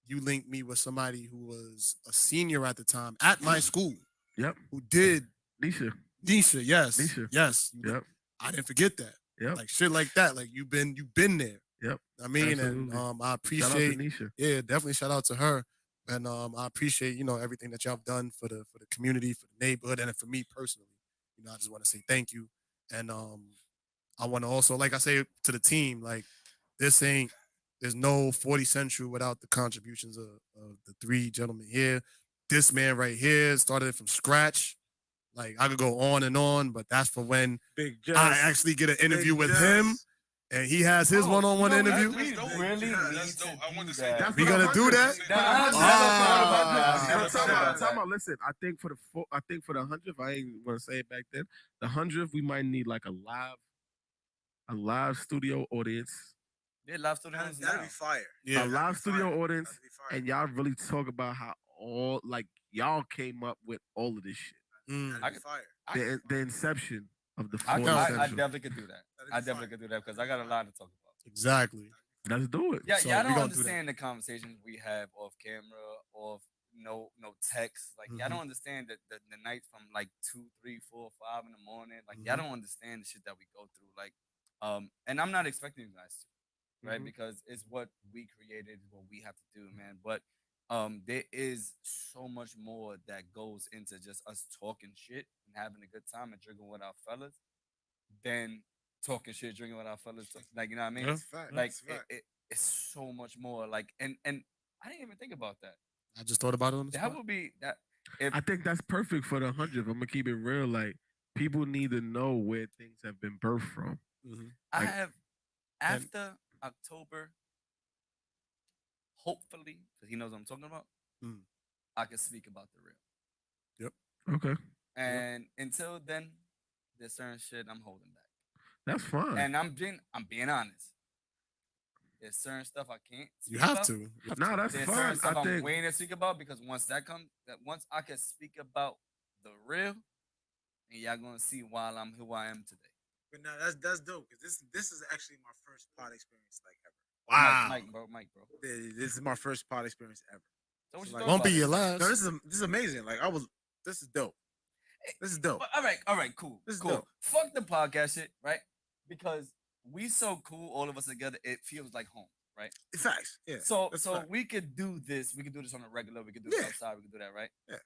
you linked me with somebody who was a senior at the time at my school. Yep. Who did Nisha, yes. Nisha. Yes. Yep. I didn't forget that. Yep. Like shit like that. Like you've been there. Yep. I mean, Absolutely. and I Shout out appreciate to Nisha. yeah, definitely shout out to her. And I appreciate, everything that y'all have done for the community, for the neighborhood, and for me personally. I just want to say thank you. And I want to also, like I say to the team, like there's no 40 Central without the contributions of the 3 gentlemen here. This man right here started it from scratch. Like I could go on and on, but that's for when Big I actually get an interview with him. And he has his one-on-one interview. We really need to do that. We gonna do that? Time out. Listen, I think for the 100th, I ain't gonna say it back then. The 100th, we might need like a live studio audience. Yeah, live studio audience. That'd be fire. Yeah. A live studio audience, and y'all really talk about how all like y'all came up with all of this shit. The inception of the I fourth essential. definitely could do that. I definitely could do that because I got a lot to talk about. Exactly. Let's do it. Yeah, So yeah. I we don't gonna do that. understand the conversations we have off camera, off no text. Like y'all don't understand the nights from like 2, 3, 4, 5 in the morning. Like y'all don't understand the shit that we go through. Like, and I'm not expecting you guys to, right? Because it's what we created, what we have to do, man. But there is so much more that goes into just us talking shit and having a good time and drinking with our fellas than talking shit, drinking with our fellas. Like, you know what I mean? Yeah. Like, it's so much more. Like, and I didn't even think about that. I just thought about it on the That spot. would be that. I think that's perfect for the 100th. I'm gonna keep it real. Like people need to know where things have been birthed from. I have after October, hopefully, because he knows what I'm talking about, I can speak about the real. Yep. Okay. And until then, there's certain shit I'm holding back. That's fine. And I'm being honest. There's certain stuff I can't. You Speak have about. to. You have Nah, to. that's There's fine. certain stuff I I'm think waiting to speak about because once I can speak about the real, and y'all gonna see why I'm who I am today. But now that's dope because this is actually my first pod experience like ever. Wow. Mike, bro. This is my first pod experience ever. So what you Like, thought Won't about be it? your last. No, this is amazing. Like this is dope. This is dope. But, all right, cool. This is cool. dope. Fuck the podcast shit, right? Because we so cool, all of us together. It feels like home, right? Facts. Yeah. So that's so fact. we could do this. We could do this on a regular. We could do it outside. We could do that, right? Yeah.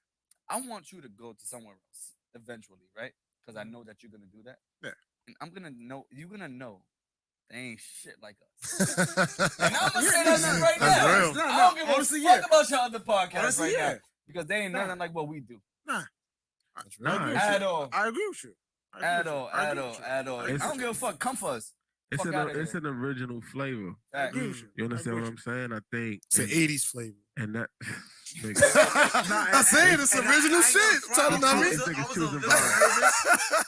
I want you to go to somewhere else eventually, right? Because I know that you're gonna do that. Yeah. And I'm gonna know. You're gonna know. They ain't shit like us. And I'm gonna say that shit right That's now. real. No, I don't give honestly, a fuck yeah. about your other podcasts Honestly, right yeah. now because they ain't nothing like what we do. Nah. That's I real. agree with At you. all. I agree with you. At all. I don't give a fuck. Come for us. it's Fuck an outta it's here. an original flavor. I agree with you. You understand what I'm saying? I think It's an 80s flavor. and that I'm saying it's original shit. Tell them I mean.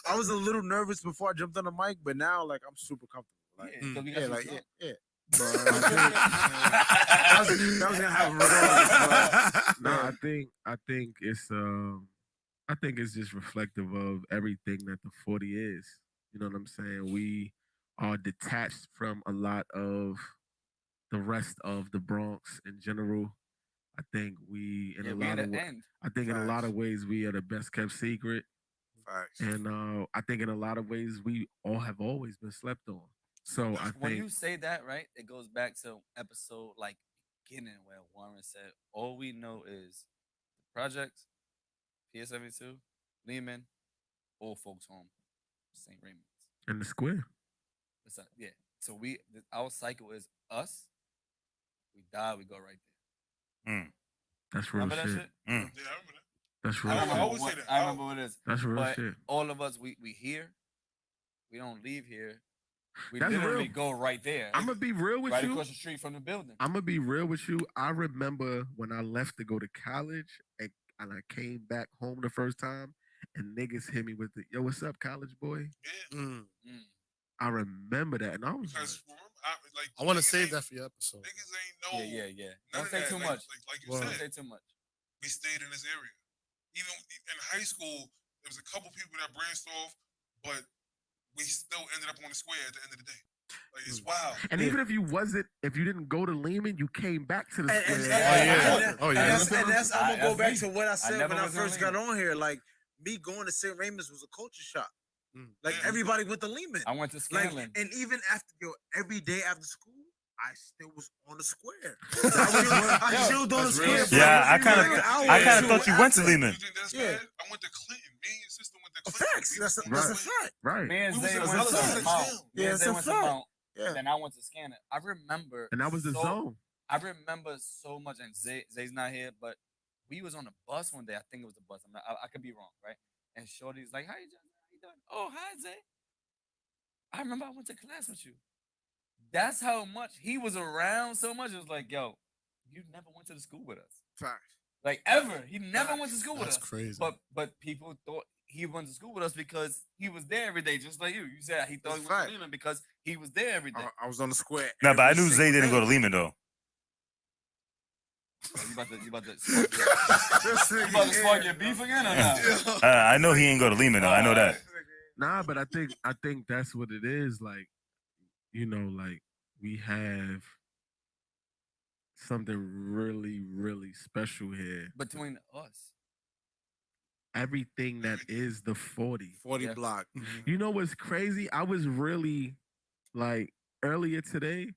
I was a little nervous before I jumped on the mic, but now like I'm super comfortable. Like, Yeah, 'cause we got yeah, you like drunk. yeah. But that was gonna happen regardless. No, I think it's just reflective of everything that the 40 is. You know what I'm saying? We are detached from a lot of the rest of the Bronx in general. I think we in Yeah, a we lot at of the end. I think in a lot of ways we are the best kept secret. Facts. And I think in a lot of ways we all have always been slept on. So I When think you say that, right, it goes back to episode like beginning where Warren said, all we know is the projects, PS72, Lehman, old folks home, St. Raymond's. in the square. Yeah. So our cycle is us. We die, we go right there. That's real Remember that shit. shit? Yeah, I remember that. That's I real remember shit. always say that. I remember what it is. That's real But shit. all of us, we here. We don't leave here. We That's literally real. go right there. I'm gonna be real with right you. across the street from the building. I'm gonna be real with you. I remember when I left to go to college and I came back home the first time, and niggas hit me with the "Yo, what's up, college boy?" Yeah. I remember that, and I was Because like, remember, I want to niggas save ain't- that for your episode. Niggas ain't know. Yeah. None Don't of say that. too Like- much. Like you Word. Don't said, say too much. we stayed in this area. Even in high school, there was a couple people that branched off, but we still ended up on the square at the end of the day. Like it's wild. and even if you didn't go to Lehman, you came back to the And, square. and that's I'm gonna go back to what I said never when I was on first got Lehman. on here. Like me going to St. Raymond's was a culture shock. Like Yeah. everybody went to Lehman. I went to Like, Scanlon. and even after every day after school, I still was on the square. I chilled on the square. for Yeah, like an hour I or kind of two thought you went to after. Lehman. You think that's Yeah. bad? I went to Clinton. Me and your sister went to Clinton. Facts. That's a fact. Right. Me and We was Zay in went the to zone. Mount. Yeah, Me and it's Zay a went to fact. Mount. Yeah. Then I went to Scanlon. I remember. And that was the zone. I remember so much, and Zay's not here, but we was on a bus one day. I think it was a bus. I could be wrong, right? And Shorty's like, "How you doing? Oh, hi, Zay. I remember I went to class with you." That's how much he was around. So much. It was like, "Yo, you never went to the school with us, Facts. like ever. He never went to school with That's us." crazy. But people thought he went to school with us because he was there every day, just like you. You said he thought That's he went fact. to Leland because he was there every day. I was on the square. No, but I every knew Zay single didn't day. go to Lehman though. You about to spark your beef again or not? I know he ain't go to Lehman though. I know that. Nah, but I think that's what it is. Like, you know, like we have something really, really special here. Between us. Everything that is the 40. 40 block. You know what's crazy? I was really like earlier today.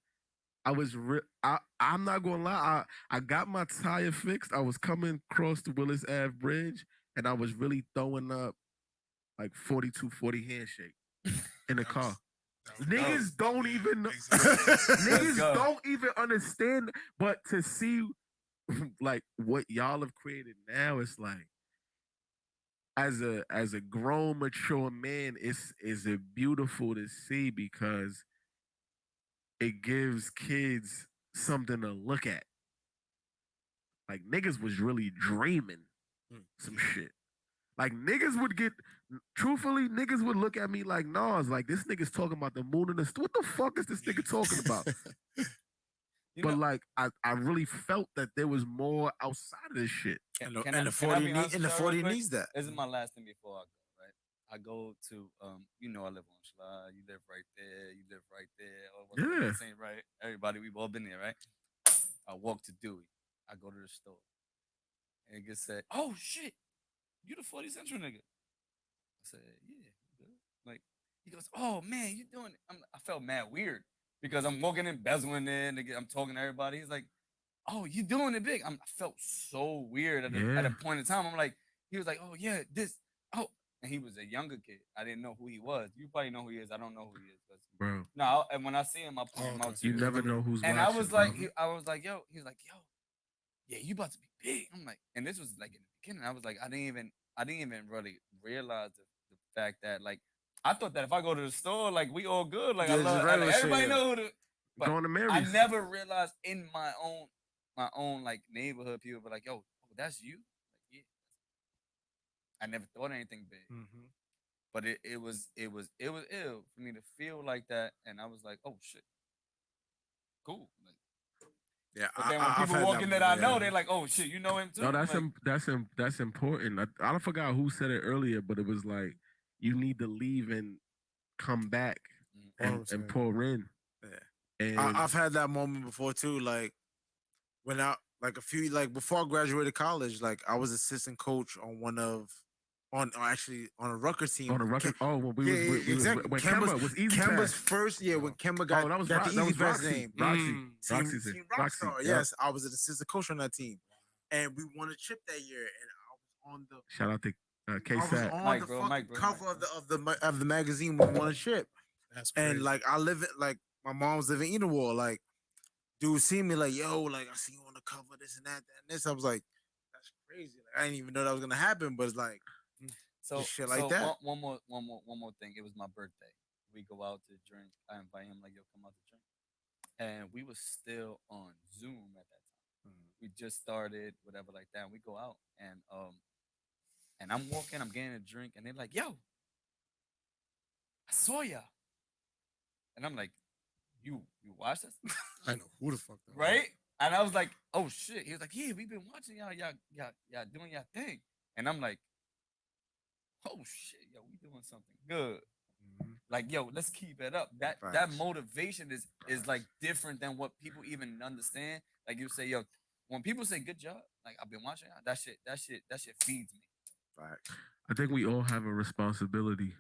I'm not gonna lie. I got my tire fixed. I was coming across the Willis Ave Bridge, and I was really throwing up like 42-40 handshake in the car. Niggas don't even know. Niggas don't even understand. But to see like what y'all have created now, it's like as a grown, mature man, it's beautiful to see because it gives kids something to look at. Like niggas was really dreaming some shit. Like niggas would truthfully, niggas would look at me like Nas, like this nigga's talking about the moon and the what the fuck is this nigga talking about? But like I really felt that there was more outside of this shit. And the 40 needs that. This is my last thing before I go, right? I go to you know I live on Schla, you live right there, you live right there. Yeah. Same, right? Everybody, we've all been there, right? I walk to Dewey. I go to the store. And it gets said, oh shit, you the 40 Central nigga. I said, yeah, good. Like, he goes, oh man, you doing it. I felt mad weird because I'm walking in, bezeling in, I'm talking to everybody. He's like, oh, you doing it big. I felt so weird at a point in time. I'm like, he was like, oh yeah, and he was a younger kid. I didn't know who he was. You probably know who he is. I don't know who he is. Bro. No, and when I see him, I point him out to you. You never know who's and watching. I was like, I was like, yo, he was like, yo, yeah, you about to be big. I'm like, and this was like in the beginning. I was like, I didn't even really realize the fact that like I thought that if I go to the store, like we all good. Like everybody know who the but going to Mary's. I never realized in my own like neighborhood, people were like, yo, that's you? Like, yeah. I never thought anything big. Mm-hmm. But it was ill for me to feel like that, and I was like, oh shit. Cool. Like, yeah, but then when people walk in that I know, they're like, "Oh shit, you know him too." No, that's like, that's important. I don't forgot who said it earlier, but it was like you need to leave and come back and pour in. Yeah, and I've had that moment before too. Like when I before I graduated college, like I was assistant coach on a Rucker team. On a Rucker, when exactly. When Kemba was easy Kemba's pass. first year when Kemba got, that was got the easy pass Roxy. name. Roxy. Team Rockstar. Yes, I was an assistant coach on that team, and we won a chip that year. And I was on the shout out to K-Sat. I was on the cover of the magazine when we won a chip. That's crazy. And like I live it like my mom's living in Edenwald. Like dude see me like yo, like I see you on the cover, this and that and this. I was like, that's crazy. Like I didn't even know that was gonna happen, but it's like. So shit like that. One more thing. It was my birthday. We go out to drink. I invite him like, yo, come out to drink. And we was still on Zoom at that time. We just started, whatever like that. And we go out and I'm walking, I'm getting a drink, and they're like, yo, I saw ya. And I'm like, you watched us? I know who the fuck that right? And I was like, oh shit. He was like, yeah, we've been watching y'all doing y'all thing. And I'm like, oh shit, yo, we doing something good. Mm-hmm. Like, yo, let's keep it up. That motivation is like different than what people even understand. Like you say, yo, when people say good job, like I've been watching that shit feeds me. Right. I think we all have a responsibility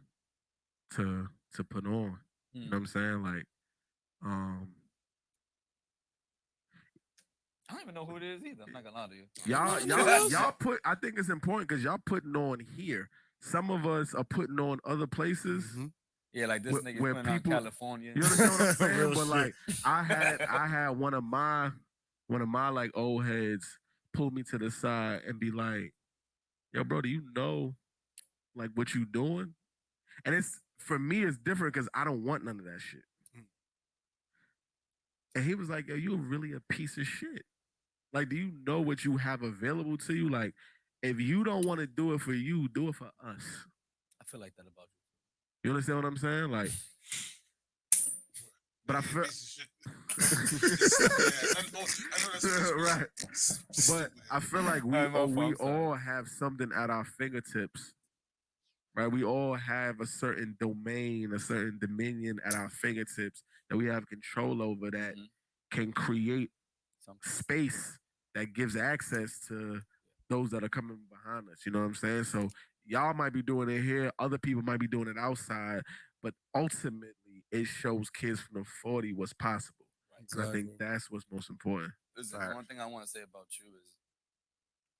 to put on. You know what I'm saying? Like, I don't even know who it is either. I'm not gonna lie to you. Y'all put. I think it's important because y'all putting on here. Some of us are putting on other places. Mm-hmm. Yeah, like this nigga putting on California. You understand what I'm saying? But like, I had one of my like old heads pull me to the side and be like, "Yo, bro, do you know like what you doing?" And it's for me, it's different because I don't want none of that shit. And he was like, "Yo, you're really a piece of shit. Like, do you know what you have available to you? Like, if you don't want to do it for you, do it for us." I feel like that about you. You understand what I'm saying? Like, But I feel right. But I feel like we all have something at our fingertips. Right, we all have a certain domain, a certain dominion at our fingertips that we have control over that can create space that gives access to those that are coming behind us. You know what I'm saying? So y'all might be doing it here, other people might be doing it outside, but ultimately it shows kids from the 40 what's possible. Right. And I think that's what's most important. Listen, one thing I want to say about you is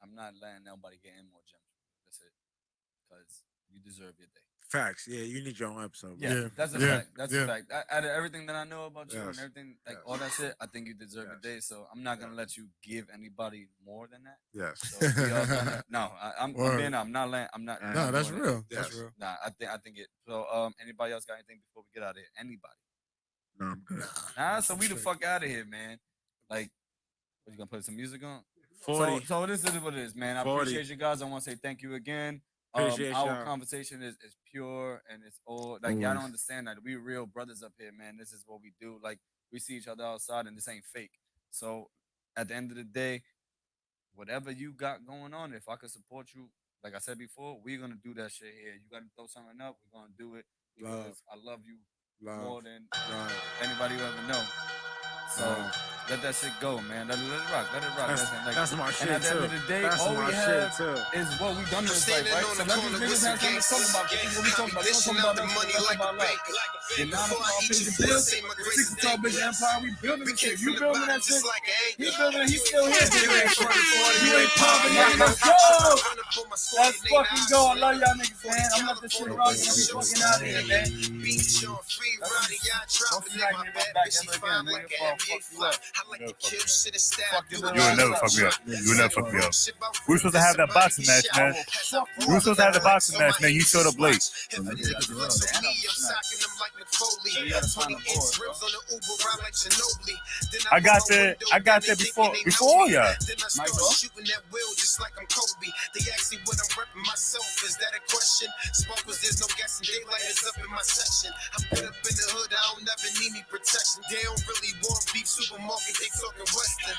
I'm not letting nobody get in more gems. That's it. Because you deserve your day. Facts. Yeah, you need your own episode. That's a fact. That's a fact. Out of everything that I know about you and everything, like all that shit, I think you deserve a day. So I'm not gonna let you give anybody more than that. Yes. So we all gonna, I'm being. I'm not letting. I'm not. No, that's real. That's real. Nah, I think it. So anybody else got anything before we get out of here? Anybody? No, I'm good. Nah, so we the fuck out of here, man. Like, what, you gonna put some music on? 40. So this is what it is, man. I 40. appreciate you guys. I want to say thank you again. Our conversation is pure and it's all like y'all don't understand that we real brothers up here, man. This is what we do. Like we see each other outside and this ain't fake. So at the end of the day, whatever you got going on, if I could support you, like I said before, we're gonna do that shit here. You gotta throw something up, we're gonna do it because I love you more than anybody you ever know. So let that shit go, man. Let it rock. Let it rock. That's my shit, and at the end of the day, all we have is what we done in this life, right? So let these niggas have something to talk about. What we talking about? They don't talk about money like a bank. You're not all things to build. 60 bitch empire, we building this shit. You building that shit. He building it. He's still here. You ain't popping that. Let's go. Let's fucking go. I love y'all niggas, man. I'm not this shit rocking. We fucking out here, man. Don't smack me in my back ever again, nigga. You'll never fuck me up. You'll never fuck me up. We were supposed to have that boxing match, man. We were supposed to have the boxing match, man. You showed up late. I got there before all y'all. They ask me when I'm repping myself. Is that a question? Sparkles, there's no guessing. Daylight is up in my section. I'm put up in the hood. I don't never need me protection. They don't really want beef. Supermarket, they talking Western.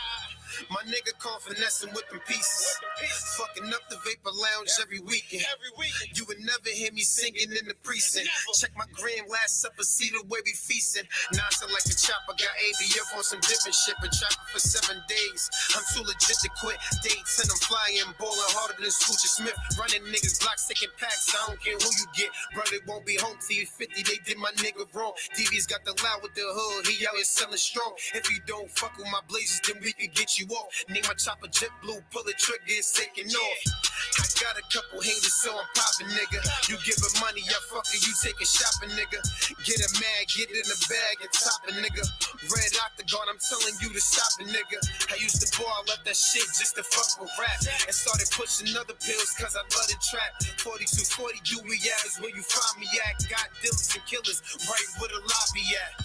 My nigga call finessing whipping pieces. Fucking up the Vapor Lounge every weekend. You would never hear me singing in the precinct. Check my gram last supper, see the way we feasting. Now I sound like a chopper, got ABF on some different shit. Been chopping for 7 days. I'm too legit to quit dates and I'm flying, balling harder than Scoocher Smith. Running niggas blocks, taking packs. I don't care who you get. Brother won't be home till you 50. They did my nigga wrong. DV's got the loud with the hood. He out here selling strong. If you don't fuck with my blazers, then we can get you off. Name my chopper jet blue, pull the trigger, it's taking off. I got a couple haters, so I'm popping, nigga. You giving money, I fucking you taking shopping, nigga. Get a mag, get in the bag and top it, nigga. Red Octagon, I'm telling you to stop it, nigga. I used to ball, I left that shit just to fuck with rap. And started pushing other pills cause I love the trap. 4240 UE is where you find me at. Got dealers and killers right where the lobby at.